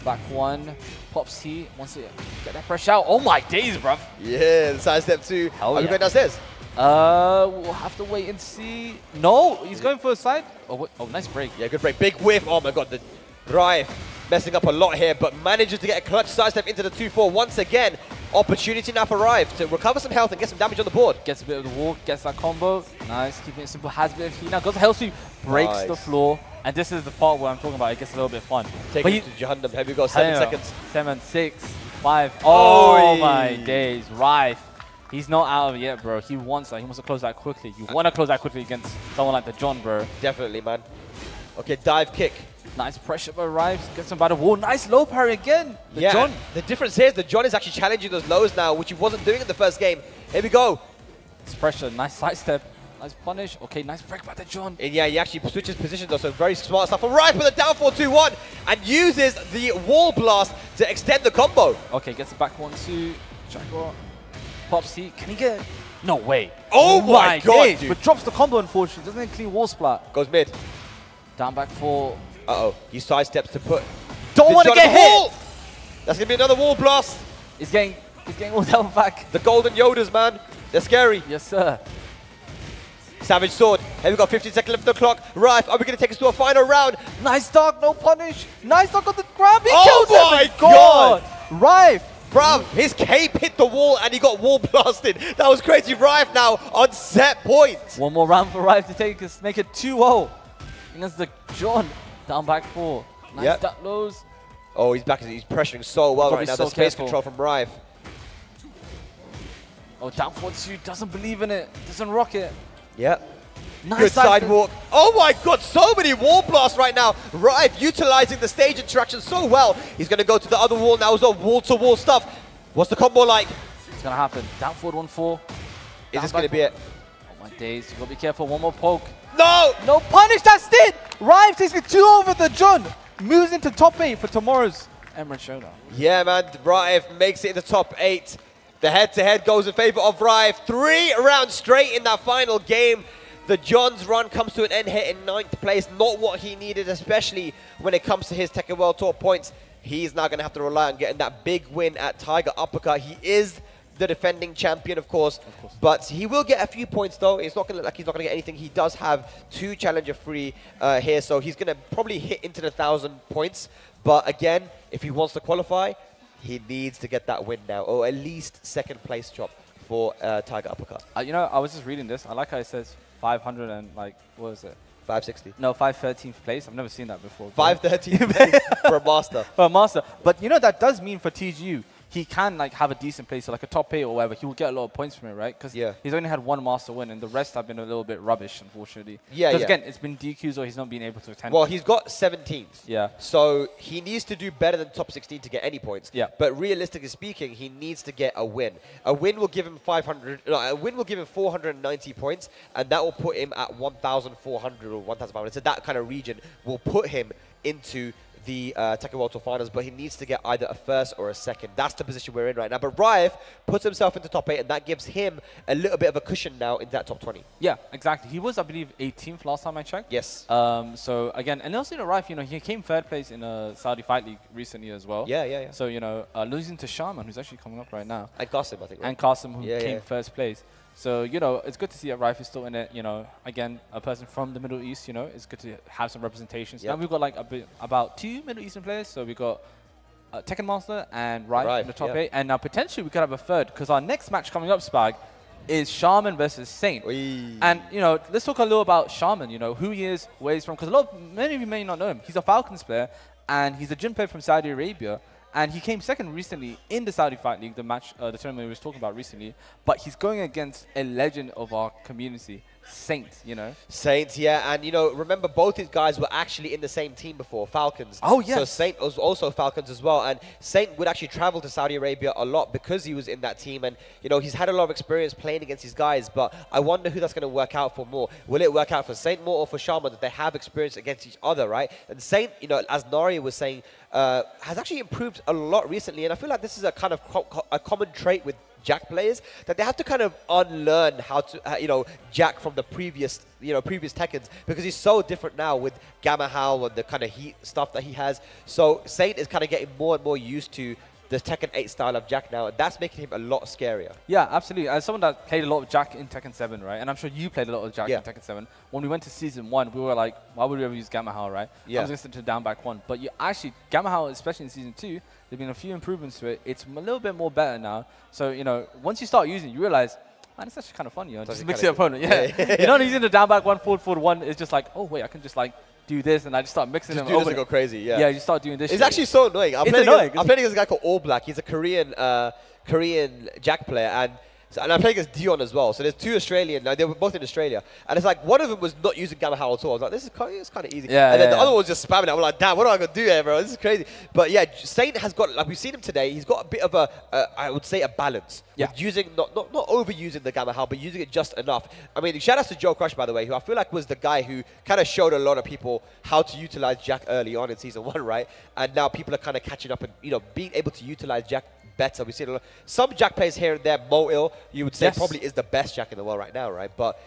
Back 1. Pops T. Wants to get that pressure out. Oh my days, bruv. Yeah, the side step 2. Are we going downstairs? We'll have to wait and see. No, he's going for a side. Oh, nice break. Yeah, good break. Big whiff. Oh my god, the drive messing up a lot here, but manages to get a clutch sidestep into the 2-4 once again. Opportunity now for Rife to recover some health and get some damage on the board. Gets a bit of the walk, gets that combo. Nice, keeping it simple. Has a bit of heat now. Goes to Hell Sweep, breaks the floor. And this is the part where I'm talking about it gets a little bit fun. Take it to Jahannam. Here we go, 7 seconds. 7, 6, 5. Oh my days. Rife. He's not out of it yet, bro. He wants that. He wants to close that quickly. You want to close that quickly against someone like the John, bro. Definitely, man. Okay, dive kick. Nice pressure by Rife. Gets him by the wall. Nice low parry again. The John. The difference here is the John is actually challenging those lows now, which he wasn't doing in the first game. Here we go. Nice pressure. Nice sidestep. Nice punish. Okay, nice break by the John. And yeah, he actually switches positions though, so very smart stuff from Rife with a down 4-2-1 and uses the wall blast to extend the combo. Okay, gets the back 1-2. Jaguar. Pops heat. Can he get it? No way. Oh my god, days. dude. But drops the combo, unfortunately. Doesn't get clean wall splat. Goes mid. Down back 4. Uh-oh. He sidesteps to put... Don't want to get hit! That's going to be another wall blast. He's getting all down back. The golden Yodas, man. They're scary. Yes, sir. Savage sword. Here we got 15 seconds left on the clock. Rife, are we going to take us to a final round? Nice dog, no punish. Nice dog on the grab. He Oh kills him. my god! Rife. Bruv, his cape hit the wall and he got wall blasted. That was crazy. Rife now on set point. One more round for Rife to take us, make it 2-0 against the John. Down back 4. Nice duck lows. Oh, he's back. He's pressuring so well right now. So The space careful. control from Rife. Oh, down 4-2. Doesn't believe in it. Doesn't rock it. Yep. Nice Good sidewalk. Oh my god, so many wall blasts right now. Rife utilizing the stage interaction so well. He's going to go to the other wall now as well. Wall-to-wall stuff. What's the combo like? It's going to happen. Down forward 1-4. Is this going to be it? Oh my days. You got to be careful. One more poke. No! No punish. That's it. Rife takes it 2 over the John. Moves into top 8 for tomorrow's Emirates Showdown. Yeah, man. Rife makes it in the top 8. The head-to-head goes in favor of Rife. 3 rounds straight in that final game. The John's run comes to an end here in 9th place. Not what he needed, especially when it comes to his Tekken World Tour points. He's now going to have to rely on getting that big win at Tiger Uppercut. He is the defending champion, of course. But he will get a few points, though. It's not going to look like he's not going to get anything. He does have 2 Challenger free here, so he's going to probably hit into the 1,000 points. But again, if he wants to qualify, he needs to get that win now, or at least 2nd place job for Tiger Uppercut. You know, I was just reading this. I like how it says 500 and like, what is it? 560. No, 513th place. I've never seen that before. 513th place for a master. For a master. But you know, that does mean for TGU, he can like have a decent place, so like a top 8 or whatever. He will get a lot of points from it, right? Because he's only had 1 master win, and the rest have been a little bit rubbish, unfortunately. Yeah, because again, it's been DQs or he's not been able to attend. Well, he's got 17th. Yeah. So he needs to do better than top 16 to get any points. Yeah. But realistically speaking, he needs to get a win. A win will give him 500. No, a win will give him 490 points, and that will put him at 1,400 or 1,500. So that kind of region will put him into the Tekken World Tour Finals, but he needs to get either a 1st or a 2nd. That's the position we're in right now. But Rife puts himself into top 8, and that gives him a little bit of a cushion now in that top 20. Yeah, exactly. He was, I believe, 18th last time I checked. Yes. So again, and also, you know, Rife, you know, he came 3rd place in a Saudi Fight League recently as well. Yeah. So, you know, losing to Shaman, who's actually coming up right now. And Qasim, I think. Right? And Qasim, who came 1st place. So, you know, it's good to see that Rife is still in it. You know, again, a person from the Middle East, you know, it's good to have some representation. So now we've got like about 2 Middle Eastern players. So we've got Tekken Master and Rife in the top 8. And now potentially we could have a 3rd, because our next match coming up, Spag, is Shaman versus Saint. And, you know, let's talk a little about Shaman, you know, who he is, where he's from. Because many of you may not know him. He's a Falcons player, and he's a Jin player from Saudi Arabia. And he came 2nd recently in the Saudi Fight League, the tournament we was talking about recently. But he's going against a legend of our community, Saint, you know. Saint, yeah. And, you know, remember both these guys were actually in the same team before, Falcons. Oh, yes. So Saint was also Falcons as well. And Saint would actually travel to Saudi Arabia a lot because he was in that team. And, you know, he's had a lot of experience playing against these guys. But I wonder who that's going to work out for more. Will it work out for Saint more or for Shaman, that they have experience against each other, right? And Saint, you know, as Nari was saying, has actually improved a lot recently. And I feel like this is a kind of a common trait with Jack players, that they have to kind of unlearn how to, you know, Jack from the previous Tekkens, because he's so different now with Gamma Howl and the kind of heat stuff that he has. So Saint is kind of getting more and more used to the Tekken 8 style of Jack now, and that's making him a lot scarier. Yeah, absolutely. As someone that played a lot of Jack in Tekken 7, right? And I'm sure you played a lot of Jack in Tekken 7. When we went to Season 1, we were like, why would we ever use Gamma Howl, right? I was listening to down back 1. But you actually, Gamma Howl, especially in Season 2, there's been a few improvements to it. It's a little bit more better now. So, you know, once you start using it, you realize, man, it's actually kind of fun, you know, just mix the opponent. Yeah. You're not using the down back 1, forward 1. It's just like, oh, wait, I can just like do this, and I just start mixing Just them do over. this and go crazy, yeah. Yeah, you start doing this It's shit. actually so annoying. I'm It's playing annoying, against this guy called All Black. He's a Korean Jack player, and I'm playing against Dion as well. So there's two Australian. They were both in Australia, and it's like one of them was not using Gamma Howl at all. I was like, this is kind of easy. Yeah, and then yeah, the other one was just spamming it. I'm like, damn, what am I gonna do here, bro? This is crazy. But yeah, Saint has got, like we've seen him today. He's got a bit of I would say a balance. Yeah. With using not overusing the Gamma Howl, but using it just enough. I mean, shout out to Joe Crush, by the way, who I feel like was the guy who kind of showed a lot of people how to utilize Jack early on in season 1, right? And now people are kind of catching up and being able to utilize Jack better. We've seen some Jack players here and there. Moil, you would say, probably is the best Jack in the world right now, right? But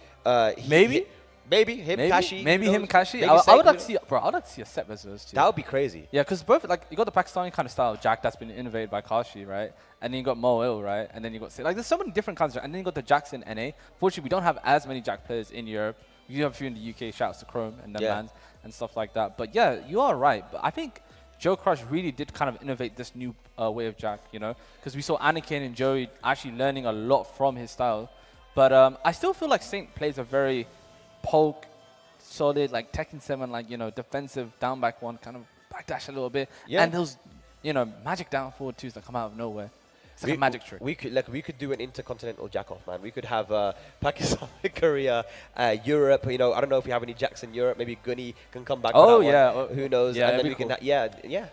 maybe him, Kashi. Maybe him, Kashi. Maybe I would like to see, bro. I would like to see a set versus those two. That would be crazy. Yeah, because both, like, you got the Pakistani kind of style of Jack that's been innovated by Kashi, right? And then you got Moil, right? And then you got, like, there's so many different kinds of, and then you got the Jacks in NA. Fortunately, we don't have as many Jack players in Europe. We do have a few in the UK. Shouts to Chrome and them lands and stuff like that. But yeah, you are right. But I think Joe Crush really did kind of innovate this new way of Jack, because we saw Anakin and Joey actually learning a lot from his style. But I still feel like Saint plays a very poke, solid, like Tekken 7, like, defensive down back one, kind of backdash a little bit. Yeah. And those, magic down forward twos that come out of nowhere. It's like a magic trick. We could do an intercontinental Jack-off, man. We could have Pakistan, Korea, Europe. I don't know if we have any Jacks in Europe. Maybe Gunny can come back. Oh, yeah. Who knows? Yeah, and then we can, yeah,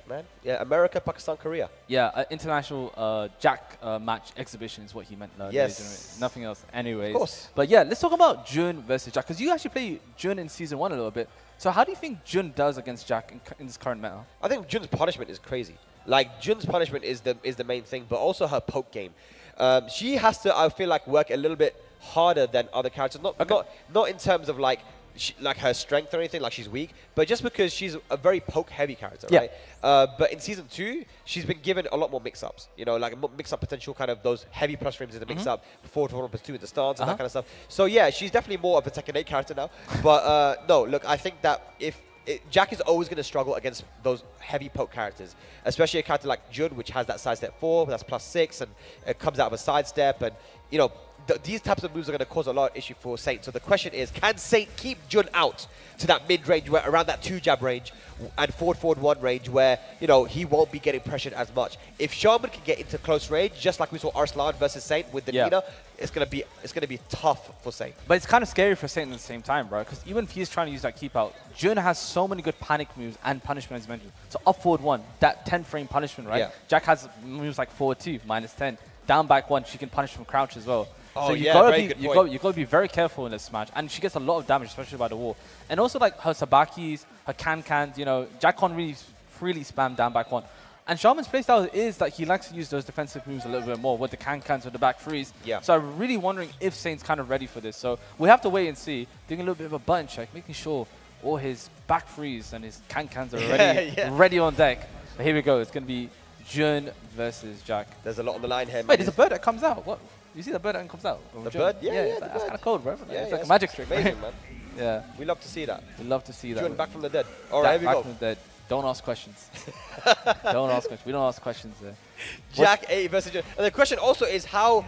man. Yeah, America, Pakistan, Korea. Yeah, international Jack match exhibition is what he meant. Yes. Nothing else anyways. Of course. But yeah, let's talk about Jun versus Jack, because you actually play Jun in Season 1 a little bit. So how do you think Jun does against Jack in this current meta? I think Jun's punishment is crazy. Like, Jun's punishment is the main thing, but also her poke game. She has to, I feel like, work a little bit harder than other characters. Not in terms of like her strength or anything, like she's weak, but just because she's a very poke-heavy character, right? But in Season 2, she's been given a lot more mix-ups. Like mix-up potential, kind of those heavy plus frames in the mix-up, 4-1+2 in the stance and that kind of stuff. So yeah, she's definitely more of a Tekken 8 character now. But no, look, I think that Jack is always going to struggle against those heavy poke characters, especially a character like Jun, which has that sidestep 4, that's +6, and it comes out of a sidestep. And, these types of moves are going to cause a lot of issue for Saint. So the question is, can Saint keep Jun out to that mid-range, where around that 2-jab range and forward 1 range, where, he won't be getting pressured as much? If Shaman can get into close range, just like we saw Arslan versus Saint with the Nina, it's gonna be tough for Saint. But it's kind of scary for Saint at the same time, bro, because even if he's trying to use that keep out, Jun has so many good panic moves and punishment, as mentioned. So up forward 1, that 10-frame punishment, right? Yeah. Jack has moves like forward 2, -10. Down back 1, she can punish from crouch as well. Oh, so you gotta be very careful in this match, and she gets a lot of damage, especially by the wall. And also like her Sabakis, her can-cans, Jack can't really freely spam down back 1. And Shaman's playstyle is that he likes to use those defensive moves a little bit more with the can-cans or the back freeze. Yeah. So I'm really wondering if Saint's kind of ready for this. So we have to wait and see, doing a little bit of a button check, making sure all his back freeze and his can-cans are ready on deck. But here we go. It's gonna be Jun versus Jack. There's a lot on the line here. Wait, there's a bird that comes out. What? You see the bird that comes out? The bird? Yeah, that's kind of cold, bro. Yeah, it's like a magic trick. Amazing, man. Yeah. We love to see that. We love to see that. Jun back from the dead. All right, here we go. Back from the dead. Don't ask questions. Don't ask questions. We don't ask questions there. Jack 8 versus Jun. And the question also is how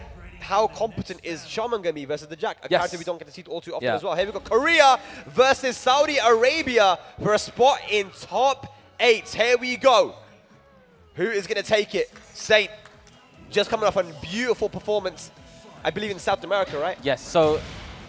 competent is Shaman going to be versus the Jack? A character we don't get to see all too often as well. Here we go. Korea versus Saudi Arabia for a spot in top 8. Here we go. Who is going to take it? Saint, just coming off a beautiful performance, I believe in South America, right? Yes, so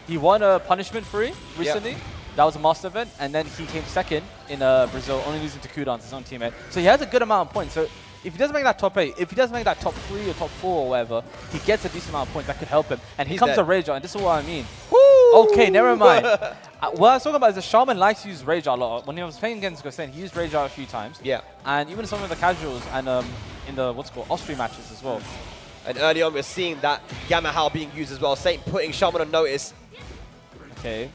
he won a punishment free recently. That was a master event, and then he came second in Brazil, only losing to Kudans, his own teammate. So he has a good amount of points. So if he doesn't make that top 8, if he doesn't make that top 3 or top 4 or whatever, he gets a decent amount of points that could help him. And he comes to Rage Art, and this is what I mean. Woo! Okay, never mind. What I was talking about is the Shaman likes to use Rage Art a lot. When he was playing against Gosen, he used Rage Art a few times. Yeah. And even some of the casuals and in the Austrian matches as well. And early on, we're seeing that Gamma Howl being used as well. Saint putting Shaman on notice. Okay.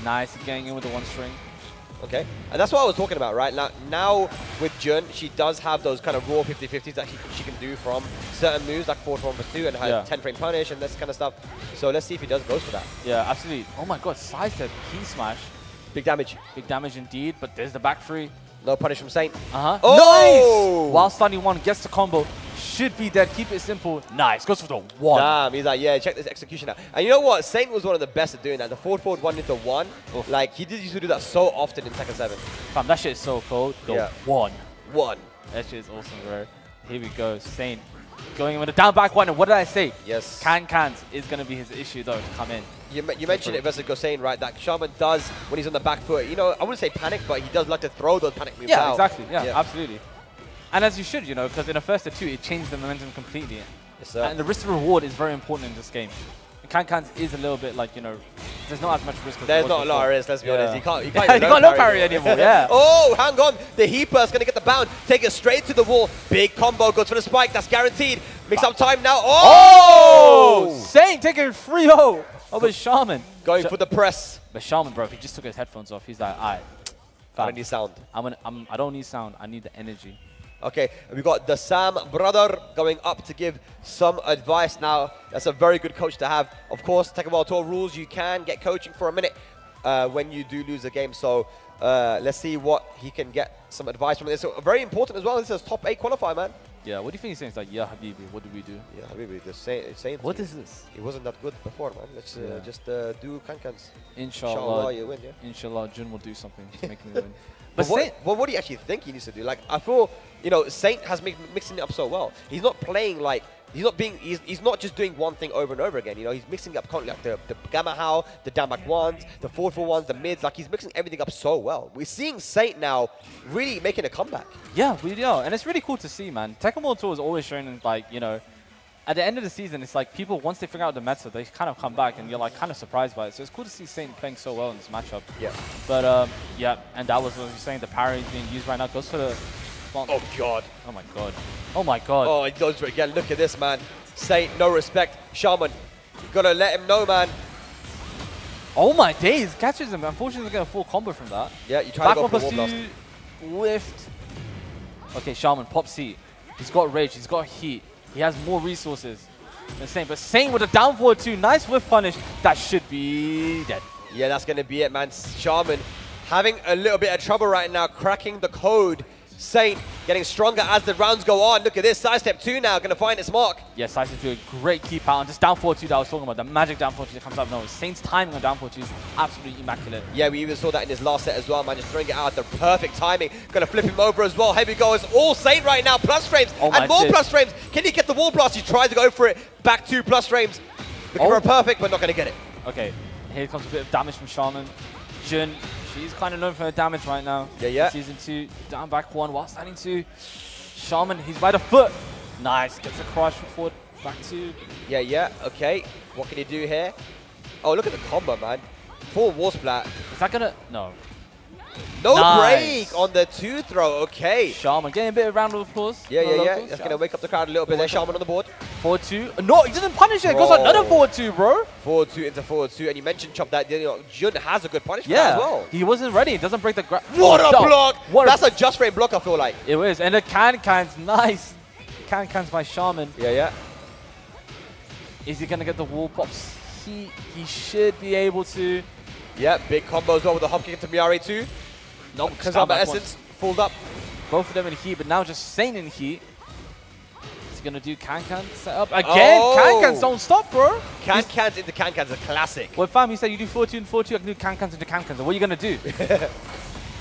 Nice, getting in with the 1 string. Okay, and that's what I was talking about, right? Now with Jun, she does have those kind of raw 50-50s that she can do from certain moves, like 4-1+2 and her 10-frame punish and this kind of stuff. So let's see if he goes for that. Yeah, absolutely. Oh my god, sidestep, key smash. Big damage. Big damage indeed, but there's the back free. No punish from Saint. Oh! Nice! While Stunny 1 gets the combo. should be dead. Keep it simple. Nice. Goes for the 1. Damn, he's like, yeah, check this execution out. And you know what? Saint was one of the best at doing that. The forward 1 into 1. Oof. Like, he used to do that so often in Tekken 7. Fam, that shit is so cold. The Yeah. 1. 1. That shit is awesome, bro. Here we go. Saint going in with a down back 1. And what did I say? Yes. Cans is going to be his issue, though, to come in. You mentioned it versus Gosain, right? That Shaman does, when he's on the back foot, you know, I wouldn't say panic, but he does like to throw those panic moves out. Yeah, exactly. Yeah, absolutely. And as you should, you know, because in the first of 2, it changed the momentum completely. Yes, sir. And the risk to reward is very important in this game. Cans is a little bit like, you know, there's not as much risk. There's not a lot of risk, let's be honest. He can't he can't low parry anymore, yeah. Oh, hang on. The Heaper's going to get the bound. Take it straight to the wall. Big combo. Goes for the spike. That's guaranteed. Mix up time now. Oh! Saint taking 3-0 over Shaman. Going for the press. But Shaman, bro, he just took his headphones off. He's like, all right. I don't need sound. I don't need sound. I need the energy. Okay, we got the Sam brother going up to give some advice now. That's a very good coach to have. Of course, Tekken World Tour rules, you can get coaching for a minute when you do lose a game. So let's see what he can get some advice from this. So very important as well. This is top 8 qualifier, man. Yeah, what do you think he's saying? It's like, yeah, Habibi, what do we do? Yeah, Habibi, just saying. What is this? He wasn't that good before, man. Let's just do Kankans. Inshallah, you win, yeah? Inshallah, Jun will do something to make me win. But what do you actually think he needs to do? Like, I feel, you know, Saint has mixing it up so well. He's not playing like, he's not just doing one thing over and over again. You know, he's mixing up constantly, like the Gamma How, the down back 1s, the forward 1s, the mids. Like, he's mixing everything up so well. We're seeing Saint now really making a comeback. Yeah, we are. And it's really cool to see, man. Tekken World Tour is always showing, like, you know, at the end of the season, it's like people, once they figure out the meta, they kind of come back and you're like kind of surprised by it. So it's cool to see Saint playing so well in this matchup. Yeah. But yeah, and that was what you're saying. The parry is being used right now. Goes for the... Oh, God. Oh, my God. Oh, my God. Oh, he goes for it again. Look at this, man. Saint, no respect. Shaman, you got to let him know, man. Oh, my days. Catches him. Unfortunately, get a full combo from that. Yeah, you try to go for wall blast. Lift. Okay, Shaman, pop C. He's got rage. He's got heat. He has more resources than Saint, but Saint with a down forward 2, nice whiff punish. That should be dead. Yeah, that's going to be it, man. Shaman having a little bit of trouble right now, cracking the code. Saint getting stronger as the rounds go on. Look at this, sidestep 2 now, going to find its mark. Yeah, sidestep 2, a great keep out. And this down forward 2 that I was talking about, the magic down forward 2 that comes out of nowhere. Saint's timing on down forward 2 is absolutely immaculate. Yeah, we even saw that in his last set as well, man. Just throwing it out, the perfect timing. Going to flip him over as well. Here we go, it's all Saint right now, plus frames, and more plus frames. Can he get the wall blast? He tries to go for it, back 2 plus frames. Looking for a perfect, but not going to get it. Okay, here comes a bit of damage from Shaman. Jun, she's kind of known for her damage right now. Yeah. Season 2, down back 1, while standing 2. Shaman, he's by the foot. Nice, gets a crush forward, back 2. Yeah, okay. What can he do here? Oh, look at the combo, man. Full wall splat. Is that gonna... No. No Nice. break on the 2 throw, okay. Shaman getting a bit of round of applause. Yeah. That's going to wake up the crowd a little bit there. Shaman on the board. Forward 2. No, he doesn't punish it. It goes another forward 2, bro. Forward 2 into forward 2. And you mentioned, Chop, that you know, Jun has a good punish for that as well. He wasn't ready. It doesn't break the ground. What a block. That's a just frame block, I feel like. It was. And the Can's nice. Can's by Shaman. Yeah. Is he going to get the wall pops? He should be able to. Yeah, big combo as well with the hop kick into Miari too. Nope. Kazama Essence, fooled up. Both of them in heat, but now just Saint in heat. Is he going to do Can set up again? Oh. Can don't stop, bro. Can-Cans into Can-Cans, a classic. Well, fam, he said you do 4-2 and 4-2, I can do Can-Cans into Can-Cans. What are you going to do?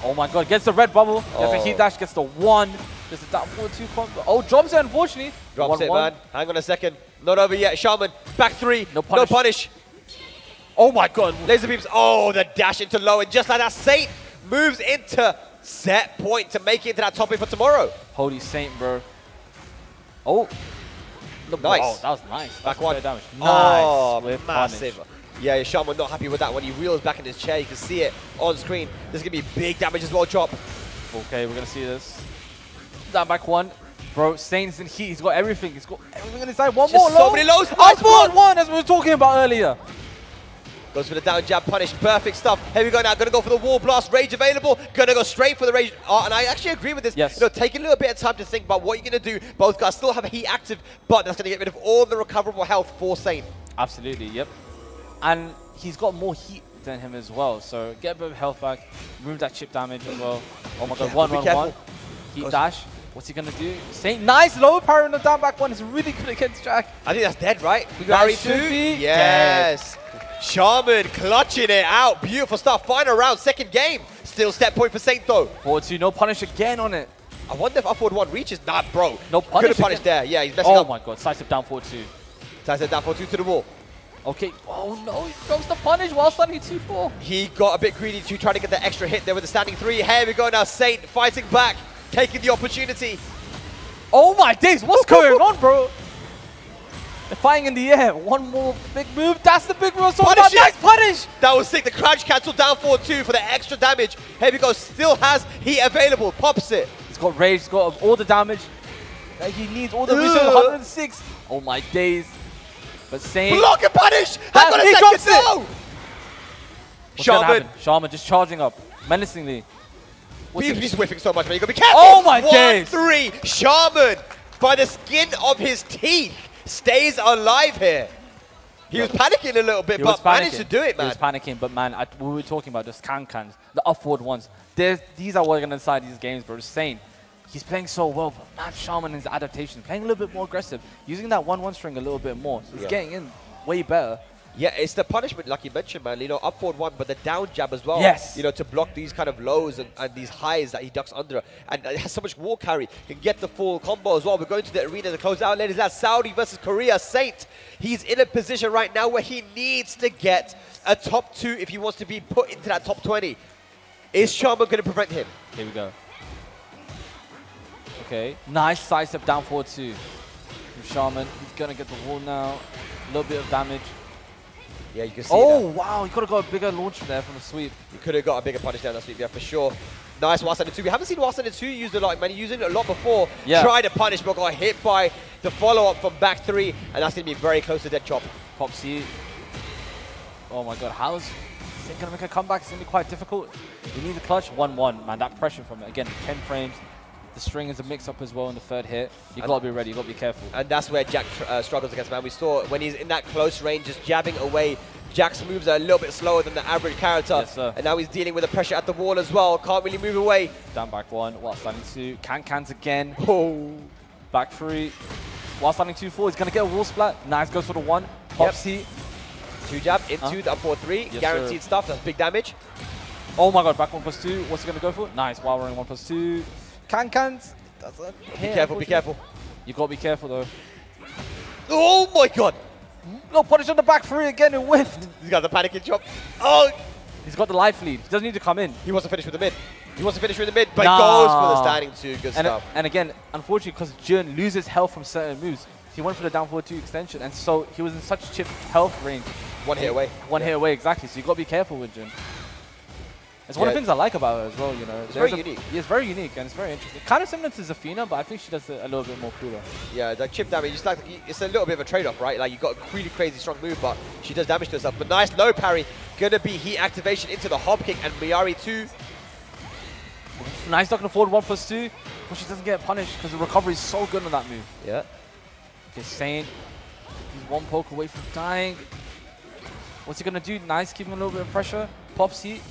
Oh my god, gets the red bubble, gets the heat dash, gets the 1. Gets the down 4-2 combo. Oh, drops it, unfortunately. Drops it, man. Hang on a second. Not over yet. Shaman, back 3. No punish. Oh my god. Laser beams. Oh, the dash into low. And just like that, Saint moves into set point to make it into that top 8 for tomorrow. Holy Saint, bro. Oh. Nice. Oh, that was nice. Back 1. Damage. Oh, nice. massive. Punish. Yeah, Shaman not happy with that. When he reels back in his chair, you can see it on screen. There's going to be big damage as well, Chop. Okay, we're going to see this. Down back 1. Bro, Saint's in heat. He's got everything. He's got everything on his side. One more so low. many lows. I spawned 1, as we were talking about earlier. Goes for the down jab punish. Perfect stuff. Here we go now. Going to go for the wall blast. Rage available. Going to go straight for the rage. And I actually agree with this. Yes. You know, taking a little bit of time to think about what you're going to do. Both guys still have heat active, but that's going to get rid of all the recoverable health for Saint. Absolutely, yep. And he's got more heat than him as well. So get a bit of health back. Remove that chip damage as well. Oh my god, 1. Heat dash. What's he gonna do? Saint, nice low parry on the down back one. Is really good against Jack. I think that's dead, right? That Barry should 2? be Yes. Shaman clutching it out. Beautiful stuff. Final round, second game. Still step point for Saint though. Forward 2, no punish again on it. I wonder if upward 1 reaches. Nah, bro. No Could punish have punished again. there. Yeah, he's messing Oh up. my god, side step down forward 2. Side step down for 2 to the wall. Okay, oh no, he throws the punish while standing 2-4. He got a bit greedy to try to get the extra hit there with the standing 3. Here we go now. Saint fighting back, taking the opportunity. Oh my days, what's going on, bro? They're fighting in the air. One more big move. That's the big move. Punish it. Nice punish. That was sick. The crouch cancel down forward 2 for the extra damage. Here we go. Still has heat available. Pops it. He's got rage. He's got all the damage that he needs. All the resources. 106. Oh my days. But Saint. Block and punish. Hang on a he second. drops it. No. What's gonna Shaman. happen? Shaman just charging up menacingly. He's whiffing so much, man. You gotta be careful. Oh my days. 1-3. Shaman, by the skin of his teeth, stays alive here. He was panicking a little bit, but managed to do it, man. He was panicking, but man, we were talking about those can-cans, the upward ones. These are what are going to decide these games, bro. Saying he's playing so well, but man, Shaman in his adaptation, playing a little bit more aggressive, using that 1-1 string a little bit more. He's getting in way better. Yeah, it's the punishment, like you mentioned, man. You know, upward 1, but the down jab as well. Yes. You know, to block these kind of lows and these highs that he ducks under. And it has so much wall carry. Can get the full combo as well. We're going to the arena to close out, ladies. That's Saudi versus Korea. Saint, he's in a position right now where he needs to get a top 2 if he wants to be put into that top 20. Is Shaman going to prevent him? Here we go. Okay, nice side step down forward 2 from Shaman. He's going to get the wall now. A little bit of damage. Yeah, you can see Oh, that. wow. He could have got a bigger launch there from the sweep. He could have got a bigger punish down that sweep, yeah, for sure. Nice Wasana 2. We haven't seen Wasana 2 used a lot, man. He's using it a lot before. Yeah. Tried to punish, but got hit by the follow-up from back 3, and that's going to be very close to dead chop. Popsy. Oh my god, how's Saint going to make a comeback? It's going to be quite difficult. We need the clutch. 1-1, man. That pressure from it. Again, 10 frames. The string is a mix-up as well in the third hit. You got to be ready. You got to be careful. And that's where Jack struggles against, man. We saw when he's in that close range, just jabbing away. Jack's moves are a little bit slower than the average character. Yes, sir. And now he's dealing with the pressure at the wall as well. Can't really move away. Down back 1. While standing 2. Can-cans again. Oh. Back 3. While standing 2-4. He's going to get a wall splat. Nice. Goes for the 1. Popsy. 2 jab into the up 4-3. Yes, Guaranteed sir. stuff. That's big damage. Oh my god. Back 1+2. What's he going to go for? Nice. While running 1+2. Can-cans. Be careful, be careful. You got to be careful though. Oh my god. No punish on the back 3 again and whiffed. He's got the panicking chop. Oh. He's got the life lead. He doesn't need to come in. He wants to finish with the mid. He wants to finish with the mid, but Nah. he goes for the standing 2. Good And, stuff. and again, unfortunately, because Jun loses health from certain moves, he went for the down forward 2 extension, and so he was in such chip health range. 1 hit away. One hit away, exactly. So you got to be careful with Jun. It's one of the things I like about her as well, you know. It's very unique. Yeah, it's very unique and it's very interesting. Kind of similar to Zafina, but I think she does it a little bit more cooler. Yeah, the chip damage, it's a little bit of a trade-off, right? Like, you've got a really crazy strong move, but she does damage to herself. But nice low parry. Gonna be heat activation into the hop kick, and Miyari 2. Nice ducking forward 1+2, but she doesn't get punished because the recovery is so good on that move. Yeah. Okay, Saint, he's 1 poke away from dying. What's he gonna do? Nice, keeping a little bit of pressure. Pops heat.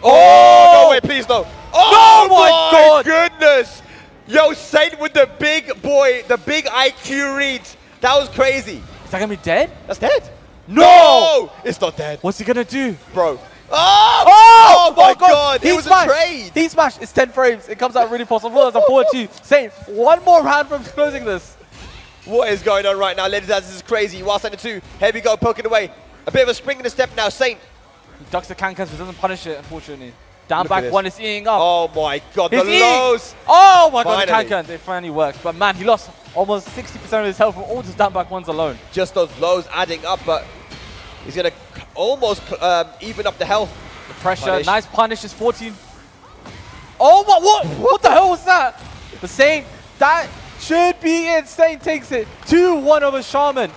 Oh! No, wait, please, no. Oh, my God. Goodness! Yo, Saint with the big boy, the big IQ reads. That was crazy. Is that gonna be dead? That's dead. No! It's not dead. What's he gonna do? Bro. Oh my God. It was smashed. a trade. He smashed. It's 10 frames. It comes out really possible as a 4-2. Saint, 1 more round from closing this. What is going on right now, ladies and gentlemen? This is crazy. While Saint 2, here we go, poking away. A bit of a spring in the step now, Saint. He ducks the can-cans, but doesn't punish it, unfortunately. Down Look at back this. 1 is eating up. Oh my God, He's the eating. lows. Oh my God, the Finally. can-cans, it finally works. But man, he lost almost 60% of his health from all just down back 1s alone. Just those lows adding up, but he's going to almost even up the health. The pressure, Punish. nice punish is 14. Oh my, what the hell was that? The Saint, that should be it. Saint takes it. 2-1 over Shaman.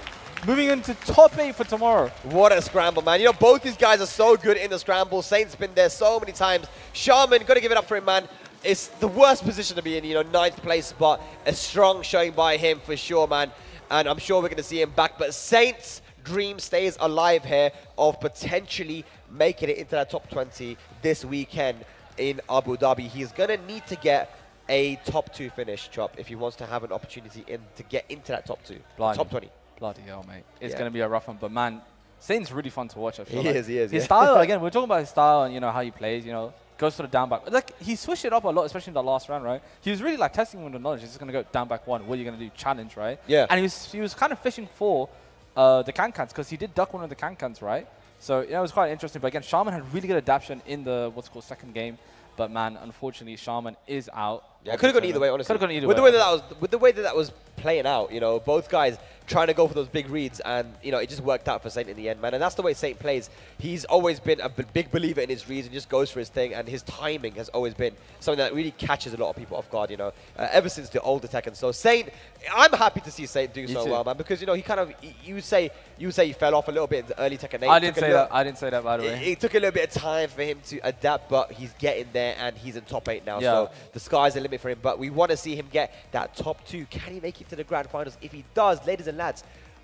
Moving into top 8 for tomorrow. What a scramble, man. You know, both these guys are so good in the scramble. Saint's been there so many times. Shaman, got to give it up for him, man. It's the worst position to be in, you know, 9th place, but a strong showing by him for sure, man. And I'm sure we're going to see him back. But Saint's dream stays alive here of potentially making it into that top 20 this weekend in Abu Dhabi. He's going to need to get a top 2 finish, Chop, if he wants to have an opportunity to get into that top 2, top 20. Bloody hell, mate. It's Yeah. going to be a rough one. But, man, Saint's really fun to watch, I feel He like. is, he is. His yeah. style, again, we're talking about his style and, you know, how he plays, you know, goes for the down back. Like, he switched it up a lot, especially in the last round, right? He was really, like, testing with the knowledge. He's just going to go down back 1. What are you going to do? Challenge, right? Yeah. And he was kind of fishing for the can-cans because he did duck one of the can-cans, right? So, yeah, it was quite interesting. But, again, Shaman had really good adaptation in the, what's called, second game. But, man, unfortunately, Shaman is out. Yeah, it could have gone either way, honestly. Could have gone either with way. With the way that was playing out, you know, both guys trying to go for those big reads, and you know, it just worked out for Saint in the end, man. And that's the way Saint plays. He's always been a big believer in his reads and just goes for his thing. And his timing has always been something that really catches a lot of people off guard, you know, ever since the older Tekken. So Saint, I'm happy to see Saint doing so well, man, because you know he kind of you would say he fell off a little bit in the early Tekken 8. I didn't say that. I didn't say that, by the way. It took a little bit of time for him to adapt, but he's getting there, and he's in top 8 now. Yeah. So the sky's the limit for him. But we want to see him get that top 2. Can he make it to the grand finals? If he does, ladies and lads,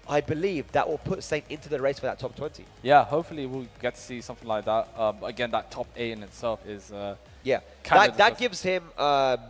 I believe that will put Saint into the race for that top 20. Yeah, hopefully we'll get to see something like that. Again, that top 8 in itself is yeah. That gives him a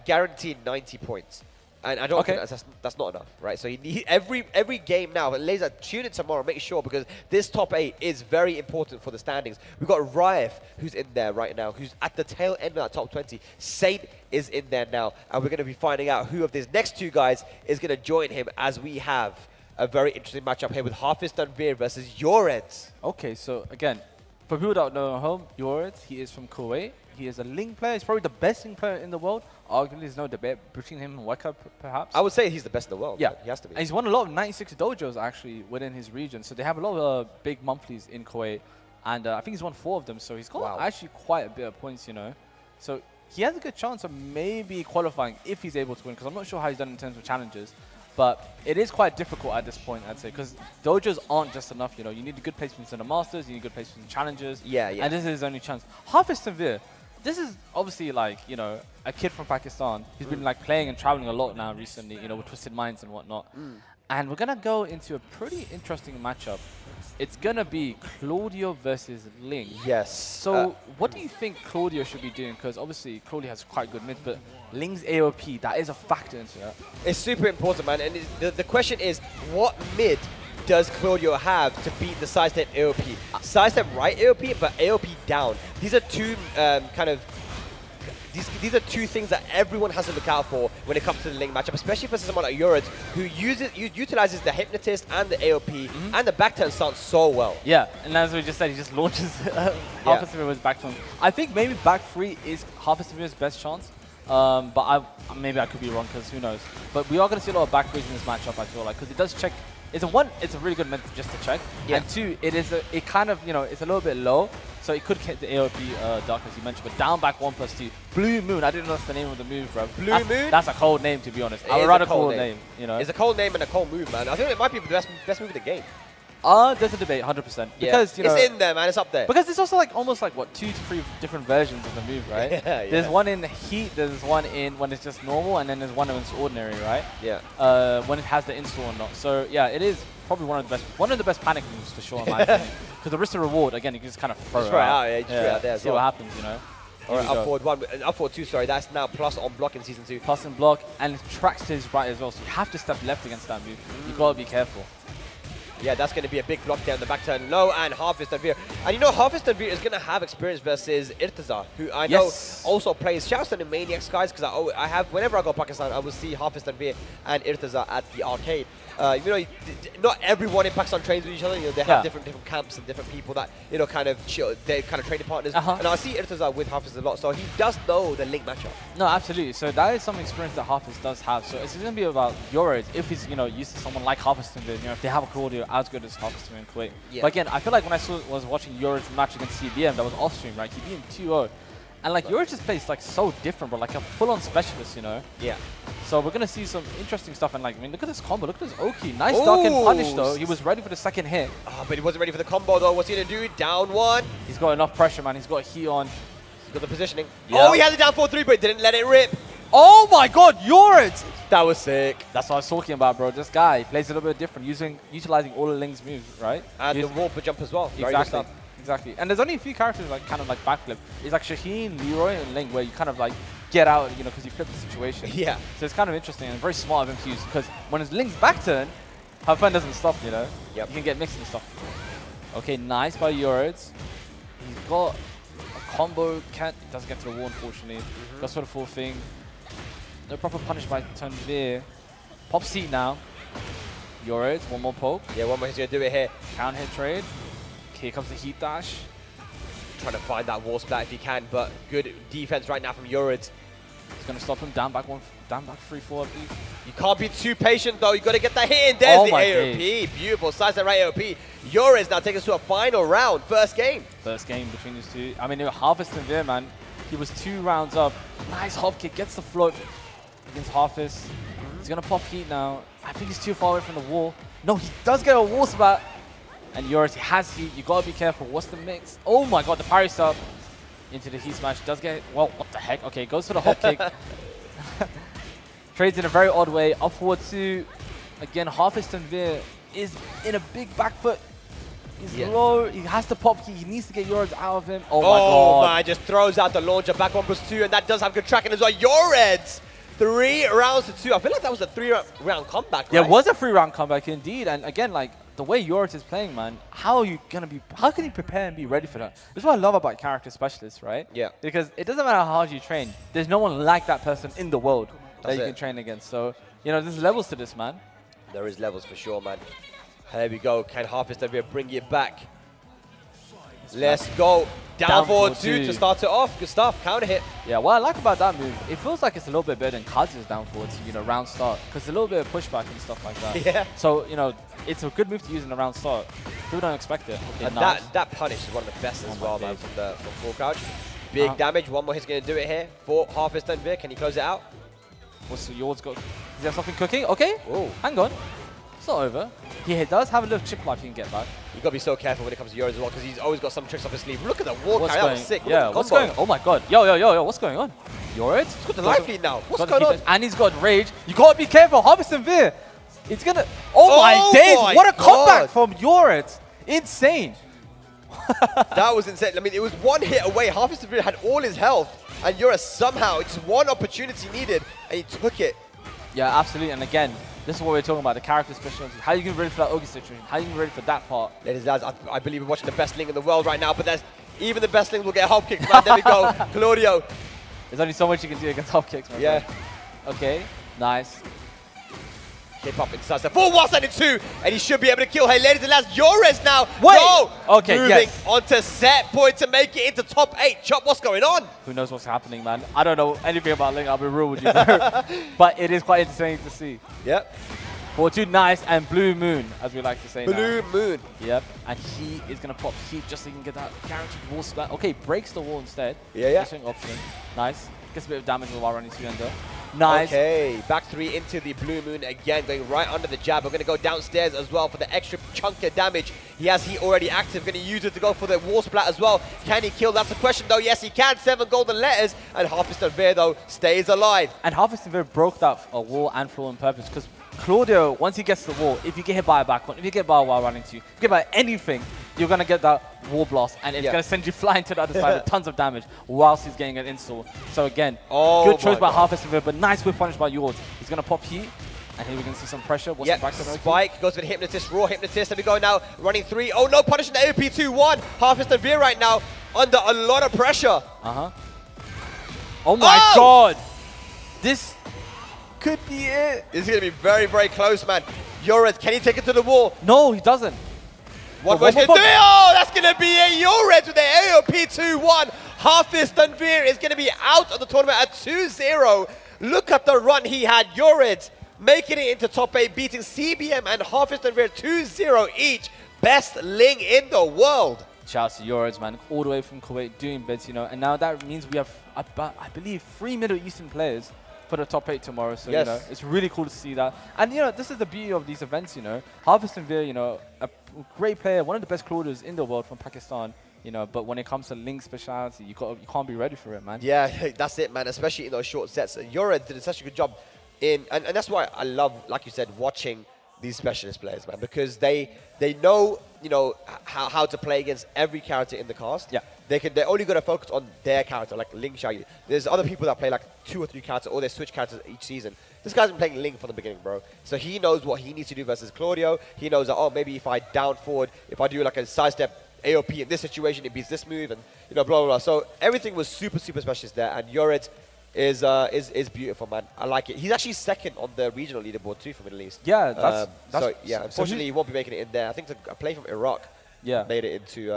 guaranteed 90 points. And I don't think that's not enough, right? So you need every game now. Laser, tune in tomorrow, make sure, because this top 8 is very important for the standings. We've got Rife, who's in there right now, who's at the tail end of that top 20. Saint is in there now, and we're going to be finding out who of these next 2 guys is going to join him, as we have a very interesting matchup here with Hafiz Tanvir versus Yoreds. Okay, so again, for people that don't know at home, Yoreds, he is from Kuwait. He is a Ling player. He's probably the best Ling player in the world. Arguably, there's no debate between him and Weka, perhaps. I would say he's the best in the world. Yeah. He has to be. And he's won a lot of 96 dojos, actually, within his region. So they have a lot of big monthlies in Kuwait. And I think he's won 4 of them. So he's got actually quite a bit of points, you know. So he has a good chance of maybe qualifying if he's able to win, because I'm not sure how he's done in terms of challenges. But it is quite difficult at this point, I'd say, because dojos aren't just enough, you know. You need good placements in the Masters, you need good placements in challenges. Yeah, yeah. And this is his only chance. Hafiz Tanvir, this is obviously like, you know, a kid from Pakistan. He's been like playing and traveling a lot now recently, you know, with Twisted Minds and whatnot. And we're going to go into a pretty interesting matchup. It's going to be Claudio versus Ling. Yes. So what do you think Claudio should be doing? Because obviously Claudio has quite good mid, but Ling's AOP, that is a factor into that. It's super important, man. And the question is, what mid does Claudio have to beat the sidestep AOP? Sidestep right AOP, but AOP down. These are two these are 2 things that everyone has to look out for when it comes to the Ling matchup, especially for someone like Yoreds, who utilizes the Hypnotist and the AOP and the back turn stance so well. Yeah, and as we just said, he just launches Hafiz Tanvir with back turn. I think maybe back 3 is Hafiz Tanvir's best chance. But maybe I could be wrong, because who knows. But we are going to see a lot of back 3s in this matchup, I feel like, because it does check. It's a really good method just to check. Yeah. And 2, it kind of, you know, it's a little bit low, so it could hit the AOP Dark, as you mentioned. But down back 1+2, Blue Moon. I didn't know that's the name of the move, bro. Blue Moon? That's a cold name, to be honest. It I would is rather a cold cool name. name, you know. It's a cold name and a cold move, man. I think it might be the best move in the game. There's a debate, 100%. Yeah. Because, you know, it's in there, man. It's up there. because there's also like almost like what 2 to 3 different versions of the move, right? Yeah, yeah. There's one in heat, there's one in when it's just normal, and then there's one when it's ordinary, right? Yeah. When it has the install or not. So yeah, it is probably one of the best panic moves for sure, in my opinion. Because the risk to reward, again, you can just kind of throw it out. Yeah, just throw it out there as see well. what happens, you know. All right, up forward 1, up forward 2. Sorry, that's now plus on block in season 2. Plus and block, and it tracks to his right as well. So you have to step left against that move. You gotta be careful. Yeah, that's going to be a big block there on the back turn low, and Hafiz Tanvir. And you know, Hafiz Tanvir is going to have experience versus Irtaza, who I know also plays. Shouts to the Maniacs guys, because I have, whenever I go to Pakistan, I will see Hafiz Tanvir and Irtaza at the arcade. You know, not everyone in Pakistan trains with each other. You know, they have different camps and different people that, you know, kind of chill. They're kind of training partners. And I see Irtaza with Hafiz a lot, so he does know the Link matchup. No, absolutely. So that is some experience that Hafiz does have. So it's going to be about Yoreds if he's, you know, used to someone like Hafiz Tanvir. You know, if they have a Claudio as good as Hafiz Tanvir in Kuwait. Yeah. But again, I feel like when I was watching Yoreds match against CBM, that was off stream, right? He beat him 2-0. And like Yoreds just plays like so different, but like a full-on specialist, you know. Yeah. So we're gonna see some interesting stuff, and like, I mean, look at this combo, look at this Oki. Nice duck and punish though. He was ready for the second hit. But he wasn't ready for the combo though. What's he gonna do? Down 1. He's got enough pressure, man. He's got heat on. He's got the positioning. Yeah. Oh, he had the down 4-3, but didn't let it rip. Oh my God, Yoreds! That was sick. That's what I was talking about, bro. This guy plays a little bit different, utilizing all of Ling's moves, right? And the wall jump as well. Very good Exactly. stuff. Exactly. And there's only a few characters like kind of like backflip. It's like Shaheen, Leroy, and Ling, where you kind of like get out, you know, because you flipped the situation. Yeah. So it's kind of interesting and very smart of him to use, because when it's Link's back turn, her fun doesn't stop, you know? Yep. You can get mixed and stuff. Okay, nice by Yorids. He's got a combo, doesn't get to the wall, unfortunately. Goes for the full thing. No proper punish by Tanvir. Pop seat now. Yorids, one more poke. Yeah, one more, he's going to do it here. Counter hit trade. Here comes the heat dash. Trying to find that wall splat if he can, but good defense right now from Yorids. He's going to stop him. Down back 3-4, I believe. You can't be too patient though. You got to get that hit in. There's the AOP. Days. Beautiful. Size that right AOP. Yorids now takes us to a final round. First game. First game between these two. I mean, Harvest and Veer, man. He was 2 rounds up. Nice hop kick. Gets the float against Harvest. He's going to pop heat now. I think he's too far away from the wall. No, he does get a wall splat. And Yorids, he has heat. You got to be careful. What's the mix? Oh my god, the parry stop into the heat smash. Does get, well, what the heck? Okay, goes for the hop kick. Trades in a very odd way. Up forward 2. Again, Harvest and Veer is in a big back foot. He's low. He has to pop key. He needs to get Yorids out of him. Oh my god. Man, just throws out the launcher. Back 1+2, and that does have good tracking as well. Yorids, 3 rounds to 2. I feel like that was a 3-round comeback, right? Yeah, it was a 3-round comeback indeed. And again, like, the way Yorids is playing, man, how can you prepare and be ready for that? This is what I love about character specialists, right? Yeah. Because it doesn't matter how hard you train. There's no one like that person in the world that you can train against. So, you know, there's levels to this, man. There is levels for sure, man. There we go. Can Harvest over here bring it back? Let's go. Down forward 2 to start it off. Good stuff. Counter hit. Yeah, what I like about that move, it feels like it's a little bit better than Kazu's down forward, you know, round start. Because a little bit of pushback and stuff like that. Yeah. So, you know, it's a good move to use in the round start. People don't expect it. And that punish is one of the best as well, man, from full crouch. Big damage. One more hit's going to do it here for Harvest and Veer. Can he close it out? What's yours got? Is there something cooking? Okay. Ooh. Hang on. It's not over. He does have a little chip life you can get back. You got to be so careful when it comes to Yorids as well, because he's always got some tricks up his sleeve. Look at the wall carry. That was sick. Yeah, what's going on? Oh my god. Yo, what's going on? Yorids? He's got the life lead now. What's going on? And he's got rage. You got to be careful. Harvest and Veer. It's going to... Oh my days. What a comeback from Yorids. Insane. That was insane. I mean, it was one hit away. Harvest and Veer had all his health, and Yorids somehow, it's just one opportunity needed, and he took it. Yeah, absolutely. And again, this is what we're talking about, the character specialty. How are you going to be ready for that Ogi situation? How are you going to be ready for that part? Ladies and lads, I believe we're watching the best Link in the world right now, but there's even the best Link will get hop kicks, man. There we go. Claudio. There's only so much you can do against hop kicks, man. Yeah. Okay, nice. Hip hop inside the full 172, and he should be able to kill. Hey, ladies and lads, Yorids now. Wait. Go. Okay, moving onto set point to make it into top 8. Chop, what's going on? Who knows what's happening, man? I don't know anything about Link, I'll be real with you. But it is quite entertaining to see. Yep. Fortune nice and Blue Moon, as we like to say Blue now. Moon. Yep. And he is going to pop heat just so he can get that guaranteed wall splat. Okay, breaks the wall instead. Yeah. Option. Nice. Gets a bit of damage while running 2 under. Nice. Okay, back 3 into the Blue Moon again, going right under the jab. We're going to go downstairs as well for the extra chunk of damage. He has heat already active, going to use it to go for the wall splat as well. Can he kill? That's the question though. Yes, he can. 7 golden letters, and Harvest and Veer though stays alive. And Harvest and Veer broke that wall and floor on purpose, because Claudio, once he gets to the wall, if you get hit by a back one, if you get by while running to you, if you get by anything, you're going to get that wall blast, and it's going to send you flying to the other side with tons of damage whilst he's getting an install. So again, good choice by Harvest and Veer, but nice whip punish by yours. He's going to pop heat, and here we're going to see some pressure. What's the back Spike goes with the Hypnotist, raw Hypnotist. There we go now, running 3. Oh no, punishing the AOP 2-1. Harvest and Veer right now under a lot of pressure. Oh my god. This could be it. This is going to be very, very close, man. Yorids, can he take it to the wall? No, he doesn't. One more. Oh, that's going to be a Yorids with the AOP 2-1. Harvest and Veer is going to be out of the tournament at 2-0. Look at the run he had. Yorids making it into top 8, beating CBM and Harvest and Veer 2-0 each. Best Ling in the world. Shout out to Yorids, man, all the way from Kuwait doing bits, you know. And now that means we have, I believe, 3 Middle Eastern players for the top 8 tomorrow. So, you know, it's really cool to see that. And, you know, this is the beauty of these events, you know. Harvest and Veer, you know, a great player, one of the best Claudios in the world from Pakistan, you know. But when it comes to Link speciality, you can't be ready for it, man. Yeah, that's it, man, especially in those short sets. Yorids did such a good job and that's why I love, like you said, watching these specialist players, man, because they know, you know, how to play against every character in the cast. Yeah. they're only going to focus on their character, like Ling Xiaoyu. There's other people that play like 2 or 3 characters, or they switch characters each season. This guy's been playing Ling from the beginning, bro. So he knows what he needs to do versus Claudio. He knows that, oh, maybe if I down forward, if I do like a sidestep AOP in this situation, it beats this move, and blah blah blah. So everything was super specialist there, and Yorid is beautiful, man. I like it. He's actually second on the regional leaderboard too for Middle East. Yeah, that's so yeah. Unfortunately, he won't be making it in there. I think a play from Iraq made it into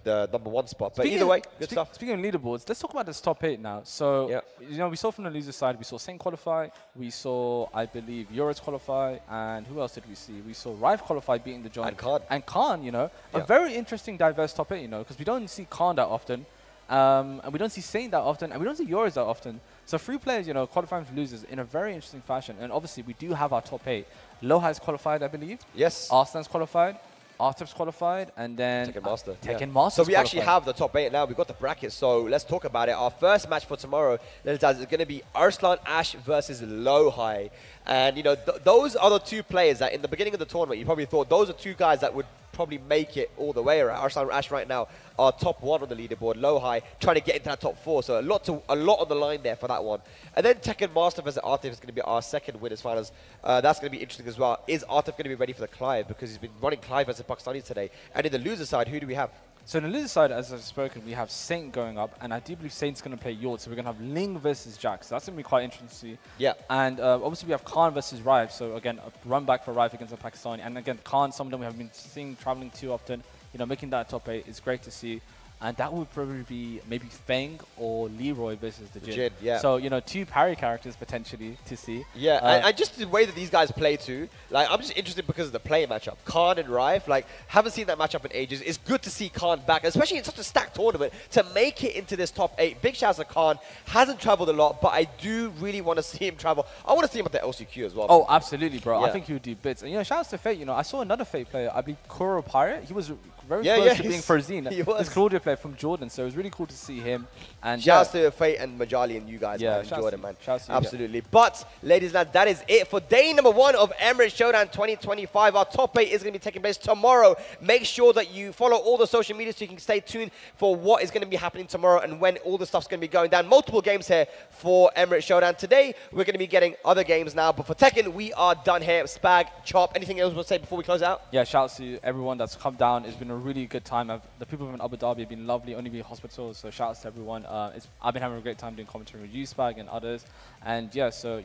the #1 spot. But either way, good stuff. Speaking of leaderboards, let's talk about this top 8 now. So we saw from the loser side, we saw Saint qualify, we saw, I believe, Euros qualify, and who else did we see? We saw Rive qualify, beating the John. And Khan, a very interesting, diverse top 8, because we don't see Khan that often. And we don't see Saint that often, and we don't see Yours that often. So 3 players, qualifying for losers in a very interesting fashion. And obviously, we do have our top 8. Loha's qualified, I believe. Yes. Arsenal's qualified. Arthur's qualified, and then Tekken Master. Tekken Master. So we actually have the top 8 now. We've got the bracket, so let's talk about it. Our first match for tomorrow, is going to be Arslan Ash versus Lohai. And, those are the 2 players that in the beginning of the tournament, you probably thought those are 2 guys that would probably make it all the way around. Arslan Ash right now are top 1 on the leaderboard. Lohai trying to get into that top 4, so a lot on the line there for that one. And then Tekken Master versus Artif is going to be our second winners finals. That's going to be interesting as well. Is Artif going to be ready for the Clive, because he's been running Clive versus Pakistanis today? And in the loser side, who do we have? So in the loser side, as I've spoken, we have Saint going up, and I do believe Saint's going to play Yord, so we're going to have Ling versus Jack, so that's going to be quite interesting to see. Yeah. And obviously we have Khan versus Rive, so again, a run back for Rive against the Pakistani, and again, Khan, some of them we have been seeing traveling too often, making that top 8 is great to see. And that would probably be maybe Feng or Leroy versus the Jin. Yeah. So, 2 parry characters potentially to see. Yeah, and just the way that these guys play too, I'm just interested because of the play matchup. Khan and Rive, haven't seen that matchup in ages. It's good to see Khan back, especially in such a stacked tournament, to make it into this top 8. Big shouts to Khan. Hasn't traveled a lot, but I do really want to see him travel. I want to see him at the LCQ as well. Oh, absolutely, bro. Yeah. I think he would do bits. And, shouts to Fate. I saw another Fate player, I believe Kuro Pirate. He was very close to being Farzine. He was. This Claudio player from Jordan, so it was really cool to see him. And shouts to Fate and Majali and you guys, man, Jordan, man. Shouts to you, absolutely. But, ladies and gentlemen, that is it for day #1 of Emirates Showdown 2025. Our top 8 is going to be taking place tomorrow. Make sure that you follow all the social media so you can stay tuned for what is going to be happening tomorrow and when all the stuff's going to be going down. Multiple games here for Emirates Showdown. Today, we're going to be getting other games now. But for Tekken, we are done here. Spag, Chop, anything else you want to say before we close out? Yeah, shouts to everyone that's come down. It's been a really good time. The people from Abu Dhabi have been lovely, only be hospitals, so shouts to everyone. I've been having a great time doing commentary with you, Spag, and others. And yeah, so,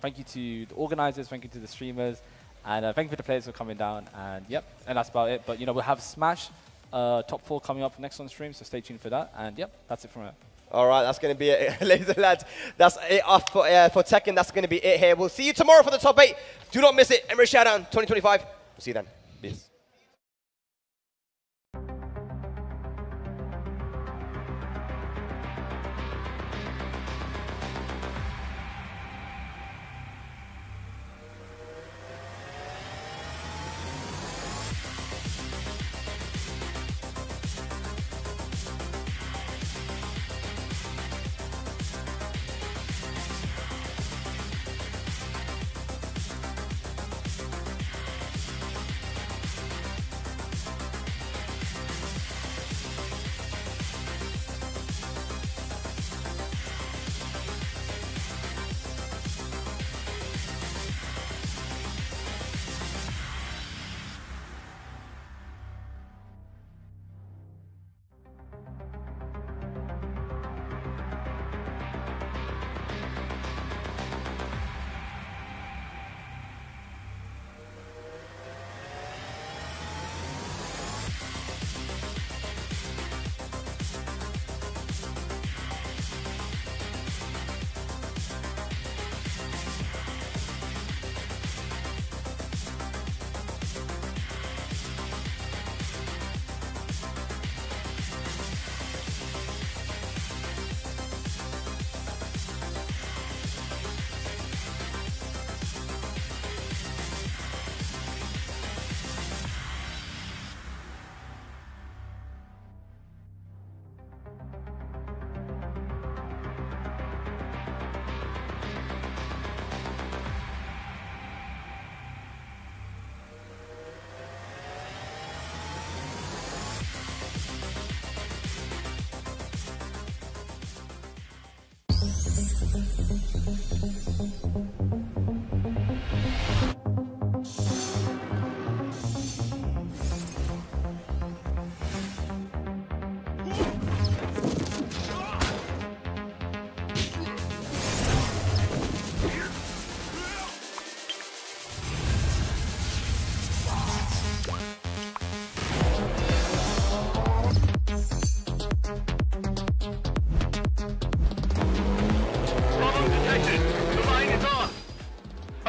thank you to the organizers, thank you to the streamers, and thank you for the players for coming down. And yep, and that's about it. But, we'll have Smash top 4 coming up next on stream, so stay tuned for that. And yep, that's it from it. All right, that's going to be it, ladies and lads. That's it for Tekken. That's going to be it here. We'll see you tomorrow for the top 8. Do not miss it. Emirates Showdown 2025. We'll see you then. Peace.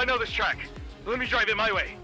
I know this track. Let me drive it my way.